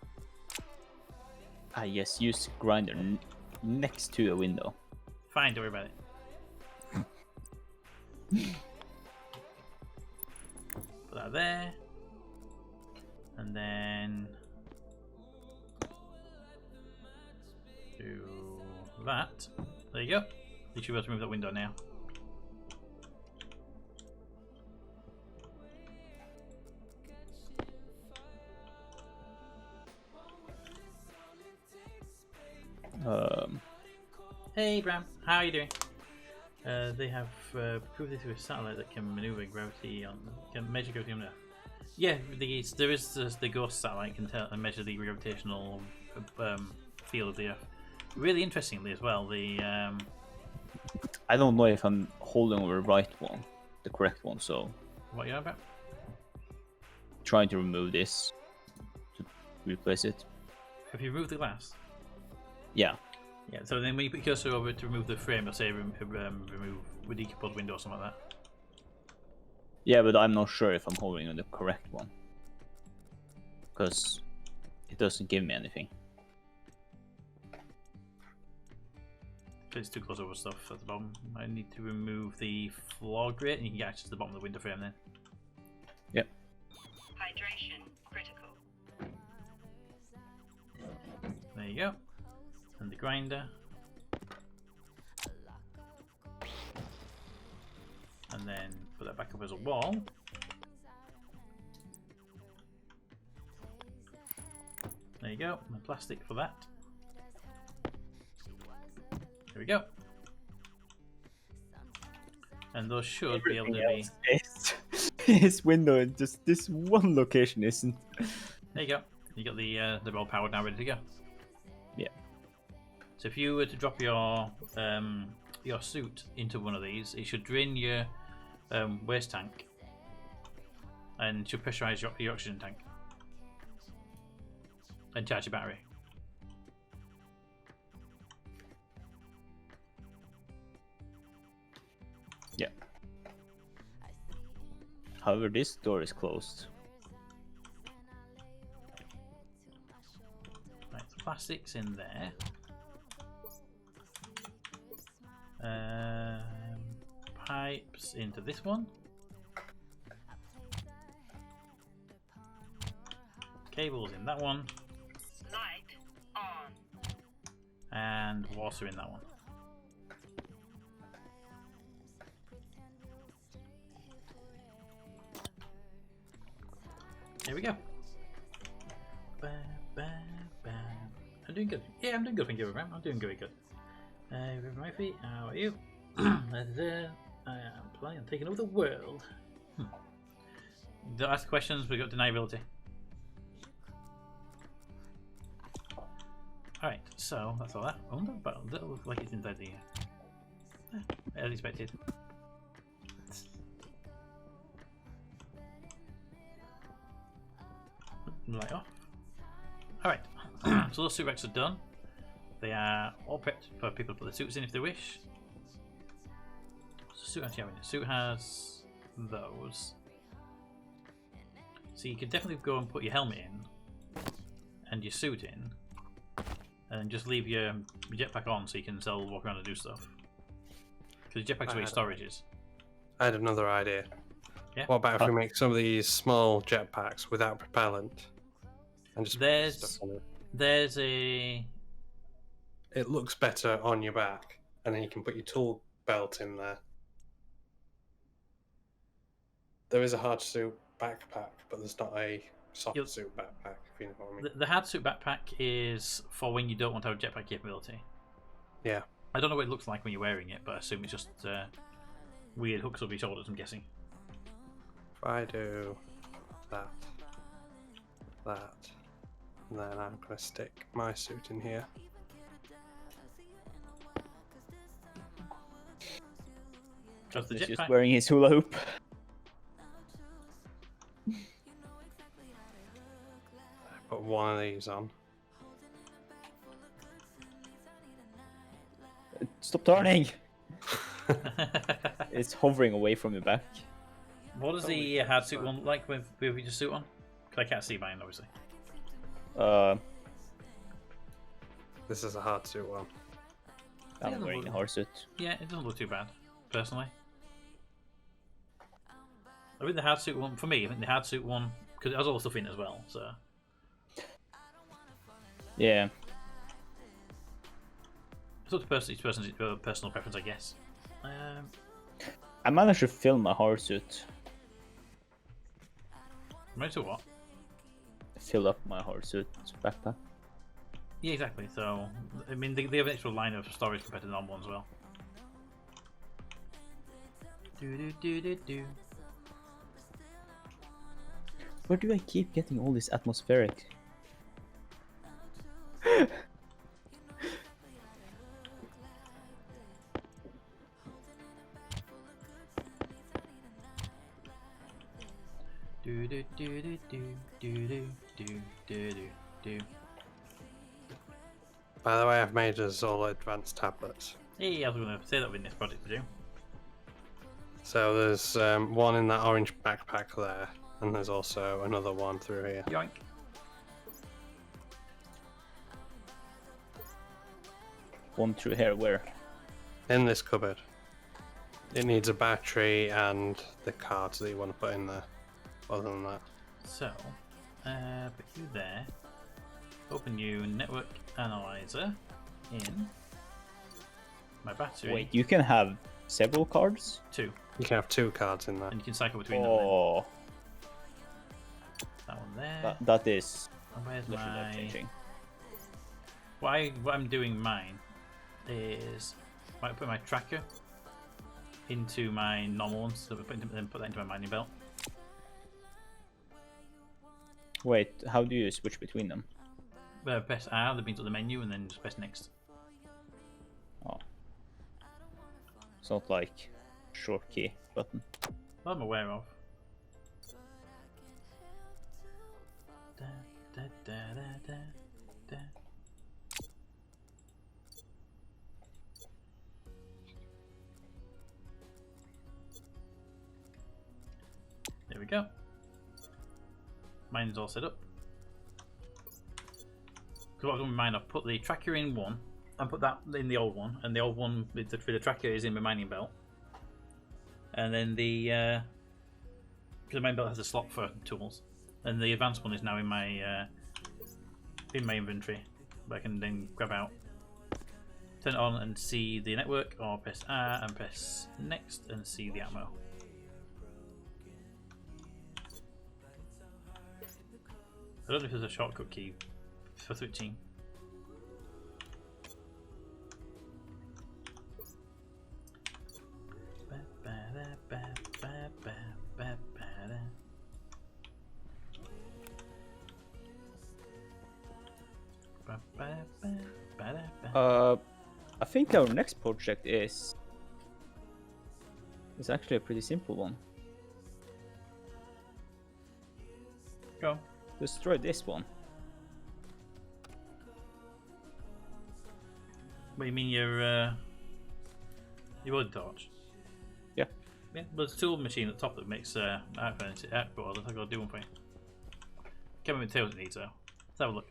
C: Ah, yes. Use grinder next to a window.
A: Fine, don't worry about it. Put that there, and then do that. There you go. You should be able to move that window now. Hey Bram, how are you doing? They have proved this with a satellite that can maneuver gravity on, can measure gravity on Earth. Yeah, there is the Ghost satellite can tell and measure the gravitational field of the Earth. Really interestingly as well, the
C: I don't know if I'm holding on the right one, the correct one. So
A: what are you on about?
C: trying to remove this to replace it.
A: Have you removed the glass?
C: Yeah.
A: Yeah. So then when you put your cursor over to remove the frame, it'll say remove with decoupled window or something like that.
C: Yeah, but I'm not sure if I'm holding on the correct one because it doesn't give me anything.
A: It's too close over stuff at the bottom. I need to remove the floor grate, and you can get access to the bottom of the window frame then.
C: Yep.
F: Hydration critical.
A: There you go. And the grinder. And then put that back up as a wall. There you go. And plastic for that. There we go. And those should be able to be.
E: His window in just this one location isn't.
A: There you go. You got the roll powered now, ready to go.
C: Yeah.
A: So if you were to drop your suit into one of these, it should drain your waste tank, and should pressurize your oxygen tank, and charge your battery.
C: Yeah. However, this door is closed.
A: Right, so plastic's in there. Pipes into this one. Cables in that one.
F: Light on.
A: And water in that one. There we go. Ba, ba, ba. I'm doing good. Yeah, I'm doing good, thank you, Ram. I'm doing very good. River my feet, how are you? I am planning on taking over the world. Don't ask questions, we've got deniability. Alright, so that's all that. I wonder about that looks like it's inside the as expected. Light off. Alright, so those suit racks are done. They are all prepped for people to put their suits in if they wish. So suit actually having it. Suit has those. So you could definitely go and put your helmet in and your suit in, and just leave your jetpack on so you can still walk around and do stuff. Because jetpacks are where your storage is.
B: I had another idea.
A: Yeah.
B: What about if we make some of these small jetpacks without propellant and just put
A: There's
B: stuff on it?
A: there's a
B: It looks better on your back, and then you can put your tool belt in there. There is a hard suit backpack, but there's not a soft
A: You'll-
B: suit backpack, if you know what I mean.
A: the hard suit backpack is for when you don't want to have jetpack capability.
B: Yeah.
A: I don't know what it looks like when you're wearing it, but I assume it's just weird hooks over your shoulders, I'm guessing.
B: If I do that, and then I'm going to stick my suit in here.
A: Because the
E: He's just
A: jetpack,
E: wearing his hula hoop.
B: Put one of these on.
E: Stop turning! It's hovering away from your back.
A: what does the hard suit one look like with your suit on? Because I can't see mine, obviously.
B: This is a hard suit one.
A: Yeah,
E: I'm wearing a hard suit.
A: Yeah, it doesn't look too bad, personally. I think the hard suit one, for me, I think the hard suit one, because it has all the stuff in as well, so.
E: Yeah.
A: It's up to each person's personal preference, I guess.
E: I managed to fill my hard suit.
A: Right to what?
E: Fill up my hard suit backpack.
A: Yeah, exactly. So, I mean, they have an extra line of storage compared to the normal one as well. Do.
E: Where do I keep getting all this atmospheric?
A: Do.
B: By the way, I've made us all advanced tablets.
A: Hey, I was going to say that in this project to do.
B: So there's one in that orange backpack there, and there's also another one through here.
A: Yoink.
E: One through here, where?
B: In this cupboard. It needs a battery and the cards that you want to put in there. Other than that.
A: So, put you there. Open you network analyzer in my battery.
E: Wait, you can have several cards?
A: 2,
B: You can have 2 cards in there.
A: and you can cycle between them.
E: Oh,
A: Then. That one there.
E: that is
A: And where's
E: literally
A: my?
E: life-changing.
A: What I'm doing mine is I put my tracker into my normal ones, so then put that into my mining belt.
E: Wait, how do you switch between them?
A: Press R, that brings up the menu, and then just press next.
E: Oh. It's not like short key button.
A: That I'm aware of. Da, da, da, da, da, da. There we go. Mine's all set up. So what I've done with mine, I've put the tracker in one, and put that in the old one, and the old one with the tracker is in my mining belt. And then the mining belt has a slot for tools, and the advanced one is now in my inventory, where I can then grab out, turn it on, and see the network, or press R and press next and see the ammo. I don't know if there's a shortcut key for switching.
E: I think our next project is actually a pretty simple one.
A: Go.
E: Destroy this one.
A: What do you mean your wood torch?
E: Yeah.
A: Yeah, well, there's a tool machine at the top that makes arc boards. I'll go do one for you. Chemical materials it needs though. Let's have a look.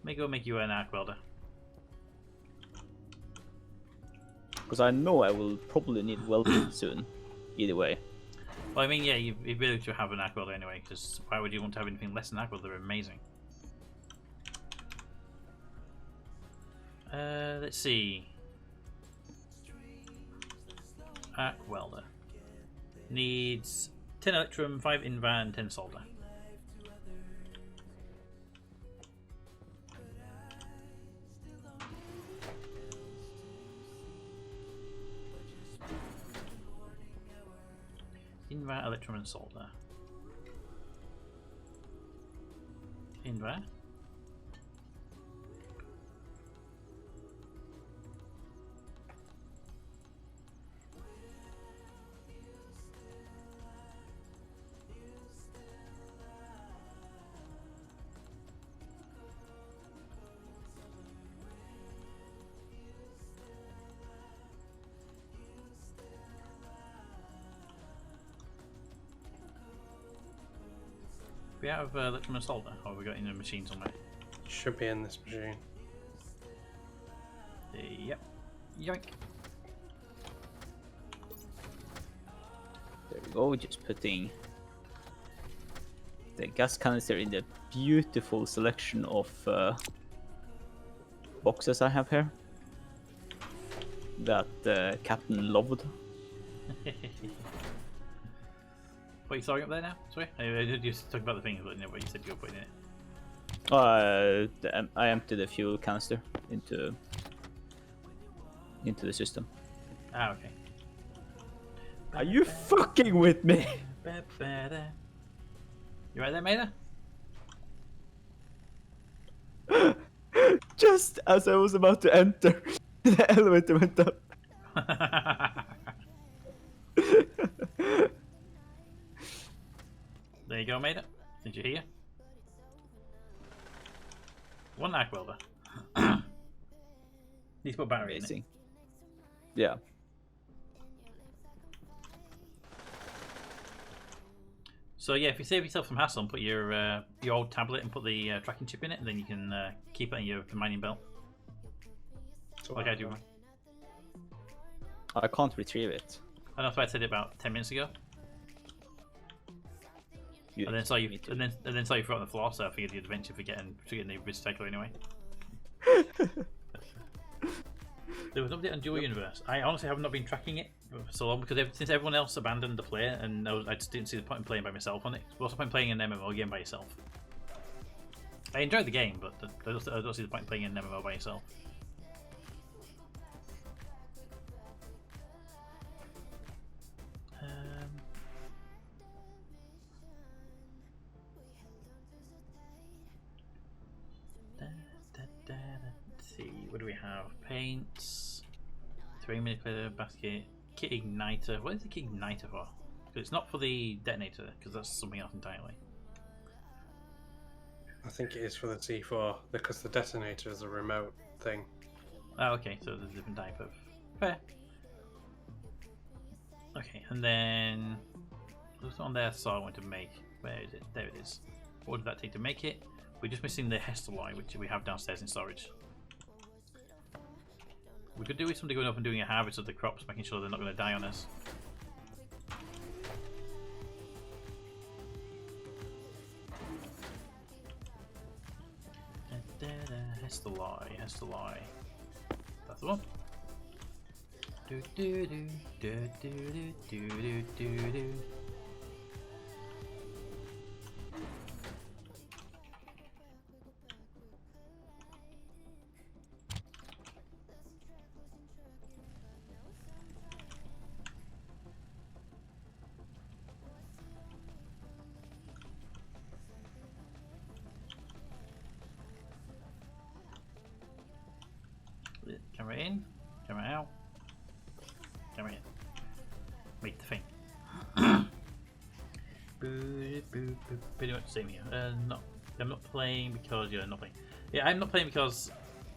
A: Maybe we'll make you an arc welder.
E: Because I know I will probably need welding soon. Either way.
A: Well, I mean, yeah, you really should have an arc welder anyway, because why would you want to have anything less than arc welder? They're amazing. Let's see. Arc welder. Needs 10 electrum, 5 invar, and 10 solder. Invar, electrum, and solder. Invar. We have electrum and solder, or have we got it in a machine somewhere?
B: Should be in this machine.
A: Yep. Yoink.
E: There we go, just putting the gas canister in the beautiful selection of boxes I have here. That Captain loved.
A: What are you talking up there now? Sorry? I did just talk about the thing, but what you said you were putting in it.
E: I emptied the fuel canister into the system.
A: Ah, okay.
E: Are you fucking with me?
A: You right there, Maida?
E: Just as I was about to enter, the elevator went up.
A: There you go, Maida. Did you hear? One arc welder. Need to put battery in it.
E: Amazing. Yeah.
A: So yeah, if you save yourself some hassle and put your old tablet and put the tracking chip in it, then you can keep it in your mining belt.
B: So
A: Like I do.
E: I can't retrieve it.
A: And that's why I said it about 10 minutes ago. And then saw you, and then saw you throw it on the floor. So I figured you'd eventually forget and forget the recycler anyway. There was an update on Dual Universe. I honestly have not been tracking it for so long because since everyone else abandoned the play, and I just didn't see the point in playing by myself on it. What's the point in playing an MMO game by yourself? I enjoyed the game, but I don't see the point in playing an MMO by yourself. Let's see, what do we have? Paints, terrain manipulator, basket, kit igniter. What is the kit igniter for? Because it's not for the detonator, because that's something else entirely.
B: I think it is for the C4 because the detonator is a remote thing.
A: Oh, okay, so there's a different type of. Fair. Okay, and then what's on there? So I want to make. Where is it? There it is. What did that take to make it? We're just missing the Hestaloi, which we have downstairs in storage. We could do with somebody going up and doing a harvest of the crops, making sure they're not going to die on us. Hestaloi. That's the one. Do do do do do do do do do. Camera in, camera out, camera in. Make the thing. Pretty much the same here. No, I'm not playing because you're not playing. Yeah, I'm not playing because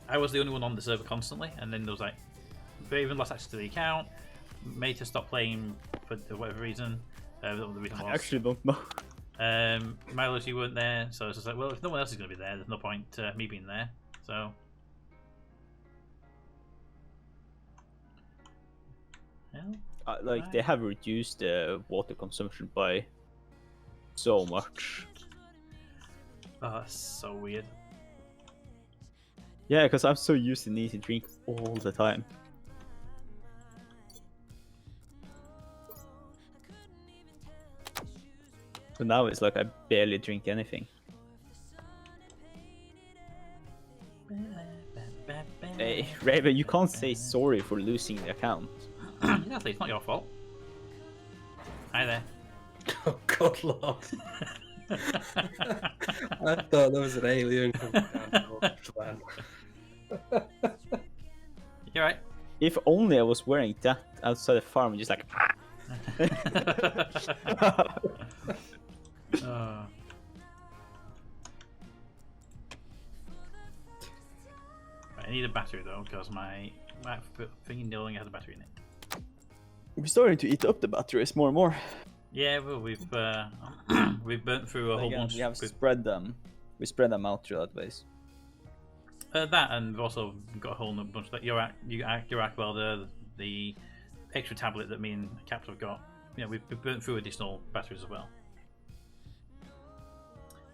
A: I was the only one on the server constantly, and then there was like even lost access to the account. Made to stop playing for whatever reason. The reason was,
E: I actually don't know.
A: Milos, you weren't there, so it's just like, well, if no one else is going to be there, there's no point me being there. So, well,
E: Like they have reduced the water consumption by so much.
A: oh, that's so weird.
E: Yeah, because I'm so used to needing to drink all the time. So now it's like I barely drink anything. Hey, Raven, you can't say sorry for losing the account.
A: Yeah, it's not your fault. Hi there.
B: Oh, good lord. I thought there was an alien coming down the land.
A: You're right.
E: If only I was wearing that outside the farm and just like.
A: Oh. Right, I need a battery though, because my thingy no longer has a battery in it.
E: We're starting to eat up the batteries more and more.
A: Yeah, well, we've we've burnt through a whole bunch.
E: We have
A: We've-
E: spread them. We spread them out throughout the base.
A: that, and we've also got a whole bunch of that. Your arc welder, the extra tablet that me and Captain have got. You know, we've burnt through additional batteries as well.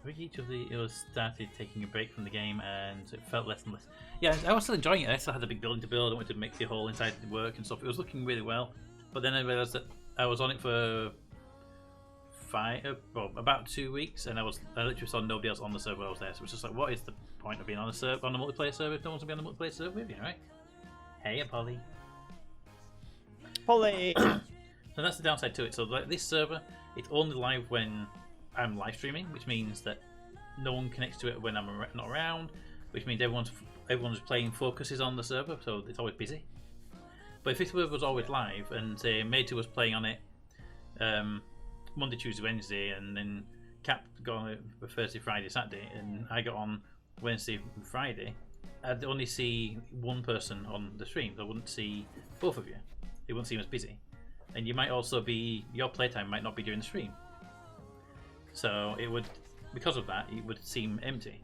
A: I think each of the heroes started taking a break from the game, and it felt less and less. Yeah, I was still enjoying it. I still had a big building to build. I wanted to make the whole inside work and stuff. It was looking really well, but then I realised that I was on it for about 2 weeks, and I literally saw nobody else on the server I was there. So it was just like, what is the point of being on a multiplayer server if no one's gonna be on the multiplayer server with you, right? Hey, Polly.
E: Polly!
A: So that's the downside to it. So like this server, it's only live when I'm live streaming, which means that no one connects to it when I'm not around, which means everyone's playing focuses on the server, so it's always busy. But if it was always live, and say Mate was playing on it Monday, Tuesday, Wednesday, and then Cap got on it for Thursday, Friday, Saturday, and I got on Wednesday and Friday, I'd only see one person on the stream. I wouldn't see both of you. It wouldn't seem as busy. And you might also be, your playtime might not be during the stream. So it would, because of that, it would seem empty.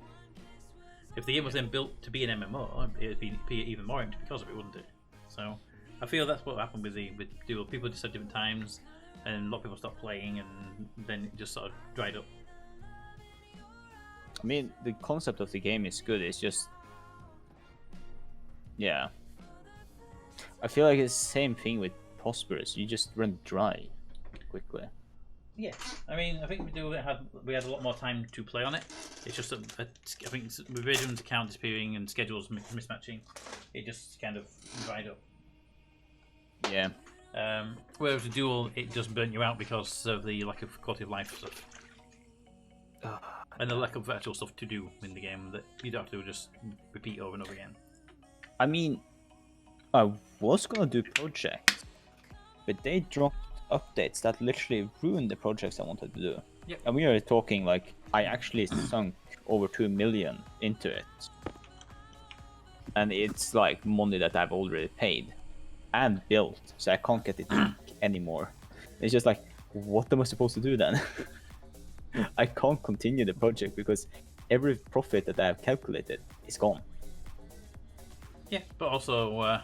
A: If the game was then built to be an MMO, it would be even more empty because of it, wouldn't it? So I feel that's what happened with Duel. People just had different times, and a lot of people stopped playing, and then it just sort of dried up.
C: I mean, the concept of the game is good. It's just, yeah. I feel like it's the same thing with Prosperous. You just run dry quickly.
A: Yeah, I mean, I think we had a lot more time to play on it. It's just that I think with Radiant's account disappearing and schedules mismatching, it just kind of dried up.
C: Yeah.
A: Whereas the Duel, it just burnt you out because of the lack of quality of life stuff. And the lack of actual stuff to do in the game that you don't have to just repeat over and over again.
C: I mean, I was gonna do projects, but they dropped updates that literally ruined the projects I wanted to do.
A: Yep.
C: And we are talking like I actually sunk over 2 million into it, and it's like money that I've already paid and built, so I can't get it back anymore. It's just like, what am I supposed to do then? I can't continue the project because every profit that I have calculated is gone.
A: Yeah, but also,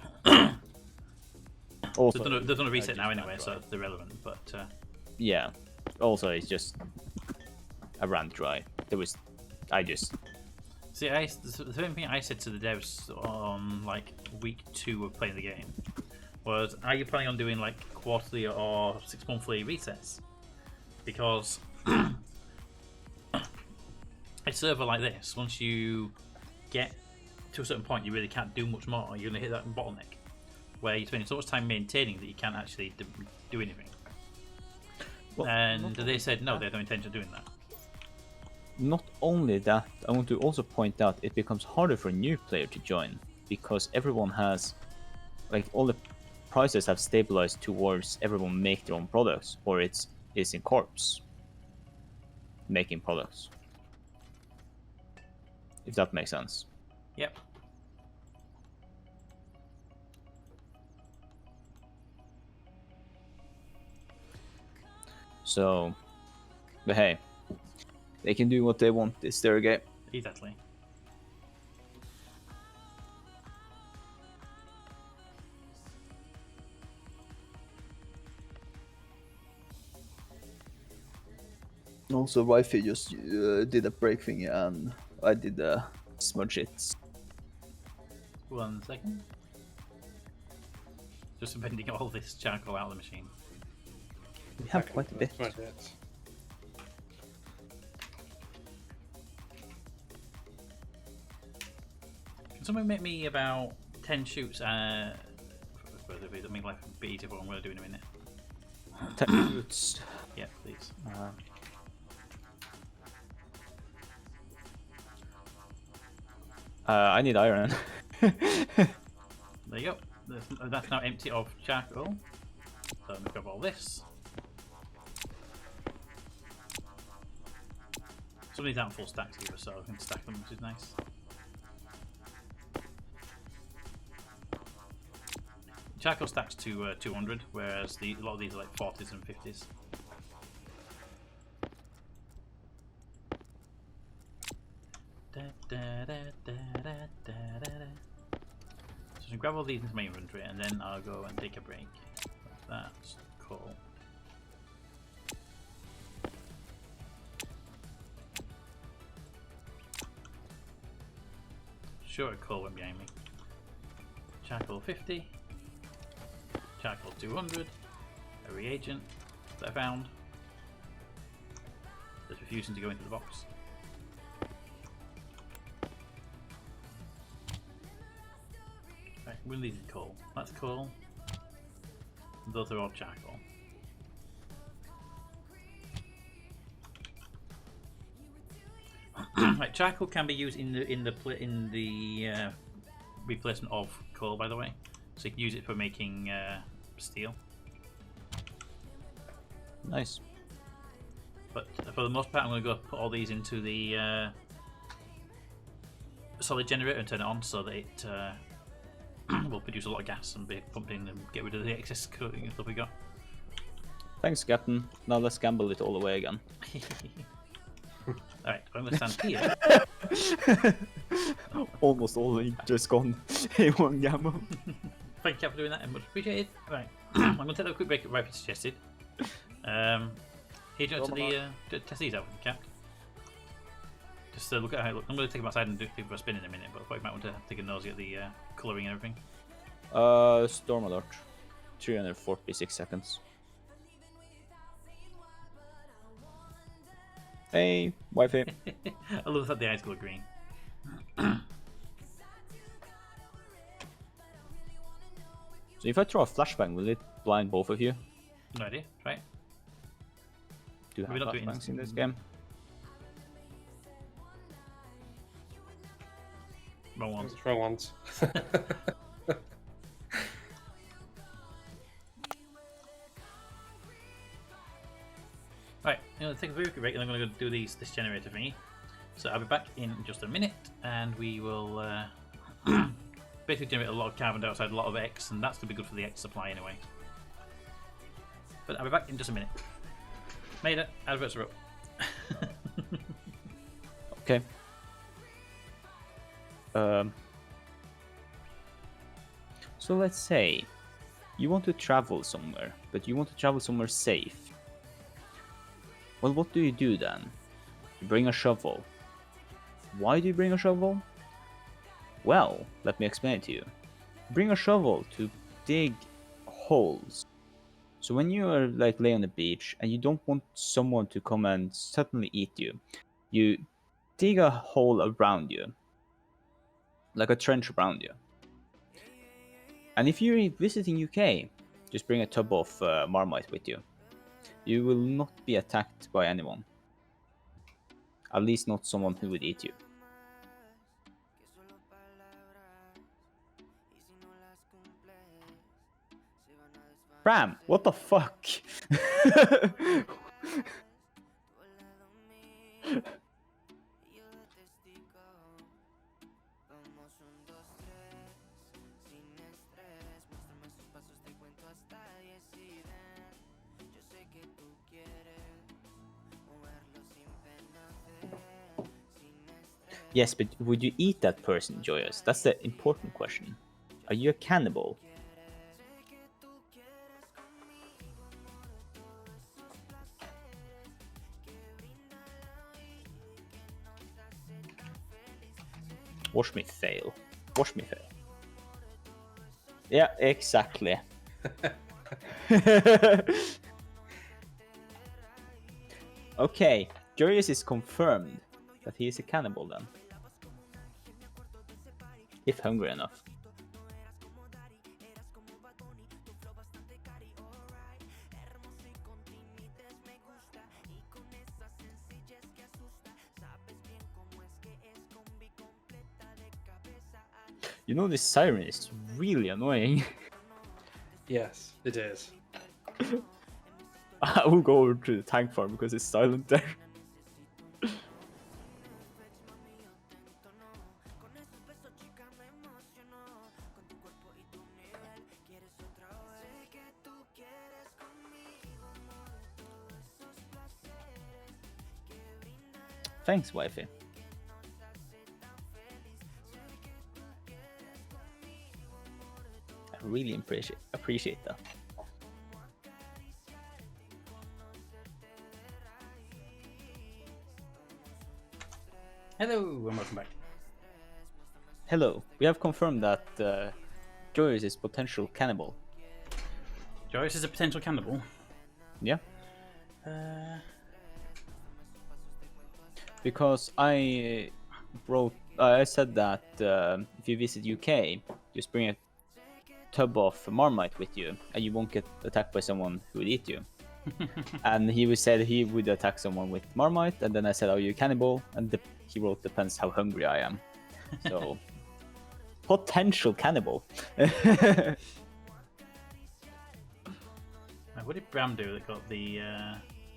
C: Also,
A: they've done a reset now anyway, so they're relevant. But
C: yeah. Also, it's just I ran dry.
A: see, the same thing I said to the devs on like week 2 of playing the game was, are you planning on doing like quarterly or 6 monthly resets? Because a server like this, once you get to a certain point, you really can't do much more. You're gonna hit that bottleneck where you're spending so much time maintaining that you can't actually do anything.
E: Well,
A: And they said no, they have no intention of doing that.
C: Not only that, I want to also point out it becomes harder for a new player to join because everyone has, like, all the prices have stabilized towards everyone make their own products, or it's in corps making products. If that makes sense.
A: Yep.
C: So, but hey,
E: They can do what they want. It's their game.
A: Exactly.
E: Also, Wi-Fi just did a break thing, and I did smudge it.
A: 1 second. Just bending all this charcoal out of the machine.
E: We have quite a bit.
B: Quite a bit.
A: Can someone make me about 10 shoots? That make life a bit easier for what I'm going to do in a minute.
E: 10 shoots.
A: Yeah, please.
E: I need iron.
A: There you go. That's now empty of charcoal. So I'm going to grab all this. Some of these aren't full stacks either, so I can stack them, which is nice. Charcoal stacks to 200, whereas a lot of these are like 40s and 50s. So I grab all these into my inventory and then I'll go and take a break. That's cool. Sure, coal went behind me. Charcoal 50. Charcoal 200. A reagent that I found. That's refusing to go into the box. Right, we'll leave the coal. That's coal. Those are all charcoal. Right, charcoal can be used in the replacement of coal, by the way. So you can use it for making steel.
E: Nice.
A: But for the most part, I'm going to go put all these into the solid generator and turn it on so that it will produce a lot of gas and be pumped in and get rid of the excess cooking and stuff we got.
E: Thanks, Captain. Now let's gamble it all away again.
A: Alright, I'm going to stand here.
E: Almost all just gone in one gamble.
A: Thank you for doing that, and much appreciated. Right, I'm going to take a quick break at Riper suggested. Here, do you want to test these out, Cap? Just look at how it looks. I'm going to take them outside and do it for a spin in a minute, but I thought you might want to take a nosy at the colouring and everything.
E: Storm alert. 346 seconds. Hey, Wi-Fi.
A: I love that the eyes glow green.
E: So if I throw a flashbang, will it blind both of you?
A: No idea, right?
E: Do you have
A: Maybe not do it
E: flashbangs in this game?
A: Wrong ones.
B: Let's throw ones.
A: Right, I'm going to take a very quick break and I'm going to go do this generator thingy. So I'll be back in just a minute and we will basically generate a lot of carbon dioxide, a lot of X, and that's going to be good for the X supply anyway. But I'll be back in just a minute. Made it, adverts are up.
E: Okay. So let's say you want to travel somewhere, but you want to travel somewhere safe. Well, what do you do then? You bring a shovel. Why do you bring a shovel? Well, let me explain it to you. Bring a shovel to dig holes. So when you are like lay on the beach and you don't want someone to come and suddenly eat you, you dig a hole around you, like a trench around you. And if you're visiting UK, just bring a tub of Marmite with you. You will not be attacked by anyone. At least not someone who would eat you. Ram, what the fuck?
C: Yes, but would you eat that person, Joyous? That's the important question. Are you a cannibal? Watch me fail. Watch me fail. Yeah, exactly. Okay, Joyous is confirmed that he is a cannibal then. If hungry enough. You know, this siren is really annoying.
B: Yes, it is.
C: I will go over to the tank farm because it's silent there. Thanks, wifey. I really appreciate that.
A: Hello, and welcome back.
C: Hello. We have confirmed that Joyous is potential cannibal.
A: Joyce is a potential cannibal.
C: Yeah.
E: Because I I said that if you visit UK, just bring a tub of Marmite with you, and you won't get attacked by someone who would eat you. And he said he would attack someone with Marmite, and then I said, "Are you a cannibal?" And he wrote, "Depends how hungry I am." So, potential cannibal.
A: What did Bram do that got the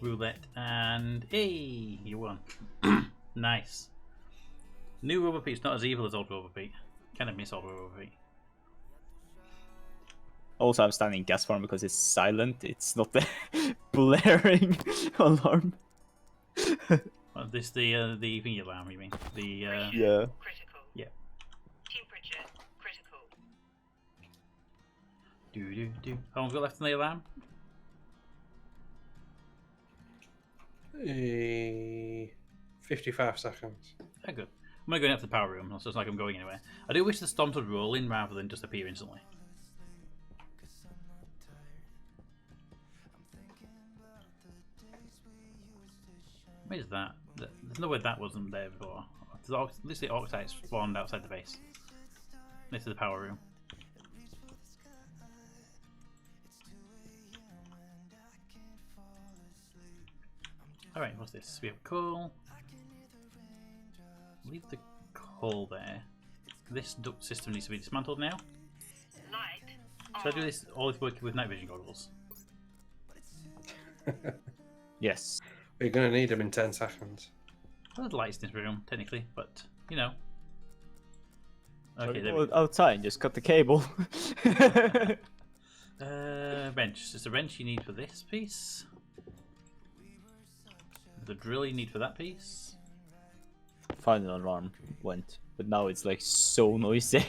A: roulette? And hey, you won. Nice. New Rubber Pete's not as evil as old Rubber Pete. Kind of miss old Rubber Pete.
E: Also, I'm standing gas farm because it's silent. It's not the blaring alarm.
A: Well, this the thingy alarm, you mean? The
E: Yeah.
F: Critical.
A: yeah.
F: Temperature critical.
A: Do. How long have we got left on the alarm?
B: 55 seconds.
A: Oh, good. I'm gonna go into the power room, so it's like I'm going anywhere. I do wish the storms would roll in rather than just appear instantly. Where's that? There's no way that wasn't there before. At least the Octite spawned outside the base. This is the power room. Alright, what's this? We have coal. Leave the coal there. This duct system needs to be dismantled now.
F: Light
A: Should I do this all this working with night vision goggles?
C: Yes.
B: We're going to need them in 10 seconds.
A: Well, there's lights in this room, technically, but, you know. Okay, there
E: Go
A: we go.
E: outside and just cut the cable.
A: Wrench. There's a wrench you need for this piece. The drill you need for that piece.
E: Final alarm went, but now it's like so noisy.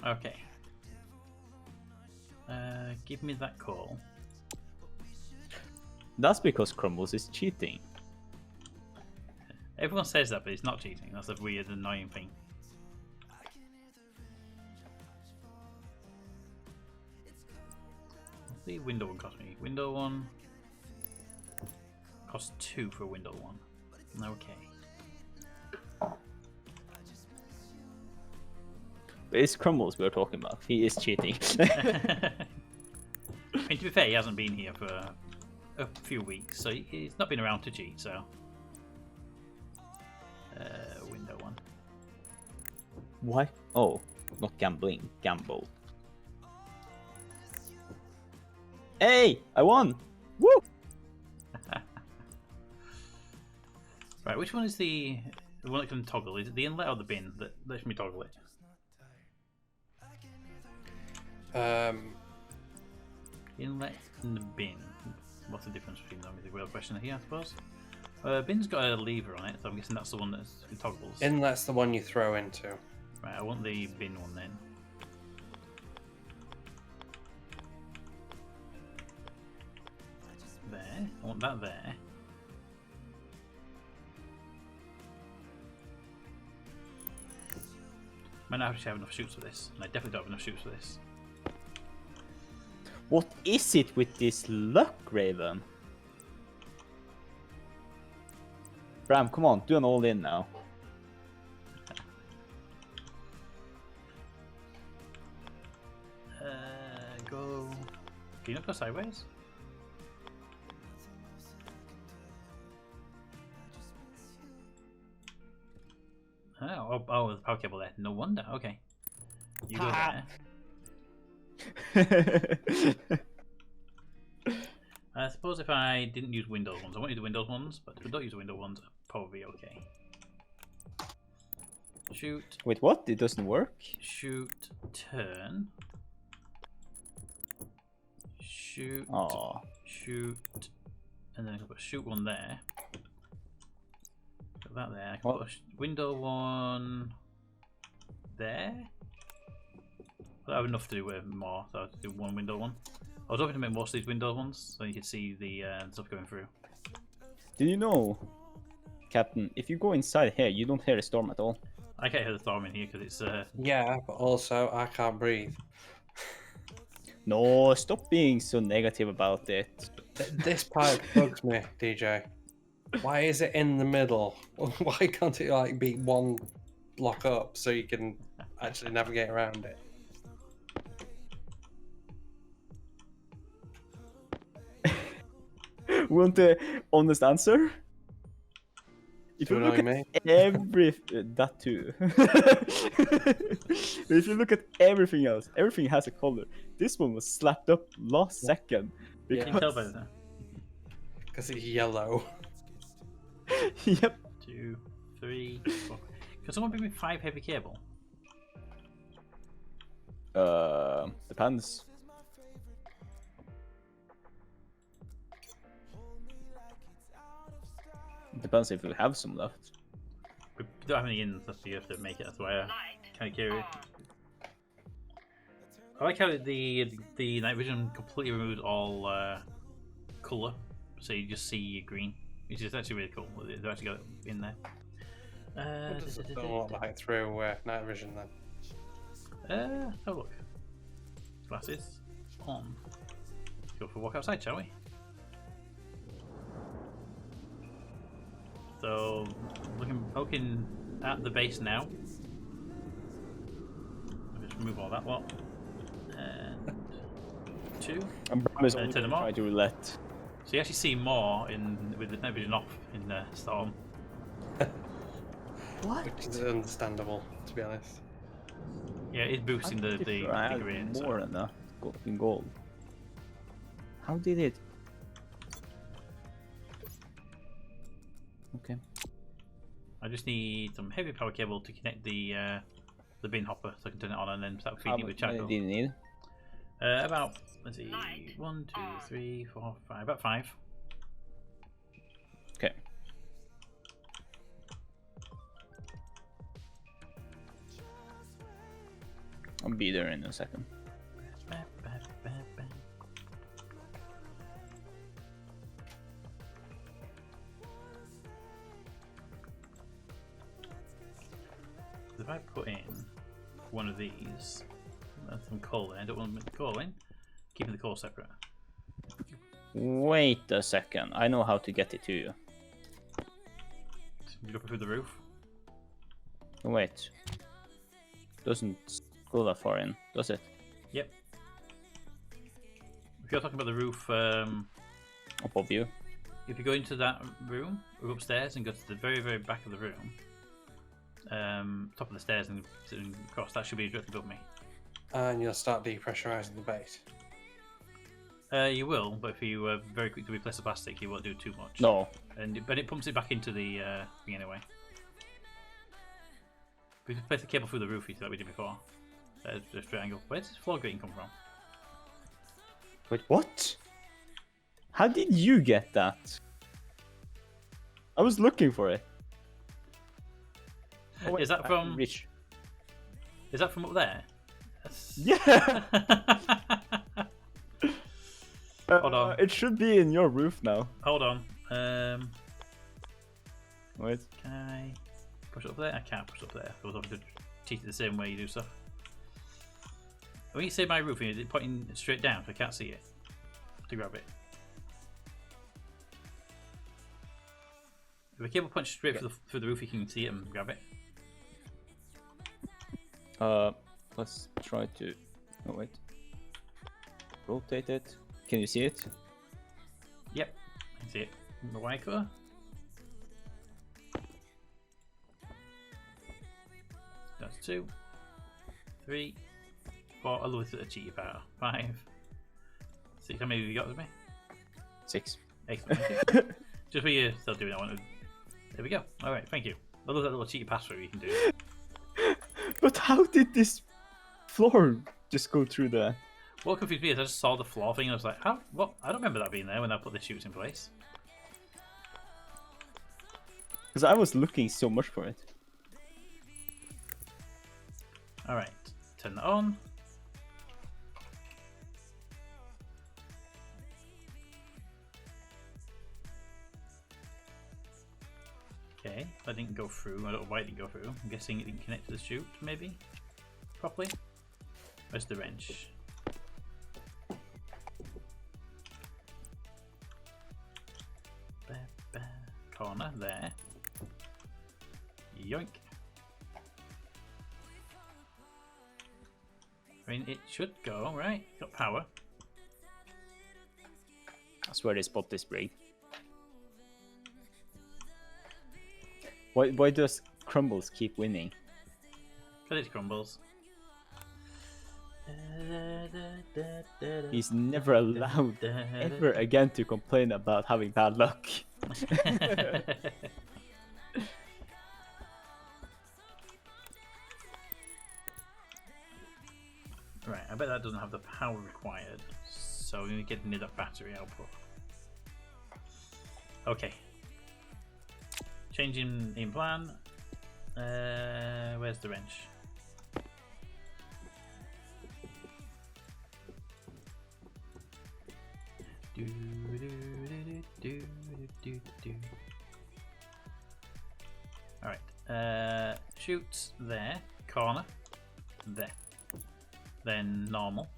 A: Okay. Give me that coal.
E: That's because Crumbles is cheating.
A: Everyone says that, but it's not cheating. That's a weird, annoying thing. What's the window one cost me? Window one costs 2 for a window one. Okay.
E: But it's Crumbles we're talking about. He is cheating.
A: I mean, to be fair, he hasn't been here for a few weeks, so he's not been around to cheat, so. Window one.
E: Why? Oh, not gambling. Gamble. Hey, I won! Woo!
A: Right, which one is the one that can toggle? Is it the inlet or the bin that lets me toggle it?
B: Um,
A: Inlet and the bin. What's the difference between them is the real question here, I suppose. Bin's got a lever on it, so I'm guessing that's the one that's toggles.
B: Inlet's the one you throw into.
A: Right, I want the bin one then. There, I want that there. Might not actually have enough shoots for this, and I definitely don't have enough shoots for this.
E: What is it with this luck, Raven? Bram, come on, do an all-in now.
A: Go. Can you not go sideways? Oh, there's a power cable there. No wonder. Okay. You go there. I suppose if I didn't use Windows ones, I won't use the Windows ones, but if I don't use the Windows ones, I'll probably be okay. Shoot.
E: Wait, what? It doesn't work?
A: Shoot. Turn. Shoot.
E: Oh.
A: Shoot. And then I can put shoot one there. Put that there. I can
E: What?
A: put a window one there. I have enough to do with more, so I'll do one window one. I was hoping to make most of these window ones so you could see the stuff going through.
E: Did you know, Captain, if you go inside here, you don't hear the storm at all?
A: I can't hear the storm in here because it's
B: Yeah, but also I can't breathe.
E: No, stop being so negative about it.
B: This pipe bugs me, DJ. Why is it in the middle? Why can't it like be one block up so you can actually navigate around it?
E: Want the honest answer? If you look
B: Annoying
E: at every that too. If you look at everything else, everything has a color. This one was slapped up last second.
B: Yeah.
A: you can tell by the
B: Because it's yellow.
E: Yep.
A: 2, 3, 4. Can someone bring me 5 heavy cable?
E: Depends. Depends if we have some left.
A: We don't have any in, so you have to make it. That's why I'm kind of curious. I like how the night vision completely removes all colour, so you just see green, which is actually really cool. They've actually got it in there.
B: What does it look like through night vision then?
A: Have a look. Glasses on. Go for a walk outside, shall we? So, looking at the base now. I'll just remove all that lot. And 2.
E: And Bram is only
A: turn them
E: trying
A: off.
E: to roulette.
A: So you actually see more with the night vision off in the storm.
E: What?
B: Which is understandable, to be honest.
A: Yeah, it's boosting the
E: I had
A: green.
E: more than that in gold. How did it? Okay.
A: I just need some heavy power cable to connect the bin hopper so I can turn it on and then start feeding it with
E: How many
A: charcoal.
E: do you need?
A: About, let's see, 1, 2, 3, 4, 5, about 5.
E: Okay. I'll be there in a second. If I put in one of these, some coal in, I don't want to put the coal in, keeping the coal separate. Wait a second. I know how to get it to you.
A: You go through the roof.
E: Wait. Doesn't go that far in, does it?
A: Yep. If you're talking about the roof,
E: Above you.
A: if you go into that room, or upstairs and go to the very, very back of the room, top of the stairs and across, that should be directly above me.
B: And you'll start depressurizing the base.
A: You will, but if you very quick to replace the plastic, you won't do too much.
E: No.
A: But it pumps it back into the thing anyway. We can place the cable through the roof like we did before. Just triangle. Where does this floor grating come from?
E: Wait, what? How did you get that? I was looking for it. Oh, wait,
A: Is that
E: I can
A: from?
E: reach?
A: Is that from up there? That's-
E: Yeah.
A: Hold on.
E: It should be in your roof now.
A: Hold on.
E: Wait.
A: Can I push it up there? I can't push it up there. I was hoping to teach it the same way you do stuff. When you say my roofing, is it pointing straight down so I can't see it? To grab it. If a cable punch straight through the roof, you can see it and grab it.
E: Let's try to. Oh wait. Rotate it. Can you see it?
A: Yep, I can see it. The wire cutter. That's 2, 3, 4. I love it, a cheaty power. 5, 6. How many have you got with me?
E: 6.
A: Excellent. Just for you still doing that one. There we go. Alright, thank you. I love that little cheaty pass through you can do.
E: But how did this floor just go through there?
A: What confused me is I just saw the floor thing and I was like, how? What? I don't remember that being there when I put the chutes in place.
E: Because I was looking so much for it.
A: Alright, turn that on. Okay, that didn't go through. I don't know why it didn't go through. I'm guessing it didn't connect to the chute, maybe? Properly? Where's the wrench? Corner, there. Yoink. I mean, it should go, right? Got power.
E: I swear they spot this rig. Why does Crumbles keep winning?
A: Because it crumbles.
E: He's never allowed ever again to complain about having bad luck.
A: Right, I bet that doesn't have the power required. So we need to get near that battery output. Okay. Changing in plan. Where's the wrench? Do, do, do, do, do, do. Alright, shoots there, corner, there, then normal,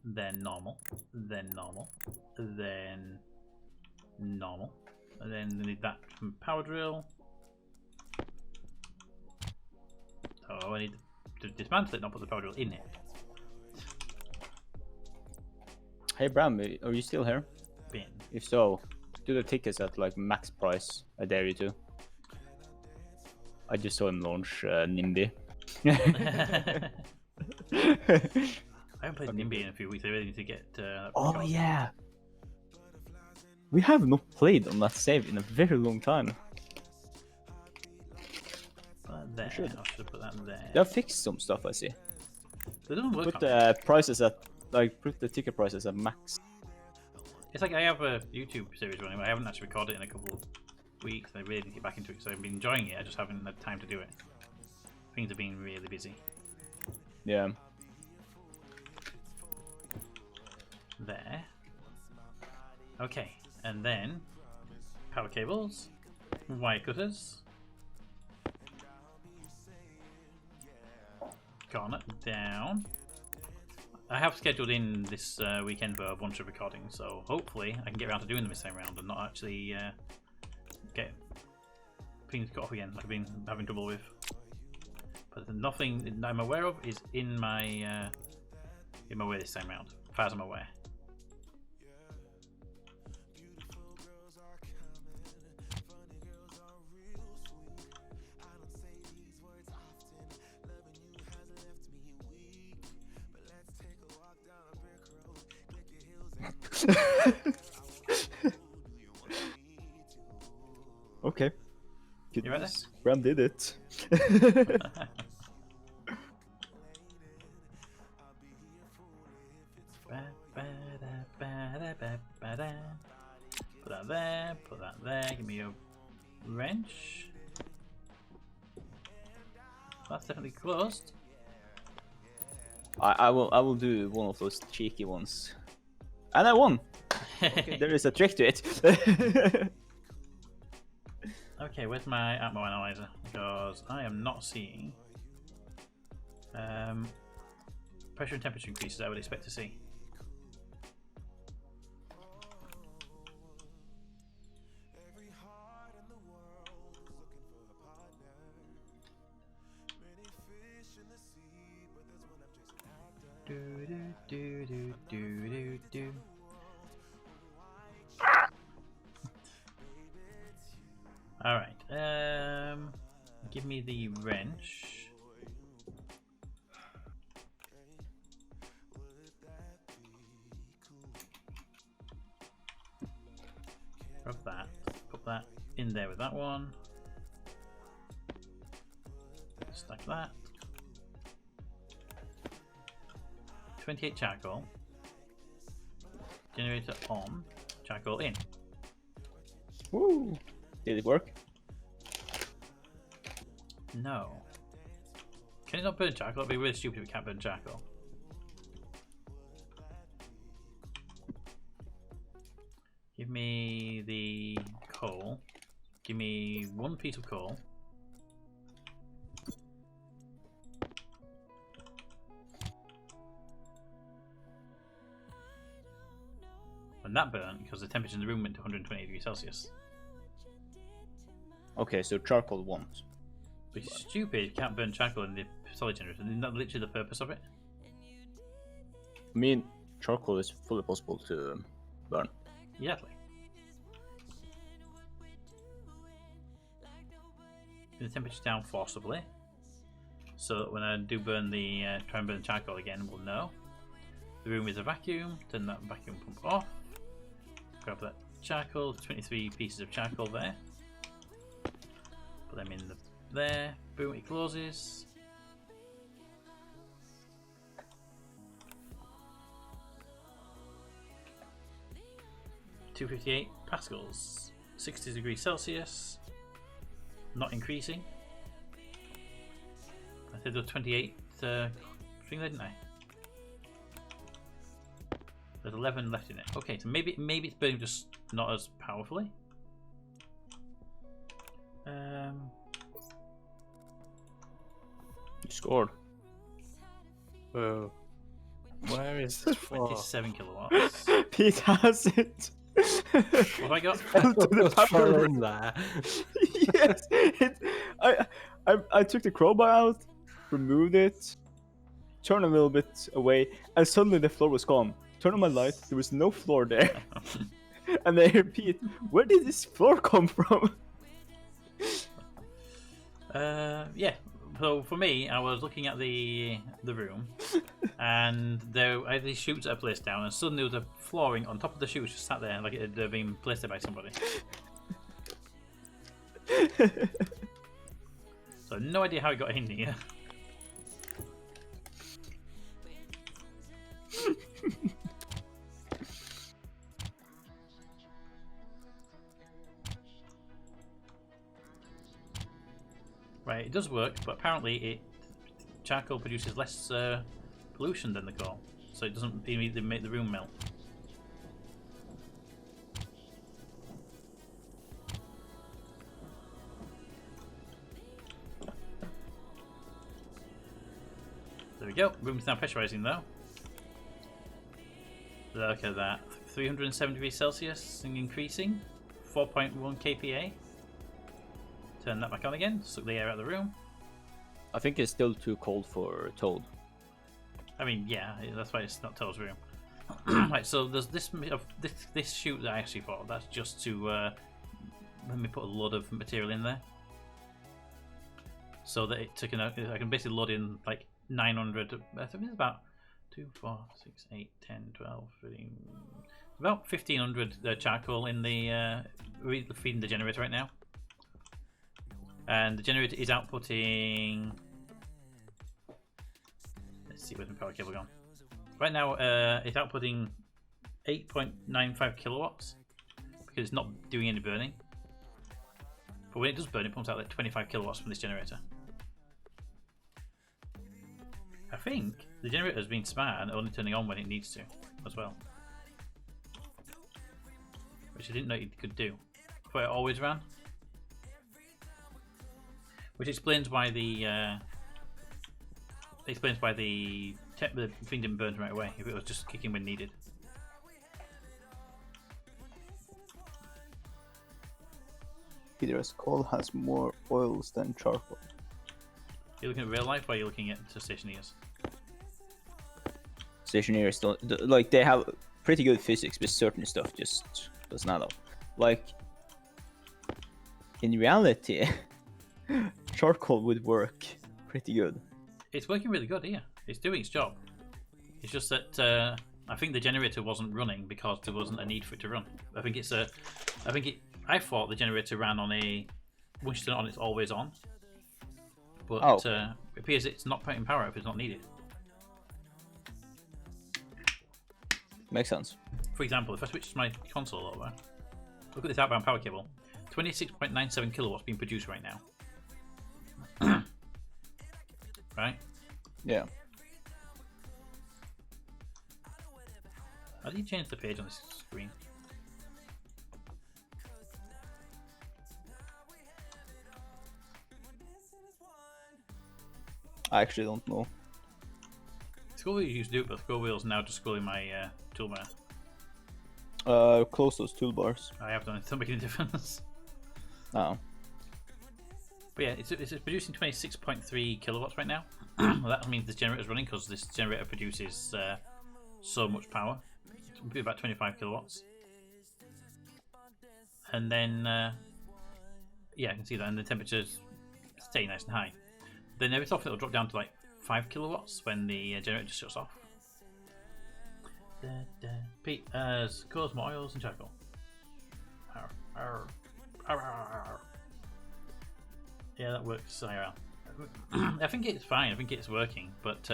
A: then normal, then normal, then normal, and then we need that from power drill. So I need to dismantle it, not put the power drill in it.
E: Hey Bram, are you still here?
A: Bin.
E: If so, do the tickets at like max price. I dare you to. I just saw him launch NIMBY.
A: I haven't played NIMBY in a few weeks. I really need to get.
E: Oh
A: recorded.
E: yeah. We have not played on that save in a very long time.
A: There. I
E: should.
A: should have put that there.
E: They have fixed some stuff, I see.
A: They don't work
E: Put
A: on
E: the prices at put the ticket prices at max.
A: It's like I have a YouTube series running, but I haven't actually recorded it in a couple of weeks. I really need to get back into it, so I've been enjoying it. I just haven't had time to do it. Things have been really busy.
E: Yeah.
A: There. Okay, and then power cables, wire cutters, corner down. I have scheduled in this weekend for a bunch of recordings, so hopefully I can get around to doing them this time round and not actually get things cut off again like I've been having trouble with. But nothing that I'm aware of is in my way this time round, as far as I'm aware.
E: Okay.
A: You ready?
E: Bram did it.
A: there. Give me a wrench. That's definitely closed.
E: I will do one of those cheeky ones. And I won! Okay, there is a trick to it.
A: Okay, where's my Atmo analyzer? Because I am not seeing pressure and temperature increases I would expect to see. Do, do, do, do, do, do. All right. Give me the wrench. Grab that. Put that in there with that one. Stack that. 28 charcoal. Generator on. Charcoal in.
E: Woo! Did it work?
A: No. Can it not burn charcoal? It'd be really stupid if it can't burn charcoal. Give me the coal. Give me one piece of coal. And that burnt because the temperature in the room went to 120 degrees Celsius.
C: Okay, so charcoal won't.
A: But it's stupid, you can't burn charcoal in the solid generator. Isn't that literally the purpose of it?
C: I mean, charcoal is fully possible to burn.
A: Exactly. Bring the temperature down forcibly, so that when I do burn the try and burn the charcoal again, we'll know. The room is a vacuum. Turn that vacuum pump off. Grab that charcoal. 23 pieces of charcoal there. Put them in there. Boom! It closes. (258 pascals), 60 degrees Celsius. Not increasing. I said there were 28 thing there, didn't I? There's 11 left in it. Okay, so maybe it's burning just not as powerfully.
C: You scored.
B: Whoa. Where is this for?
A: 27 kilowatts.
E: Pete has it.
A: What have I got?
E: Fell to the
B: What's
E: power.
B: in there?
E: Yes, I took the crowbar out, removed it, turned a little bit away, and suddenly the floor was gone. Turned on my light, there was no floor there. And I repeat, where did this floor come from?
A: Yeah. So for me, I was looking at the room, and I had these chutes that I placed down, and suddenly there was a flooring on top of the chutes just sat there like it had been placed there by somebody. So no idea how it got in here. Right, it does work, but apparently charcoal produces less pollution than the coal, so it doesn't immediately make the room melt. There we go. Room's now pressurizing though. Look at that. 307 degrees Celsius and increasing. 4.1 kPa. Turn that back on again. Suck the air out of the room.
C: I think it's still too cold for Toad.
A: I mean, yeah, that's why it's not Toad's room. Right, so there's this chute that I actually thought that's just to let me put a load of material in there, so that I can basically load in like 900. I think it's about 2, 4, 6, 8, 10, 12, 13, about 1500 charcoal in the feeding the generator right now. And the generator is outputting. Let's see where's my power cable gone. Right now, it's outputting 8.95 kilowatts because it's not doing any burning. But when it does burn, it pumps out like 25 kilowatts from this generator. I think the generator has been smart and only turning on when it needs to, as well. Which I didn't know it could do. But it always ran. Which explains why the the thing didn't burn right away if it was just kicking when needed.
E: Peter's coal has more oils than charcoal.
A: You're looking at real life, or are you looking at Stationeers?
E: Stationeers don't like they have pretty good physics, but certain stuff just does not up. Like in reality, charcoal would work pretty good.
A: It's working really good here. It's doing its job. It's just that I think the generator wasn't running because there wasn't a need for it to run. I thought the generator ran on a once you turn it on, it's always on. But it appears it's not putting power if it's not needed.
E: Makes sense.
A: For example, if I switch my console over, look at this outbound power cable. 26.97 kilowatts being produced right now. Right?
E: Yeah.
A: How do you change the page on this screen?
E: I actually don't know.
A: Scroll wheel used to do it, but scroll wheel's now just scrolling my toolbar.
E: Close those toolbars.
A: I have done it, it's not making a difference.
E: Oh.
A: But yeah, it's producing 26.3 kilowatts right now. Well, that means this generator's running because this generator produces so much power. It'll be about 25 kilowatts. And then, yeah, I can see that, and the temperatures stay nice and high. Then every so often it'll drop down to like 5 kilowatts when the generator just shuts off. Pete has caused more oils and charcoal. Arr, arr, arr, arr. Yeah, that works IRL. I think it's fine, I think it's working, but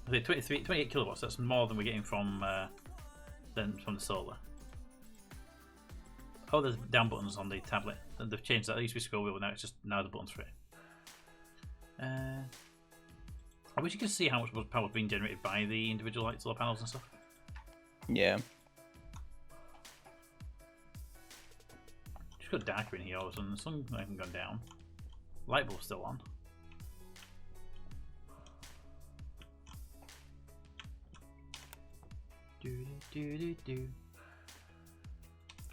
A: the 28 kilowatts, that's more than we're getting from the solar. Oh, there's down buttons on the tablet. They've changed that. There used to be scroll wheel, now it's just now the buttons for it. I wish you could see how much power was being generated by the individual light solar panels and stuff.
E: Yeah.
A: Just got darker in here all of a sudden. The sun hasn't gone down. Light bulb's still on. But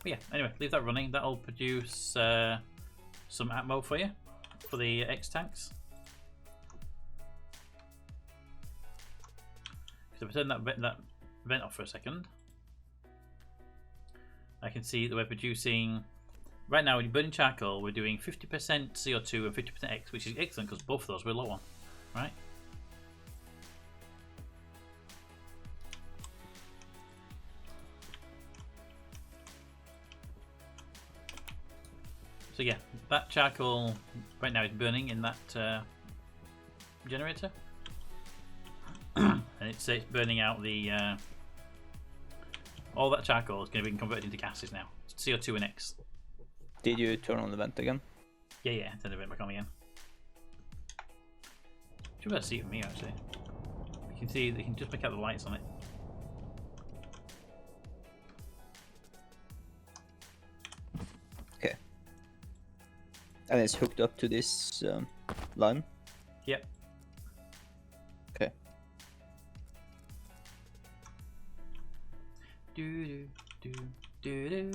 A: yeah, anyway, leave that running. That'll produce some atmo for you for the X tanks. So if I turn that vent off for a second, I can see that we're producing. Right now, when you're burning charcoal, we're doing 50% CO2 and 50% X, which is excellent because both of those we're low on, right? So yeah, that charcoal right now is burning in that generator, and it's burning out the all that charcoal is going to be converted into gases now, CO2 and X.
E: Did you turn on the vent again?
A: Yeah, turn the vent back on again. Should be able to see it from here actually. You can see they can just make out the lights on it.
E: Okay. And it's hooked up to this line?
A: Yep.
E: Okay.
A: Do do do do do.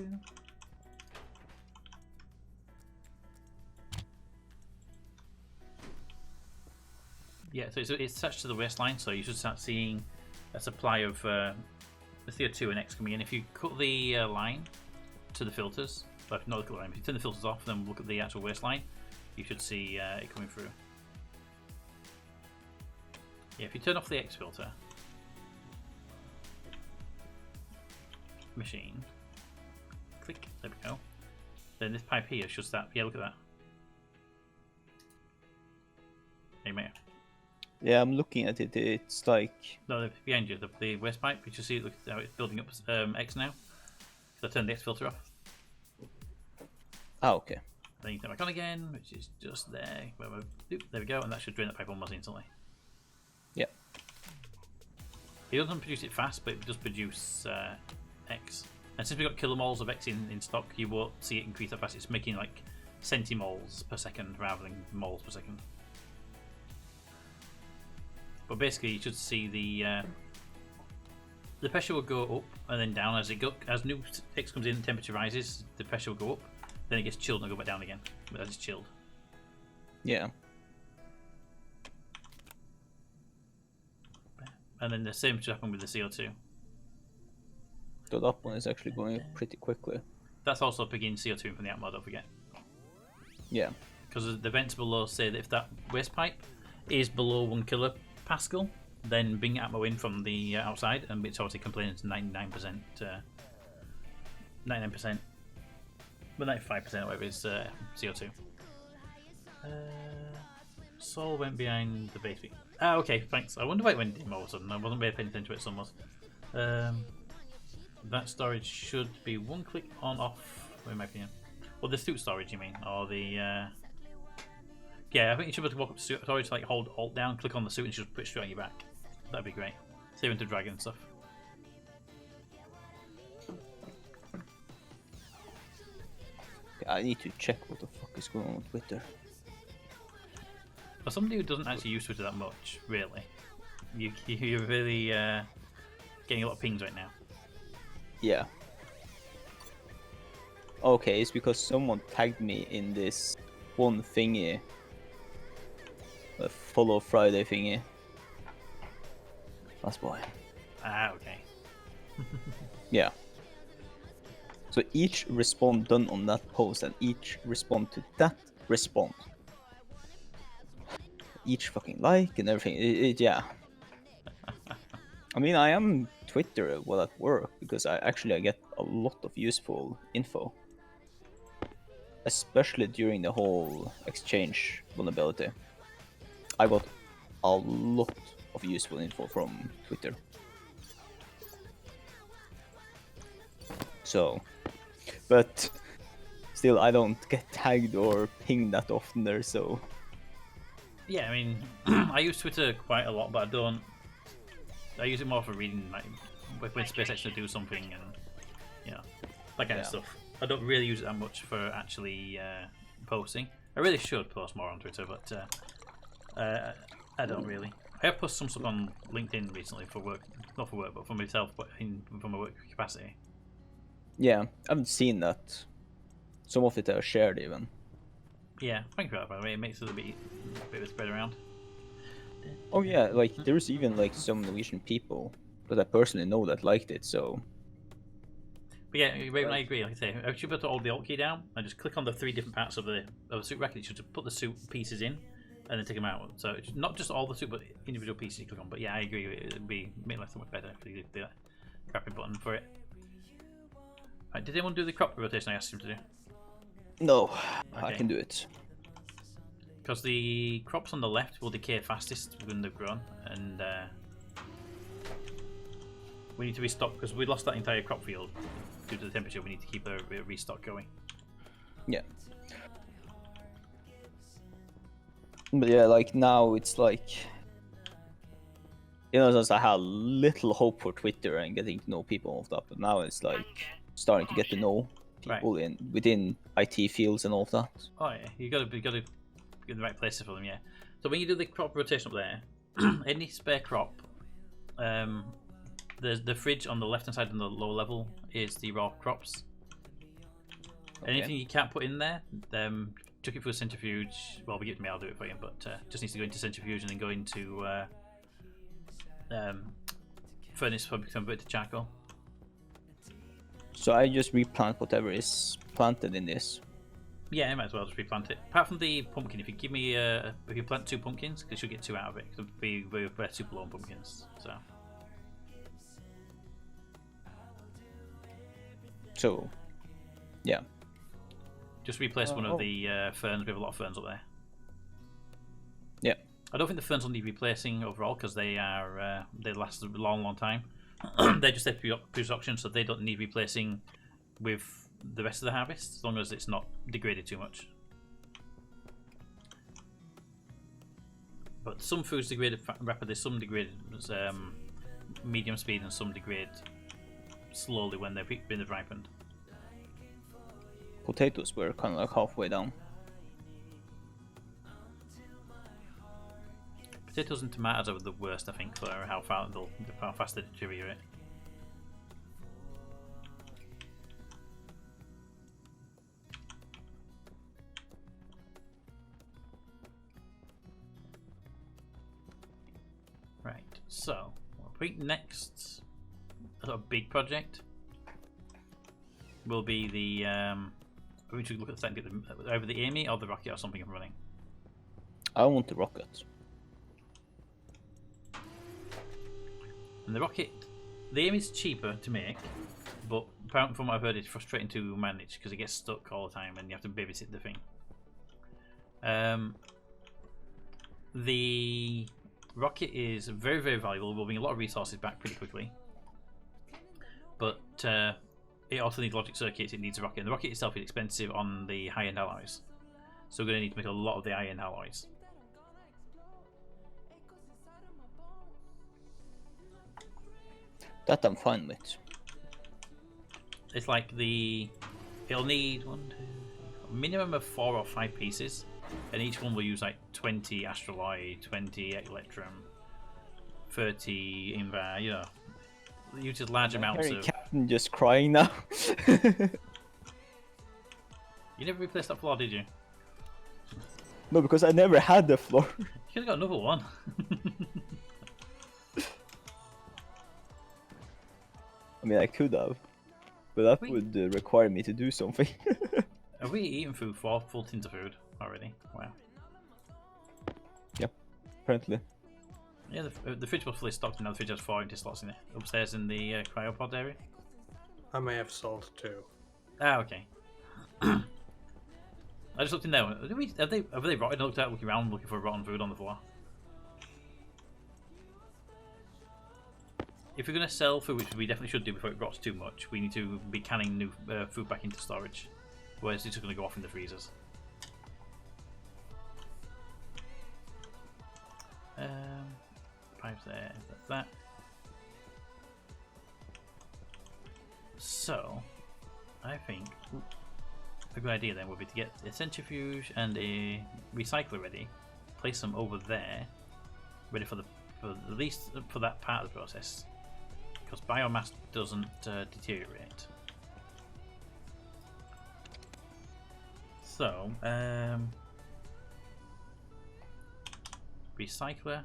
A: Yeah, so it's attached to the waistline, so you should start seeing a supply of the CO2 and X coming in. If you cut the line to the filters, but not the line, if you turn the filters off, then look at the actual waistline, you should see it coming through. Yeah, if you turn off the X filter, machine, click, there we go. Then this pipe here should start. Yeah, look at that. Hey, Mayor.
E: Yeah, I'm looking at it. It's like...
A: No, behind you, the waste pipe. You should see look how it's building up X now. So I turned the X filter off.
E: Oh, okay.
A: Then you turn it back on again, which is just there. There we go, and that should drain that pipe almost instantly.
E: Yep.
A: It doesn't produce it fast, but it does produce X. And since we've got kilomoles of X in stock, you won't see it increase that fast. It's making like centimoles per second rather than moles per second. But basically, you should see the pressure will go up and then down as new X comes in. Temperature rises, the pressure will go up. Then it gets chilled and go back down again. But as it's chilled.
E: Yeah.
A: And then the same should happen with the CO2.
E: So that one is actually going up pretty quickly.
A: That's also picking CO2 from the atmosphere, don't forget.
E: Yeah.
A: Because the vents below say that if that waste pipe is below 1 kilopascal, then bring atmo in from the outside, and it's obviously complaining to 99%. 99%. But 95% or whatever is CO2. Sol went behind the base. Ah, okay, thanks. I wonder why it went dim all of a sudden. I wasn't paying attention to it so much. That storage should be one click on off, in my opinion. Well, the suit storage, you mean? Or the. Yeah, I think you should be able to walk up to suit storage, like hold Alt down, click on the suit, and just put it straight on your back. That'd be great. Saving to drag and stuff.
E: I need to check what the fuck is going on with Twitter.
A: For somebody who doesn't actually use Twitter that much, really, you're really getting a lot of pings right now.
E: Yeah. Okay, it's because someone tagged me in this one thingy. A follow Friday thingy. That's why.
A: Ah, okay.
E: Yeah. So each response done on that post and each respond to that response. Each fucking like and everything. Yeah. I mean, I am Twitter while at work because I get a lot of useful info. Especially during the whole exchange vulnerability. I got a lot of useful info from Twitter. So, but still I don't get tagged or pinged that often there, so...
A: Yeah, I mean, I use Twitter quite a lot, but I use it more for reading, like, when SpaceX to do something and, you know, that kind of stuff. I don't really use it that much for actually posting. I really should post more on Twitter, but I don't really. I have posted some stuff on LinkedIn recently for work, not for work, but for myself, but from a work capacity.
E: Yeah, I haven't seen that. Some of it are shared even.
A: Yeah, thank you for that, by the way. It makes it a bit of a spread around.
E: Oh yeah, like there's even like some Norwegian people that I personally know that liked it, so...
A: But yeah, I agree. Like I say, I should be able to hold the Alt key down and just click on the 3 different parts of the suit rack. You should put the suit pieces in and then take them out. So it's not just all the suit, but individual pieces you click on. But yeah, I agree. It'd be make life so much better if you did the crappy button for it. Right, did anyone do the crop rotation I asked him to do?
E: No, I
A: Okay.
E: can do it.
A: Because the crops on the left will decay fastest when they've grown, and we need to restock because we lost that entire crop field due to the temperature. We need to keep a restock going.
E: Yeah. But yeah, like now it's like... You know, since I had little hope for Twitter and getting to know people and stuff, but now it's like starting to get to know people within IT fields and all of that.
A: Oh yeah, you got to be in the right places for them. Yeah. So when you do the crop rotation up there, any spare crop, the fridge on the left hand side on the lower level is the raw crops.
E: Okay.
A: Anything you can't put in there, chuck it through a centrifuge. Well, give it to me, I'll do it for you. But just needs to go into centrifuge and then go into furnace for convert to charcoal.
E: So I just replant whatever is planted in this.
A: Yeah, you might as well just replant it. Apart from the pumpkin, if you give me if you plant 2 pumpkins, because you'll get 2 out of it. Because we're super low on pumpkins, so.
E: So, yeah.
A: Just replace one of the ferns. We have a lot of ferns up there.
E: Yeah.
A: I don't think the ferns will need replacing overall because they last a long time. They're just there to produce oxygen, so they don't need replacing with the rest of the harvest as long as it's not degraded too much. But some foods degrade rapidly, some degrade medium speed, and some degrade slowly when they've ripened.
E: Potatoes were kind of like halfway down.
A: Potatoes and tomatoes are the worst, I think, for how fast they deteriorate. Right, so I think next sort of big project will be the we should look at the either the Amy or the rocket or something running.
E: I want the rocket.
A: And the rocket, the Amy is cheaper to make, but apparently from what I've heard, it's frustrating to manage because it gets stuck all the time and you have to babysit the thing. The rocket is very, very valuable, will bring a lot of resources back pretty quickly. But it also needs logic circuits, it needs a rocket. And the rocket itself is expensive on the high-end alloys. So we're going to need to make a lot of the high-end alloys.
E: That I'm fine with.
A: It's like it'll need a minimum of 4 or 5 pieces. And each one will use like 20 astraloy, 20 electrum, 30 invar, you know. Uses large amounts of...
E: Captain just crying now.
A: You never replaced that floor, did you?
E: No, because I never had the floor.
A: You could have got another one.
E: I mean, I could have. But that would require me to do something.
A: Have we eaten food, 4 full tins of food already? Wow.
E: Yep, apparently.
A: Yeah, the fridge was fully stocked and now the fridge has 4 empty slots in it. Upstairs in the cryopod area.
B: I may have sold 2.
A: Ah, okay. I just looked in there. Have they rotted? I looked out looking around looking for rotten food on the floor. If we're going to sell food, which we definitely should do before it rots too much, we need to be canning new food back into storage. Otherwise it's just going to go off in the freezers. Pipes there, that's that. So, I think a good idea then would be to get a centrifuge and a recycler ready, place them over there, ready for at least for that part of the process, because biomass doesn't deteriorate. So, recycler,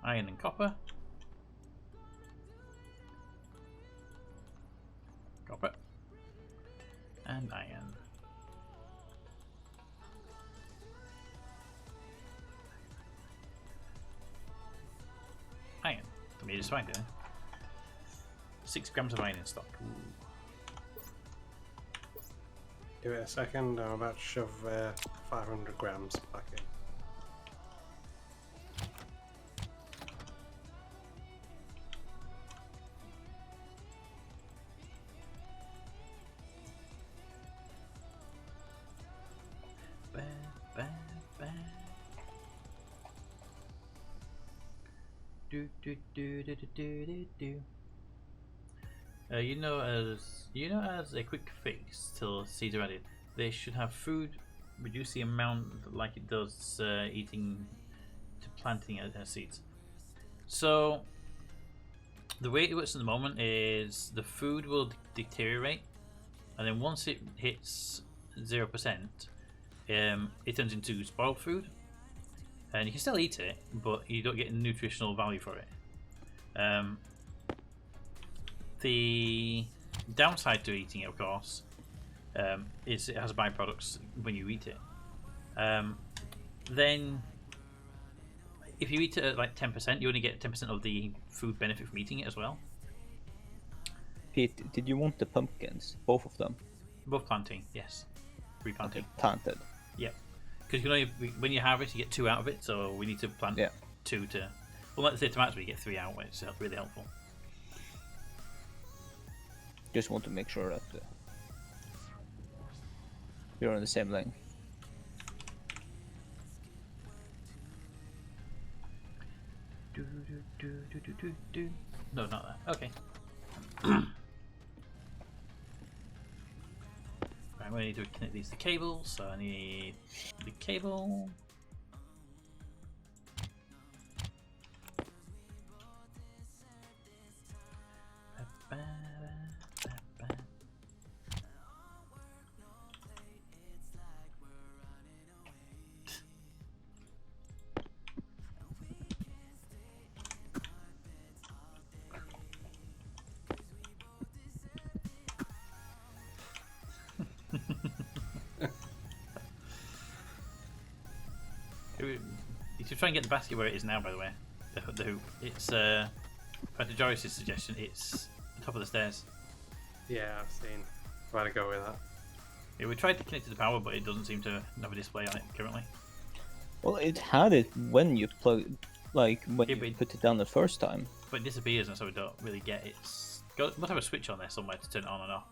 A: iron and copper. Copper and iron. Iron. I mean, it's fine, didn't it? 6 grams of iron in stock. Ooh.
B: Give it a second, I'm about to shove 500 grams back in.
A: You know, as a quick fix till seeds are added, they should have food reduce the amount like it does eating to planting seeds. So the way it works at the moment is the food will deteriorate, and then once it hits 0%, it turns into spoiled food, and you can still eat it, but you don't get nutritional value for it. The downside to eating it, of course, is it has byproducts when you eat it. Then, if you eat it at like 10%, you only get 10% of the food benefit from eating it as well.
E: Pete, did you want the pumpkins? Both of them?
A: Both planting, yes. Replanting.
E: Okay, planted.
A: Yep. Because you can only, when you harvest, you get 2 out of it, so we need to plant 2 to... Well, like the tomatoes, we get 3 out, which is really helpful.
E: Just want to make sure that we're on the same length.
A: No, not that. Okay. Right, we need to connect these to cables, so I need the cable. You should try and get the basket where it is now, by the way. The hoop. It's, by Joris's suggestion, it's the top of the stairs.
B: Yeah, I've seen. Where to go with that?
A: Yeah, we tried to connect to the power, but it doesn't seem to have a display on it currently.
E: Well, it had it when you plug, like when
A: Yeah,
E: you
A: but-
E: put it down the first time.
A: But it disappears, and so we don't really get it. Must have a switch on there somewhere to turn it on and off.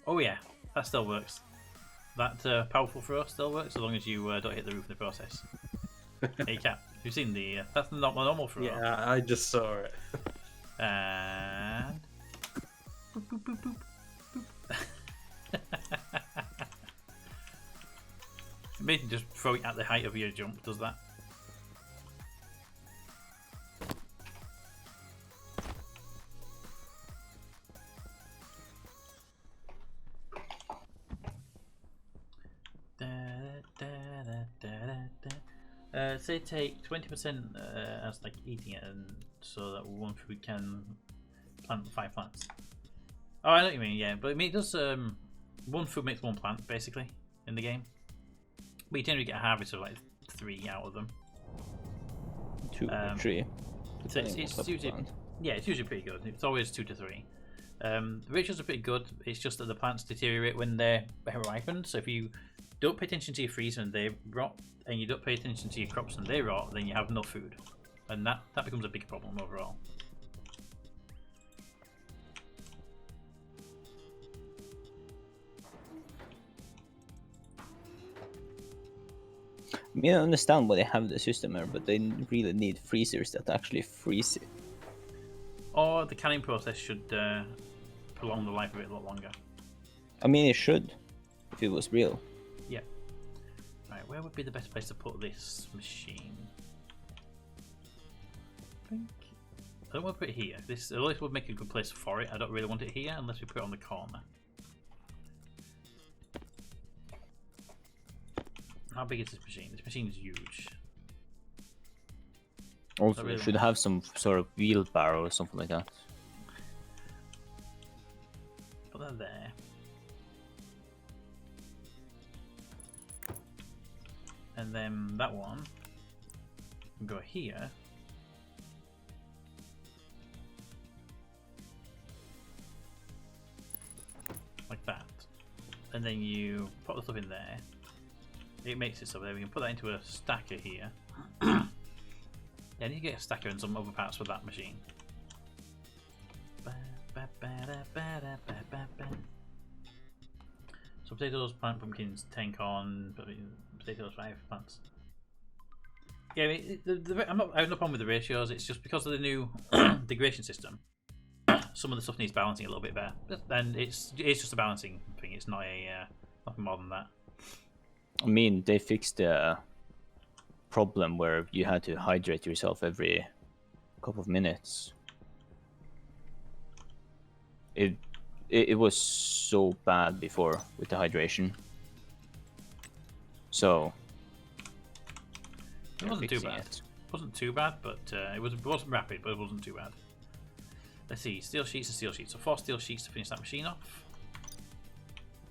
A: Oh yeah, that still works. That powerful throw still works as long as you don't hit the roof in the process. Hey Cap, you've seen the that's not my normal throw.
B: Yeah, I just saw it.
A: And boop, boop, boop, boop, boop. Maybe just throw it at the height of your jump. Does that? Say take 20% as like eating it, and so that one food can plant 5 plants. Oh, I know what you mean. Yeah, but I mean it does. One food makes 1 plant basically in the game. But you generally get a harvest of like 3 out of them.
E: 2 or 3.
A: So
E: depending on
A: it's
E: what type of
A: usually
E: plant.
A: yeah, it's usually pretty good. It's always 2 to 3. The ratios are pretty good. It's just that the plants deteriorate when they're ripened. So if you don't pay attention to your freezer and they rot, and you don't pay attention to your crops and they rot, then you have no food, and that becomes a big problem overall.
E: I mean, I understand why they have the system here, but they really need freezers that actually freeze it.
A: Or the canning process should prolong the life of it a lot longer.
E: I mean, it should, if it was real.
A: Yeah. Right, where would be the best place to put this machine? I don't want to put it here. This at least would make a good place for it. I don't really want it here unless we put it on the corner. How big is this machine? This machine is huge.
E: Also,
A: really
E: it should have some sort of wheelbarrow or something like that.
A: Put that there. And then that one can go here. Like that. And then you put the stuff in there. It makes it so that we can put that into a stacker here. Yeah, I need to get a stacker and some other parts for that machine. So potatoes, plant pumpkins, 10 corn, potatoes, 5 plants. Yeah, I mean, I have no problem with the ratios. It's just because of the new degradation system. Some of the stuff needs balancing a little bit better, and it's just a balancing thing. It's not a nothing more than that.
E: I mean, they fixed the problem where you had to hydrate yourself every couple of minutes. It was so bad before with the hydration. So
A: It wasn't too
E: fixing
A: bad.
E: it.
A: It wasn't too bad, but it wasn't rapid, but it wasn't too bad. Let's see, steel sheets and steel sheets. So 4 steel sheets to finish that machine off.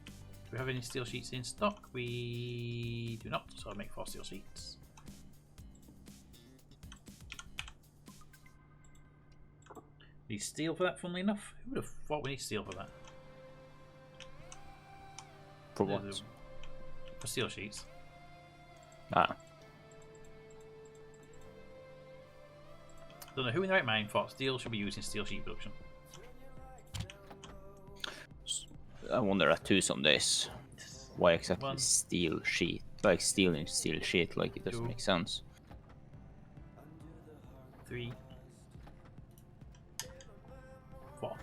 A: Do we have any steel sheets in stock? We do not, so I'll make 4 steel sheets. Need steel for that, funnily enough. Who would have thought we need steel for that?
E: For what?
A: For steel sheets.
E: Ah,
A: Don't know who in the right mind thought steel should be used in steel sheet production.
C: I wonder at two some days. Why exactly
A: One.
C: steel sheet? Like steel in steel sheet, like it doesn't
A: Two.
C: make sense.
A: 3, 4.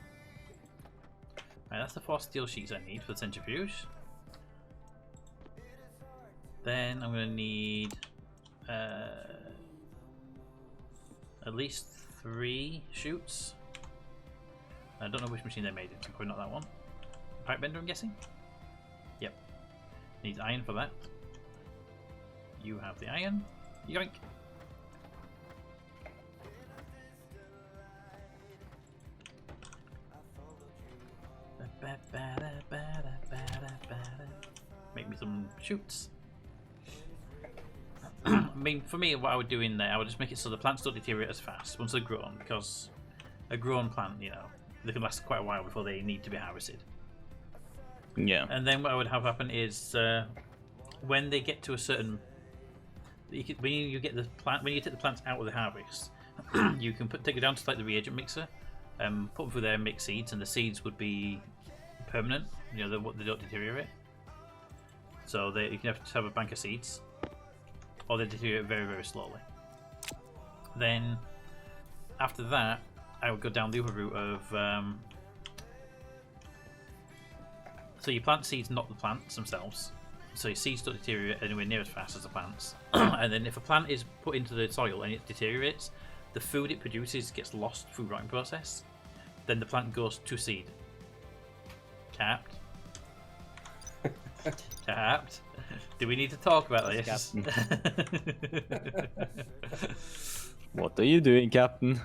A: Right, that's the 4 steel sheets I need for the centrifuge. Then I'm going to need at least 3 chutes. I don't know which machine they made it, so probably not that one. Pipe bender, I'm guessing? Yep. Needs iron for that. You have the iron. Yoink! Make me some chutes. I mean, for me, what I would do in there, I would just make it so the plants don't deteriorate as fast once they're grown, because a grown plant, you know, they can last quite a while before they need to be harvested.
C: Yeah.
A: And then what I would have happen is when they get to a certain, when you get the plant, when you take the plants out of the harvest, you can take it down to like the reagent mixer, put them through there, and mix seeds, and the seeds would be permanent. You know, they don't deteriorate. So you can have a bank of seeds, or they deteriorate very, very slowly. Then after that, I would go down the other route of so you plant seeds, not the plants themselves. So your seeds don't deteriorate anywhere near as fast as the plants. And then if a plant is put into the soil and it deteriorates, the food it produces gets lost through rotting process. Then the plant goes to seed. Capped. Capped. Do we need to talk about this?
E: What are you doing, Captain?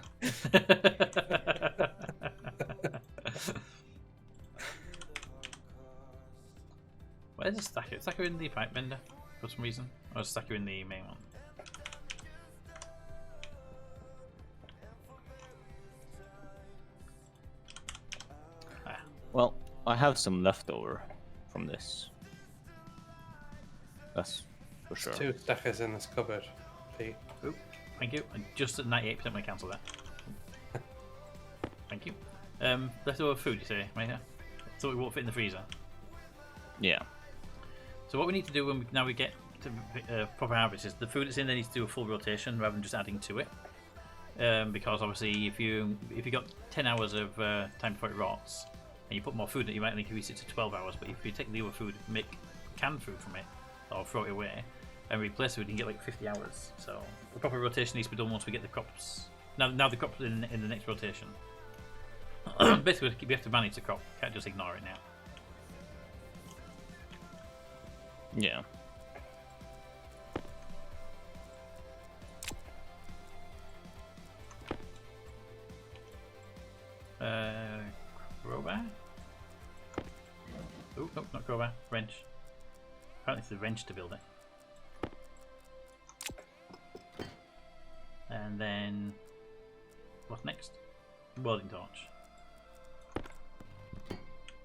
A: Where's the stacker? Is the stacker in the pipe bender for some reason? Or is the stacker in the main one? Ah.
C: Well, I have some leftover from this. That's for sure.
B: 2 stackers in this cupboard, Pete.
A: Oop, thank you. And just at 98%, I'm going to cancel that. Thank you. Leftover food, you say, right here? So it won't fit in the freezer.
C: Yeah.
A: So what we need to do when now we get to proper harvest is the food that's in there needs to do a full rotation rather than just adding to it. Because obviously, if you got 10 hours of time before it rots, and you put more food in it, you might only increase it to 12 hours. But if you take the other food, make canned food from it, or throw it away, and replace it, you can get like 50 hours. So the proper rotation needs to be done once we get the crops. Now the crops in the next rotation. Basically, we have to manage the crop. Can't just ignore it now.
C: Yeah.
A: Crowbar? Oh, no, not crowbar. Wrench. Apparently it's the wrench to build it. And then... what's next? Welding torch.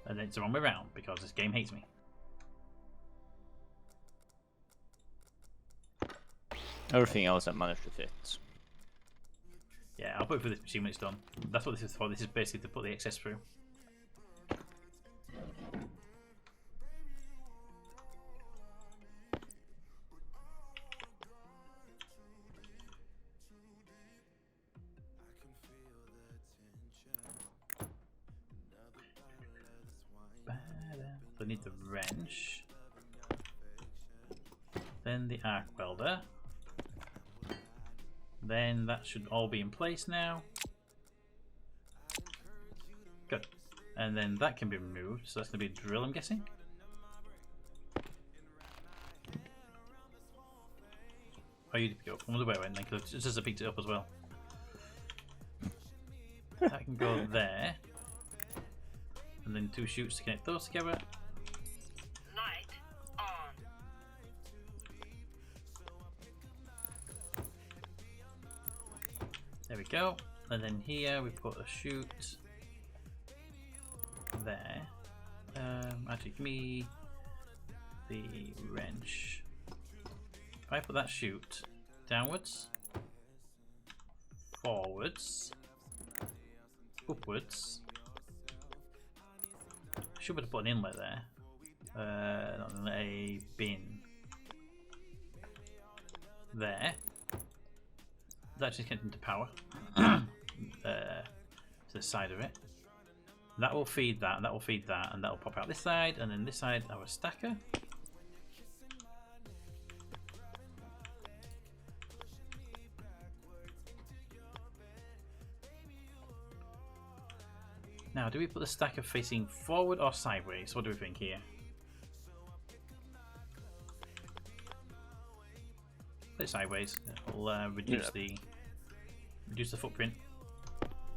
A: And then it's the wrong way around, because this game hates me.
C: Everything else I managed to fit.
A: Yeah, I'll put it through this machine when it's done. That's what this is for. This is basically to put the excess through. So I need the wrench. Then the arc welder. Then that should all be in place now. Good. And then that can be removed, so that's going to be a drill, I'm guessing. Oh, you did go. I wonder where it went then, because it just picked it up as well. That can go there. And then 2 chutes to connect those together.
F: Light on.
A: There we go. And then here we put a chute there. Actually, give me the wrench. If I put that chute downwards, forwards, upwards, should be able to put an inlet there. A bin there. That's just connected to power. To the side of it. That will feed that, and that will feed that, and that will pop out this side, and then this side our stacker. Now, do we put the stacker facing forward or sideways? What do we think here? Put it sideways. It'll reduce the footprint.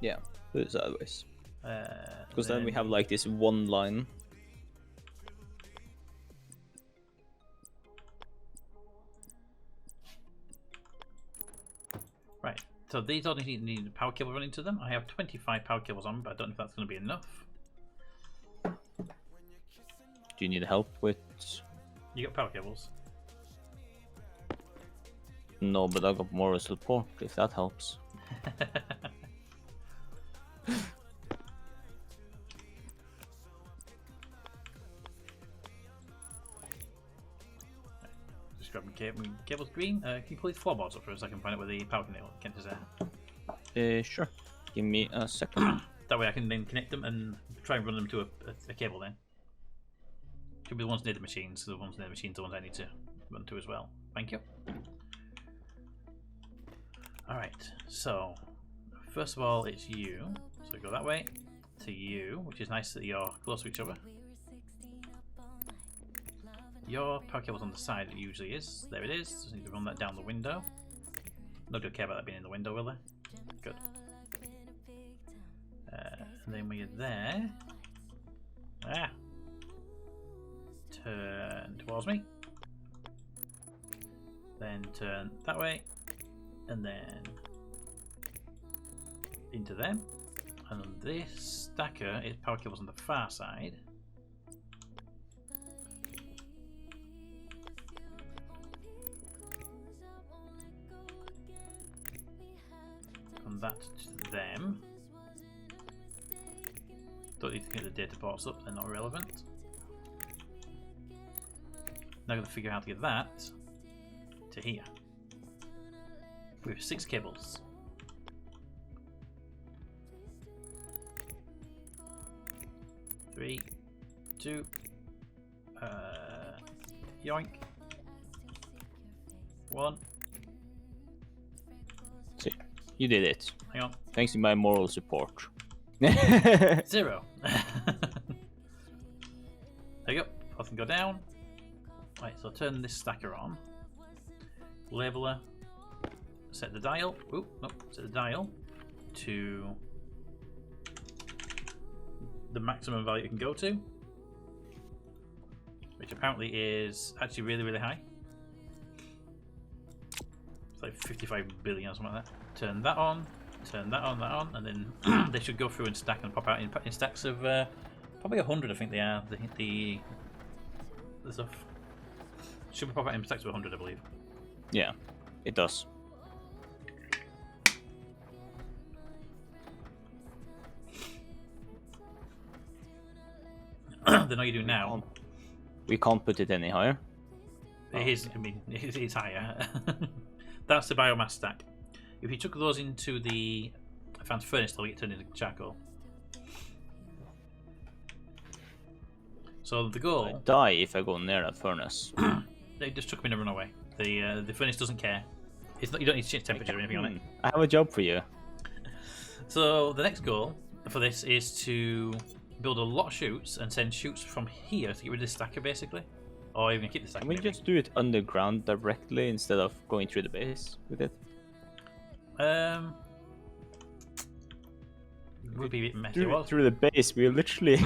C: Yeah, put it sideways.
A: Because
C: Because then we have like this one line.
A: Right. So these all need a power cable running to them. I have 25 power cables on, but I don't know if that's going to be enough.
C: Do you need help with?
A: You got power cables?
C: No, but I got moral support if that helps.
A: Just grab my cables green. Can you pull these floorboards up for us so I can find out where the power connector is there?
C: Sure. Give me a second.
A: That way I can then connect them and try and run them to a cable then. Should be the ones near the machines, so the ones near the machines are the ones I need to run to as well. Thank you. Alright, so first of all it's you. So go that way to you, which is nice that you're close to each other. Your power cable's on the side it usually is. There it is. Just need to run that down the window. Nobody will care about that being in the window, will they? Good. And then when you're there, turn towards me. Then turn that way, and then into them. And on this stacker, its power cable's on the far side. From that to them. Don't need to get the data ports up, they're not relevant. Now I'm going to figure out how to get that to here. We have 6 cables. Three, two, yoink. 1.
C: See, you did it.
A: Hang on.
C: Thanks to my moral support.
A: 0. There you go. I can go down. Right, so turn this stacker on. Labeler. Set the dial. Oop, nope. Set the dial to the maximum value it can go to, which apparently is actually really, really high. It's like 55 billion or something like that. Turn that on. Turn that on, and then they should go through and stack and pop out in stacks of probably 100. I think they are the stuff. Should pop out in stacks of 100, I believe.
C: Yeah, it does.
A: Then all you do now.
C: We can't put it any higher.
A: It is. I mean, it is higher. That's the biomass stack. If you took those into the advanced furnace, they'll get turned into charcoal. So the goal.
C: I die if I go near that furnace.
A: They just took me and run away. The furnace doesn't care. It's not. You don't need to change temperature or anything on it.
C: I have a job for you.
A: So the next goal for this is to build a lot of chutes and send chutes from here to get rid of the stacker, basically, or even keep the stacker.
C: Can we
A: maybe.
C: just do it underground directly instead of going through the base with it?
A: Would be a bit messy.
E: Through the base, we're literally.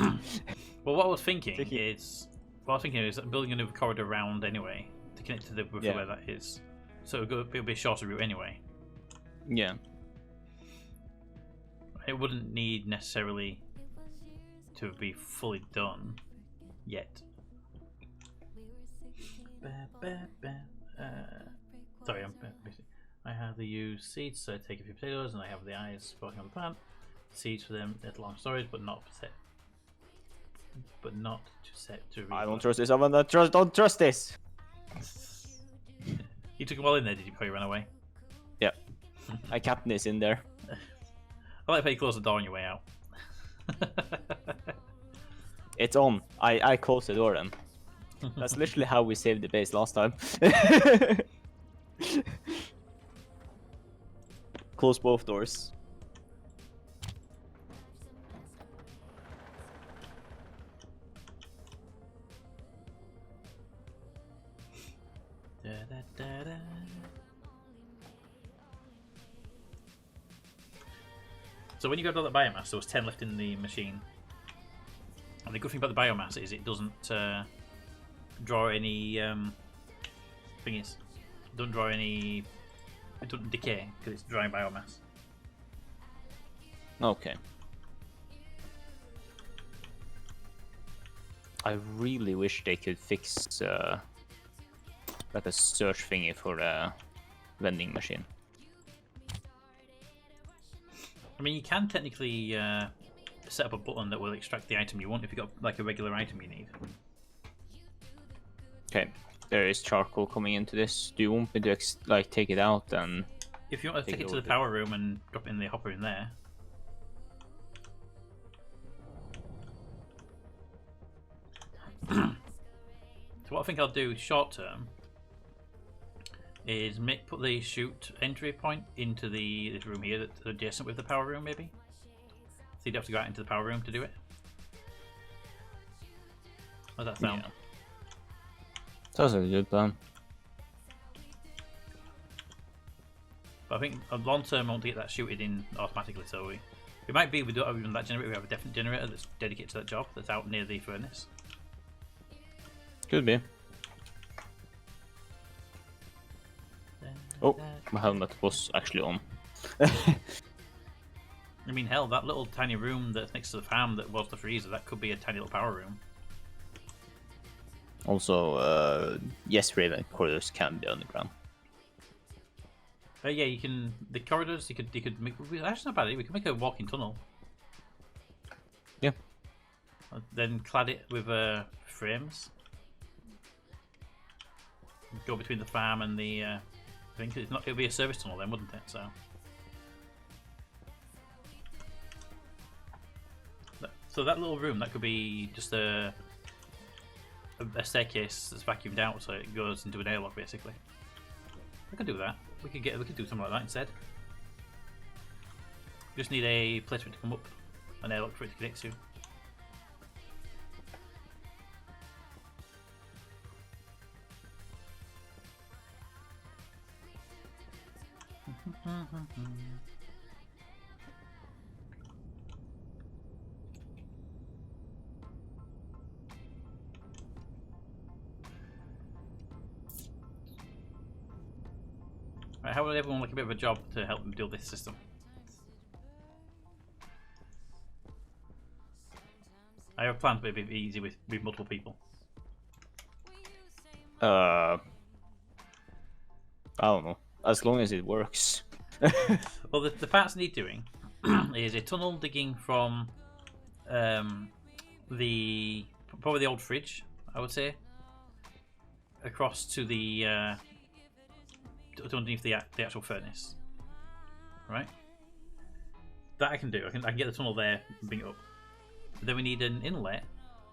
A: Well, what I was thinking is building a new corridor around anyway to connect to the roof where that is. So it'll be a shorter route anyway.
C: Yeah.
A: It wouldn't need necessarily to be fully done yet. Sorry, I'm busy. I have the used seeds, so I take a few potatoes, and I have the eyes working on the plant. Seeds for them, it's long storage, but not set. but not to set to.
E: I don't trust this. I don't trust this.
A: You took a while in there, did you? Before you ran away.
E: Yeah. My captain is in there.
A: I like how you close the door on your way out.
E: It's on. I closed the door then. That's literally how we saved the base last time. Close both doors.
A: Da, da, da, da. So when you grabbed all that biomass, there was 10 left in the machine. And the good thing about the biomass is it doesn't draw any thingies. It doesn't draw any. It doesn't decay because it's dry biomass.
E: Okay. I really wish they could fix like a search thingy for a vending machine.
A: I mean, you can technically set up a button that will extract the item you want if you've got like a regular item you need.
E: Okay, there is charcoal coming into this. Do you want me to like take it out and?
A: If you want to take it to
E: over
A: the power room and drop it in the hopper in there. So what I think I'll do short term is put the chute entry point into this room here that's adjacent with the power room, maybe. So you'd have to go out into the power room to do it. How does that sound?
E: Yeah. Sounds like a good plan.
A: But I think long term I want to get that shooted in automatically, so it might be we don't have even that generator, we have a different generator that's dedicated to that job that's out near the furnace.
E: Could be. Oh, my helmet was actually on.
A: I mean, hell, that little tiny room that's next to the farm that was the freezer, that could be a tiny little power room.
E: Also, yes, Raven corridors can be underground.
A: Yeah, you can. The corridors, you could make. That's not bad. We could make a walking tunnel.
E: Yeah.
A: Then clad it with frames. Go between the farm and the. I think it's not. It'll be a service tunnel then, wouldn't it? So that little room, that could be just a staircase that's vacuumed out, so it goes into an airlock basically. I could do that. We could do something like that instead. Just need a place for it to come up, an airlock for it to connect to. Right, how would everyone like a bit of a job to help them build this system? I have a plan to be a bit easy with multiple people.
E: I don't know. As long as it works.
A: Well, the parts need doing is a tunnel digging from probably the old fridge, I would say, across to the to underneath the actual furnace. Right? That I can do. I can get the tunnel there and bring it up. But then we need an inlet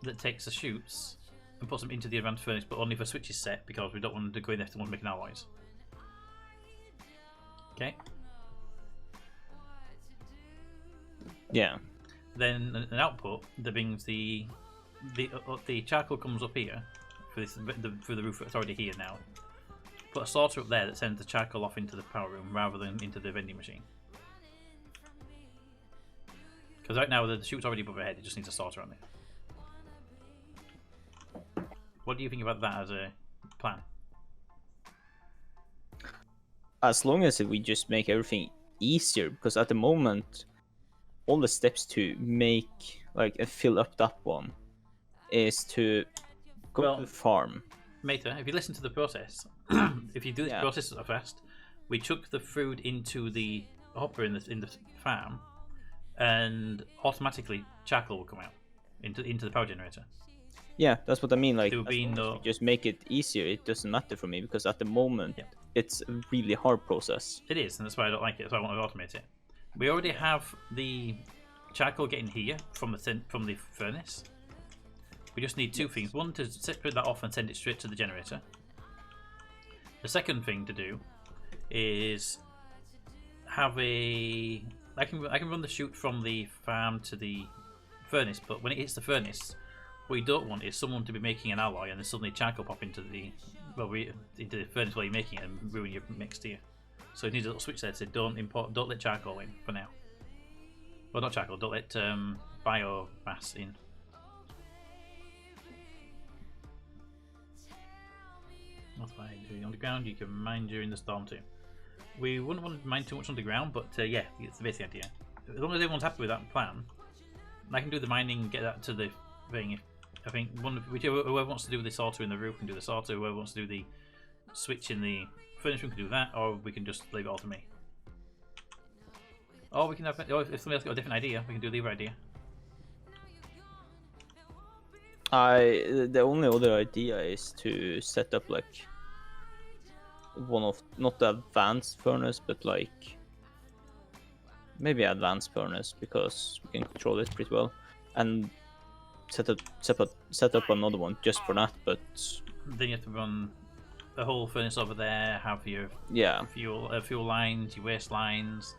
A: that takes the chutes and puts them into the advanced furnace, but only if a switch is set because we don't want them to go in there if they want to make an alloys. Okay.
E: Yeah.
A: Then an output that brings the charcoal comes up here for the roof that's already here now. Put a sorter up there that sends the charcoal off into the power room rather than into the vending machine. Because right now the chute's already above our head, it just needs a sorter on it. What do you think about that as a plan?
E: As long as we just make everything easier, because at the moment, all the steps to make like and fill up that one is to go to the farm.
A: Meta, if you listen to the process, if you do this process fast, we chuck the food into the hopper in the farm, and automatically charcoal will come out. into the power generator.
E: Yeah, that's what I mean. Like,
A: There would
E: as
A: be
E: long as
A: no-
E: we just make it easier. It doesn't matter for me because at the moment
A: Yeah.
E: it's a really hard process.
A: It is, and that's why I don't like it. That's why I want to automate it. We already have the charcoal getting here from the furnace. We just need two things. One, to separate that off and send it straight to the generator. The second thing to do is have a... I can run the chute from the farm to the furnace, but when it hits the furnace, what you don't want is someone to be making an alloy and then suddenly charcoal pop into the furnace while you're making it and ruin your mix here. So it needs a little switch there to say don't let charcoal in for now. Well, not charcoal, don't let biomass in. That's fine. Underground, you can mine during the storm too. We wouldn't want to mine too much underground, but yeah, it's the basic idea. As long as everyone's happy with that plan, I can do the mining and get that to the thing. I think whoever wants to do the sorter in the roof can do the sorter. Whoever wants to do the switch in the furnace room can do that, or we can just leave it all to me. Or we can have, or if somebody else got a different idea, we can do the other idea.
E: The only other idea is to set up like one of, not the advanced furnace, but like maybe advanced furnace because we can control it pretty well, and set up another one just for that. But
A: Then you have to run the whole furnace over there, have your
E: yeah,
A: fuel lines, your waste lines.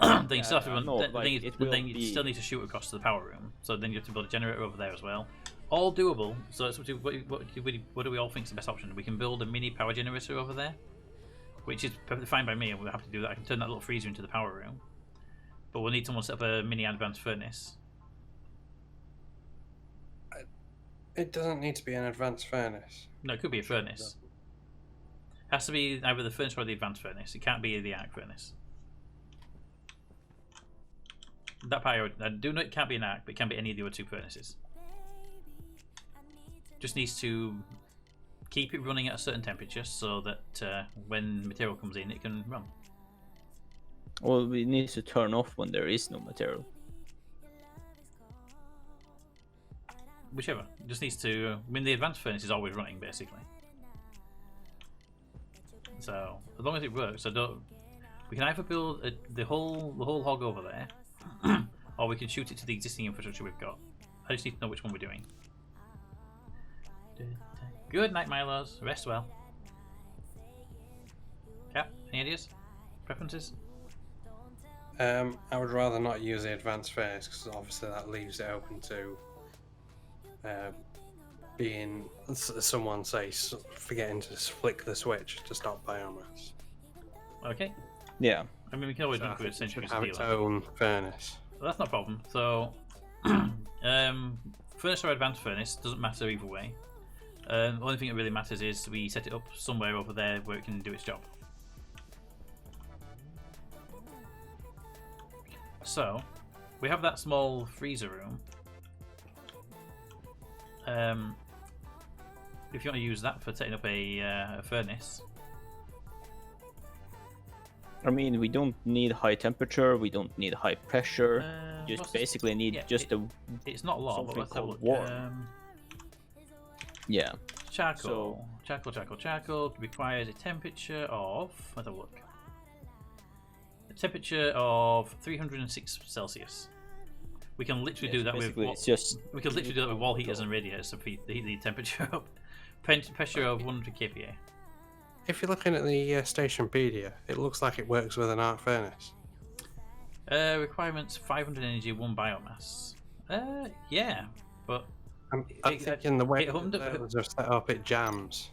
A: Then you still have to run.
E: no,
A: Then
E: like,
A: you still need to shoot across to the power room. So then you have to build a generator over there as well. All doable. So it's what do we all think is the best option? We can build a mini power generator over there, which is perfectly fine by me. We'll have to do that. I can turn that little freezer into the power room, but we'll need someone to set up a mini advanced furnace.
B: It doesn't need to be an advanced furnace.
A: No, it could be a furnace. Has to be either the furnace or the advanced furnace. It can't be the arc furnace. That part I do know it can't be an arc, but it can be any of the other two furnaces. Just needs to keep it running at a certain temperature so that when material comes in, it can run.
E: well, we need to turn off when there is no material.
A: Whichever. Just needs to. I mean, the advanced furnace is always running basically. So as long as it works, we can either build the whole hog over there, or we can shoot it to the existing infrastructure we've got. I just need to know which one we're doing. Good night, Milos. Rest well. Cap, any ideas? Preferences?
B: I would rather not use the advanced furnace because obviously that leaves it open to being someone say forgetting to flick the switch to stop biomass.
A: Okay.
E: Yeah.
A: I mean, we can always
B: So I
A: run through a
B: think it should
A: centrifuge
B: have its
A: dealer.
B: own furnace.
A: Well, that's not a problem. So, furnace or advanced furnace doesn't matter either way. The only thing that really matters is we set it up somewhere over there where it can do its job. So, we have that small freezer room. If you want to use that for setting up a furnace,
E: I mean, we don't need high temperature, we don't need high pressure.
A: what's
E: Just
A: this-
E: basically need
A: yeah,
E: just a
A: it's not a lot, but
E: something
A: let's have a
E: called
A: look.
E: warm. Yeah.
A: Charcoal. Charcoal requires a temperature of. Let's have a look. A temperature of 306 Celsius. We can literally do that with.
E: Basically, it's just
A: We can literally do that with wall heaters and radiators to heat the temperature up. Pressure of 100 kPa.
B: If you're looking at the Stationpedia, it looks like it works with an arc furnace.
A: Requirements 500 energy, 1 biomass. Yeah, but
B: I'm
A: It-
B: thinking the way
A: it hummed up-
B: those are set up, it jams.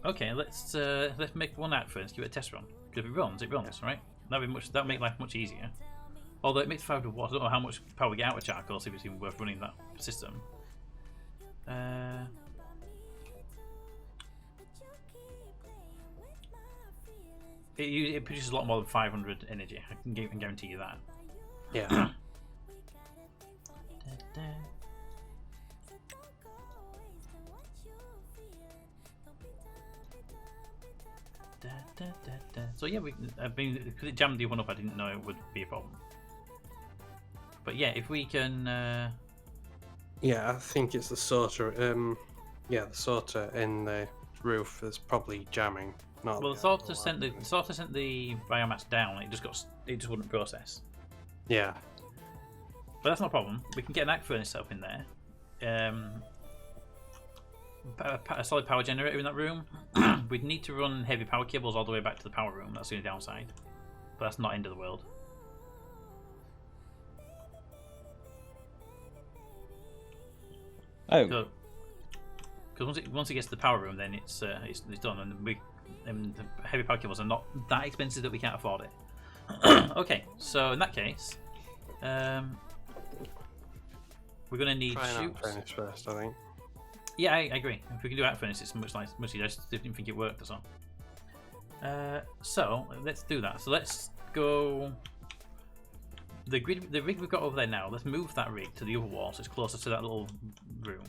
A: okay. Let's make one arc furnace. Give it a test run. Because if it runs, right? That'll make life much easier. Although it makes 500 watts. I don't know how much power we get out of charcoal. See if it's even worth running that system. It produces a lot more than 500 energy. I can guarantee you that.
B: Yeah.
A: So yeah, because it jammed the one up, I didn't know it would be a problem. But yeah, if we can,
B: Yeah, I think it's the sorter. Yeah, the sorter in the roof that's probably jamming. Not
A: Well, the sorter sent the biomass down. It just wouldn't process.
B: Yeah.
A: But that's not a problem. We can get an arc furnace up in there. A solid power generator in that room. We'd need to run heavy power cables all the way back to the power room. That's the only downside. But that's not end of the world.
C: Oh,
A: Because once it gets to the power room, then it's done, and the heavy power cables are not that expensive that we can't afford it. Okay, so in that case, we're gonna need
B: Try an
A: chutes.
B: furnace first, I think.
A: Yeah, I agree. If we can do arc furnace, it's much easier. I just didn't think it worked as well. So let's do that. So let's go. The rig we've got over there now. Let's move that rig to the other wall, so it's closer to that little room.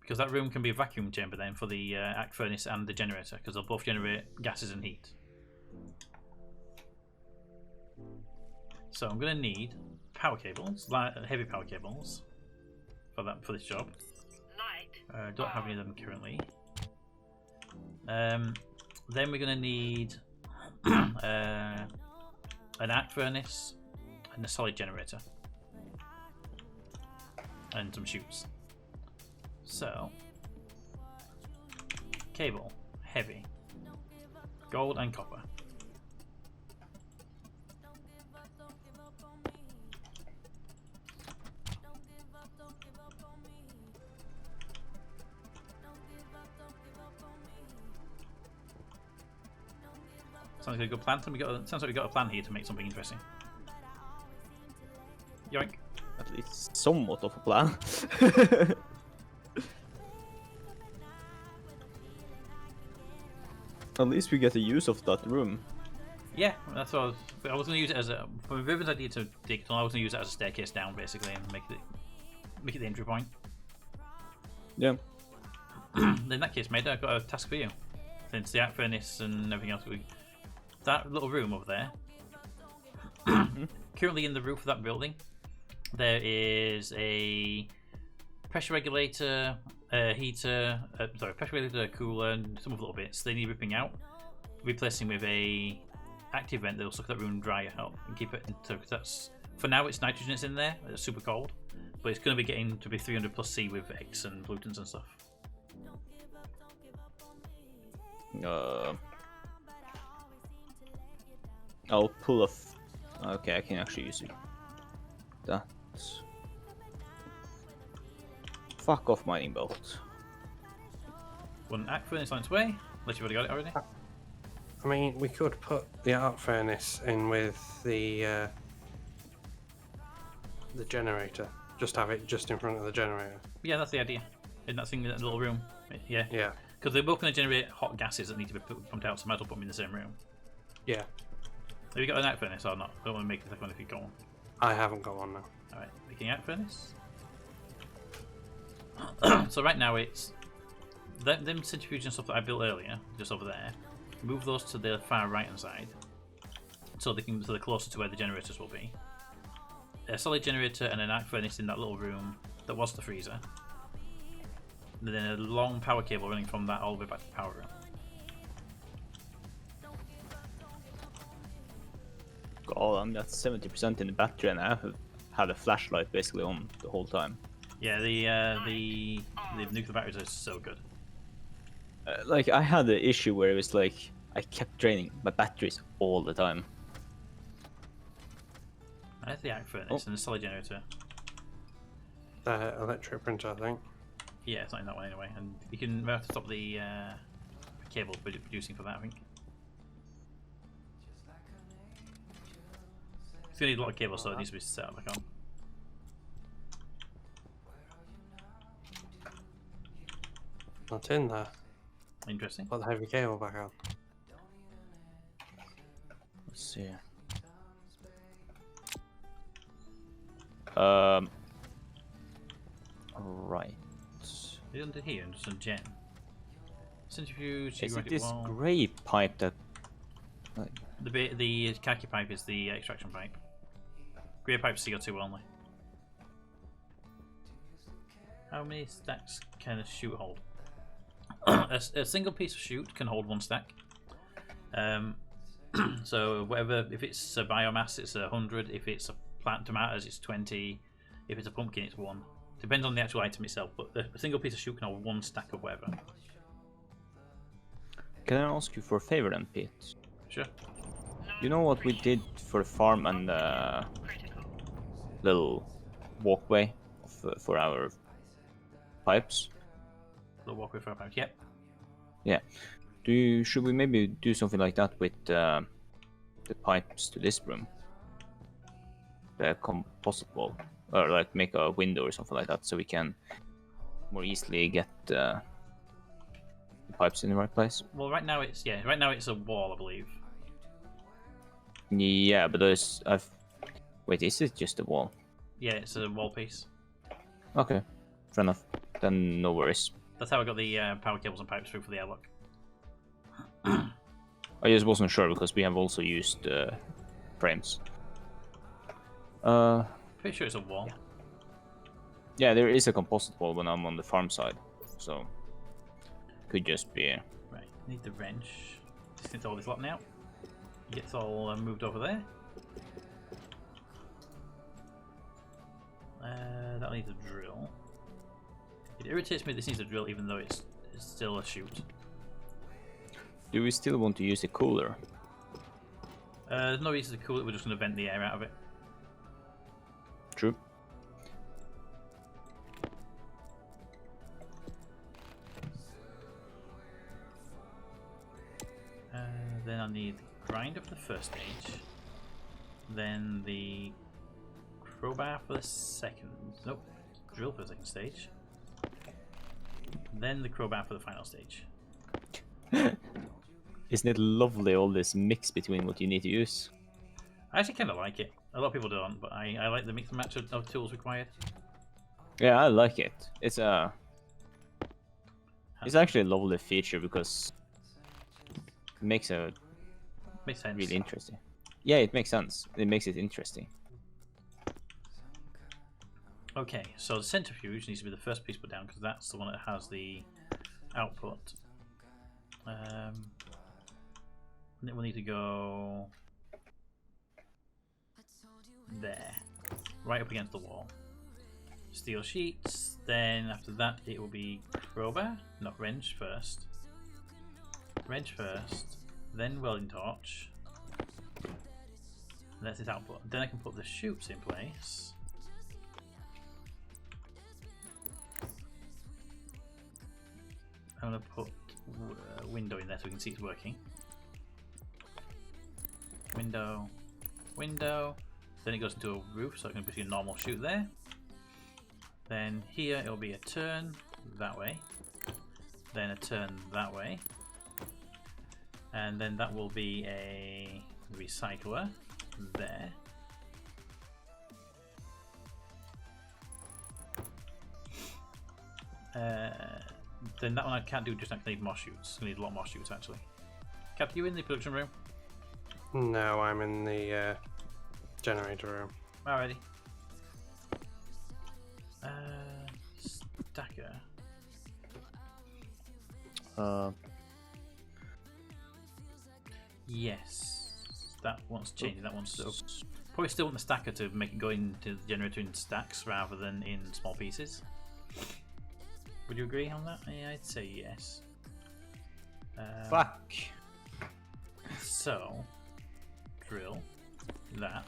A: Because that room can be a vacuum chamber then for the arc furnace and the generator, because they'll both generate gases and heat. So I'm going to need power cables, heavy power cables, for this job. Don't have any of them currently. Then we're going to need an arc furnace and a solid generator and some chutes. So, cable, heavy, gold and copper. Sounds like a good plan. Sounds like we got a plan here to make something interesting. Yoink.
E: At least somewhat of a plan. At least we get the use of that room.
A: Yeah, that's what I was going to use it as a. For Vivian's idea to dig tunnel, I was going to use it as a staircase down basically and make it the entry point.
E: Yeah.
A: In that case, mate, I've got a task for you. Since the arc furnace and everything else, that little room over there. Currently in the roof of that building, there is a pressure regulator, heater, pressure regulator, cooler, and some of the little bits. They need ripping out, replacing with a active vent that will suck that room dry out and keep it into. That's for now. It's nitrogen that's in there. It's super cold, but it's going to be getting to be 300 plus C with X and pollutants and stuff.
E: I'll pull off. Okay, I can actually use it. That's. Fuck off, mining bolt.
A: One arc furnace on its way. Unless you've already got it already.
B: I mean, we could put the arc furnace in with the generator. Just have it just in front of the generator.
A: Yeah, that's the idea. In that thing, that little room. Yeah.
B: Yeah.
A: Because they're both going to generate hot gases that need to be pumped out, so might as well put them in the same room.
B: Yeah.
A: Have you got an arc furnace or not? I don't want to make the second one if you got one.
B: I haven't got one now.
A: Alright, making arc furnace. So right now it's them centrifuge and stuff that I built earlier, just over there. Move those to the far right hand side, so they're closer to where the generators will be. A solid generator and an arc furnace in that little room that was the freezer. And then a long power cable running from that all the way back to the power room.
E: God, I'm at 70% in the battery, and I have had a flashlight basically on the whole time.
A: Yeah, the nuclear batteries are so good.
E: Like, I had the issue where it was like I kept draining my batteries all the time.
A: There's the arc furnace and the solid generator.
B: The electric printer, I think.
A: Yeah, it's not in that one anyway. And you can have to stop the cable producing for that, I think. It's going to need a lot of cable, so it needs to be set up back on.
B: Not in there.
A: Interesting.
B: Put the heavy cable back on.
E: Let's see. Right.
A: It's under here, just a gen. Centrifuge.
E: Is it this
A: wall.
E: grey pipe that? Like,
A: The khaki pipe is the extraction pipe. Grey pipe's CO2 only. How many stacks can a chute hold? A single piece of chute can hold 1 stack. So whatever, if it's a biomass, it's 100. If it's a plant tomatoes, it's 20. If it's a pumpkin, it's 1. Depends on the actual item itself, but a single piece of chute can hold 1 stack of whatever.
C: Can I ask you for a favor then, Pete?
A: Sure.
C: You know what we did for the farm and the little walkway for our pipes?
A: The walkway for our Yep.
C: Yeah. Should we maybe do something like that with the pipes to this room? The compostable, or like make a window or something like that, so we can more easily get the pipes in the right place.
A: Well, right now it's a wall, I believe.
C: Yeah, but wait, is it just a wall?
A: Yeah, it's a wall piece.
C: Okay, fair enough. Then no worries.
A: That's how I got the power cables and pipes through for the airlock.
C: I just wasn't sure because we have also used frames.
A: Pretty sure it's a wall.
C: Yeah, there is a composite wall when I'm on the farm side, so could just be.
A: Right, need the wrench. Just need all this lot now. Gets all moved over there. That needs a drill. It irritates me this needs a drill even though it's still a chute.
C: Do we still want to use a cooler?
A: There's no reason to cool it, we're just going to vent the air out of it.
C: True.
A: Then I need the grinder for the first stage. Then the crowbar for the second. Nope. Drill for the second stage. Then the crowbar for the final stage.
C: Isn't it lovely, all this mix between what you need to use?
A: I actually kind of like it. A lot of people don't, but I like the mix and match of tools required.
C: Yeah, I like it. It's actually a lovely feature because it makes it
A: Makes sense.
C: really interesting. Yeah, it makes sense. It makes it interesting.
A: Okay, so the centrifuge needs to be the first piece put down because that's the one that has the output. We'll need to go there, right up against the wall. Steel sheets, then after that it will be crowbar, not wrench first. Wrench first, then welding torch. That's its output. Then I can put the chutes in place. I'm going to put a window in there so we can see it's working. Window, window. Then it goes into a roof, so I can put a normal chute there. Then here it'll be a turn that way. Then a turn that way. And then that will be a recycler there. Then that one I can't do, just I need more chutes. I need a lot more chutes actually. Captain, you in the production room?
B: No, I'm in the generator room.
A: Alrighty. Stacker. Yes. That one's changing. That one's still. Probably still want the stacker to make it go into the generator in stacks rather than in small pieces. Would you agree on that? Yeah, I'd say yes.
C: Fuck.
A: So, drill that.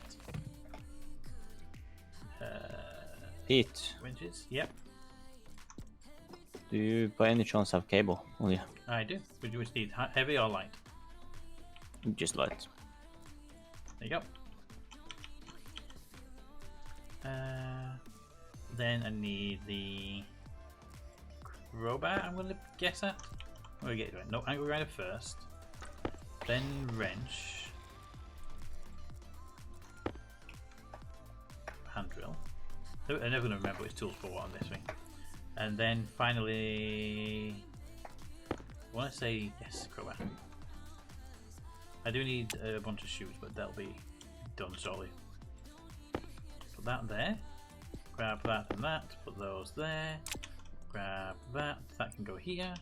C: Pete,
A: Winches. Yep,
C: do you by any chance have cable on you?
A: I do. Would you need heavy or light?
C: Just light.
A: There you go. Then I need the crowbar. I'm going to guess at. I'm going to get it. No, angle grinder first. Then wrench. Hand drill. I'm never going to remember which tools for what on this thing. And then finally, I want to say yes, crowbar. I do need a bunch of chutes, but that'll be done shortly. Put that there. Grab that and that. Put those there. grab that. That can go here.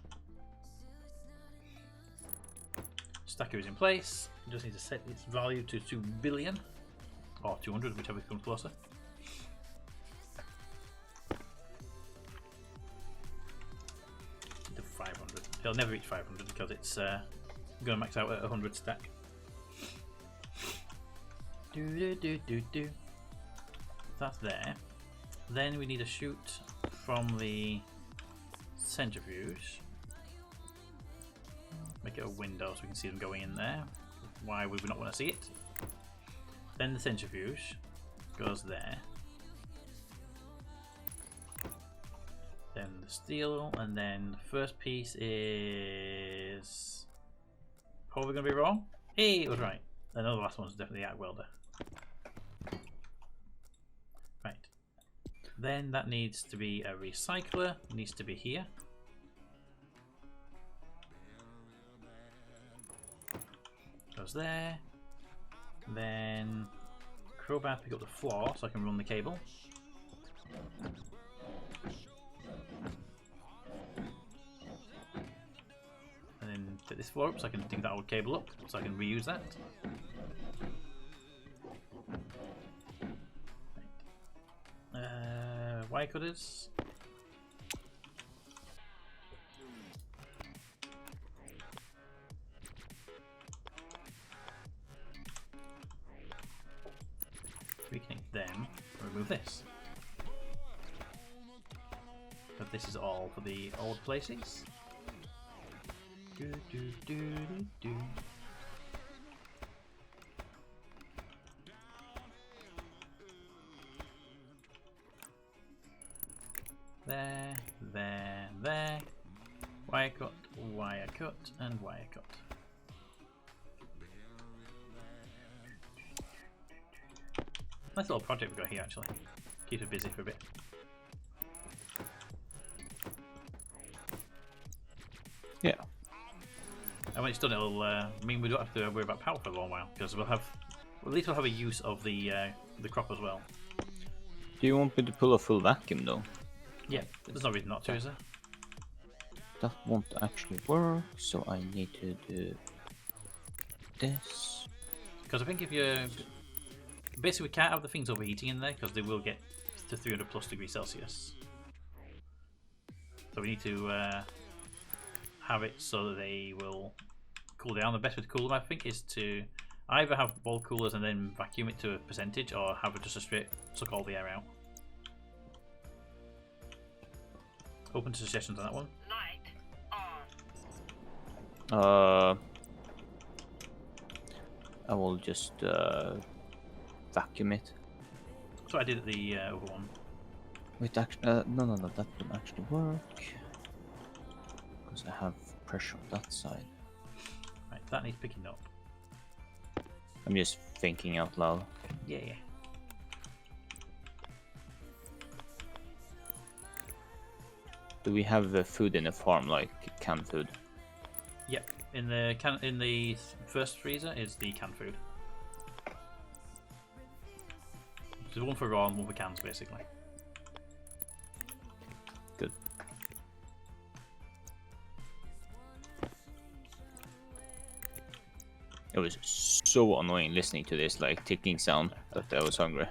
A: Stacker is in place. Just need to set its value to 2 billion. Or 200, whichever comes closer. To 500. It'll never reach 500 because it's going to max out at 100 stack. That's there. Then we need a chute from the centrifuge. Make it a window so we can see them going in there. Why would we not want to see it? Then the centrifuge goes there. Then the steel, and then the first piece is probably going to be wrong. Hey, it was right. I know the last one's definitely the welder. Right. Then that needs to be a recycler. It needs to be here. Goes there. Then crowbar to pick up the floor so I can run the cable. And then take this floor up so I can dig that old cable up so I can reuse that. Wire cutters. Reconnect them, remove this. But this is all for the old places. There, there, there. Wire cut, and wire cut. Nice little project we've got here actually. Keep it busy for a bit.
C: Yeah.
A: And when it's done, it'll. I mean, we don't have to worry about power for a long while because we'll have. Well, at least we'll have a use of the crop as well.
C: Do you want me to pull a full vacuum though?
A: Yeah, there's no reason not to, is there?
C: That won't actually work, so I need to do this.
A: Because I think if you basically we can't have the things overheating in there because they will get to 300 plus degrees Celsius. So we need to have it so that they will cool down. The best way to cool them, I think, is to either have wall coolers and then vacuum it to a percentage, or have it just a straight suck all the air out. Open to suggestions on that one.
F: Light on.
C: I will just vacuum it.
A: That's what I did at the other one.
C: Wait, actually, no, that won't actually work because I have pressure on that side.
A: Right, that needs picking up.
C: I'm just thinking out loud.
A: Yeah.
C: Do we have food in the farm, like canned food?
A: Yep. In the first freezer is the canned food. There's one for raw and one for cans, basically.
C: Good. It was so annoying listening to this like ticking sound that I was hungry.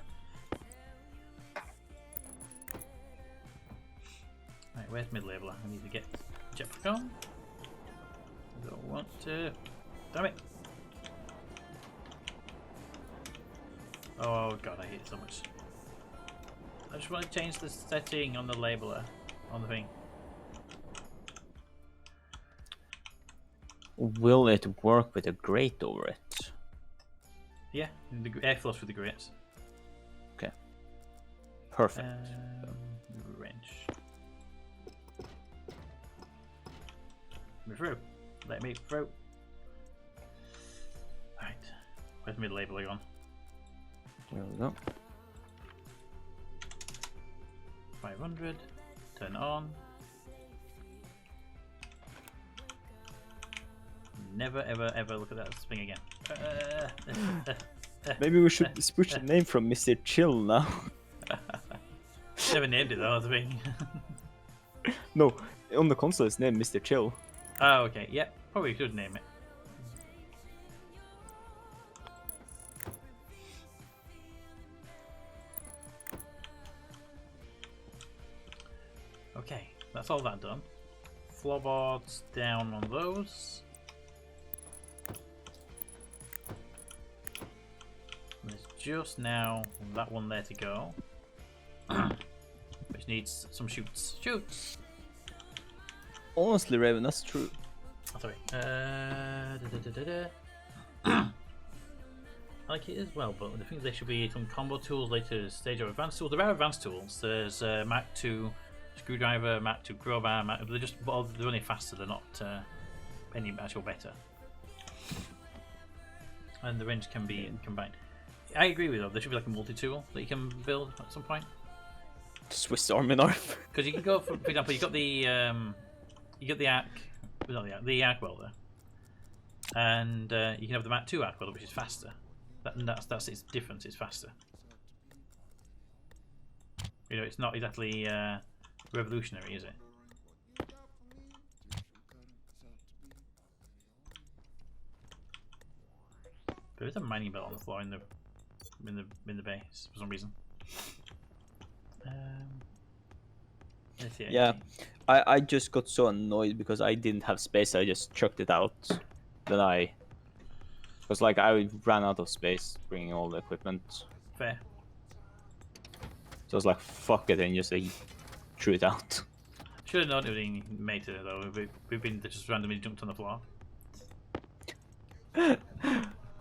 A: Right, where's mid-labeler? I need to get jetpack on. Don't want to. Damn it! Oh god, I hate it so much. I just want to change the setting on the labeler on the thing.
C: Will it work with a grate over it?
A: Yeah, the air flows through the grates.
C: Okay. Perfect.
A: Wrench. Let me through. Let me through. Right. Where's mid labeler gone?
C: There we go.
A: 500. Turn on. Never ever look at that thing again.
E: Maybe we should switch the name from Mr. Chill now.
A: Never named it though, the thing.
E: No, on the console it's named Mr. Chill.
A: Oh, okay. Yeah, probably should name it. Okay, that's all that done. Floorboards down on those. There's just now that one there to go. Which needs some shoots. Shoots!
E: Honestly, Raven, that's true.
A: Oh, sorry. I like it as well, but I think there should be some combo tools later stage or advanced tools. There are advanced tools. There's Mac 2 screwdriver, Mac 2 crowbar, they're just they're only faster, they're not any actual better. And the range can be combined. I agree with you, there should be like a multi-tool that you can build at some point.
E: Swiss Army knife.
A: Because you can go for example, you got the arc, not the arc welder, and you can have the Mac 2 arc welder, which is faster. That's its difference. It's faster. You know, it's not exactly revolutionary, is it? There is a mining belt on the floor in the base for some reason. Let's see,
E: Yeah, I just got so annoyed because I didn't have space. I just chucked it out. Then I was like, I ran out of space bringing all the equipment.
A: fair.
E: So I was like, fuck it, and just like threw it out.
A: Should have known it was being made to though. We've been just randomly jumped on the floor.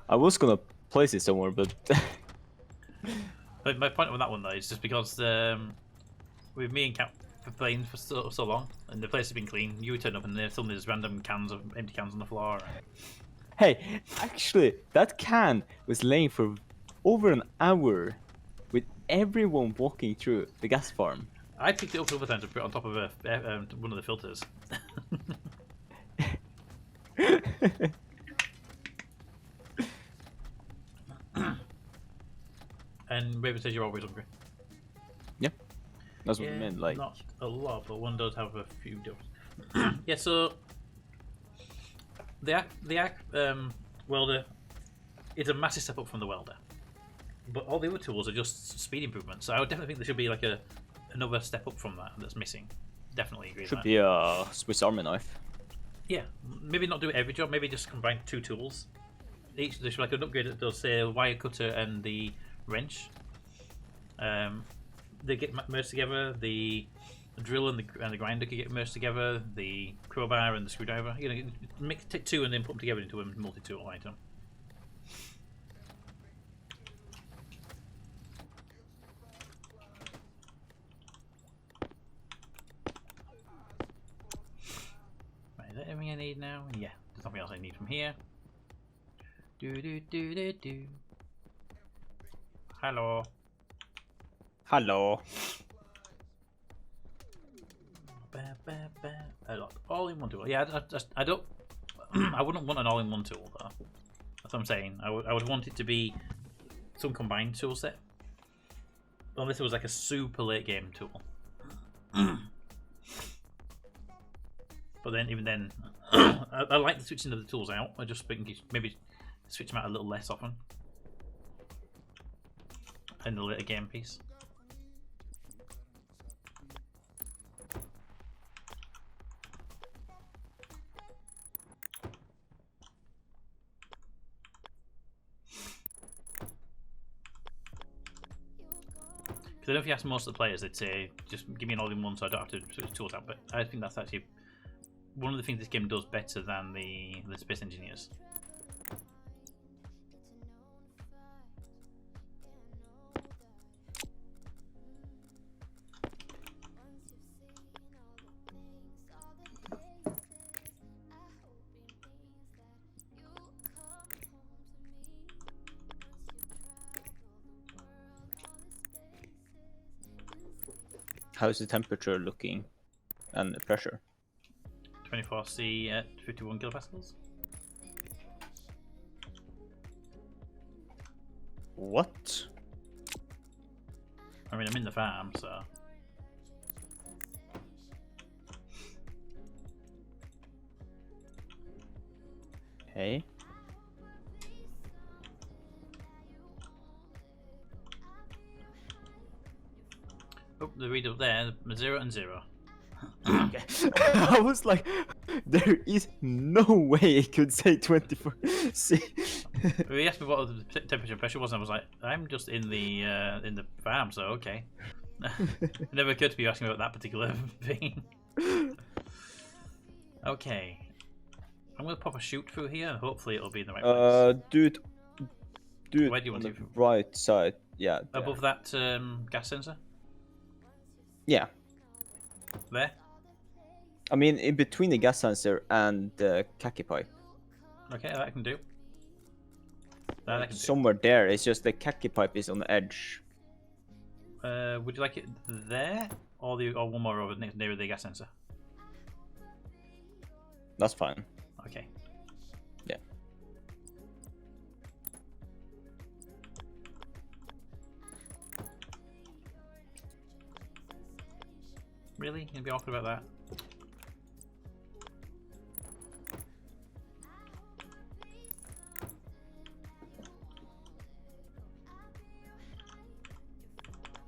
E: I was gonna place it somewhere, but
A: But my point with that one though is just because with me and Cap playing for so long, and the place has been clean, you would turn up and there's suddenly there's random empty cans on the floor.
E: hey, actually, that can was laying for over an hour with everyone walking through the gas farm.
A: I picked it up a couple of times to put it on top of one of the filters. And Raven says you're always hungry.
E: Yep, that's what I meant. Like,
A: Not a lot, but one does have a few jobs. Yeah, so the arc welder is a massive step up from the welder, but all the other tools are just speed improvements. So I would definitely think there should be like another step up from that that's missing. Definitely agree with
E: should
A: that.
E: be a Swiss Army knife.
A: Yeah, maybe not do every job. Maybe just combine two tools. Each there should be like an upgrade that does say wire cutter and the wrench. They get merged together. The drill and the grinder could get merged together. The crowbar and the screwdriver. You know, take two and then put them together into a multi-tool item. Right, is that everything I need now? Yeah, there's nothing else I need from here. Do. Hello.
E: Hello.
A: A lot. All-in-one tool. Yeah, I don't. I wouldn't want an all-in-one tool though. That's what I'm saying. I would want it to be some combined tool set. Unless it was like a super late game tool. But then, even then, I like the switching of the tools out. I just think maybe switch them out a little less often. In the later game piece. Because I know if you ask most of the players, they'd say, just give me an all-in-one so I don't have to switch tools out. But I think that's actually one of the things this game does better than the Space Engineers.
E: How's the temperature looking and the pressure?
A: 24C at 51 kilopascals.
E: What?
A: I mean, I'm in the farm, so
E: Okay.
A: Oh, the read up there, 0 and 0.
E: Okay. I was like, there is no way it could say 24. See.
A: He asked me what the temperature and pressure was, and I was like, I'm just in the farm, so okay. It never occurred to me you asking me about that particular thing. Okay. I'm gonna pop a shoot through here, and hopefully it'll be in the right place.
E: Dude,
A: Where do you want
E: on
A: to?
E: the right side. Yeah. there.
A: Above that gas sensor?
E: Yeah.
A: There?
E: I mean, in between the gas sensor and the khaki pipe.
A: Okay, that I can do. That I can do.
E: Somewhere there. It's just the khaki pipe is on the edge.
A: Would you like it there, or one more over near the gas sensor?
E: That's fine.
A: Okay.
E: Yeah.
A: Really? You'd be awkward about that?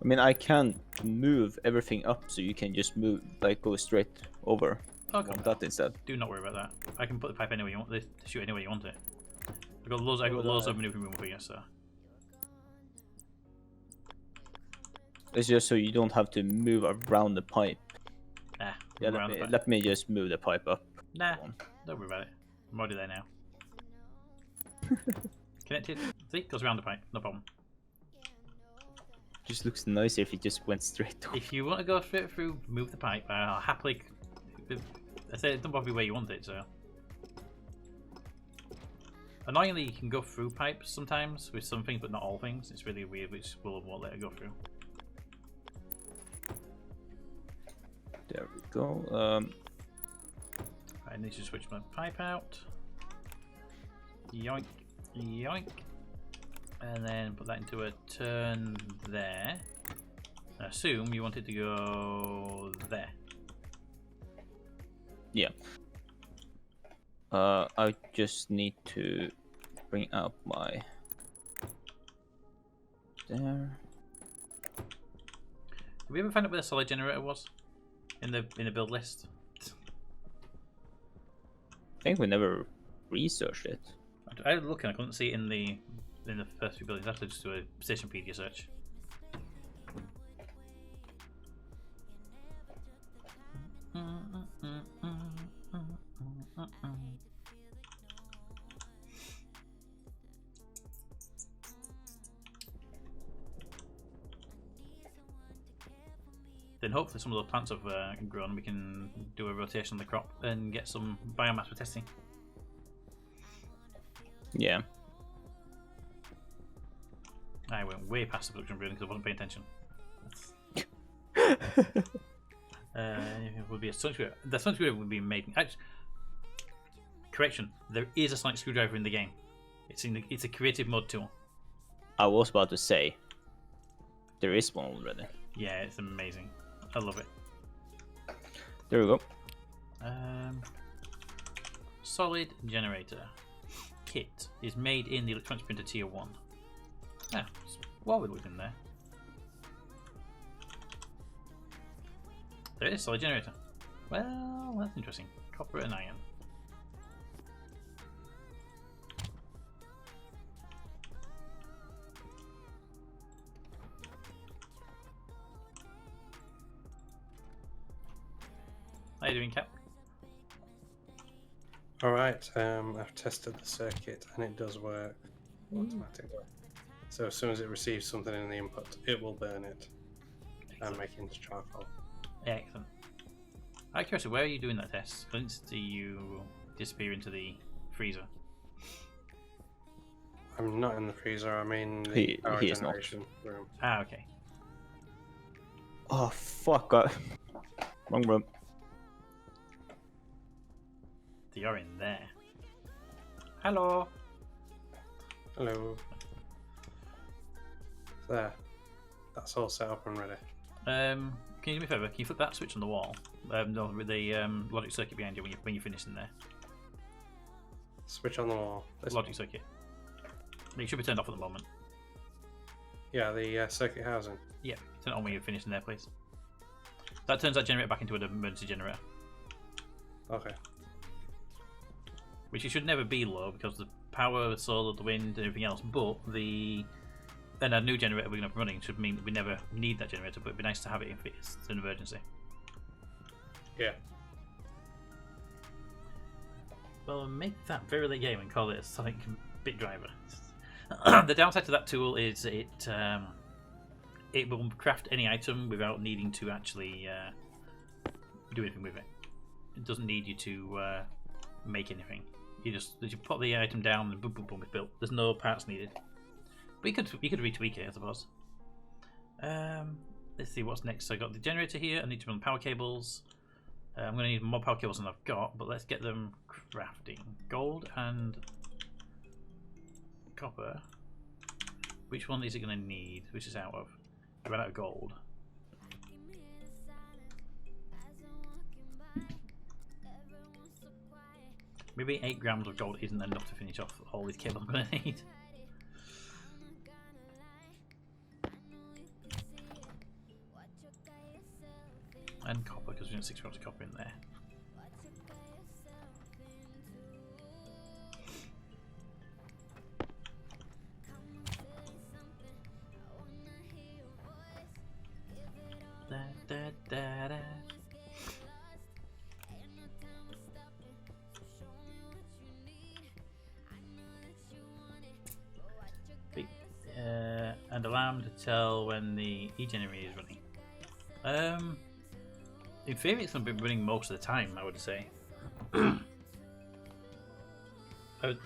E: I mean, I can move everything up so you can just move, like, go straight over.
A: Okay.
E: Want that instead.
A: Do not worry about that. I can put the pipe anywhere you want. Shoot anywhere you want it. I've got loads of maneuvering room for you, so.
E: It's just so you don't have to move around the pipe.
A: Ah,
E: Yeah,
A: around the pipe.
E: let me just move the pipe up.
A: Nah, don't worry about it. I'm already there now. Connected. See, goes around the pipe. No problem.
E: Just looks nicer if it just went straight over.
A: If you want to go straight through, move the pipe. I'll happily. I say it don't bother me where you want it, so. Annoyingly, you can go through pipes sometimes with some things, but not all things. It's really weird, which won't let it go through.
E: There we go.
A: I need to switch my pipe out. Yoink, yoink. And then put that into a turn there. I assume you want it to go there.
E: Yeah. I just need to bring out my. There.
A: Did we ever find out where the solid generator was? In the build list?
E: I think we never researched it.
A: I was looking, I couldn't see it in the first few buildings. I have to just do a Stationpedia search. Then hopefully some of those plants have grown and we can do a rotation on the crop and get some biomass for testing.
E: Yeah.
A: I went way past the production building because I wasn't paying attention. It would be a sonic screwdriver. The sonic screwdriver would be made. Actually, correction: there is a sonic screwdriver in the game. It's a creative mode tool.
E: I was about to say there is one already.
A: Yeah, it's amazing. I love it.
E: There we go.
A: Solid generator kit is made in the electronics printer tier 1. Ah, what would we in there? There it is, solid generator. Well, that's interesting. Copper and iron. How you doing, Cap?
B: Alright, I've tested the circuit and it does work automatically. So as soon as it receives something in the input, it will burn it and make it into charcoal.
A: Excellent. I'm curious, where are you doing that test? I didn't see you disappear into the freezer.
B: I'm not in the freezer, I'm in the power
E: he is not.
B: generation room.
A: Ah, okay.
E: Oh fuck! Wrong room.
A: You're in there. Hello.
B: Hello. There. That's all set up and ready.
A: Can you do me a favour? Can you flip that switch on the wall? No, with the logic circuit behind you when you finish in there.
B: Switch on the wall. This
A: Logic circuit. It should be turned off at the moment.
B: Yeah, the circuit housing.
A: Yeah, turn it on when you're finished in there, please. That turns that generator back into an emergency generator,
B: Okay.
A: which it should never be low because the power, the solar, the wind, and everything else. But then a new generator we're going to have running should mean that we never need that generator, but it'd be nice to have it if it's an emergency.
B: Yeah.
A: Well, make that very late game and call it a Sonic bit driver. The downside to that tool is it will craft any item without needing to actually do anything with it. It doesn't need you to make anything. You put the item down and boom, boom, boom, it's built. There's no parts needed. But you could retweak it, I suppose. Let's see what's next. So I got the generator here. I need to run power cables. I'm going to need more power cables than I've got, but let's get them crafting. Gold and copper. Which one is it going to need? Which is out of? I ran out of gold. Maybe 8 grams of gold isn't enough to finish off all these cables I'm going to need. And copper, because we have 6 grams of copper in there. Da, da, da, da. And alarm to tell when the e-generator is running. In theory, it's going to be running most of the time, I would say. I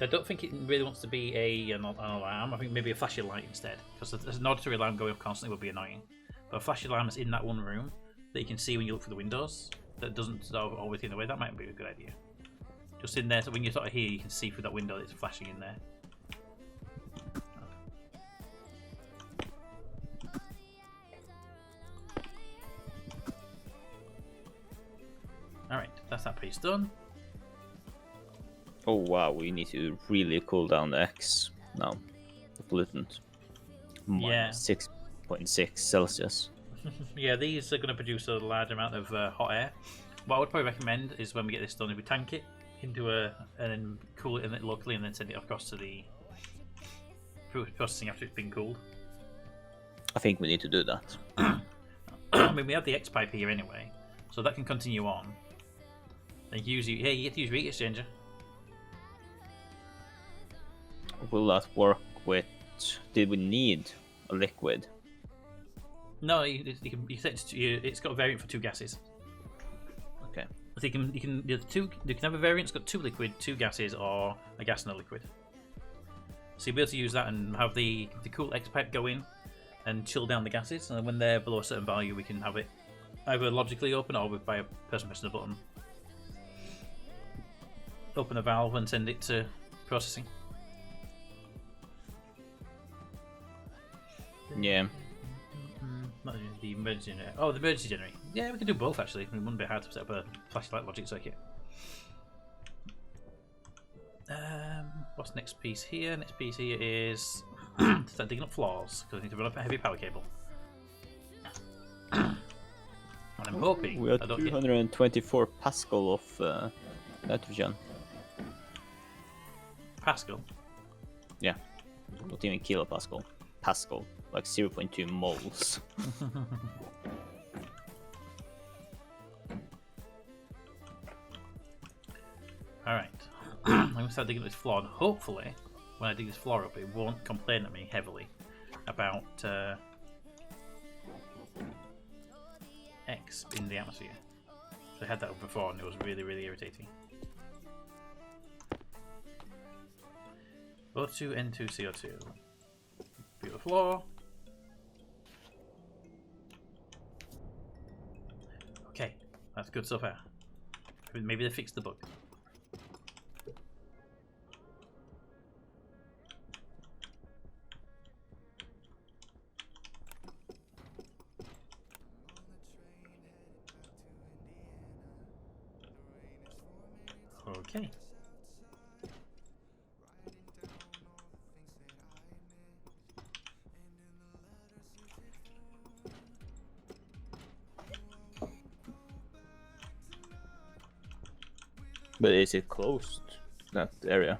A: don't think it really wants to be an alarm. I think maybe a flashing light instead, because an auditory alarm going off constantly would be annoying. But a flashing alarm that's in that one room that you can see when you look through the windows, that doesn't sort of always get in the way, that might be a good idea. Just in there, so when you're sort of here, you can see through that window that's flashing in there. Alright, that's that piece done.
C: Oh wow, we need to really cool down the X now. The pollutant.
A: Yeah.
C: 6.6 Celsius.
A: Yeah, these are going to produce a large amount of hot air. What I would probably recommend is when we get this done, if we tank it into and then cool it in it locally and then send it across to the processing after it's been cooled.
C: I think we need to do that.
A: I mean, we have the X pipe here anyway, so that can continue on. Then you get to use your heat exchanger.
C: Will that work with... Did we need a liquid?
A: No, you set it to, it's got a variant for 2 gases.
C: Okay.
A: So you can have a variant that's got 2 liquid, 2 gases, or a gas and a liquid. So you'll be able to use that and have the cool X pipe go in and chill down the gases, and when they're below a certain value, we can have it either logically open or by a person pressing a button. Open a valve and send it to processing.
C: Yeah.
A: Not the emergency generator. Oh, the emergency generator. Yeah, we could do both actually. It wouldn't be hard to set up a flashlight logic circuit. What's next piece here? Next piece here is start digging up floors because I need to run up a heavy power cable. And I'm hoping
E: We are
A: I don't get
E: 224 Pascal of nitrogen.
A: Pascal.
C: Yeah. Not even kilopascal. Pascal. Like 0.2 moles.
A: Alright. I'm going to start digging up this floor, and hopefully, when I dig this floor up, it won't complain at me heavily about X in the atmosphere. So I had that up before, and it was really, really irritating. O2, N2, CO2. Beautiful floor. Okay, that's good so far. Maybe they fixed the bug. Okay.
C: But is it closed, that area?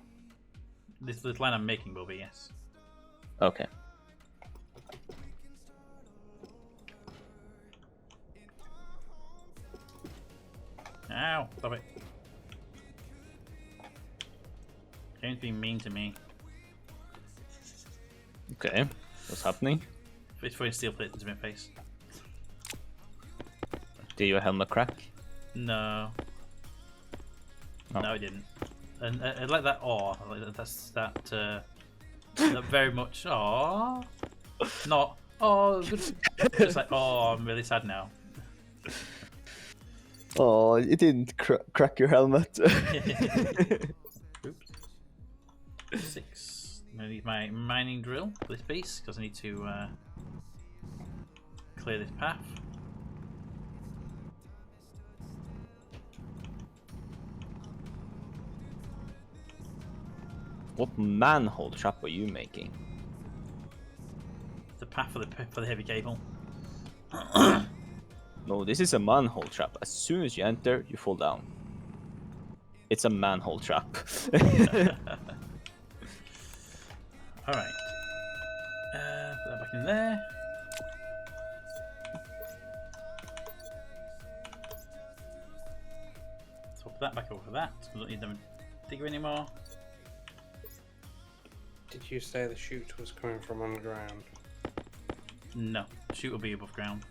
A: This line I'm making will be, yes.
C: Okay.
A: Ow! Stop it. James being mean to me.
C: Okay. What's happening?
A: It's throwing steel plates into my face.
C: Did your helmet crack?
A: No.
C: Oh.
A: No, I didn't. And I like that aw. That's that very much aw. Not oh good. Just like oh I'm really sad now.
E: Oh, it didn't crack your helmet.
A: Oops. 6. I'm gonna need my mining drill for this piece because I need to clear this path.
C: What manhole trap are you making?
A: The path for the heavy cable.
C: No, this is a manhole trap. As soon as you enter, you fall down. It's a manhole trap.
A: All right. Put that back in there. Swap that back over for that. We don't need them digger anymore.
B: Did you say the chute was coming from underground
A: No, chute will be above ground.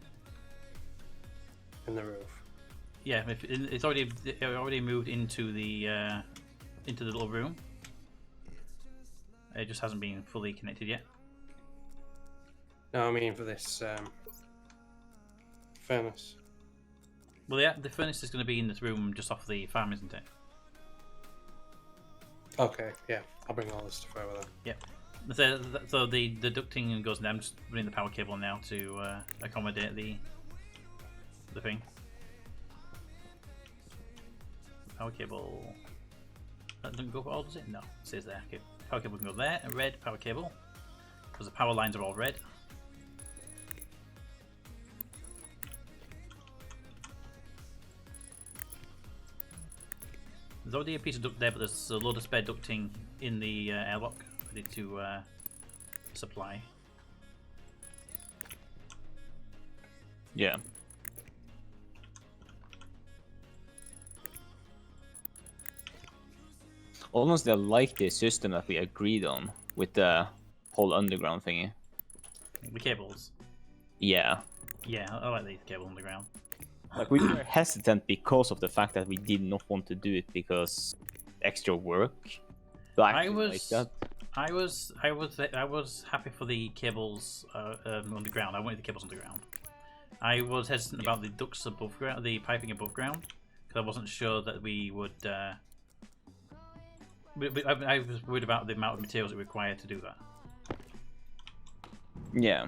B: in the roof?
A: Yeah, it already moved into the little room. It just hasn't been fully connected yet.
B: No, I mean for this furnace.
A: Well, yeah, the furnace is going to be in this room just off the farm, isn't it?
B: Okay, yeah, I'll bring all this stuff over there.
A: Yep. So the ducting goes down. I'm just running the power cable now to accommodate the thing. Power cable. That doesn't go for all, does it? No, it says there. Okay, power cable can go there. A red power cable because the power lines are all red. There's already a piece of duct there, but there's a load of spare ducting in the airlock ready to supply.
C: Yeah. Honestly, I like the system that we agreed on with the whole underground thingy.
A: The cables.
C: Yeah.
A: Yeah, I like the cable underground.
C: Like, we were hesitant because of the fact that we did not want to do it because extra work. But
A: I
C: actually
A: was
C: like that.
A: I was happy for the cables underground. I wanted the cables underground. I was hesitant about the ducts above ground, the piping above ground, because I wasn't sure that we would. I was worried about the amount of materials it required to do that.
C: Yeah.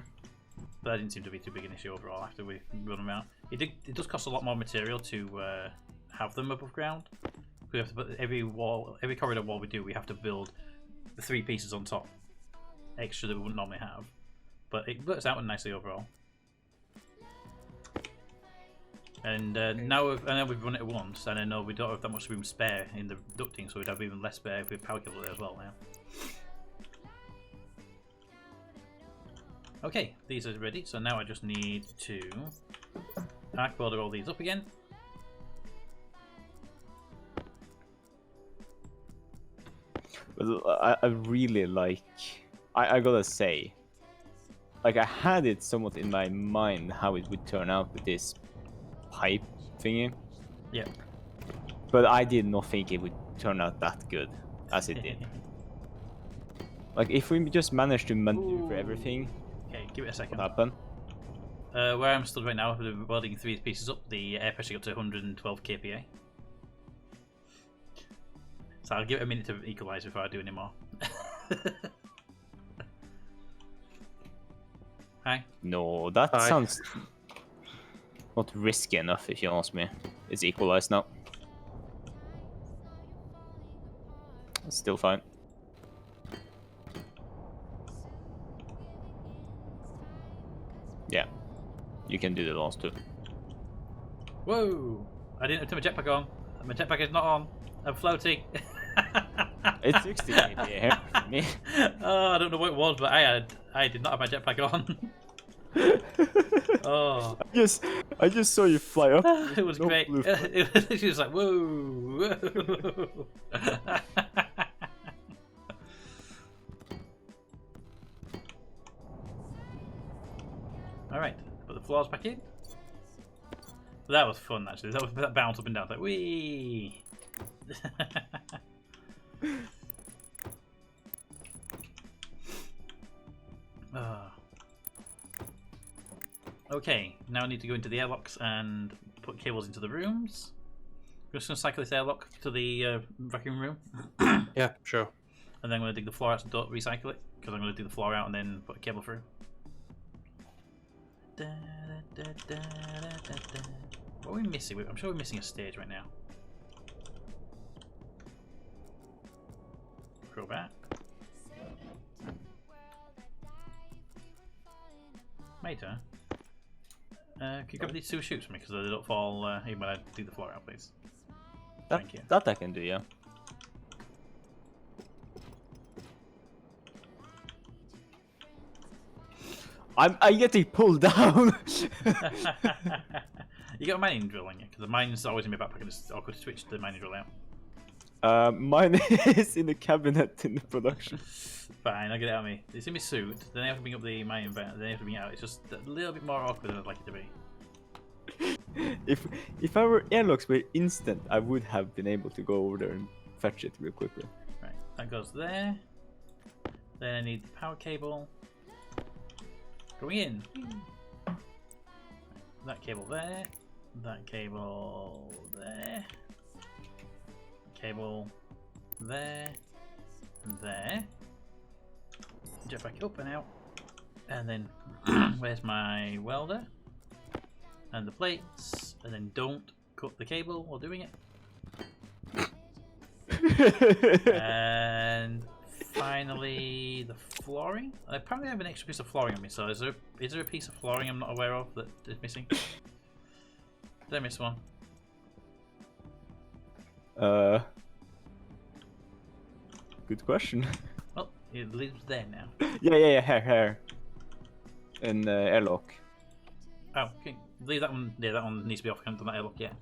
A: But that didn't seem to be too big an issue overall after we run them out. It does cost a lot more material to have them above ground. We have to put every corridor wall we do, we have to build the 3 pieces on top, extra that we wouldn't normally have. But it works out nicely overall. And now I know we've run it once, and I know we don't have that much room spare in the ducting, so we'd have even less spare with power cable there as well now. Okay, these are ready, so now I just need to arc welder all these up again.
E: But I really like. I gotta say, like I had it somewhat in my mind how it would turn out with this pipe thingy.
A: Yeah.
E: But I did not think it would turn out that good as it did. Like if we just managed to maneuver everything,
A: Okay, give it a second.
E: what happened?
A: Where I'm stood right now, we're welding 3 pieces up, the air pressure got to 112 kPa. So I'll give it a minute to equalise before I do any more. Hi.
E: No, that
B: Hi.
E: sounds not risky enough if you ask me. It's equalized now. It's still fine. Yeah, you can do the last 2.
A: Whoa! I didn't turn my jetpack on. My jetpack is not on. I'm floating.
E: It's 60 maybe here for me.
A: Oh, I don't know what it was, but I did not have my jetpack on. Oh,
E: I just saw you fly up.
A: it was
E: No
A: great.
E: blue flag.
A: It was literally just like whoa, whoa. All right, put the floors back in. That was fun actually. That bounce up and down like wee. Ah. Okay, now I need to go into the airlocks and put cables into the rooms. I'm just going to cycle this airlock to the vacuum room,
B: Yeah, sure.
A: and then I'm going to dig the floor out and don't recycle it, because I'm going to dig the floor out and then put a cable through. What are we missing? I'm sure we're missing a stage right now. Go back. Mater, can you grab these two shoots for me because they don't fall even when I dig the floor out, please? Thank you.
E: That I can do, yeah. I'm getting pulled down.
A: You got a mining drill on you because the mine's always in my backpack and it's awkward to switch the mining drill out.
E: Mine is in the cabinet in the production.
A: Fine, I'll get it out of me. It's in my suit, then I have to bring up the mining vent, then I have to bring it out. It's just a little bit more awkward than I'd like it to be.
E: If our airlocks were instant, I would have been able to go over there and fetch it real quickly.
A: Right, that goes there. Then I need the power cable. Going in. That cable there. That cable there. Cable there. And there. Jetpack up and out. And then where's my welder? And the plates. And then don't cut the cable while doing it. And finally the flooring. I probably have an extra piece of flooring on me, so is there a piece of flooring I'm not aware of that is missing? Did I miss one?
E: Good question.
A: Well, it lives there now.
E: Yeah, here. In airlock.
A: Oh, okay. Leave that one. Yeah, that one needs to be off. I haven't done that airlock yet.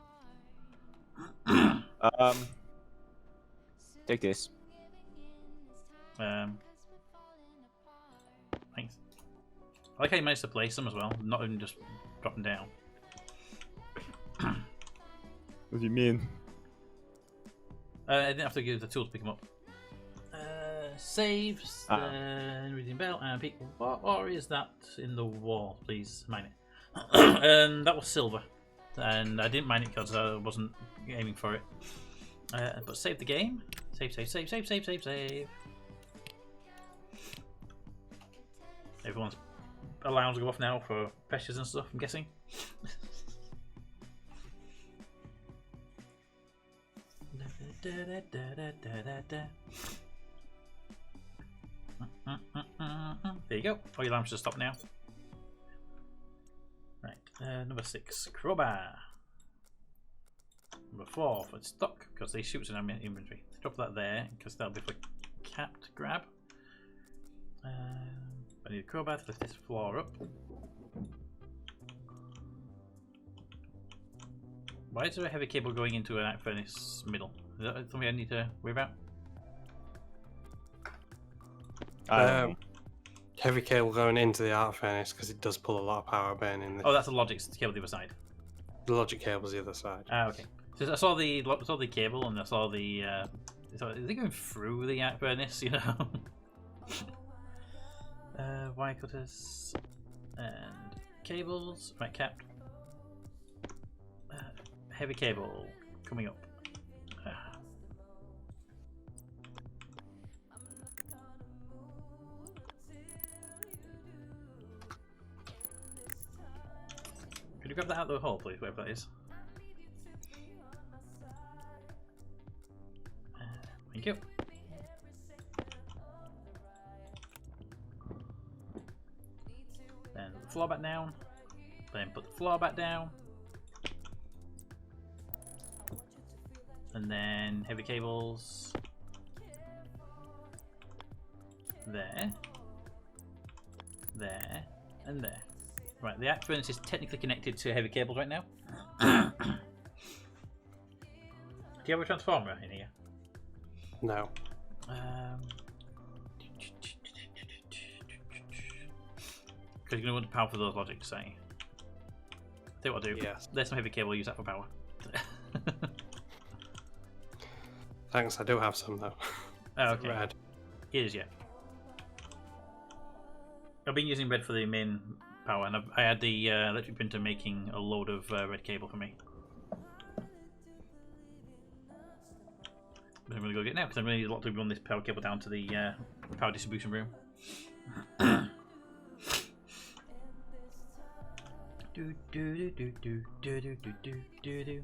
E: Take this.
A: Thanks. I like how you managed to place them as well, not even just drop them down.
E: What do you mean?
A: I didn't have to give the tool to pick them up. Saves, reading bell, and people. What is that in the wall? Please mine it. And that was silver, and I didn't mine it because I wasn't aiming for it. But save the game. Save. Everyone's alarms go off now for pressures and stuff, I'm guessing. There you go. All your alarms should stop now. Right, number 6, crowbar. Number 4 for stock, because they shoot in our inventory. Drop that there, because that'll be for capped grab. I need a crowbar to lift this floor up. Why is there a heavy cable going into an arc furnace middle? Is that something I need to worry about?
B: Heavy cable going into the arc furnace because it does pull a lot of power burning.
A: Oh, that's the logic cable the other side.
B: The logic cable's the other side.
A: Ah, okay. So I saw the cable and I saw the. So is it going through the arc furnace? You know. Wire cutters and cables. Right, capped. Heavy cable coming up. Could you grab that out of the hole, please, wherever that is? Thank you. Then put the floor back down. Then put the floor back down. And then heavy cables. There. There. And there. Right, the axe furnace is technically connected to heavy cables right now. Do you have a transformer in here?
B: No.
A: Because you're going to want the power for those logics, say. Tell you what I'll do.
B: Yes.
A: There's some heavy cable, use that for power.
B: Thanks, I do have some though.
A: Oh, okay.
B: Red.
A: Here's, yeah. I've been using red for the main power, and I had the electric printer making a load of red cable for me. But I'm going to go get it now, because I'm going to need a lot to run this power cable down to the power distribution room. Do do do do do do do do do do.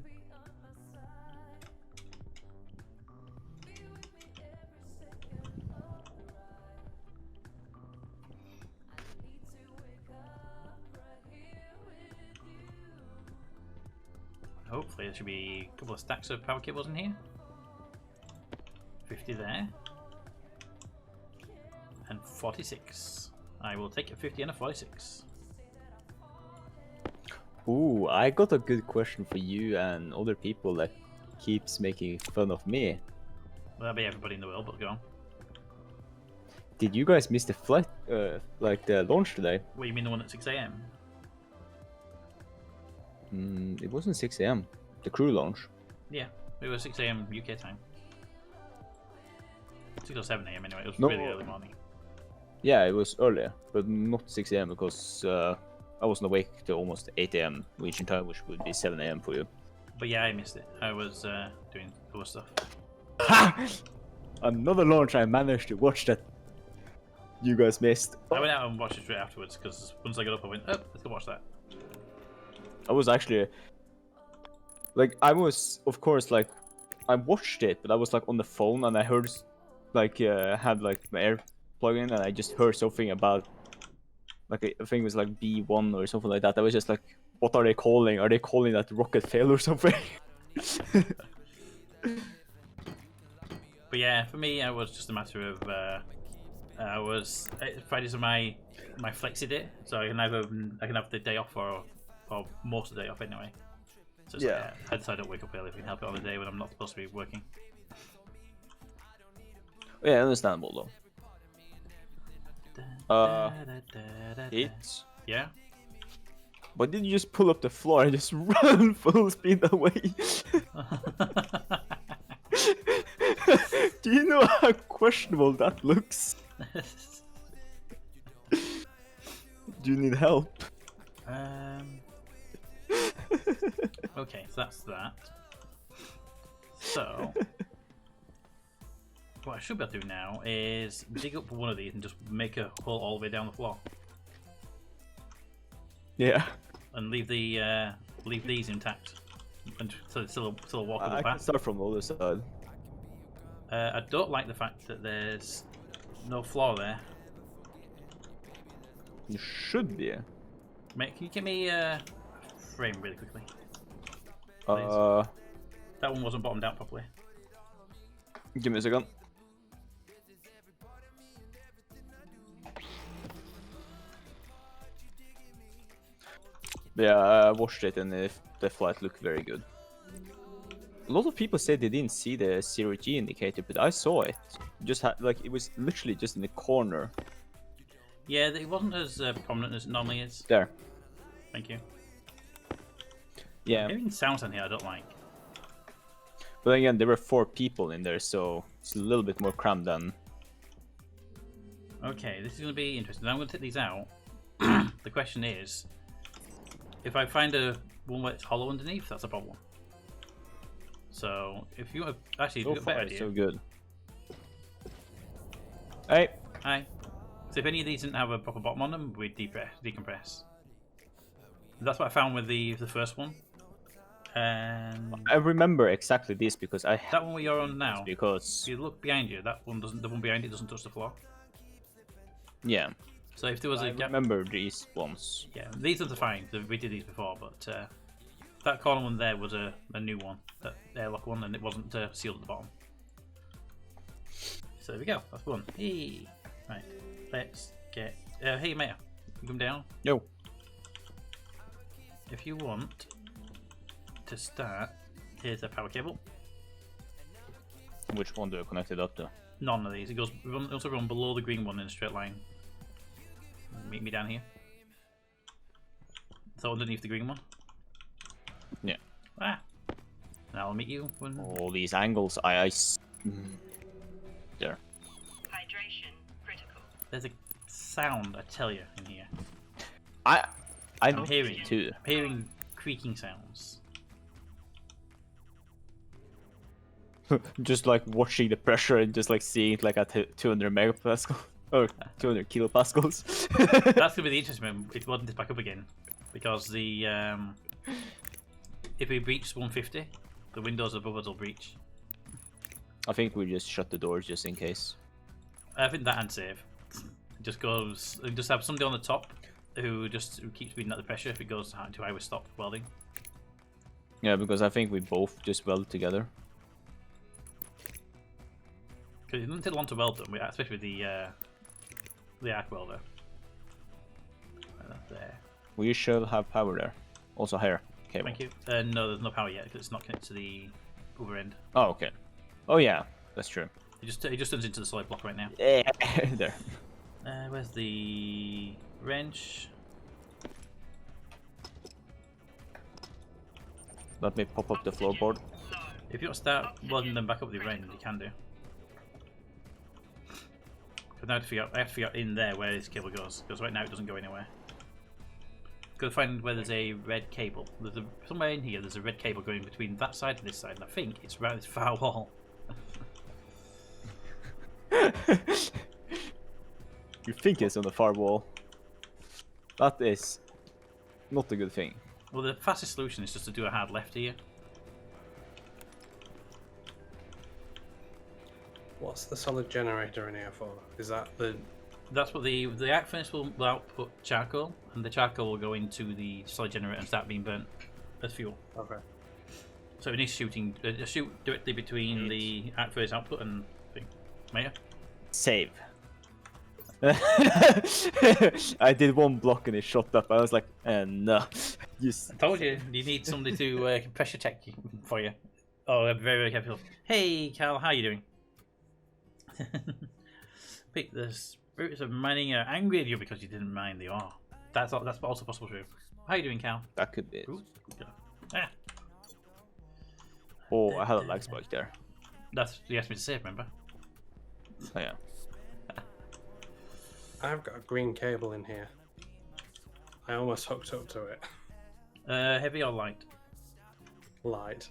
A: Hopefully there should be a couple of stacks of power cables in here. 50 there. And 46. I will take a 50 and a 46.
E: Ooh, I got a good question for you and other people that keeps making fun of me.
A: Well, that'll be everybody in the world, but go on.
E: Did you guys miss the flight, like the launch today?
A: What, you mean the one at 6 AM?
E: It wasn't 6 AM. The crew launch.
A: Yeah, it was 6 AM UK time. 6 or 7 AM anyway, it was
E: No.
A: really early morning.
E: Yeah, it was earlier, but not 6 AM because I wasn't awake till almost 8 AM Norwegian time, which would be 7 AM for you.
A: But yeah, I missed it. I was doing other stuff.
E: Another launch I managed to watch that you guys missed.
A: I went out and watched it straight afterwards, because once I got up I went, oh, let's go watch that.
E: I was actually like, I was, of course, like, I watched it, but I was like on the phone and I heard like had like my air plug in and I just heard something about like I think it was like B1 or something like that. I was just like, what are they calling? Are they calling that rocket fail or something?
A: But yeah, for me, it was just a matter of Friday's my flexi day, so I can have the day off or most of the day off anyway. So it's
E: Yeah.
A: I decided to wake up early if we can help it on the day when I'm not supposed to be working.
E: Yeah, understandable though. Hits.
A: Yeah.
E: But did you just pull up the floor and just run full speed away? Do you know how questionable that looks? Do you need help?
A: Okay, so that's that. So, what I should be able to do now is dig up one of these and just make a hole all the way down the floor,
E: Yeah.
A: and leave these intact, and so it's still a walkable
E: I can
A: path.
E: start from the other side.
A: I don't like the fact that there's no floor there.
E: You should be.
A: Mate, can you give me a frame really quickly? That one wasn't bottomed out properly.
E: Give me a second. Yeah, I watched it and the flight looked very good. A lot of people said they didn't see the 0G indicator, but I saw it. Just had like it was literally just in the corner
A: Yeah, it wasn't as prominent as it normally is.
E: there.
A: Thank you.
E: Yeah,
A: Hearing sounds in here I don't like.
E: but again, there were 4 people in there, so it's a little bit more crammed than.
A: Okay, this is going to be interesting. I'm going to take these out. The question is, if I find one where it's hollow underneath, that's a problem. So, if you actually, if
E: So
A: you've got a better
E: far,
A: idea.
E: so good. Hey,
A: Hi. So if any of these didn't have a proper bottom on them, we'd decompress. That's what I found with the first one. And
E: I remember exactly this because I
A: that one where you're on now,
E: because
A: if you look behind you, that one doesn't. The one behind it doesn't touch the floor.
E: yeah,
A: So if there was
E: I
A: a gap,
E: remember these ones.
A: yeah, these ones are fine. We did these before, but That corner one there was a new one, that airlock one, and it wasn't sealed at the bottom. So there we go. That's one. Hey, right. Let's get. Hey, Maya, come down.
C: Yo.
A: If you want to start, here's the power cable.
C: Which one do I connect it up to?
A: None of these. It goes. Also run below the green one in a straight line. Meet me down here. So underneath the green one.
C: Yeah.
A: Ah. Now I'll meet you when.
C: All these angles, there.
F: Hydration critical.
A: There's a sound, I tell you, in here.
C: I'm
A: hearing
C: it too.
A: I'm hearing creaking sounds.
E: Just like watching the pressure and just like seeing it like at 200 megapascal or 200 kilopascals.
A: That's gonna be the interesting one. If we this back up again, because the if we breach 150, the windows above us will breach.
C: I think we just shut the doors just in case.
A: I think that and save. Just goes. Just have somebody on the top who keeps reading at the pressure if it goes to high, we stop welding.
C: Yeah, because I think we both just weld together.
A: Because it doesn't take long to weld them, especially with the arc welder. Right, that's there.
C: We should have power there. Also here. Cable.
A: Thank you. No, there's no power yet because it's not connected to the other end.
C: Oh, okay. Oh yeah, that's true.
A: It just turns into the solid block right now.
C: There.
A: Where's the wrench?
C: Let me pop up the floorboard.
A: If you want to start welding them back up with the wrench, you can do. But now I have to figure out in there where this cable goes, because right now it doesn't go anywhere. Gotta find where there's a red cable. Somewhere in here there's a red cable going between that side and this side, and I think it's around this far wall.
E: You think it's on the far wall. That is not a good thing.
A: Well, the fastest solution is just to do a hard left here.
B: What's the solid generator in here for? Is that the...
A: That's what the arc furnace will output charcoal, and the charcoal will go into the solid generator and start being burnt as fuel.
B: Okay.
A: So it needs shooting, shoot directly between the arc furnace output and thing. Maya?
E: Save. I did one block and it shot up. I was like, no.
A: I told you, you need somebody to pressure check for you. Oh, I'm very, very careful. Hey, Cal, how are you doing? Pick the spirits of mining are angry at you because you didn't mine the ore. That's also possible true. How are you doing, Cal?
C: That could be it.
A: Ooh, ah,
C: Oh, I had a lag spike there.
A: that's you asked me to say, remember?
C: Oh yeah.
B: I've got a green cable in here. I almost hooked up to it.
A: Heavy or light?
B: Light.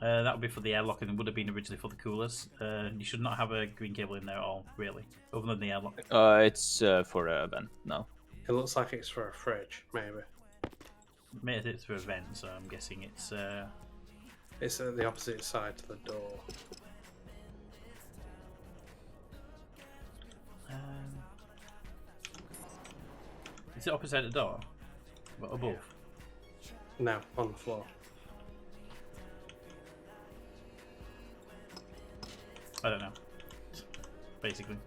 A: That would be for the airlock, and it would have been originally for the coolers. You should not have a green cable in there at all, really, other than the airlock.
C: It's for a vent now.
B: It looks like it's for a fridge, maybe.
A: Maybe it's for a vent, so I'm guessing it's.
B: It's at the opposite side to the door.
A: Is it opposite the door? But above?
B: No, on the floor.
A: I don't know. Basically.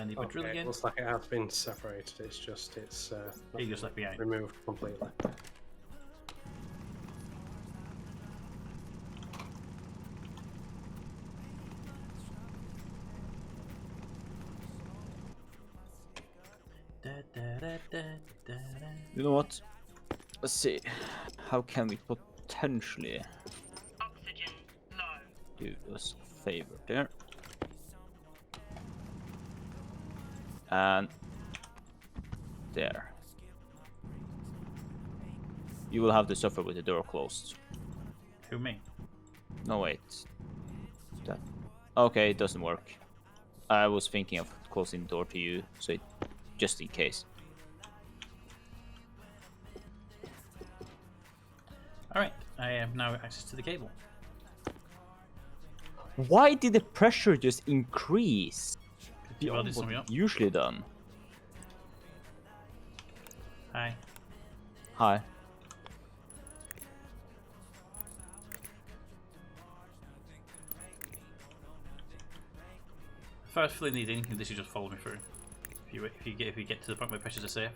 A: Need to drill
B: Okay,
A: again.
B: looks like it has been separated. It's
A: You just left behind.
B: removed completely.
C: You know what? Let's see. How can we potentially
F: Oxygen low.
C: do us a favor there? And there. You will have to suffer with the door closed.
A: Who, me?
C: No, wait. That. Okay, it doesn't work. I was thinking of closing the door to you, so just in case.
A: Alright, I have now access to the cable.
E: Why did the pressure just increase?
A: You welded
E: Beyond
A: something
E: what
A: up.
E: it usually done.
A: Hi.
E: Hi.
A: If I was filling these in, you can literally just follow me through. If you get to the point where pressures are safe.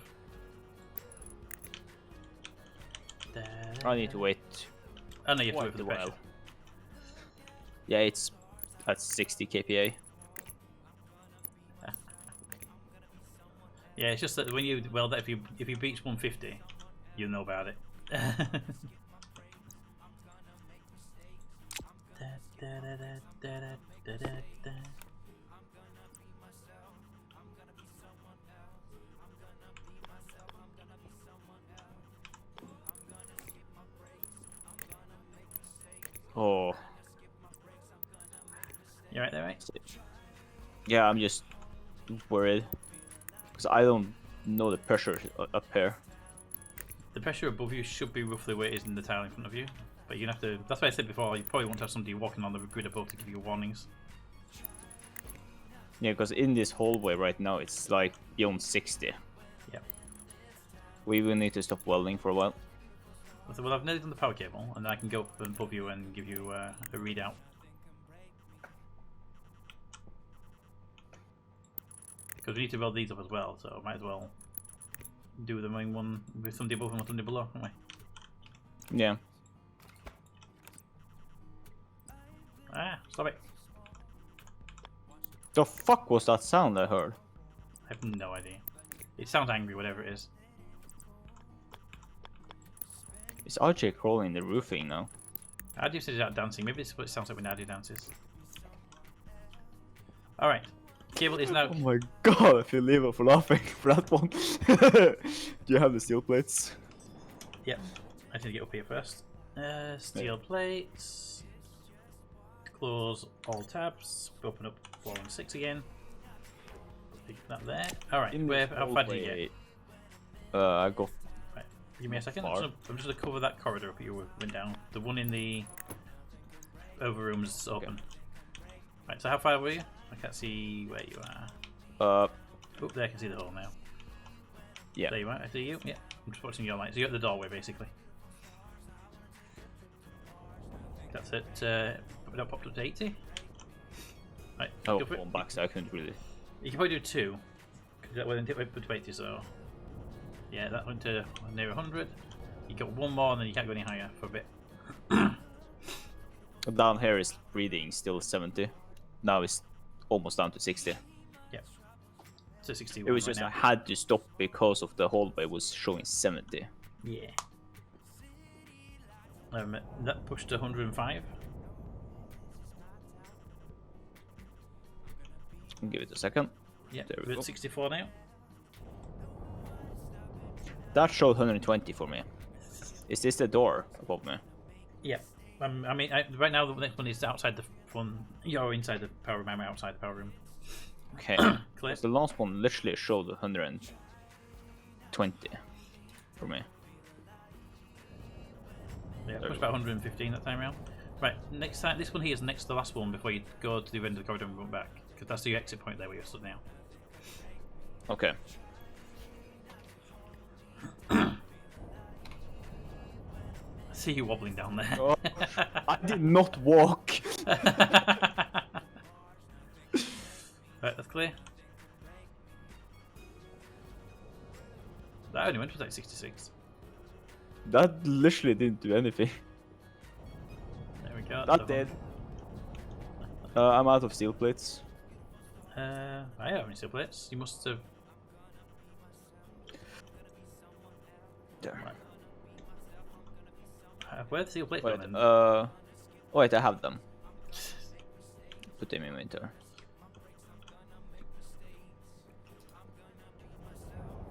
E: I need to wait.
A: Oh no, you have to
E: quite
A: wait for the
E: a
A: pressure.
E: while. Yeah, it's at 60 kPa.
A: Yeah, it's just that when you weld that, if you reach 150, you'll know about it.
E: Oh.
A: You right there, right?
E: Yeah, I'm just worried. Because I don't know the pressure up here.
A: The pressure above you should be roughly where it is in the tile in front of you, but you're gonna have to. That's why I said before. You probably want to have somebody walking on the grid above to give you warnings.
E: Yeah, because in this hallway right now, it's like beyond 60.
A: Yep.
E: We will need to stop welding for a while.
A: So, well, I've nailed on the power cable, and then I can go up above you and give you a readout. Because we need to weld these up as well, so I might as well do the main one with somebody above and somebody below, don't we?
E: Yeah.
A: Ah, stop it.
E: The fuck was that sound I heard?
A: I have no idea. It sounds angry, whatever it is.
E: Is RJ crawling the roofing now?
A: Nadia says out dancing. Maybe it's what it sounds like when Nadia dances. Alright. Cable is now.
E: Oh my god, I feel liver for laughing for that one. Do you have the steel plates?
A: Yep. I need to get up here first. Steel plates. Close all tabs. Open up 4 and 6 again. Pick that there. Alright, how far did you get?
E: I go.
A: Right. Give me a second.
E: Far.
A: I'm just gonna cover that corridor up you went down. The one in the overroom is open. Right, so how far were you? I can't see where you are. Oh, there I can see the hole now.
E: Yeah.
A: There you are. I see you. Yeah. I'm just watching your light. So you're at the doorway basically. That's it. That popped up to 80. Right.
E: Oh,
A: go for it.
E: one back, so I couldn't really.
A: You can probably do 2. Because that went to 80, so. Yeah, that went to near 100. You got one more and then you can't go any higher for a bit.
E: Down here is reading still 70. Now it's almost down to 60.
A: Yep. So 61
E: It was
A: right
E: just
A: now.
E: I had to stop because of the hallway was showing 70.
A: Yeah. That pushed to 105.
E: Give it a second.
A: Yep.
E: There we
A: We're
E: go.
A: at 64 now.
E: That showed 120 for me. Is this the door above me?
A: Yep. I mean, right now the next one is outside the front. You're inside the power room. I'm outside the power room.
E: Okay.
A: Clear.
E: 'Cause the last one literally showed 120 for me.
A: Yeah, pushed about 115 that time around. Right, next time, this one here is next to the last one before you go to the end of the corridor and run back. Because that's the exit point there where you're stood now.
E: Okay.
A: I see you wobbling down there.
E: Oh, I did not walk.
A: Right, that's clear. That only went for like 66.
E: That literally didn't do anything.
A: There we go.
E: That did. I'm out of steel plates.
A: I don't have any steel plates. You must have.
E: There.
A: Where the steel plates
E: Wait,
A: gone then?
E: wait, I have them. Put them in inventory.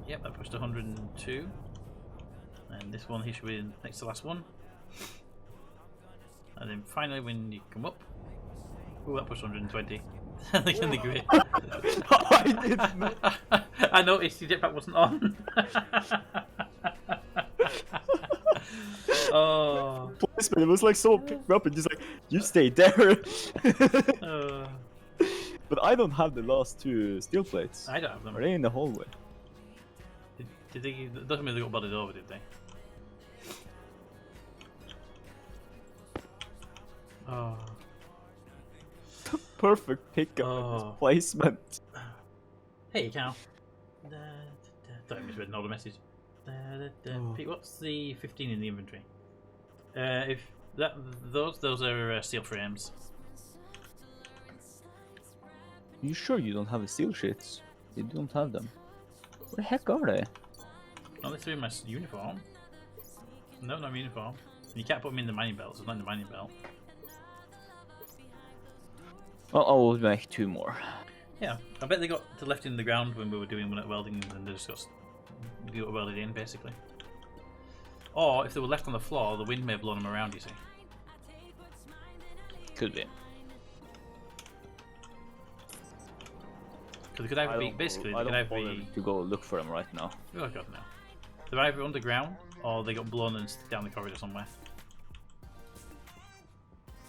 A: Yep, that pushed 102. And this one here should be next to the last one. And then finally, when you come up, oh, that pushed 120. Look in the grid.
E: I didn't know.
A: I noticed your jetpack wasn't on. Oh,
E: Policeman, it was like someone picked me up and just like, You stay there.
A: Uh,
E: But I don't have the last two steel plates.
A: I don't have them.
E: Are they in the hallway?
A: Did they? It doesn't mean they got bodied over, did they? Oh.
E: Perfect pickup and
A: Oh.
E: placement.
A: Hey, cow. Sorry, I misread another message.
E: Oh.
A: Pete, what's the 15 in the inventory? If those are steel frames.
E: You sure you don't have the steel sheets? You don't have them. Where the heck are they?
A: Not necessarily in my uniform. No, not my uniform. You can't put them in the mining belt, so it's not in the mining belt.
E: Well, I will make two more.
A: Yeah, I bet they got left in the ground when we were doing welding, and they just got welded in, basically. Or if they were left on the floor, the wind may have blown them around, you see.
E: Could be.
A: Because they could either be, basically, they could either be...
E: to go look for them right now.
A: Oh god, no. They're either underground, or they got blown and down the corridor somewhere.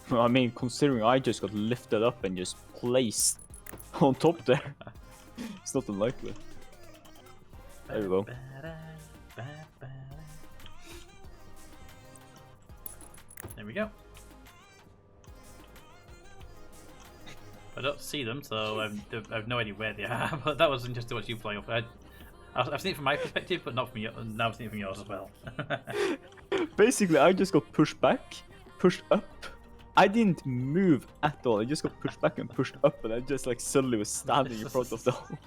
E: I mean, considering I just got lifted up and just placed on top there, it's not unlikely. There we go.
A: There we go. I don't see them, so I've no idea where they are. But that was interesting to watch you play off. I've seen it from my perspective, but not from your. Now I've seen it from yours as well.
E: Basically, I just got pushed back, pushed up. I didn't move at all. I just got pushed back and pushed up, and I just like suddenly was standing in front of the hole,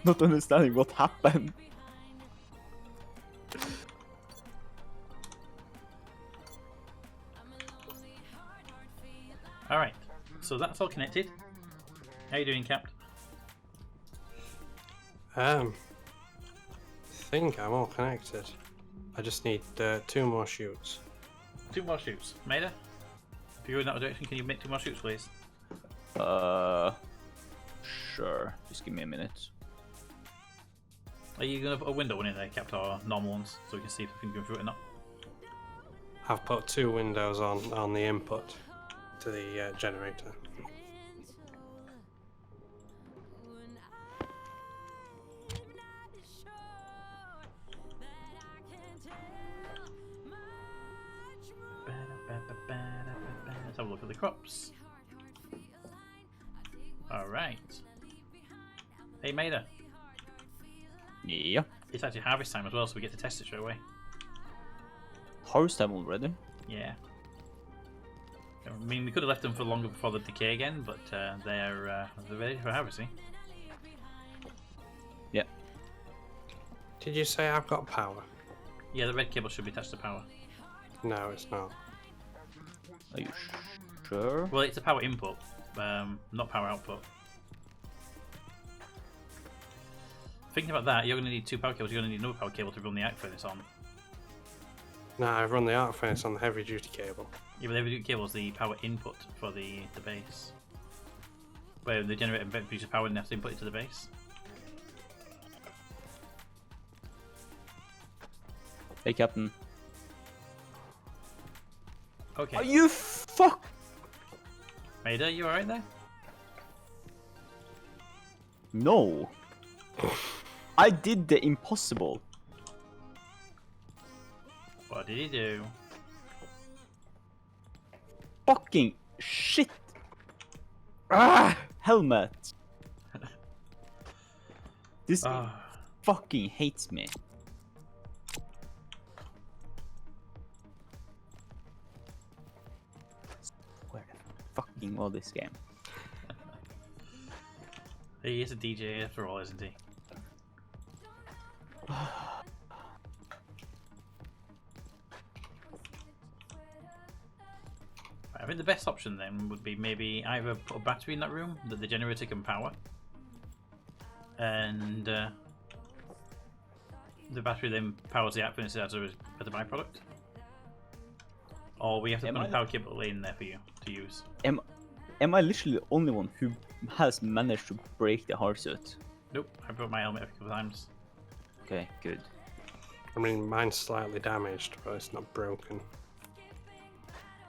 E: not understanding what happened.
A: All right, so that's all connected. How you doing, Cap?
B: I think I'm all connected. I just need 2 more shoots.
A: 2 more shoots. Maida, if you're in that direction, can you make 2 more shoots, please?
E: Sure. Just give me a minute.
A: Are you going to put a window one in there, Cap, or normal ones, so we can see if we can go through it or not?
B: I've put 2 windows on the input to the generator.
A: Let's have a look at the crops. Alright. Hey Maida,
E: Yeah.
A: it's actually harvest time as well, so we get to test it straight away.
E: Harvest time already?
A: Yeah. I mean, we could have left them for longer before they decay again, but they're ready for harvesting.
E: Yeah.
B: Did you say I've got power?
A: Yeah, the red cable should be attached to power.
B: No, it's not.
E: Are you sure?
A: Well, it's a power input, not power output. Thinking about that, you're going to need 2 power cables. You're going to need another power cable to run the arc furnace on.
B: No, I've run the arc furnace on the heavy duty cable.
A: Yeah, but the heavy cable is the power input for the base. Where the generator produces power and has to input it to the base.
E: Hey, Captain.
A: Okay.
E: Are you fuck?
A: Maida, you alright there?
E: No. I did the impossible.
A: What did he do?
E: Fucking shit. Ah, helmet. This game fucking hates me. Where the fucking was this game?
A: He is a DJ after all, isn't he? I think the best option then would be maybe either put a battery in that room that the generator can power, and the battery then powers the arc furnace as a byproduct. Or we have to put a power cable in there for you to use.
E: Am I literally the only one who has managed to break the hard suit?
A: Nope, I broke my helmet a couple of times.
E: Okay, good.
B: I mean, mine's slightly damaged, but it's not broken.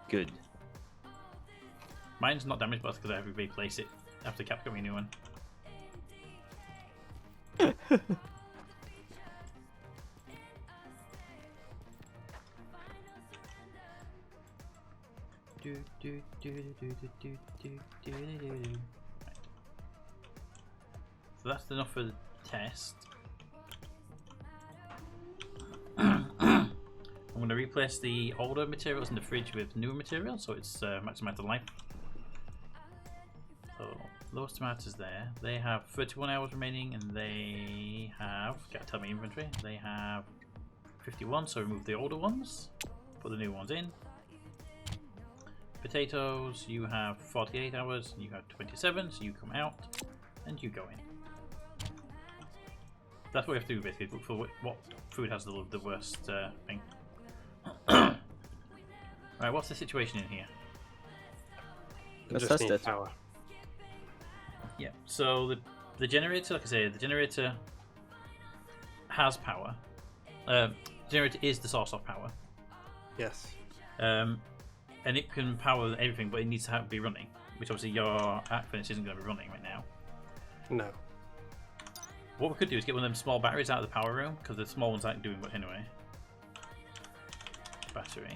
E: Good.
A: Mine's not damaged, but that's because I have to replace it after Cap got me a new one. Right. So that's enough for the test. I'm going to replace the older materials in the fridge with newer materials, so it's maximum amount of life. So those tomatoes there, they have 31 hours remaining, and they have, gotta tell me inventory, they have 51, so remove the older ones, put the new ones in. Potatoes, you have 48 hours, you have 27, so you come out, and you go in. That's what we have to do basically, look for what food has the worst thing. Right, what's the situation in here?
E: Let's
B: Just
E: test
B: need
E: it.
B: power.
A: Yeah, so the generator, like I say, the generator has power. Generator is the source of power.
B: Yes.
A: And it can power everything, but it needs to be running, which obviously your arc furnace isn't going to be running right now.
B: No.
A: What we could do is get one of them small batteries out of the power room, because the small ones aren't doing much anyway. Battery.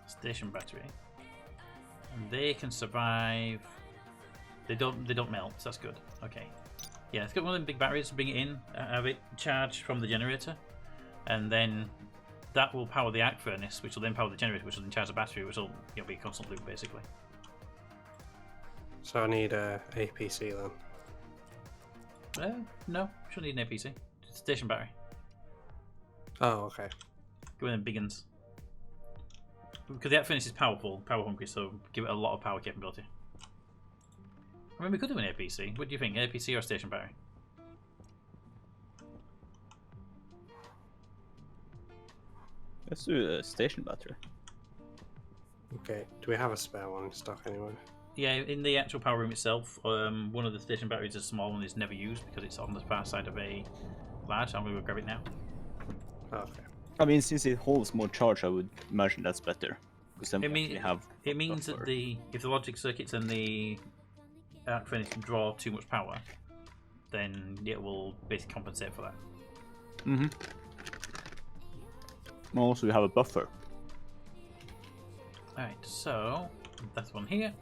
A: Station battery. And they can survive. They don't melt, so that's good. Okay. Yeah, let's get one of them big batteries, bring it in, have it charged from the generator, and then that will power the arc furnace, which will then power the generator, which will then charge the battery, which will be a constant loop basically.
B: So I need a APC then.
A: No, shouldn't need an APC. It's a station battery.
B: Oh, okay.
A: Go in big uns. Because the arc furnace is powerful, power hungry, so give it a lot of power capability. I mean, we could do an APC. What do you think, APC or a station battery?
E: Let's do a station battery.
B: Okay. Do we have a spare one in stock anyway?
A: Yeah, in the actual power room itself, one of the station batteries is a small one, is never used because it's on the far side of a large. I'm going to go grab it now.
B: Okay.
E: I mean, since it holds more charge, I would imagine that's better. Because then
A: It,
E: we actually have
A: it means that
E: buffer.
A: if the logic circuits and the arc furnace draw too much power, then it will basically compensate for that.
E: Mm-hmm. Also, we have a buffer.
A: Alright, so that's one here.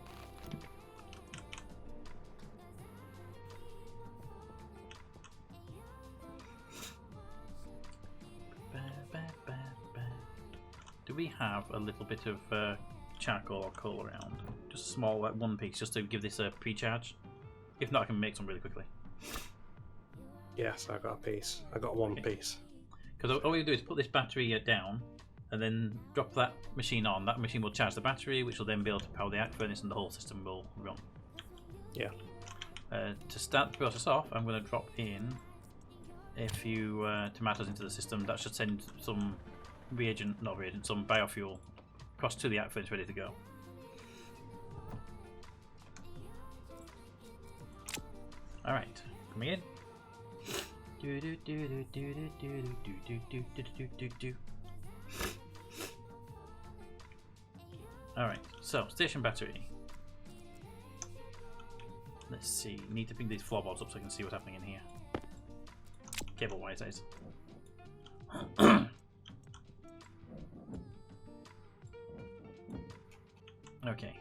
A: Do we have a little bit of charcoal or coal around? Just a small, like one piece, just to give this a pre-charge? If not, I can make some really quickly.
B: Yes, I got a piece. I got one piece.
A: Because all we do is put this battery down, and then drop that machine on. That machine will charge the battery, which will then be able to power the arc furnace, and the whole system will run.
B: Yeah.
A: To start the process off, I'm going to drop in a few tomatoes into the system. That should send some some biofuel across to the arc furnace ready to go. Alright, coming in. Alright, so station battery. Let's see, need to bring these floorboards up so I can see what's happening in here. Cable wise, that is. Okay,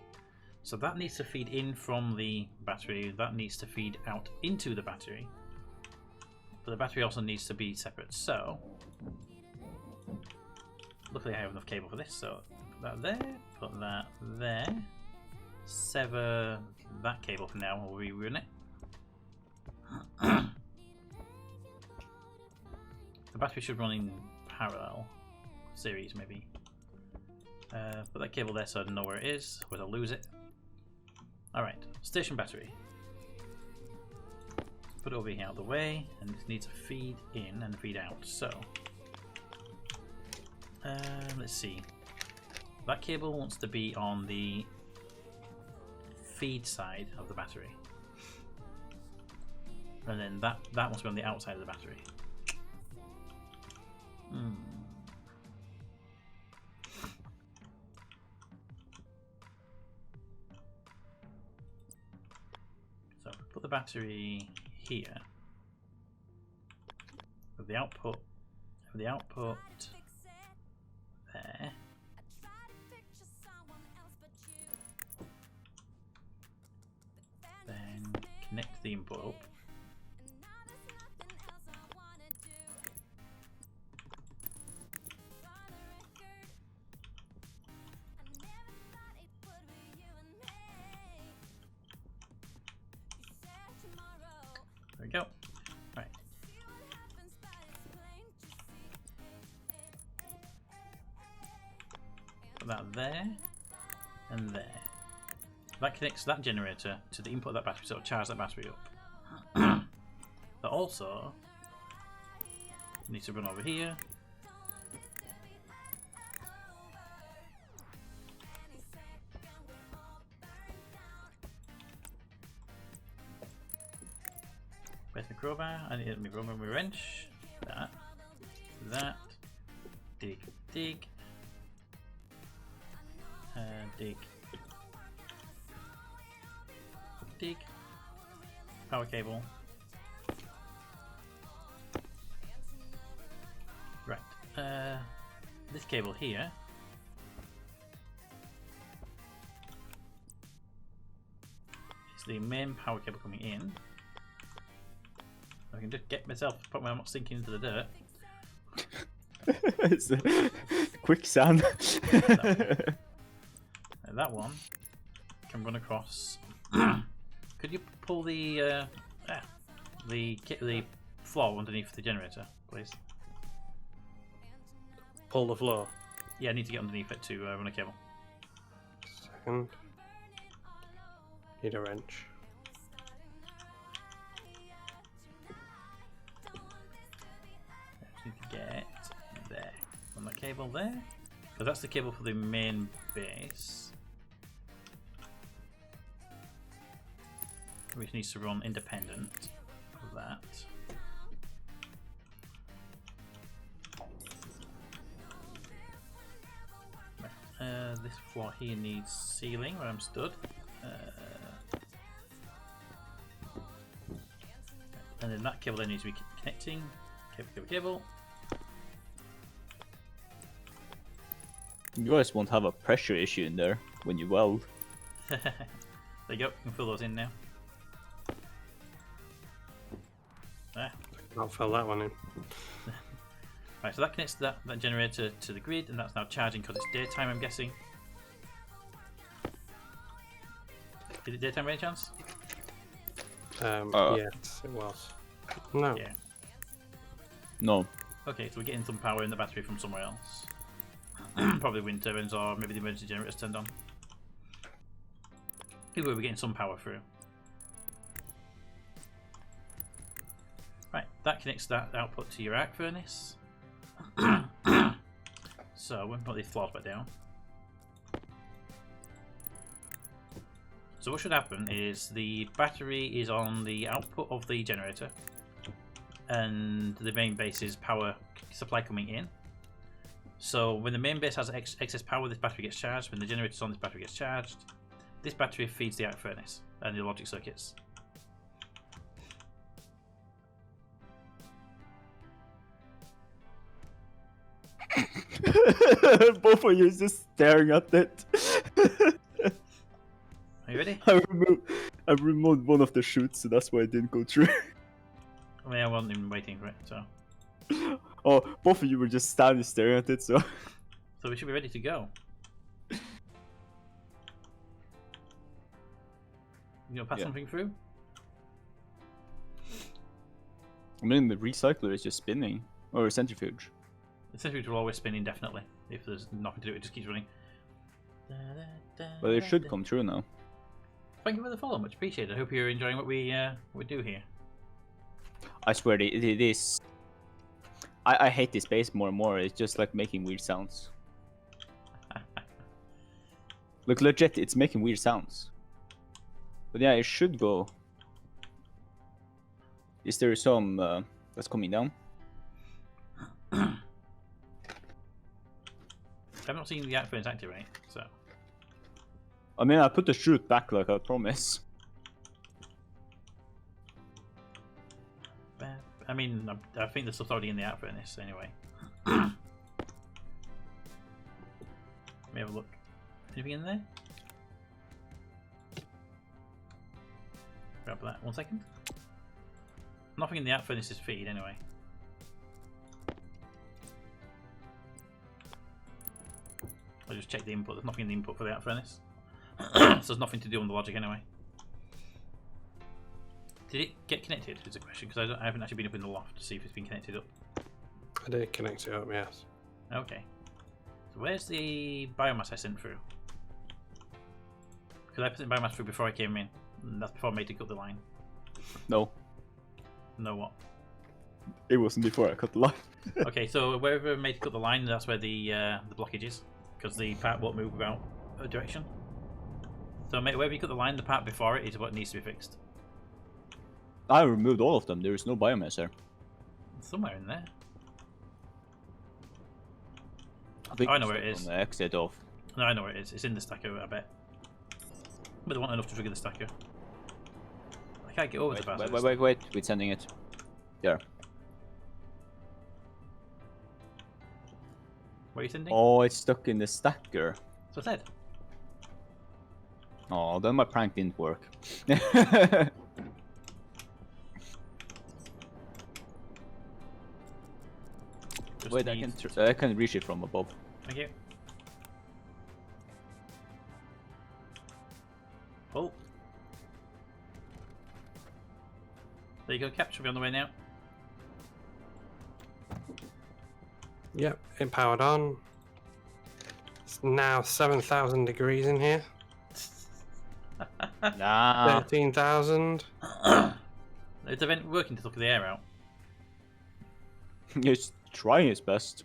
A: so that needs to feed in from the battery, that needs to feed out into the battery, but the battery also needs to be separate. So luckily I have enough cable for this, so put that there, put that there, sever that cable for now, we'll rerun it. The battery should run in parallel series maybe. Put that cable there so I know where it is, where I'll lose it. Alright, station battery. Put it over here out of the way, and this needs to feed in and feed out. So, let's see. That cable wants to be on the feed side of the battery. And then that wants to be on the outside of the battery. the battery here. With the output there. Then connect the input up. There we go. Right. Put that there and there. That connects that generator to the input of that battery, so it'll charge that battery up. That also needs to run over here. Where's my crowbar? I need my crowbar and my wrench. That. Dig. Dig. Dig. Power cable. Right. This cable here. Is the main power cable coming in. I can just get myself, probably I'm not sinking into the dirt.
E: It's a quicksand.
A: That one can run across. Could you pull the floor underneath the generator, please?
B: Pull the floor.
A: Yeah, I need to get underneath it to run a cable.
B: Second. Need a wrench.
A: Just need to get there. On that cable there. Because that's the cable for the main base. Which needs to run independent of that. Right. This floor here needs sealing where I'm stood. And then that cable there needs to be connecting. Cable.
E: You guys won't have a pressure issue in there when you weld.
A: There you go, you can fill those in now. There.
B: I'll fill that one in.
A: Right, so that connects that generator to the grid, and that's now charging because it's daytime, I'm guessing. Is it daytime by any chance?
B: Yes, it was. No.
A: Yeah.
E: No.
A: Okay, so we're getting some power in the battery from somewhere else. Probably wind turbines or maybe the emergency generator's turned on. Either way, we're getting some power through. Right, that connects that output to your arc furnace. So we'll put these floors back down. So what should happen is the battery is on the output of the generator, and the main base's power supply coming in. So when the main base has excess power, this battery gets charged. When the generator's on, this battery gets charged. This battery feeds the arc furnace and the logic circuits.
E: Both of you just staring at it.
A: Are you ready?
E: I removed one of the chutes, so that's why it didn't go through.
A: I mean, I wasn't even waiting for it, so.
E: Oh, both of you were just standing staring at it, so.
A: So we should be ready to go. You gonna pass something through?
E: I mean, the recycler is just spinning. Or a centrifuge.
A: The centrifuge will always spin indefinitely. If there's nothing to do, it just keeps running.
E: But it should come true now.
A: Thank you for the follow, much appreciated. I hope you're enjoying what we do here.
E: I swear it is. I hate this base more and more. It's just like making weird sounds. Look, legit, it's making weird sounds. But yeah, it should go. Is there some that's coming down?
A: I've not seen the arc furnace activate, so.
E: I mean, I put the chute back like I promised.
A: I mean, I think the stuff's already in the arc furnace anyway. Let me have a look. Anything in there? Grab that. 1 second. Nothing in the arc furnace's feed anyway. I'll just check the input. There's nothing in the input for the arc furnace. So there's nothing to do on the logic anyway. Did it get connected? Is a question, because I haven't actually been up in the loft to see if it's been connected up.
B: I did connect it up, yes.
A: Okay. So where's the biomass I sent through? Because I put the biomass through before I came in. And that's before I made to cut the line.
E: No,
A: No what?
E: it wasn't before I cut the line.
A: Okay, so wherever I made to cut the line, that's where the blockage is. Because the part won't move without a direction. So wherever you cut the line, the part before it is what needs to be fixed.
E: I removed all of them. There is no biomass there.
A: Somewhere in there.
E: I think
A: I know where
E: it's
A: it
E: on
A: is.
E: the exit of.
A: No, I know where it is. It's in the stacker, I bet. But they want enough to trigger the stacker. I can't get over the part.
E: Wait. We're sending it. There.
A: What are you sending?
E: Oh, it's stuck in the stacker.
A: So I said.
E: Oh, then my prank didn't work.
A: Just
E: Wait,
A: need-
E: I can reach it from above.
A: Thank you. Oh. There you go, cap should be on the way now.
B: Yep, it powered on. It's now 7,000 degrees in here.
E: Nah.
B: 13,000.
A: Is the vent working to suck the air out?
E: He's trying his best.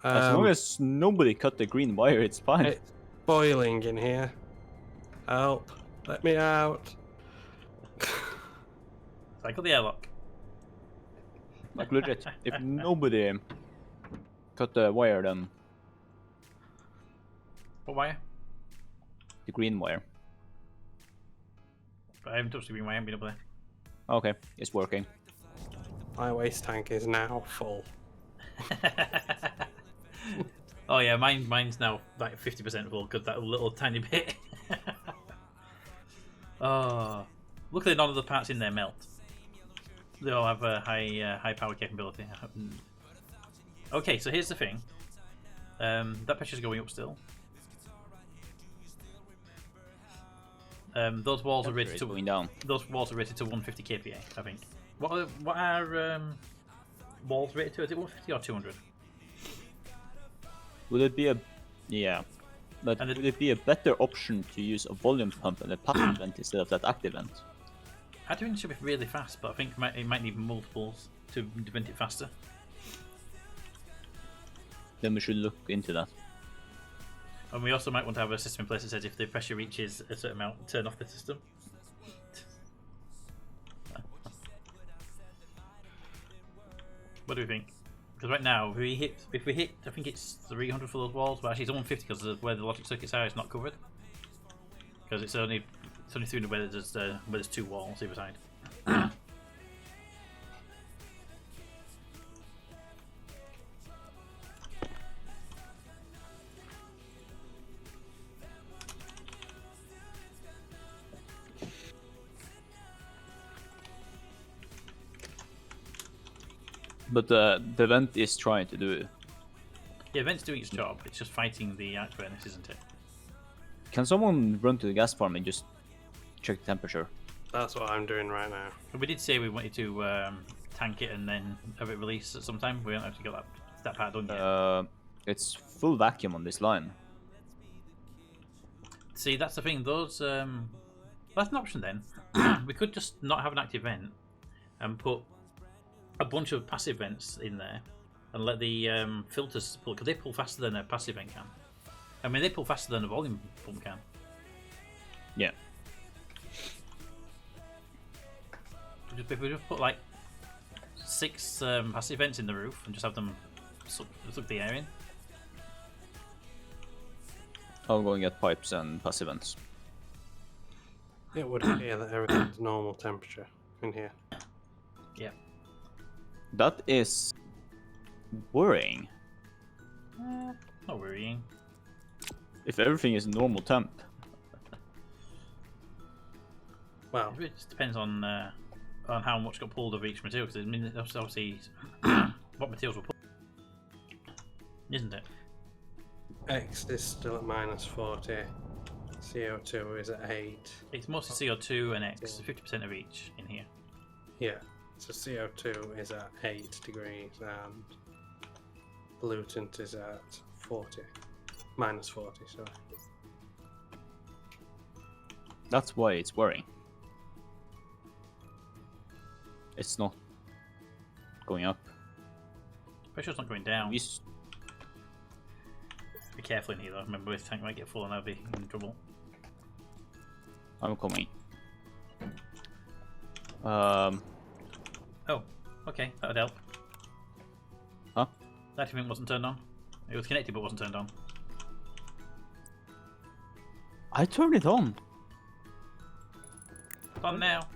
E: As long as nobody cut the green wire, it's fine.
B: It's boiling in here. Help. Let me out.
A: Cycle the airlock.
E: Like legit. If nobody cut the wire, then
A: What wire?
E: the green wire.
A: But I haven't touched the green wire, I haven't been up there.
E: Okay, it's working.
B: My waste tank is now full.
A: Oh yeah, mine's now like 50% full because that little tiny bit. Oh, luckily none of the parts in there melt. They all have a high power capability. Okay, so here's the thing. That pressure's going up still. Those walls are rated
E: It's
A: to
E: going down.
A: those walls are rated to 150 kPa, I think. What are walls rated to? Is it 150 or 200?
E: Would it be a but
A: And
E: would it be a better option to use a volume pump and a passive vent instead of that active vent?
A: Active vent should be really fast, but I think it might need multiples to vent it faster.
E: Then we should look into that.
A: And we also might want to have a system in place that says if the pressure reaches a certain amount, turn off the system. What do we think? Because right now, if we hit, I think it's 300 for those walls, but actually it's 150 because of where the logic circuits are, it's not covered. Because it's only 300 where there's two walls either side.
E: But the vent is trying to do.
A: Yeah, vent's doing its job. It's just fighting the arc furnace, isn't it?
E: Can someone run to the gas farm and just check the temperature?
B: That's what I'm doing right now.
A: But we did say we wanted to tank it and then have it release at some time. We don't have to get that part done yet.
E: It's full vacuum on this line.
A: See, that's the thing. Those that's an option then. We could just not have an active vent and put a bunch of passive vents in there and let the filters pull, because they pull faster than a passive vent can. I mean, they pull faster than a volume pump can.
E: Yeah.
A: If we just put like 6 passive vents in the roof and just have them suck the air in.
E: I'll go and get pipes and passive vents.
B: It would appear that everything's normal temperature in here.
A: Yeah.
C: That is worrying.
A: Not worrying.
E: If everything is normal temp.
B: Well,
A: It just depends on how much got pulled of each material. Because I mean, obviously, what materials were pulled, isn't it?
B: X is still at -40. CO2 is at 8.
A: It's mostly CO2 and X, 50% of each in here.
B: Yeah. So CO2 is at 8 degrees and pollutant is at 40. -40, sorry.
C: That's why it's worrying. It's not going up.
A: Pretty sure it's not going down.
C: We s-
A: Be careful in here though. Remember, this tank might get full and I'll be in trouble.
C: I'm coming.
A: Oh, okay, that would help.
C: Huh?
A: That thing wasn't turned on. It was connected but wasn't turned on.
E: I turned it on.
A: It's on now.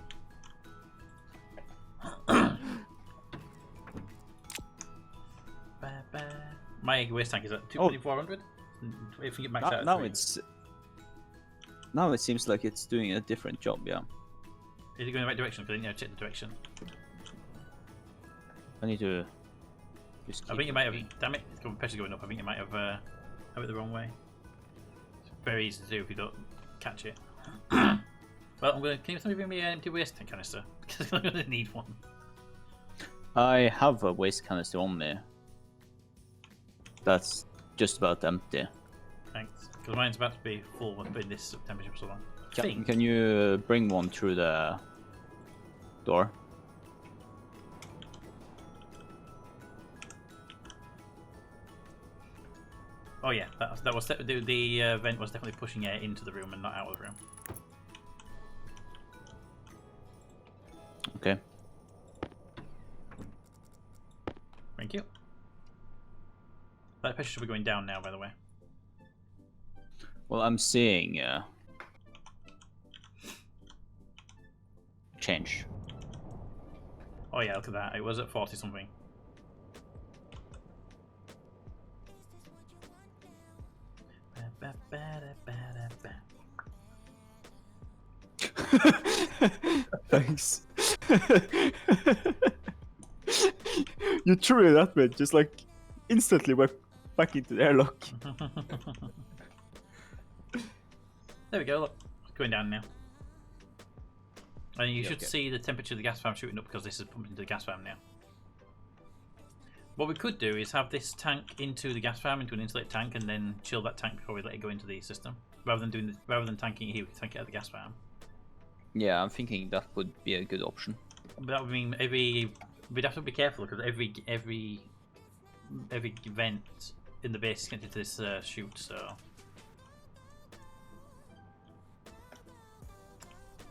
A: My waste tank is at 2,400. If you get maxed out,
E: Now,
A: at 3.
E: it's. Now it seems like it's doing a different job. Yeah.
A: Is it going in the right direction? Because I need to check the direction.
C: I need to. Just
A: I
C: keep
A: think you might have.
C: looking.
A: Damn it! It's going pressure's going up. I think you might have it the wrong way. It's very easy to do if you don't catch it. Well, I'm going to. Can you somebody bring me an empty waste tank canister? Because I'm going to need one.
C: I have a waste canister on me. That's just about empty.
A: Thanks. Because mine's about to be full with this temperature for so long. I think.
C: Can you bring one through the door?
A: Oh yeah, that was the vent was definitely pushing air into the room and not out of the room.
C: Okay.
A: Thank you. That pressure should be going down now, by the way.
C: Well, I'm seeing change.
A: Oh yeah, look at that. It was at 40 something.
E: Thanks. You threw it that way, just like instantly went back into the airlock.
A: There we go, look. It's going down now. And you should
C: okay.
A: see the temperature of the gas fan shooting up because this is pumped into the gas fan now. What we could do is have this tank into the gas fan, into an insulated tank, and then chill that tank before we let it go into the system. Rather than tanking it here, we can tank it out of the gas fan.
C: Yeah, I'm thinking that would be a good option.
A: But that would mean we'd have to be careful because every vent in the base is connected to this chute, so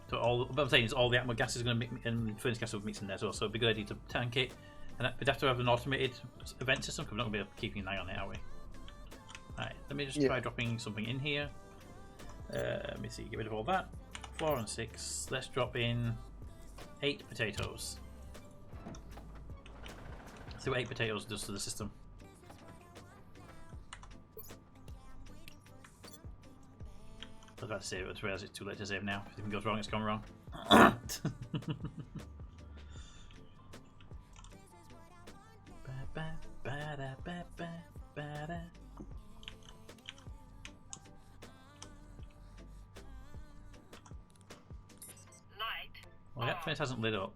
A: what I'm saying is all the atmo gas is going to mix, and furnace gas will mix in there as well. So it'd be a good idea to tank it, and we'd have to have an automated vent system because we're not going to be able to keep an eye on it, are we? Alright, let me just try dropping something in here. Let me see, get rid of all that. 4 and 6. Let's drop in 8 potatoes. See what 8 potatoes does to the system. I was about to save it, I realise it's too late to save now. If anything goes wrong, it's gone wrong.
F: Light.
A: Well, that furnace hasn't lit up.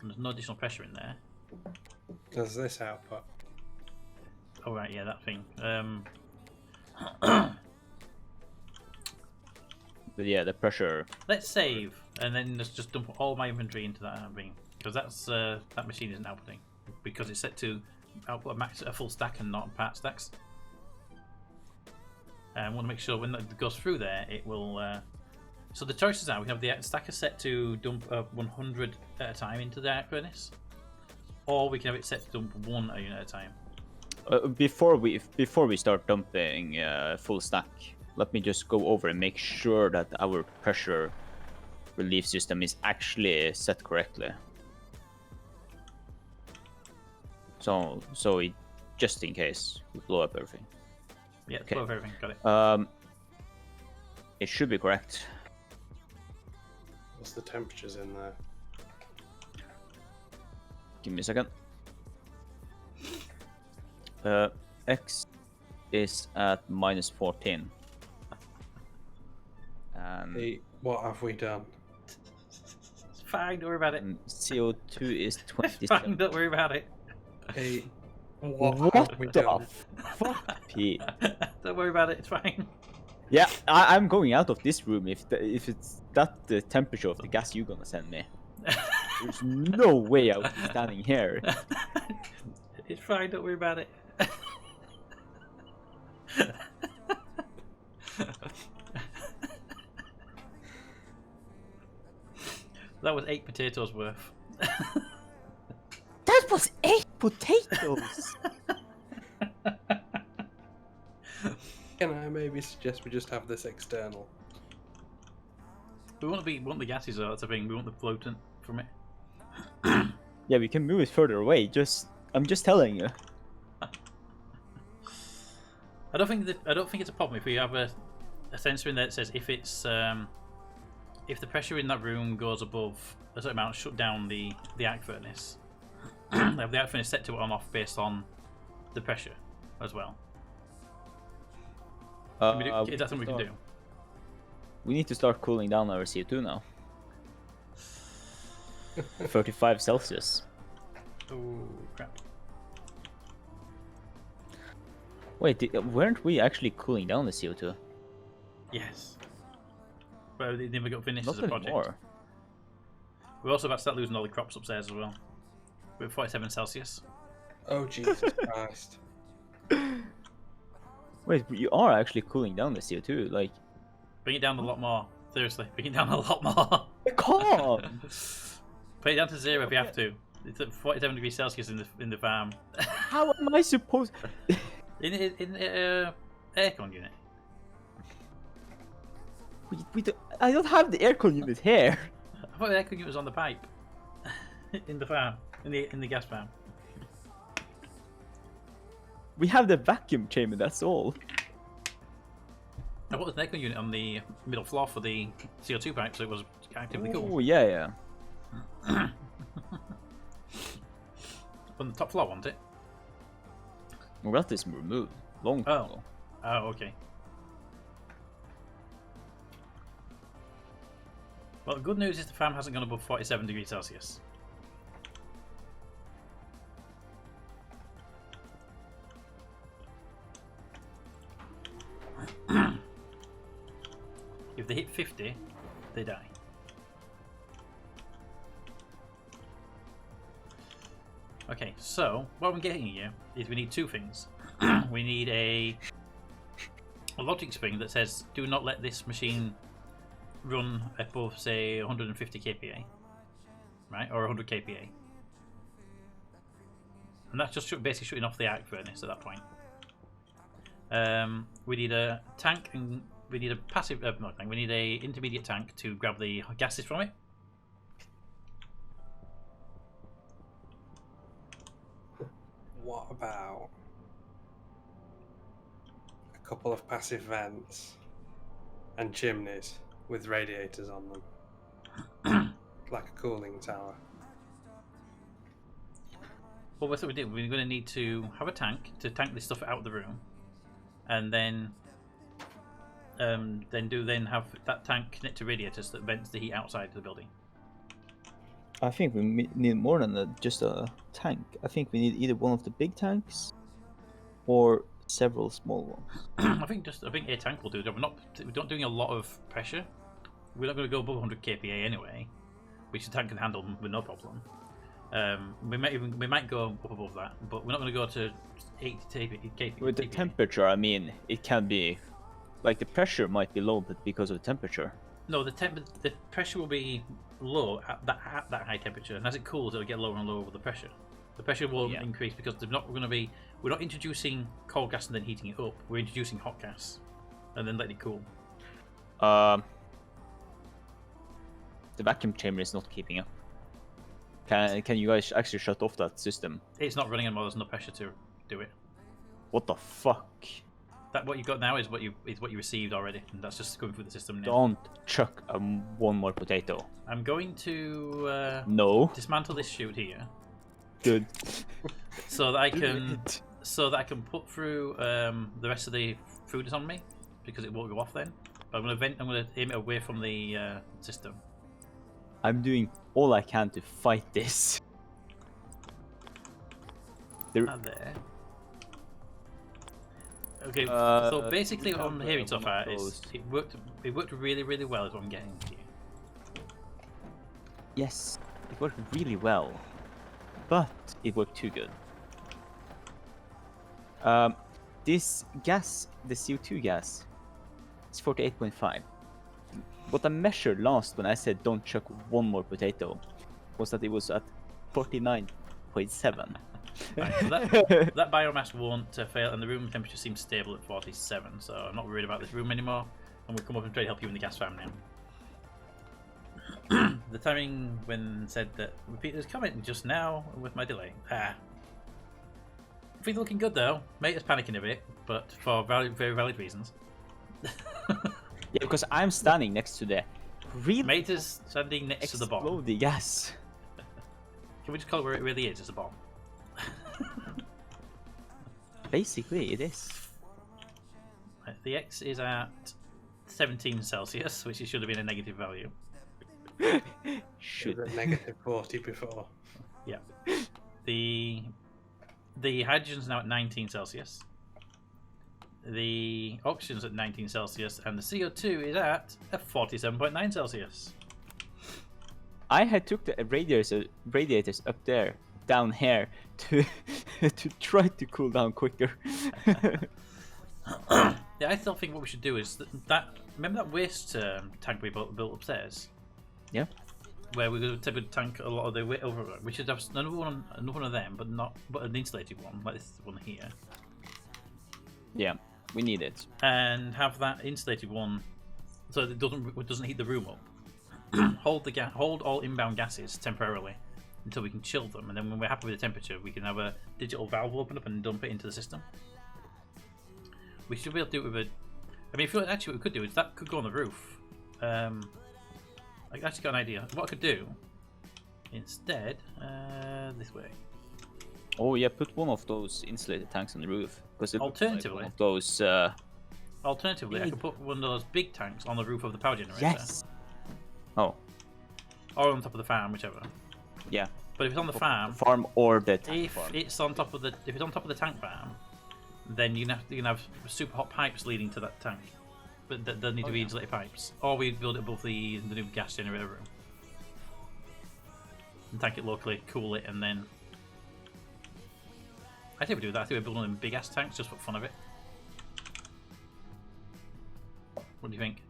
A: And there's no additional pressure in there.
B: Does this output?
A: Oh right, yeah, that thing.
C: But yeah, the pressure.
A: Let's save, and then let's just dump all my inventory into that thing, because that machine isn't outputting, because it's set to output a full stack and not part stacks. And I want to make sure when that goes through there, it will. So the choices are: we have the stacker set to dump 100 at a time into the arc furnace, or we can have it set to dump 1 unit at a time.
C: Before we start dumping full stack, let me just go over and make sure that our pressure relief system is actually set correctly. So it, just in case we blow up everything.
A: Yeah,
C: Okay.
A: blow up everything. Got it.
C: It should be correct.
B: What's the temperatures in there?
C: Give me a second. X is at -14. And
B: Hey, what have we done?
A: It's fine. Don't worry about it.
C: CO2 is
A: It's fine.
C: 27.
A: Don't worry about it.
B: Hey, what
E: What
B: have we
E: the
B: done?
E: fuck, P?
A: Don't worry about it. It's fine.
E: Yeah, I'm going out of this room if it's that the temperature of the gas you're gonna send me. There's no way I'll be standing here.
A: It's fine. Don't worry about it. That was 8 potatoes worth.
E: That was 8 potatoes!
B: Can I maybe suggest we just have this external?
A: We want the gases though. That's the thing. We want the floatant from it.
E: Yeah, we can move it further away. I'm just telling you.
A: I don't think it's a problem if we have a sensor in there that says if it's if the pressure in that room goes above a certain amount, shut down the arc furnace. Have the arc furnace set to on off based on the pressure as well. Is that something we can do?
E: We need to start cooling down our CO2 now. 35 Celsius.
A: Oh crap!
E: Wait, weren't we actually cooling down the CO2?
A: Yes. But they never got finished
E: Not
A: as a project.
E: anymore.
A: We're also about to start losing all the crops upstairs as well. We're at 47 Celsius.
B: Oh Jesus Christ!
E: Wait, you are actually cooling down the CO2, like...
A: Bring it down a lot more. Seriously, bring it down a lot more.
E: Come on!
A: Put it down to 0 if you have to. It's at 47 degrees Celsius in the farm.
E: How am I supposed...
A: in aircon unit.
E: I don't have the aircon unit here.
A: I thought the aircon unit was on the pipe. In the farm. In the gas farm.
E: We have the vacuum chamber, that's all.
A: I put the aircon unit on the middle floor for the CO2 pipe, so it was actively
E: Oh,
A: cool.
E: yeah.
A: On the top floor, wasn't it?
E: We got this removed long time ago.
A: Oh, okay. Well, the good news is the farm hasn't gone above 47 degrees Celsius. If they hit 50, they die. Okay, so what I'm getting here is we need two things. We need a logic spring that says do not let this machine run above, say, 150 kPa, right, or 100 kPa, and that's just basically shutting off the arc furnace at that point. We need a tank, and we need a passive. Not tank. We need a intermediate tank to grab the gases from it.
B: What about a couple of passive vents and chimneys with radiators on them, like a cooling tower?
A: Well, that's what we do. We're going to need to have a tank to tank this stuff out of the room, and then have that tank connect to radiators that vents the heat outside of the building.
E: I think we need more than just a tank. I think we need either one of the big tanks or several small ones.
A: I think a tank will do the job. We're not doing a lot of pressure. We're not going to go above 100 kPa anyway, which the tank can handle with no problem. We might go up above that, but we're not going to go to 80 kPa.
E: With the temperature, I mean, it can be like the pressure might be low, but because of the temperature.
A: No, the pressure will be low at that high temperature, and as it cools, it'll get lower and lower with the pressure. The pressure won't increase because we're not introducing cold gas and then heating it up. We're introducing hot gas and then letting it cool.
C: The vacuum chamber is not keeping up. Can you guys actually shut off that system?
A: It's not running anymore. There's no pressure to do it.
C: What the fuck?
A: That what you got now is what you received already, and that's just going through the system now.
C: Don't chuck one more potato.
A: I'm going to
C: No.
A: dismantle this chute here,
C: Good.
A: so that I can put through the rest of the food that's on me, because it won't go off then. But I'm gonna aim it away from the system.
C: I'm doing all I can to fight this.
A: And there. Okay, so basically what I'm hearing so far is it worked really, really well is what I'm getting to you.
C: Yes, it worked really well, but it worked too good. This gas, the CO2 gas, is 48.5. What I measured last when I said don't chuck one more potato was that it was at 49.7.
A: Right, so that biomass won't fail, and the room temperature seems stable at 47, so I'm not worried about this room anymore. And we'll come up and try to help you in the gas farm now. The timing when said that repeaters comment just now with my delay. Things looking good though. Mate is panicking a bit, but for very valid reasons.
C: Yeah, because I'm standing next to the really
A: Mate is standing next to the bomb.
C: exploding gas.
A: Can we just call it where it really is? It's a bomb.
C: Basically, it is.
A: Right, the X is at 17 Celsius, which it should have been a negative value.
B: Should have negative 40 before.
A: Yeah. The hydrogen's now at 19 Celsius. The oxygen's at 19 Celsius, and the CO2 is at 47.9 Celsius.
C: I had took the radiators up there, down here, to to try to cool down quicker.
A: Yeah, I still think what we should do is that remember that waste tank we built upstairs?
C: Yeah.
A: Where we would tank a lot of the weight over. We should have another one of them, but an insulated one like this one here.
C: Yeah, we need it.
A: And have that insulated one, so that it doesn't heat the room up. hold all inbound gases temporarily until we can chill them, and then when we're happy with the temperature, we can have a digital valve open up and dump it into the system. We should be able to do it with a. I mean, if you actually, what we could do is that could go on the roof. I actually got an idea. What I could do instead, this way.
C: Oh yeah, put one of those insulated tanks on the roof. Because
A: Alternatively,
C: like one of those.
A: Alternatively, I could put one of those big tanks on the roof of the power generator.
C: Yes. Oh.
A: Or on top of the farm, whichever.
C: Yeah.
A: But if it's on the farm,
C: or the tank
A: if
C: farm.
A: it's on top of the tank farm, then you can have super hot pipes leading to that tank. But there need to be insulated pipes. Or we build it above the new gas generator room. And tank it locally, cool it, and then... I think we do that. I think we build one of them big ass tanks just for fun of it. What do you think?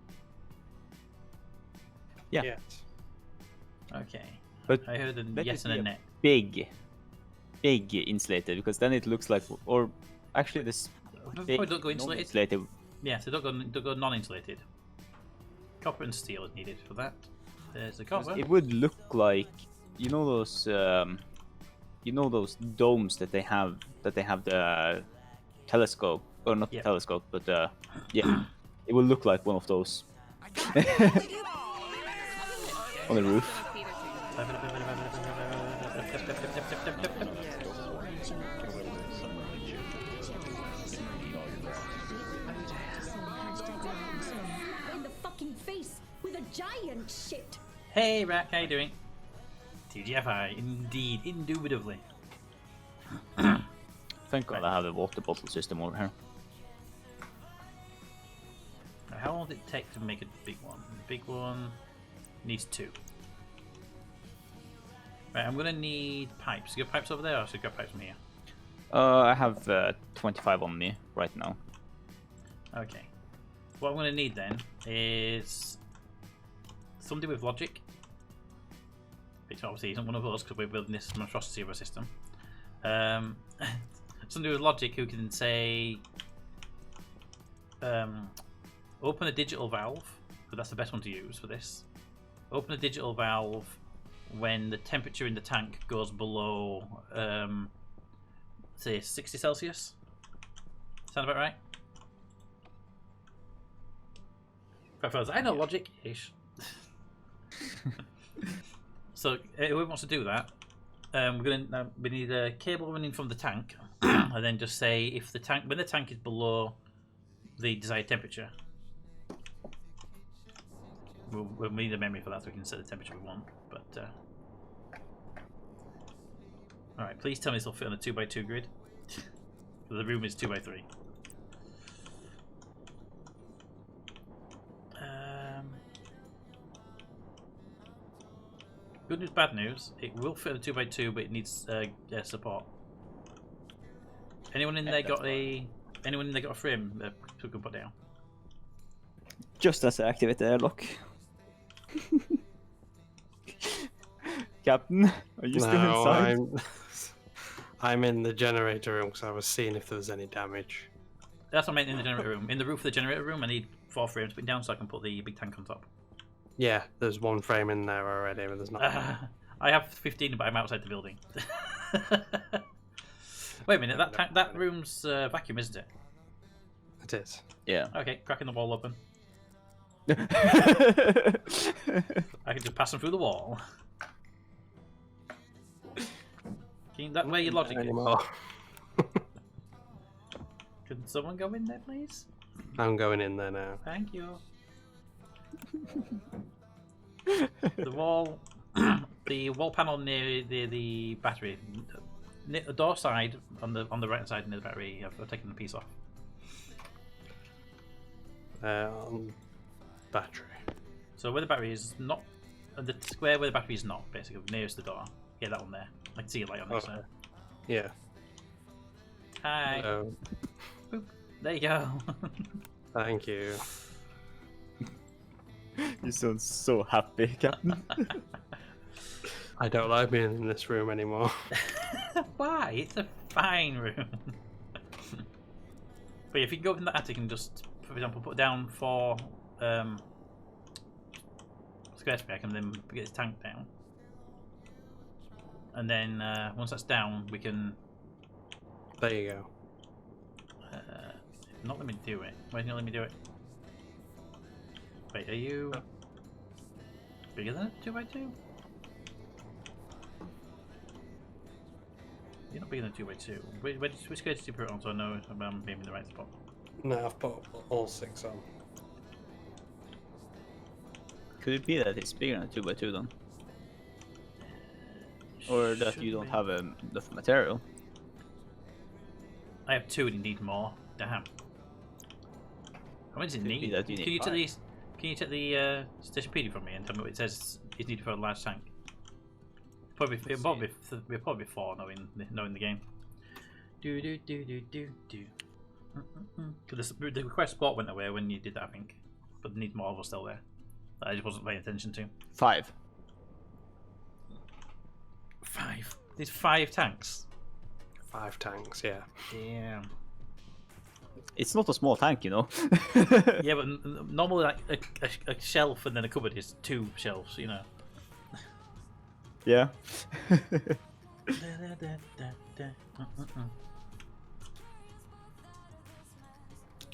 C: Yeah.
B: Yes.
A: Okay.
C: But
A: I heard a
C: let
A: yes
C: it
A: and
C: be
A: a
C: a
A: net.
C: big insulated, because then it looks like, or actually this
A: Probably don't go insulated.
C: insulated.
A: Yeah, so don't go non-insulated. Copper and steel is needed for that. There's the copper.
C: It would look like, you know those domes that they have the telescope, or not
A: Yep.
C: the telescope, but yeah, it would look like one of those on the roof.
G: In the fucking face with a giant shit.
A: Hey, Rack, how you doing? TGFI, indeed, indubitably.
C: Thank God I have a water bottle system over here.
A: Now, how long does it take to make a big one? The big one needs 2. Right, I'm gonna need pipes. You got pipes over there, or should I grab pipes from here?
C: I have 25 on me right now.
A: Okay. What I'm gonna need then is somebody with logic. Which obviously isn't one of us because we're building this monstrosity of a system. Somebody with logic who can say, open a digital valve, because that's the best one to use for this. open a digital valve when the temperature in the tank goes below, say 60 Celsius. Sound about right? I know logic-ish. So whoever wants to do that, we need a cable running from the tank, and then just say if when the tank is below the desired temperature, we'll need a memory for that so we can set the temperature we want. But all right, please tell me this will fit on a 2x2 grid. The room is 2x3. Good news, bad news. It will fit on a 2x2, but it needs support. Anyone in there got a frame that we can put down?
E: Just as I activate the airlock. Captain, are you still
B: No,
E: inside?
B: I'm in the generator room because I was seeing if there was any damage.
A: That's what I meant in the generator room. In the roof of the generator room, I need 4 frames put down so I can put the big tank on top.
B: Yeah, there's one frame in there already, but there's not.
A: I have 15, but I'm outside the building. Wait a minute, that room's vacuum, isn't it?
B: It is.
C: Yeah.
A: Okay, cracking the wall open. I can just pass them through the wall. That way your logic is.
B: Anymore.
A: Can someone go in there, please?
B: I'm going in there now.
A: Thank you. The wall panel near the battery, near the door side on the right hand side near the battery. I've taken the piece off.
B: On battery.
A: So where the battery is not, the square where the battery is not, basically nearest the door. Yeah, that one there. I can see a light on it. So.
B: Yeah.
A: Hi.
B: Hello.
A: Boop. There you go.
B: Thank you.
E: You sound so happy, Captain.
B: I don't like being in this room anymore.
A: Why? It's a fine room. But if you can go up in the attic and just, for example, put down 4 square spec and then get this tank down. And then once that's down, we can.
B: There you go.
A: Not let me do it. Why didn't you let me do it? Wait, are you bigger than a 2x2? You're not bigger than a 2x2. Which square did you put it on so I know I'm being in the right spot?
B: No, I've put all 6 on.
E: Could it be that it's bigger than a 2x2 then? Or that you don't have enough material?
A: I have 2 and you need more. Damn. How much does it
E: Could be
A: need?
E: that you
A: Can
E: need
A: you
E: 5.
A: take the Stationeers from me and tell me what it says is needed for a large tank? Probably 4 knowing the game. Do. Because the request spot went away when you did that, I think. But the need more was still there. That I just wasn't paying attention to.
E: 5.
A: 5. There's 5 tanks.
B: 5 tanks, yeah.
A: Damn.
E: It's not a small tank, you know.
A: Yeah, but normally like a shelf and then a cupboard is 2 shelves, you know.
E: Yeah.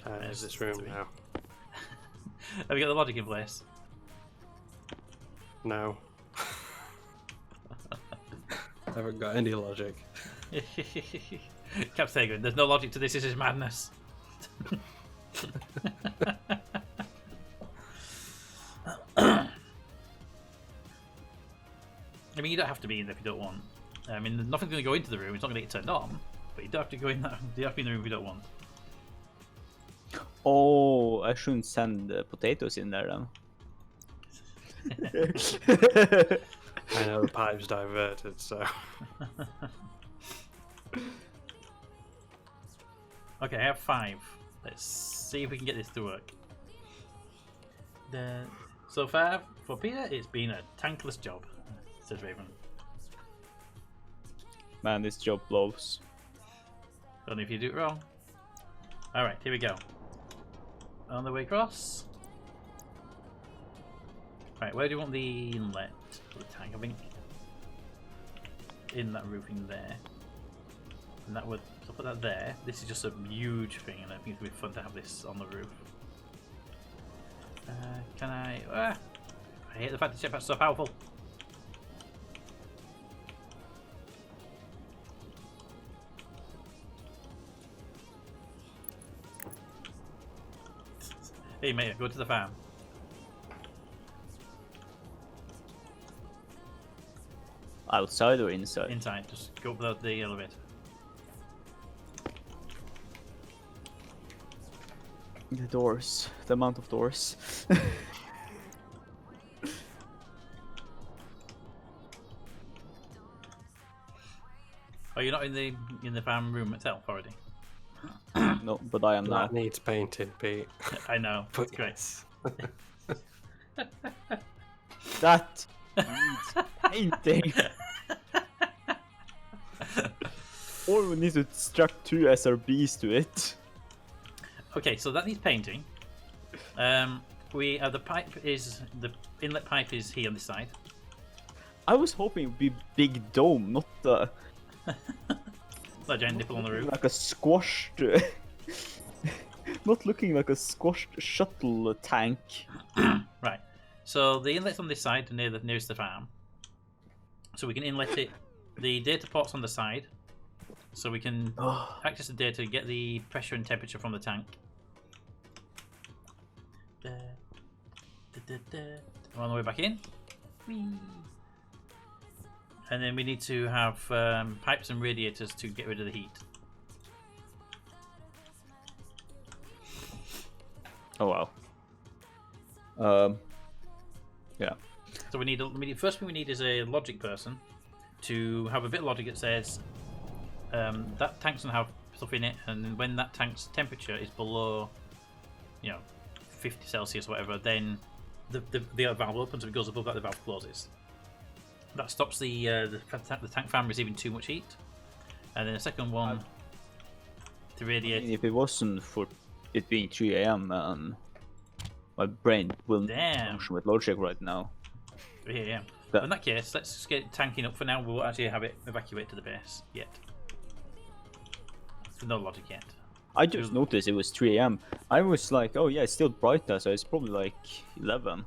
B: There's this room
A: 3.
B: now.
A: Have you got the logic in place?
B: No. Haven't got any logic.
A: Cap Sagan, there's no logic to this is madness. I mean, you don't have to be in there if you don't want. I mean, nothing's going to go into the room. It's not going to get turned on, but you don't have to go in that. You have to be in the room if you don't want.
E: Oh, I shouldn't send potatoes in there then.
B: I know the pipe's diverted, so.
A: Okay, I have 5. Let's see if we can get this to work. So far, for Peter, it's been a tankless job, says Raven.
E: Man, this job blows.
A: Only if you do it wrong. Alright, here we go. On the way across. Right, where do you want the inlet for the tank? I think in that roofing there. And that would, so put that there. This is just a huge thing, and I think it would be fun to have this on the roof. Can I? I hate the fact the jetpack's so powerful. Hey mate, go to the farm.
E: Outside or inside?
A: Inside, just go up the elevator.
E: The doors. The amount of doors.
A: Oh, you're not in the farm room itself already?
E: No, but I am now.
B: That needs painting, Pete.
A: I know.
B: But
A: It's great.
B: yes.
E: That needs painting. Or we need to strap 2 SRBs to it.
A: Okay, so that needs painting. We the pipe is the inlet pipe is here on this side.
E: I was hoping it would be big dome, not
A: That giant nipple on the roof.
E: like a squashed. Not looking like a squashed shuttle tank.
A: Right. So the inlet's on this side, nearest the farm. So we can inlet it. The data port's on the side, so we can access the data to get the pressure and temperature from the tank. We're on the way back in. Whee. And then we need to have pipes and radiators to get rid of the heat.
E: Oh wow. Yeah.
A: So we need first thing we need is a logic person to have a bit of logic that says that tank's gonna have stuff in it, and when that tank's temperature is below, 50 Celsius or whatever, then the valve opens. If it goes above that, the valve closes. That stops the tank fan receiving too much heat. And then the second one, the radiator.
E: If it wasn't for it being 3 AM, my brain will
A: Damn.
E: function with logic right now.
A: Yeah.
E: That-
A: In that case, let's just get it tanking up for now. We'll actually have it evacuate to the base yet. No logic yet.
E: I just noticed it was 3 AM. I was like, oh yeah, it's still bright there, so it's probably like 11.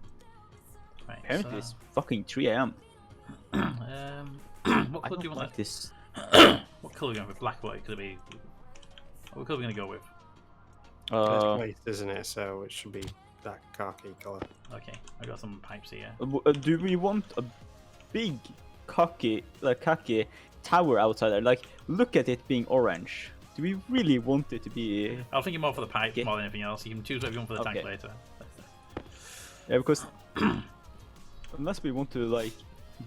A: Right.
E: Apparently it's fucking 3 AM.
A: What
E: I
A: colour do
E: don't
A: you want
E: like
A: that?
E: this.
A: What colour are you going with? Black, white? Could it be? What colour are we going to go with?
B: It's white, isn't it? So it should be that khaki colour.
A: Okay, I got some pipes here.
E: Do we want a big khaki tower outside there? Like, look at it being orange. Do we really want it to be?
A: I'm thinking more for the pipe
E: Okay.
A: more than anything else. You can choose whatever you want for the tank
E: Okay.
A: later.
E: Yeah, because unless we want to like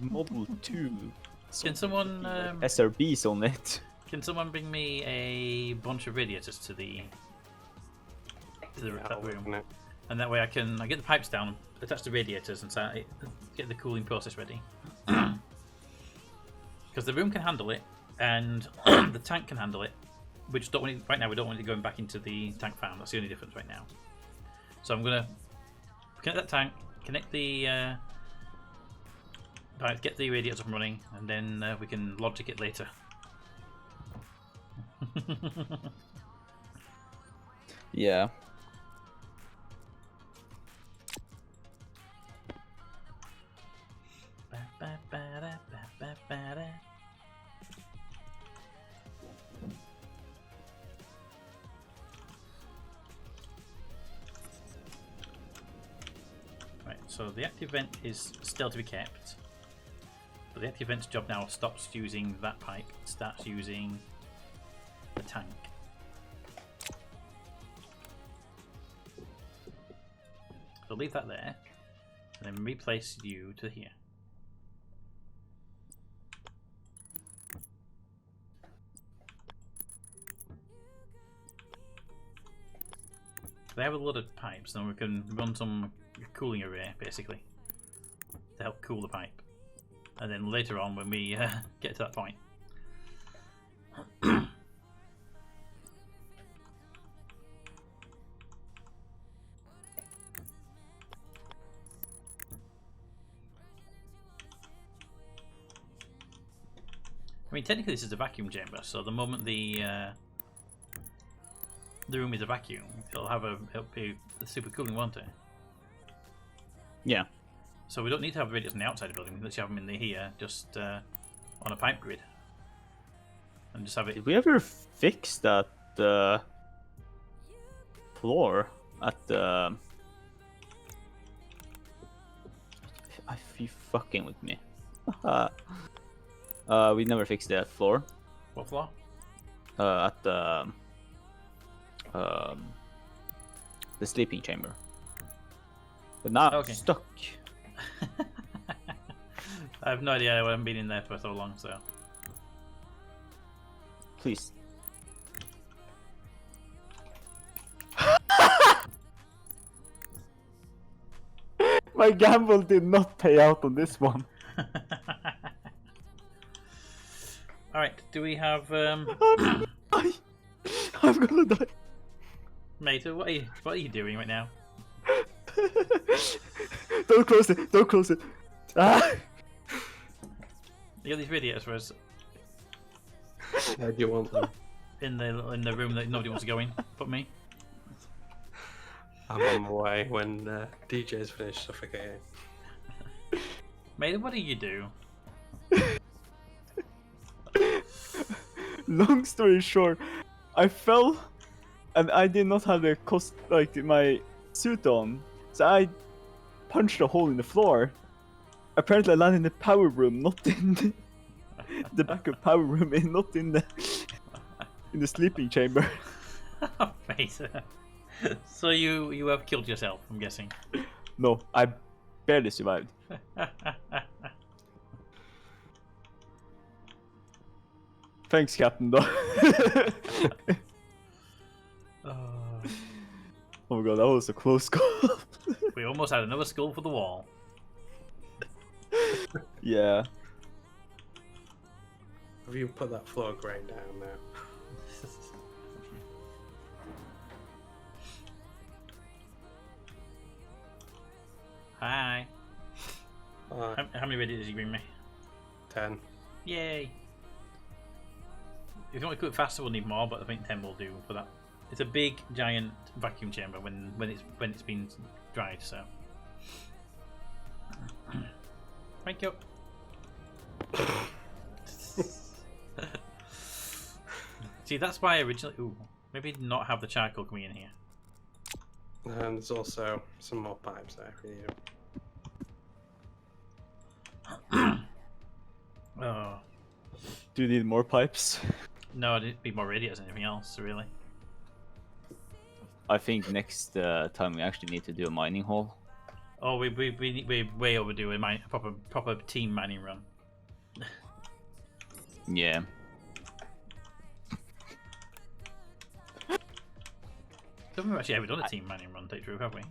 E: model 2
A: Can someone
E: SRBs on it.
A: can someone bring me a bunch of radiators to the that room,
B: It?
A: and that way I get the pipes down, attach the radiators, and get the cooling process ready. Because the room can handle it, and the tank can handle it. We just don't want it right now. We don't want it going back into the tank farm. That's the only difference right now. So I'm gonna connect that tank, connect the pipes, get the radiators up and running, and then we can logic it later.
E: Yeah.
A: Right, so the active vent is still to be kept, but the active vent's job now stops using that pipe, starts using the tank. So leave that there, and then replace you to here. They have a lot of pipes, and we can run some cooling array basically to help cool the pipe, and then later on when we get to that point. I mean, technically this is a vacuum chamber, so the moment the room is a vacuum, it'll be super cooling, won't it?
E: Yeah.
A: So we don't need to have radiators on the outside of the building. Let's have them in the here, just on a pipe grid, and just have it.
E: Did we ever fix that floor at the? Are you fucking with me? We never fixed that floor.
A: What floor?
E: At the sleeping chamber. But now
A: Okay.
E: I'm stuck.
A: I have no idea. I haven't been in there for so long, so.
E: Please. My gamble did not pay out on this one.
A: All right. Do we have
E: I'm gonna die.
A: mate? What are you doing right now?
E: Don't close it. Don't close it. Ah!
A: You got these radiators for us
B: How do you want them?
A: in the room that nobody wants to go in. But me.
B: I'm on my way when DJ's finished suffocating.
A: Mate, what do you do?
E: Long story short, I fell and I did not have the my suit on, so I punched a hole in the floor. Apparently, I landed in the power room, not in the backup power room, and not in the sleeping chamber.
A: Mate. So you have killed yourself, I'm guessing.
E: No, I barely survived. Thanks, Captain. Though. Oh my god, that was a close call.
A: We almost had another skull for the wall.
E: Yeah.
B: Have you put that floor grain down now?
A: Hi.
B: Alright,
A: How many radiators did you bring me?
B: 10.
A: Yay! If you want to cook it faster, we'll need more, but I think 10 will do for that. It's a big, giant vacuum chamber when it's been dried. So, thank you. See, that's why I originally. Ooh, maybe not have the charcoal coming in here.
B: And there's also some more pipes there for you.
A: Oh
E: Do you need more pipes?
A: no, it'd be more radiators than anything else, really.
E: I think next time we actually need to do a mining hole.
A: Oh, we way overdue a proper team mining run.
E: Yeah.
A: Don't think we've actually ever done a team mining run, take true, have we?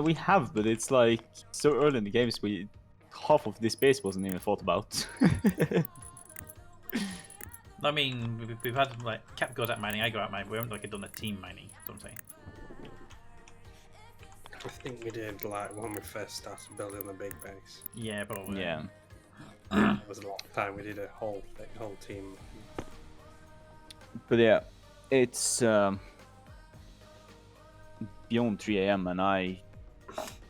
E: We have, but it's like so early in the games. Half of this base wasn't even thought about.
A: I mean, we've had like Cap goes out mining, I go out mining. We haven't like done a team mining, don't say.
B: I think we did like when we first started building the big base.
A: Yeah, probably.
E: Yeah.
B: It was a long time. We did a whole team.
E: But yeah, it's beyond 3 AM and I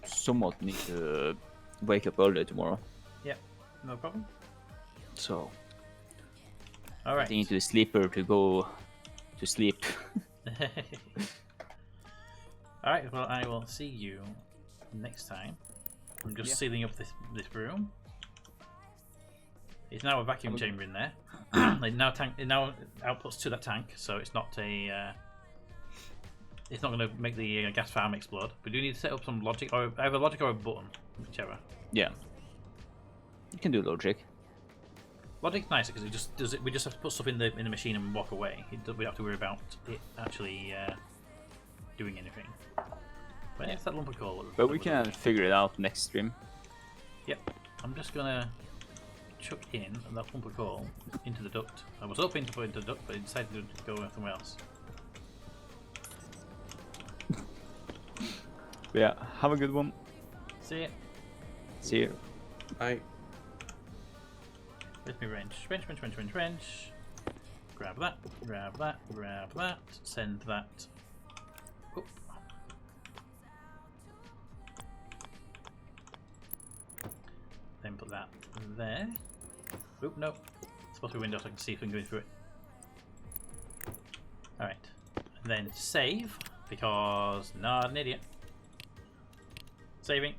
E: somewhat need to wake up early tomorrow.
A: Yeah, no problem.
E: So
A: All
E: I
A: right.
E: need to sleeper to go to sleep.
A: All right. Well, I will see you next time. I'm just sealing up this room. It's now a vacuum chamber in there. It now outputs to that tank, so it's not a. It's not going to make the gas farm explode. We do need to set up some logic, or either logic or a button, whichever.
E: Yeah. You can do logic.
A: Logic's nicer because it just does it. We just have to put stuff in the machine and walk away. We don't have to worry about it actually doing anything. But it's that lump of coal.
E: But we can figure it out next stream.
A: Yep. I'm just gonna chuck in that lump of coal into the duct. I was hoping to put it into the duct, but I decided to go somewhere else.
E: But yeah, have a good one.
A: See ya.
E: See you.
B: Right.
A: Where's my wrench? Wrench. Grab that, grab that, grab that. Send that. Oop. Then put that there. Oop, no. It's supposed to be window so I can see if I'm going through it. Alright. Then save, because not an idiot. Saving.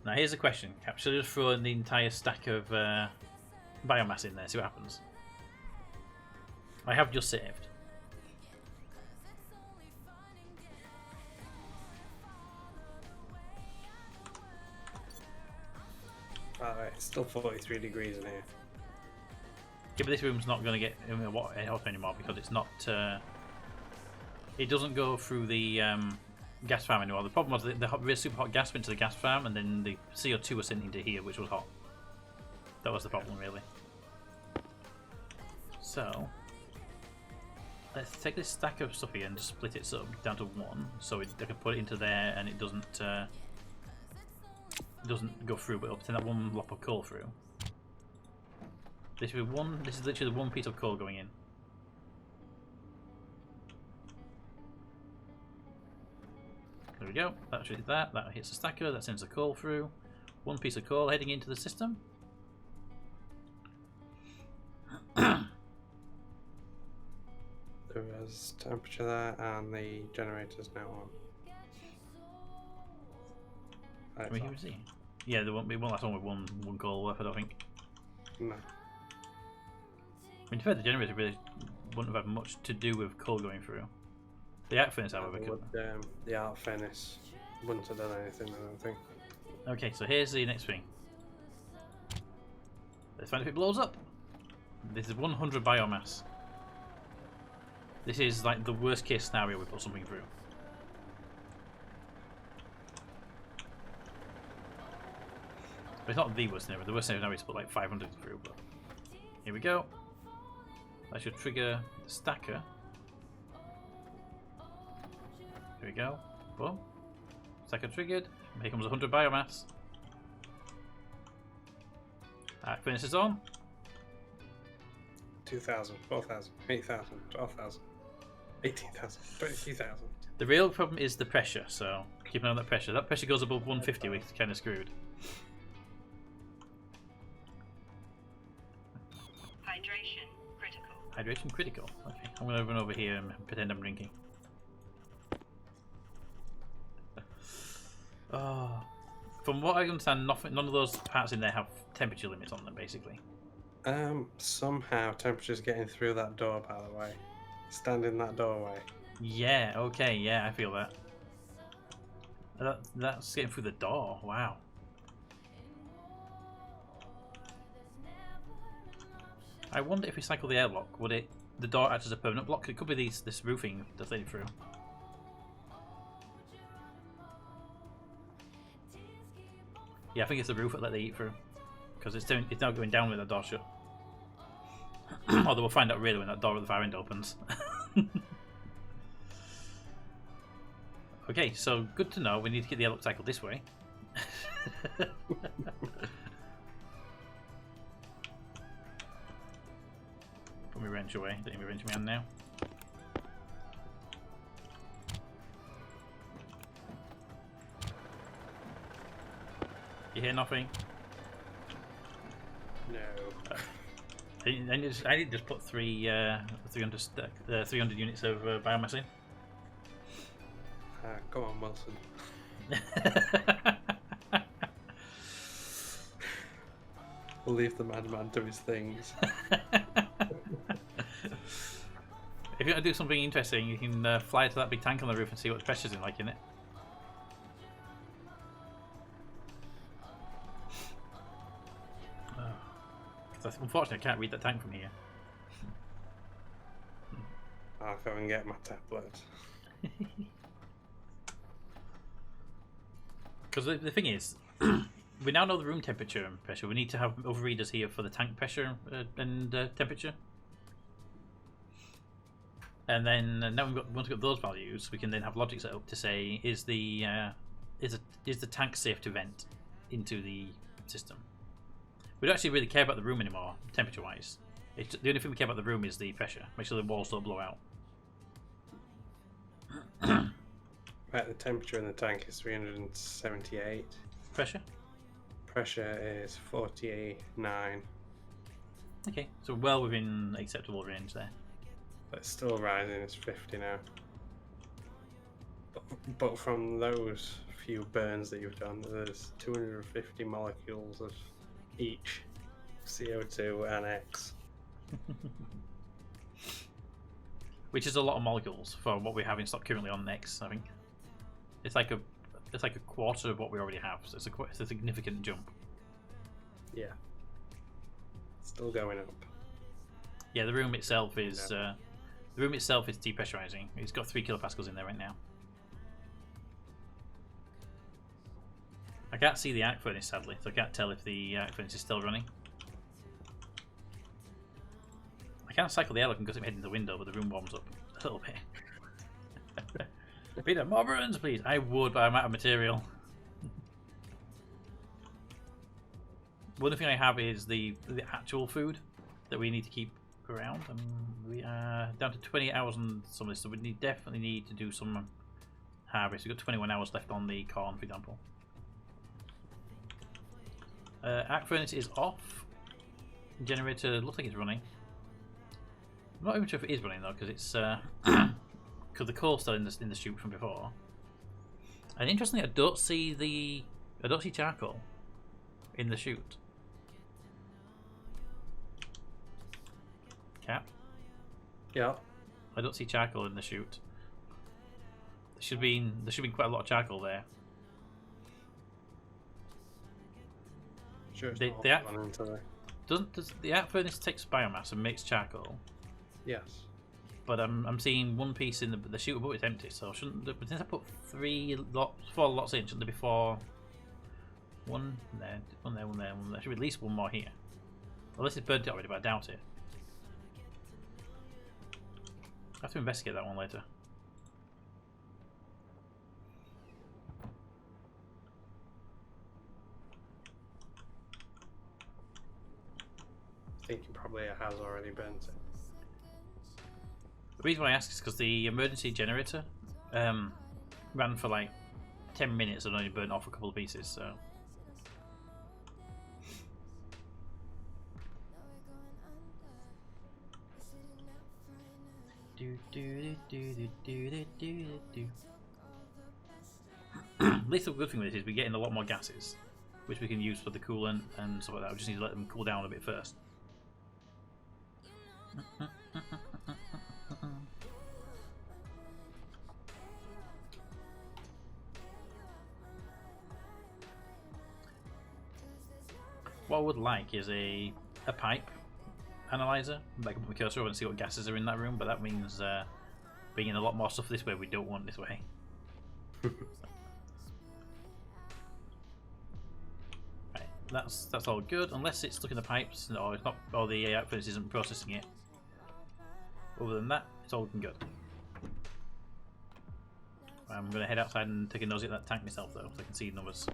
A: Now here's a question. Should I just throw in the entire stack of biomass in there, see what happens? I have just saved.
B: Alright, it's still 43 degrees in here.
A: Yeah, but this room's not going to get hot anymore because it's not. It doesn't go through the gas farm anymore. The problem was the really super hot gas went to the gas farm, and then the CO2 was sent into here, which was hot. That was the problem, really. So let's take this stack of stuff here and just split it sort of down to one, so I can put it into there, and it doesn't go through, but it'll send that one lump of coal through. This is literally the one piece of coal going in. There we go. That should hit that. That hits the stacker. That sends the coal through. One piece of coal heading into the system.
B: There was temperature there, and the generator's now on.
A: Can we hear see? Yeah, there won't be one last one with one coal worth, I don't think.
B: No.
A: I mean, to be fair, the generator really wouldn't have had much to do with coal going through. The arc furnace, however, could.
B: The arc furnace wouldn't have done anything, I don't think.
A: Okay, so here's the next thing. Let's find if it blows up. This is 100 biomass. This is like the worst case scenario we put something through. But it's not the worst scenario. The worst scenario is to put like 500 through. But here we go. That should trigger the stacker. Here we go. Boom. Stacker triggered. Here comes 100 biomass. That finishes on.
B: 2,000, 4,000, 8,000, 12,000, 18,000, 22,000.
A: The real problem is the pressure, so keep an eye on that pressure. That pressure goes above 150, we're kind of screwed.
F: Hydration critical.
A: Hydration critical. Okay, I'm going to run over here and pretend I'm drinking. Oh. From what I understand, none of those parts in there have temperature limits on them, basically.
B: Somehow temperature's getting through that door, by the way. Stand in that doorway.
A: Yeah, okay, yeah, I feel that. That's getting through the door, wow. I wonder if we cycle the airlock, would the door act as a permanent block? It could be this roofing that's letting it through. Yeah, I think it's the roof that let the heat through. Because it's now going down with the door shut. Although we'll find out really when that door at the far end opens. Okay, so good to know. We need to get the airlock cycle this way. Put my wrench away. Don't need my wrench in my hand now. You hear nothing?
B: No.
A: I need to just put 300 units of biomass in.
B: Come on, Wilson. We'll leave the madman to his things.
A: If you want to do something interesting, you can fly to that big tank on the roof and see what the pressure's like in it. Unfortunately, I can't read that tank from here.
B: I'll go and get my tablet.
A: Because the thing is, we now know the room temperature and pressure. We need to have overreaders here for the tank pressure and temperature. And then now once we've got those values, we can then have logic set up to say is the tank safe to vent into the system. We don't actually really care about the room anymore, temperature-wise. The only thing we care about the room is the pressure. Make sure the walls don't blow out.
B: Right, the temperature in the tank is 378.
A: Pressure?
B: Pressure is 49.
A: Okay, so well within acceptable range there.
B: But it's still rising, it's 50 now. But from those few burns that you've done, there's 250 molecules of each CO2 and X.
A: Which is a lot of molecules for what we have in stock currently on X, I think. It's like a quarter of what we already have, so it's a significant jump.
B: Yeah. Still going up.
A: Yeah, the room itself is depressurizing. It's got 3 kilopascals in there right now. I can't see the arc furnace sadly, so I can't tell if the arc furnace is still running. I can't cycle the airlock and get him heading to the window, but the room warms up a little bit. Peter, more burns, please. I would, but I'm out of material. One thing I have is the actual food that we need to keep around. We are down to 28 hours on some of this, so we definitely need to do some harvest. We've got 21 hours left on the corn, for example. Arc furnace is off. Generator looks like it's running. I'm not even sure if it is running though, because it's because the coal's still in the chute from before. And interestingly, I don't see charcoal in the chute. Cap.
B: Yeah.
A: I don't see charcoal in the chute. There should be quite a lot of charcoal there.
B: Sure, it's
A: The
B: not gone into the...
A: Does the arc furnace takes biomass and makes charcoal?
B: Yes.
A: But I'm seeing one piece in the chute above it's empty, so shouldn't but since I put 4 lots in, shouldn't there be 4? One there, one there, one there, one there. There should be at least one more here. Unless it's burnt it already, but I doubt it. I have to investigate that one later.
B: I think probably it has already burnt it.
A: The reason why I ask is because the emergency generator ran for like 10 minutes and only burnt off a couple of pieces, so. At least the good thing with this is we're getting a lot more gases, which we can use for the coolant and stuff like that. We just need to let them cool down a bit first. What I would like is a pipe analyzer. I can put my cursor over and see what gases are in that room, but that means bringing a lot more stuff this way we don't want this way. Right, that's all good, unless it's stuck in the pipes or it's not, or the outfit isn't processing it. Other than that, it's all looking good. I'm going to head outside and take a nosy at that tank myself though, so I can see numbers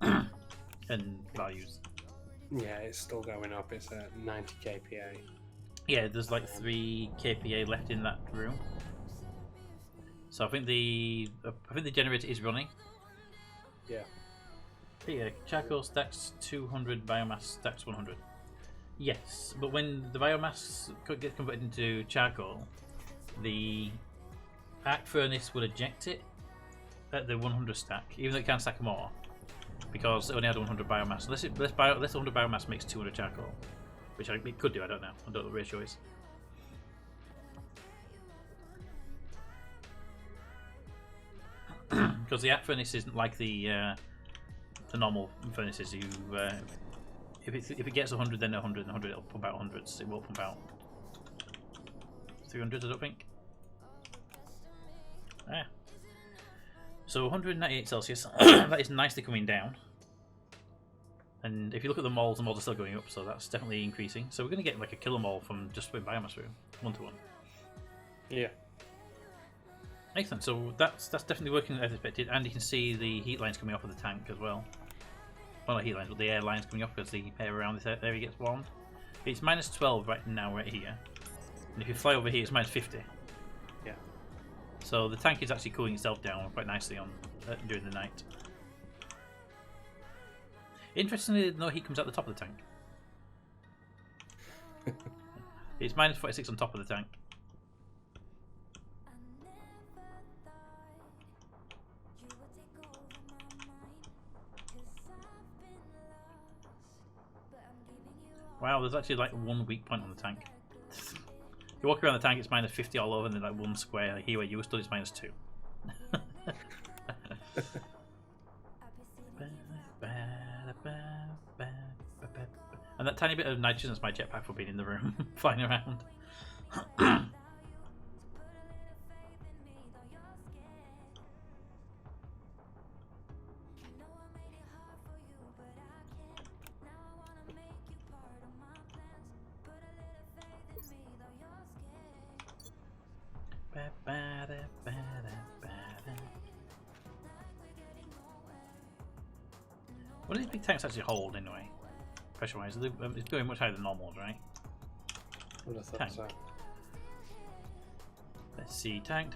A: and values.
B: Yeah, it's still going up. It's at 90 kPa.
A: Yeah, there's like 3 kPa left in that room. So I think the generator is running.
B: Yeah.
A: Yeah, charcoal stacks 200, biomass stacks 100. Yes, but when the biomass gets converted into charcoal, the arc furnace will eject it at the 100 stack, even though it can stack more, because it only had 100 biomass. Unless 100 biomass makes 200 charcoal, which it could do. I don't know. I don't know what the ratio is. Because the arc furnace isn't like the normal furnaces. You if it gets 100, then 100, and 100 it'll pump out hundreds. It won't pump out 300s, I don't think. Ah. So 198 Celsius. That is nicely coming down. And if you look at the moles are still going up, so that's definitely increasing. So we're going to get like a kilomole from just putting biomass through, 1 to 1.
B: Yeah.
A: Excellent. So that's definitely working as expected, and you can see the heat lines coming off of the tank as well. Well, not heat lines, but the air lines coming off as the air around this area gets warmed. It's minus 12 right now, right here. And if you fly over here, it's minus 50.
B: Yeah.
A: So the tank is actually cooling itself down quite nicely on during the night. Interestingly, no heat comes out the top of the tank. It's minus 46 on top of the tank. Wow, there's actually like one weak point on the tank. You walk around the tank, it's minus 50 all over, and then like one square like here where you stood, it's minus 2. And that tiny bit of nitrogen is my jetpack for being in the room, flying around. What do these big tanks actually hold anyway? Pressure wise, it's going much higher than normals, right?
B: Would have thought
A: Tank.
B: so.
A: Let's see, tank.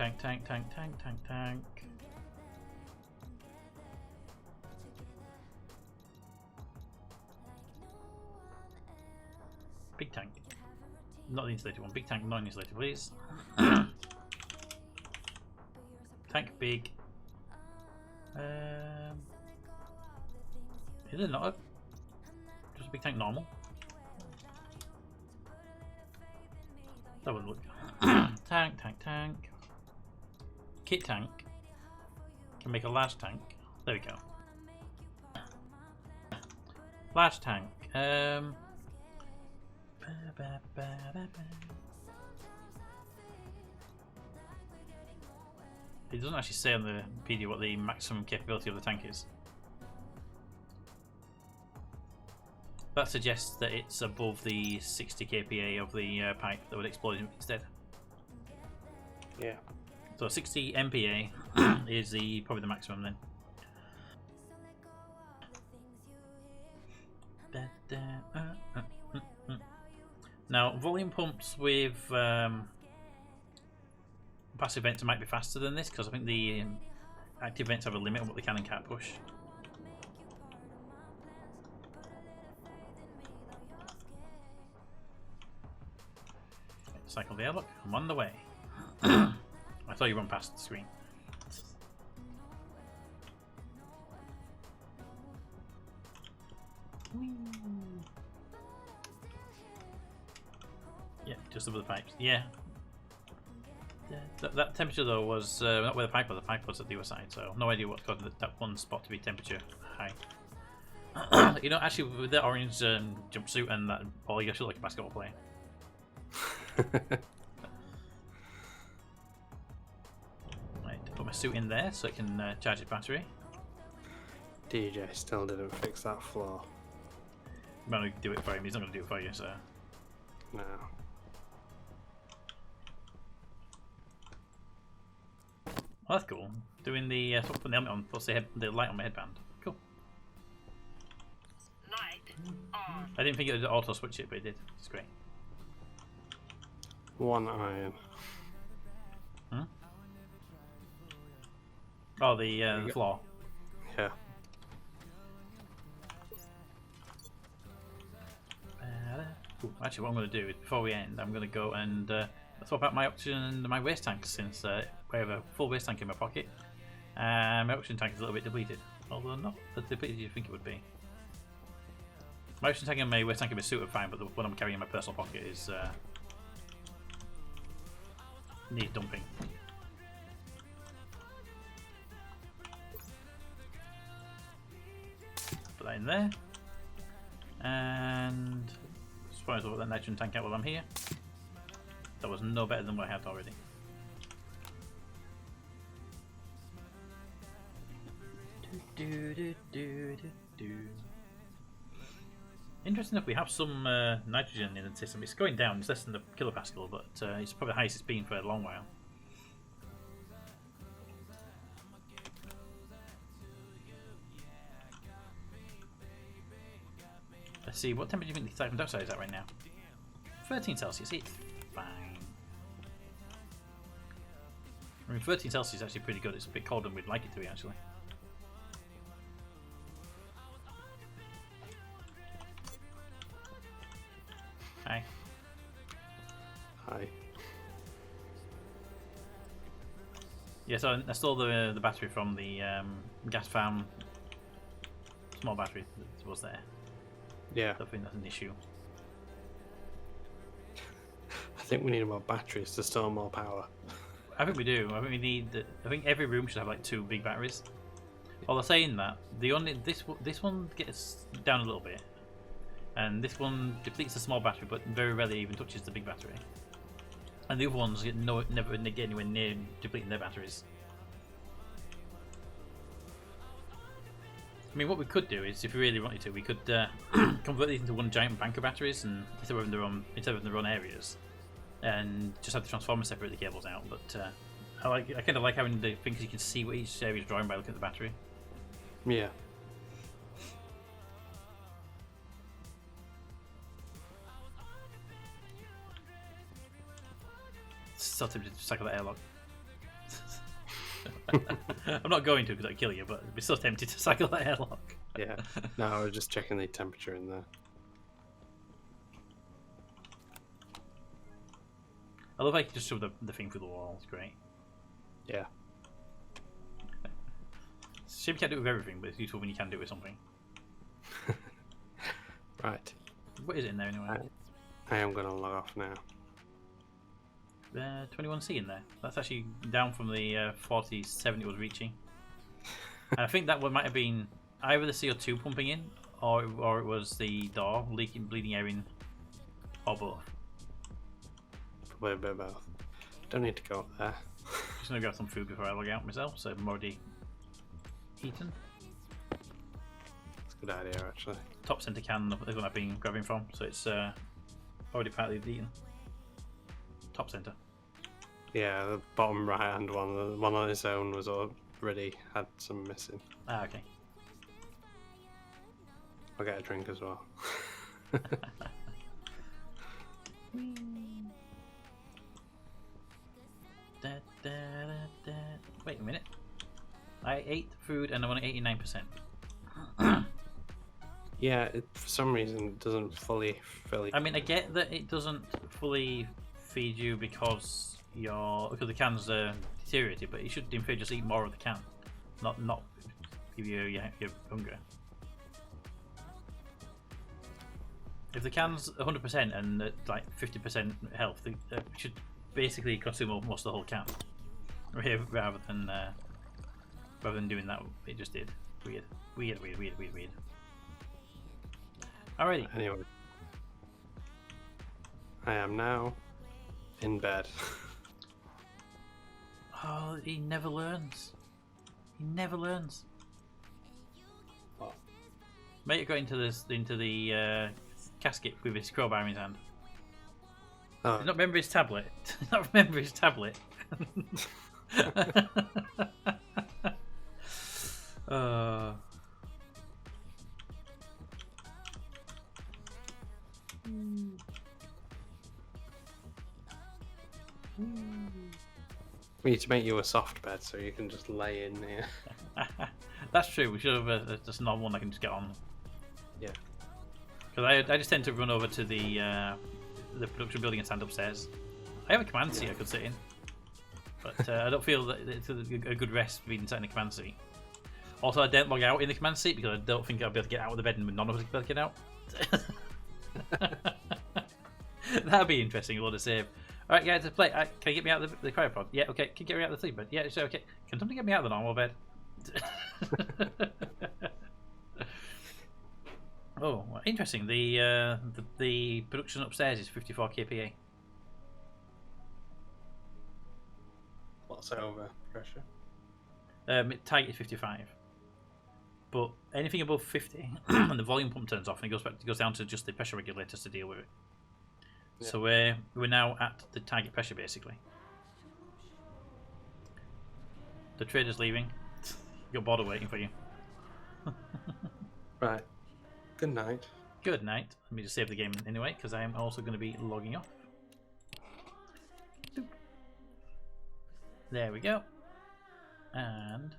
A: Big tank. Not the insulated one, big tank, non-insulated, please. Tank big. Is it not just a big tank normal? That would look. Tank. Kit tank. Can make a large tank. There we go. Large tank. It doesn't actually say on the PD what the maximum capability of the tank is. That suggests that it's above the 60 kPa of the pipe that would explode instead.
B: Yeah.
A: So 60 MPa is probably the maximum then. Now, volume pumps with passive vents might be faster than this because I think the active vents have a limit on what they can and can't push. Cycle the airlock. I'm on the way. I thought you run past the screen. Yeah, just above the pipes. Yeah. That temperature though was not where the pipe was. The pipe was at the other side, so no idea what caused that one spot to be temperature high. You know, actually, with the orange jumpsuit and that ball, you actually look like a basketball player. Right, put my suit in there so it can charge its battery.
B: DJ still didn't fix that flaw.
A: I'm going to do it for him. He's not going to do it for you, so.
B: No.
A: Well, that's cool. Doing the putting the helmet on plus the light on my headband. Cool.
F: Light on.
A: I didn't think it would auto switch it, but it did. It's great.
B: One iron.
A: Hmm? Oh, the floor.
B: Yeah.
A: Ooh, actually, what I'm going to do is before we end, I'm going to go and swap out my oxygen and my waste tank since I have a full waste tank in my pocket. My oxygen tank is a little bit depleted, although not as depleted as you think it would be. My oxygen tank and my waste tank in my suit are fine, but the one I'm carrying in my personal pocket is needs dumping. Put that in there, and as far as I'll put that nitrogen tank out while I'm here. That was no better than what I had already. Interesting enough, we have some nitrogen in the system. It's going down, it's less than the kilopascal, but it's probably the highest it's been for a long while. Let's see, what temperature do you think the carbon dioxide is at right now? 13 Celsius, it's fine. I mean, 13 Celsius is actually pretty good. It's a bit colder than we'd like it to be, actually. Hi.
B: Hi.
A: Yeah, so I stole the battery from the gas farm. Small battery that was there.
B: Yeah.
A: I think that's an issue.
B: I think we need more batteries to store more power.
A: I think we do. I think we need. I think every room should have like 2 big batteries. Although saying that, the only this one gets down a little bit, and this one depletes the small battery, but very rarely even touches the big battery. And the other ones never get anywhere near depleting their batteries. I mean, what we could do is, if we really wanted to, we could convert these into one giant bank of batteries, and instead of in their own areas, and just have the transformer separate the cables out. But I kind of like having the things you can see what each area is drawing by looking at the battery.
B: Yeah.
A: Still tempted to cycle that airlock. I'm not going to because I'd kill you, but I'd be so tempted to cycle that airlock.
B: Yeah. No, I was just checking the temperature in there.
A: I love how you can just shove the thing through the wall. It's great.
B: Yeah.
A: Shame you can't do it with everything, but it's useful when you can do it with something.
B: Right.
A: What is it in there anyway?
B: I am going to log off now.
A: 21C in there. That's actually down from the 47 it was reaching. And I think that one might have been either the CO2 pumping in, or it was the door bleeding air in, or both.
B: Probably a bit of both. Don't need to go up there.
A: Just gonna grab some food before I log out myself, so I'm already eaten.
B: It's a good idea, actually.
A: Top center can is what I've been grabbing from, so it's already partly eaten. Top center.
B: Yeah, the bottom right hand one, the one on its own was already had some missing.
A: Ah, okay.
B: I'll get a drink as well.
A: Wait a minute. I ate food and I'm on 89%.
B: Yeah, it, for some reason it doesn't fully fill you.
A: I mean, I get that it doesn't fully feed you because the can's deteriorated, but you should in fact just eat more of the can, not give you your hunger. If the can's 100% and like 50% health, it should basically consume most of the whole can, rather than doing that. It just did. Weird. Alrighty.
B: Anyway, I am now in bed.
A: Oh, he never learns. He never learns.
B: What?
A: Mate got into the casket with his crowbar in his hand.
B: Oh,
A: Did not remember his tablet. Did not remember his tablet.
B: we need to make you a soft bed so you can just lay in here.
A: That's true. We should have just not one I can just get on.
B: Yeah.
A: Because I just tend to run over to the production building and stand upstairs. I have a command seat I could sit in, but I don't feel that it's a good rest being sat in the command seat. Also, I don't log out in the command seat because I don't think I'll be able to get out of the bed and none of us will be able to get out. That'd be interesting. A lot of save. All right, guys, let's play. Can you get me out of the cryopod? Yeah, okay. Can you get me out of the sleep bed? Yeah, it's okay. Can somebody get me out of the normal bed? Oh, well, interesting. The production upstairs is 54 kPa.
B: What's over pressure?
A: Target is 55. But anything above 50, and the volume pump turns off, and it goes down to just the pressure regulators to deal with it.
B: Yeah.
A: So we're now at the target pressure basically. The trader's leaving. Your border waiting for you.
B: Right. Good night.
A: good night. Let me just save the game anyway, because I am also going to be logging off. Boop. There we go. And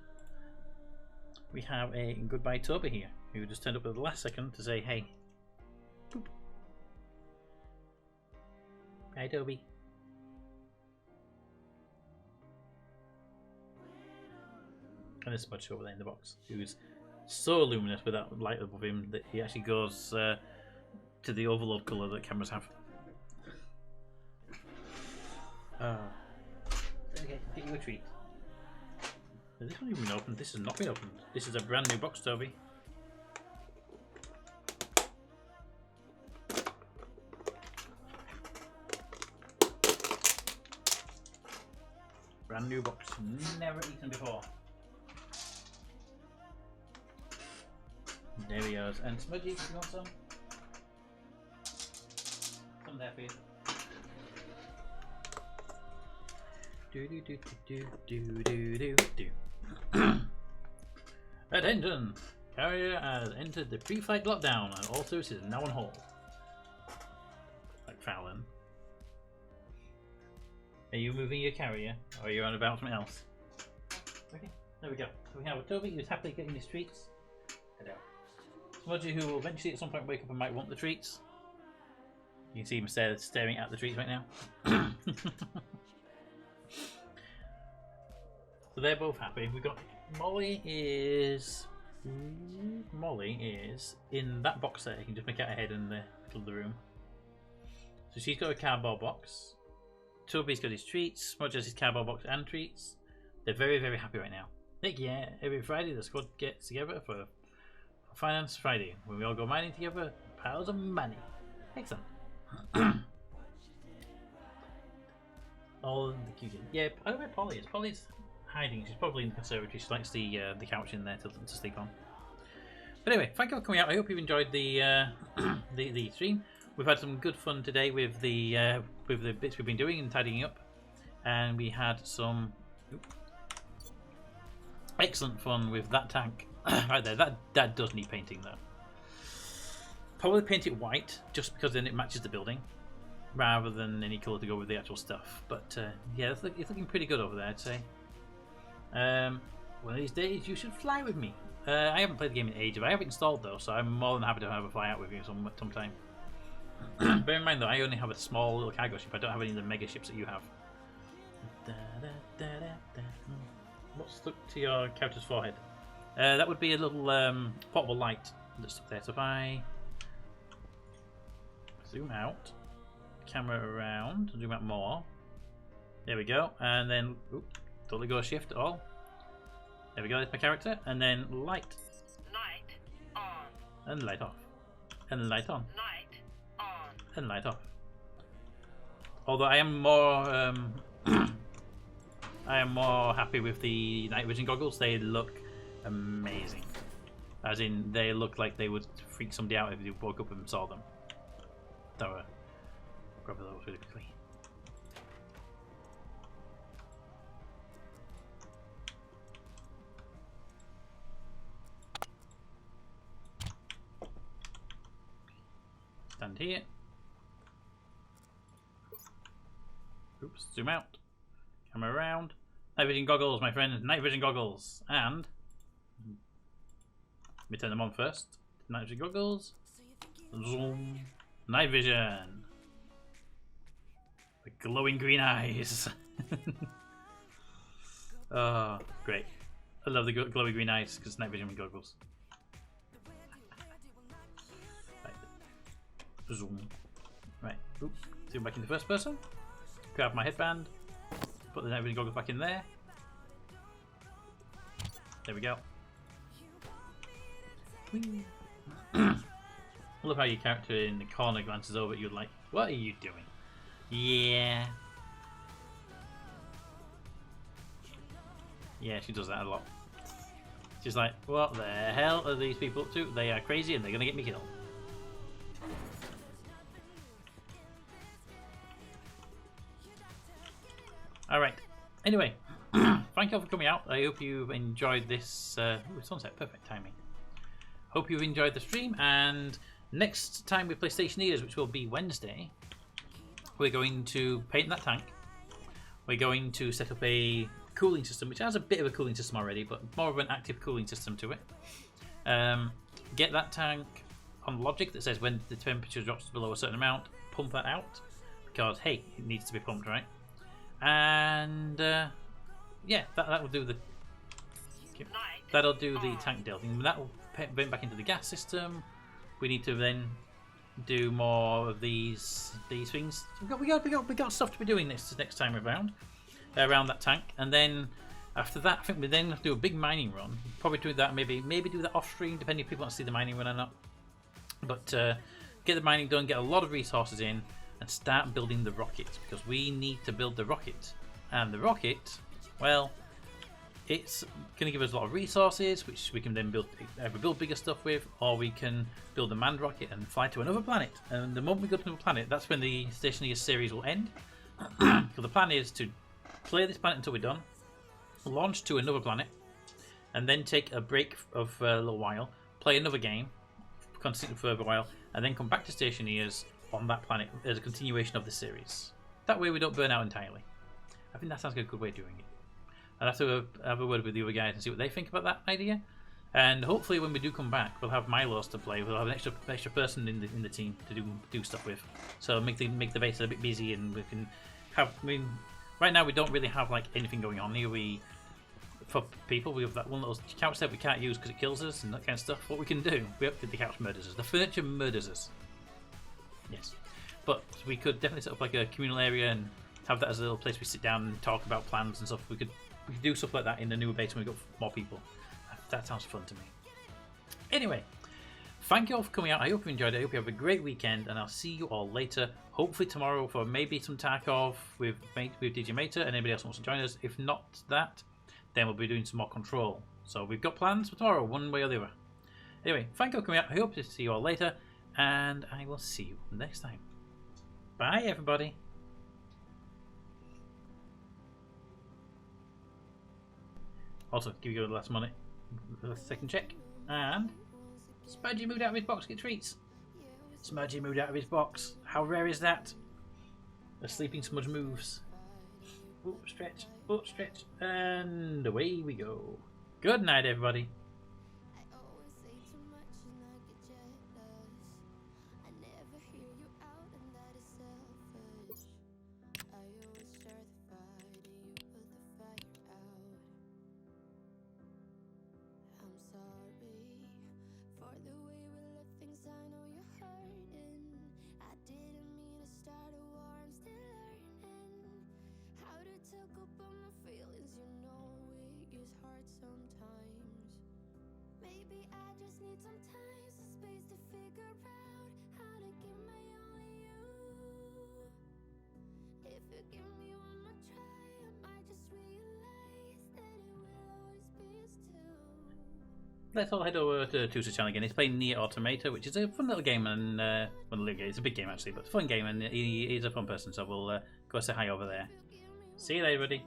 A: we have a goodbye Toby here, who just turned up at the last second to say hey. Boop. Hi Toby. And this Smudge over there in the box, who's so luminous with that light above him that he actually goes to the overload colour that cameras have. Okay, get you a treat. Has this one even been opened? This has not been opened. This is a brand new box, Toby. Brand new box, never eaten before. There he goes. And Smudgy, you want some? Some there for you. Attention! Carrier has entered the pre-flight lockdown and all services are now on hold. Like Fallon. Are you moving your carrier or are you on about something else? Okay, there we go. So we have Toby who's happily getting his treats. Hello. Smudgy who will eventually at some point wake up and might want the treats. You can see him staring at the treats right now. So they're both happy. We've got Molly is in that box there. You can just make out her head in the middle of the room. So she's got a cardboard box. Toby's got his treats. Smudge has his cardboard box and treats. They're very, very happy right now. Heck yeah, every Friday the squad gets together for Finance Friday, when we all go mining together, piles of money. Excellent. All the cutie. Yeah, I don't know where Polly is. Polly's hiding. She's probably in the conservatory. She likes the couch in there to sleep on. But anyway, thank you for coming out. I hope you've enjoyed the the stream. We've had some good fun today with the bits we've been doing and tidying up, and we had some excellent fun with that tank right there. That does need painting though. Probably paint it white just because then it matches the building, rather than any colour to go with the actual stuff. But yeah, it's looking pretty good over there, I'd say. One of these days you should fly with me. I haven't played the game in ages, but I have it installed though, so I'm more than happy to have a fly out with you sometime. Bear in mind though, I only have a small little cargo ship. I don't have any of the mega ships that you have. What's stuck to your character's forehead? That would be a little portable light that's stuck there. So if I zoom out, camera around, zoom out more. There we go, and then totally go shift all. There we go, that's my character, and then light.
F: Light on.
A: And light off. And light on.
F: Light on.
A: And light off. Although I am more I am more happy with the night vision goggles. They look amazing. As in, they look like they would freak somebody out if you woke up and saw them. So, grab those really quickly. Stand here. Oops, zoom out. Camera around. Night vision goggles, my friend. Night vision goggles. And let me turn them on first. Night vision goggles. Zoom. Night vision. The glowing green eyes. Oh, great. I love the glowing green eyes because night vision goggles. Right. Zoom. Right. Oop. Zoom back into first person. Grab my headband. Put the night vision goggles back in there. There we go. I love how your character in the corner glances over at you like, what are you doing? Yeah. Yeah, she does that a lot. She's like, what the hell are these people up to? They are crazy and they're going to get me killed. Alright. Anyway, thank you all for coming out. I hope you've enjoyed this. Ooh, sunset, perfect timing. Hope you've enjoyed the stream, and Next time we play Stationeers, which will be Wednesday, we're going to paint that tank. We're going to set up a cooling system, which has a bit of a cooling system already, but more of an active cooling system to it. Get that tank on logic that says when the temperature drops below a certain amount, pump that out, because hey, it needs to be pumped, right? And yeah, that will do the that'll do the tank deal thing. That will vent back into the gas system. We need to then do more of these things. We got stuff to be doing this next time around that tank, and then after that, I think we then have to do a big mining run. Probably do that, maybe do that off stream, depending if people want to see the mining run or not. But get the mining done, get a lot of resources in, and start building the rocket, because we need to build the rocket. And the rocket, well, it's going to give us a lot of resources, which we can then either build bigger stuff with, or we can build a manned rocket and fly to another planet. And the moment we go to another planet, that's when the Stationeers series will end. So the plan is to play this planet until we're done, launch to another planet, and then take a break of a little while, play another game, continue for a while, and then come back to Stationeers on that planet as a continuation of the series. That way we don't burn out entirely. I think that sounds like a good way of doing it. I'll have to have a word with the other guys and see what they think about that idea. And hopefully when we do come back, we'll have Milos to play. We'll have an extra person in the team to do stuff with. So make the base a bit busy, and we can have. I mean, right now we don't really have like anything going on here. For people, we have that one little couch that we can't use because it kills us and that kind of stuff. What we can do, the couch murders us. The furniture murders us. Yes, but we could definitely set up like a communal area and have that as a little place we sit down and talk about plans and stuff. We could do stuff like that in the newer base when we've got more people. That sounds fun to me. Anyway, thank you all for coming out. I hope you enjoyed it. I hope you have a great weekend, and I'll see you all later. Hopefully tomorrow for maybe some Tarkov with DJ Mater, and anybody else wants to join us. If not that, then we'll be doing some more Control. So we've got plans for tomorrow, one way or the other. Anyway, thank you for coming out. I hope to see you all later, and I will see you next time. Bye, everybody. Also, give you the last minute, the second check. And Smudgy moved out of his box to get treats. Smudgy moved out of his box. How rare is that? A sleeping Smudge moves. Oh, stretch. Oh, stretch. And away we go. Good night, everybody. Let's all head over to Tusa's channel again. He's playing Nier Automata, which is a fun little game, and it's a big game actually, but a fun game, and he's a fun person, so we'll go say hi over there. See you later, everybody.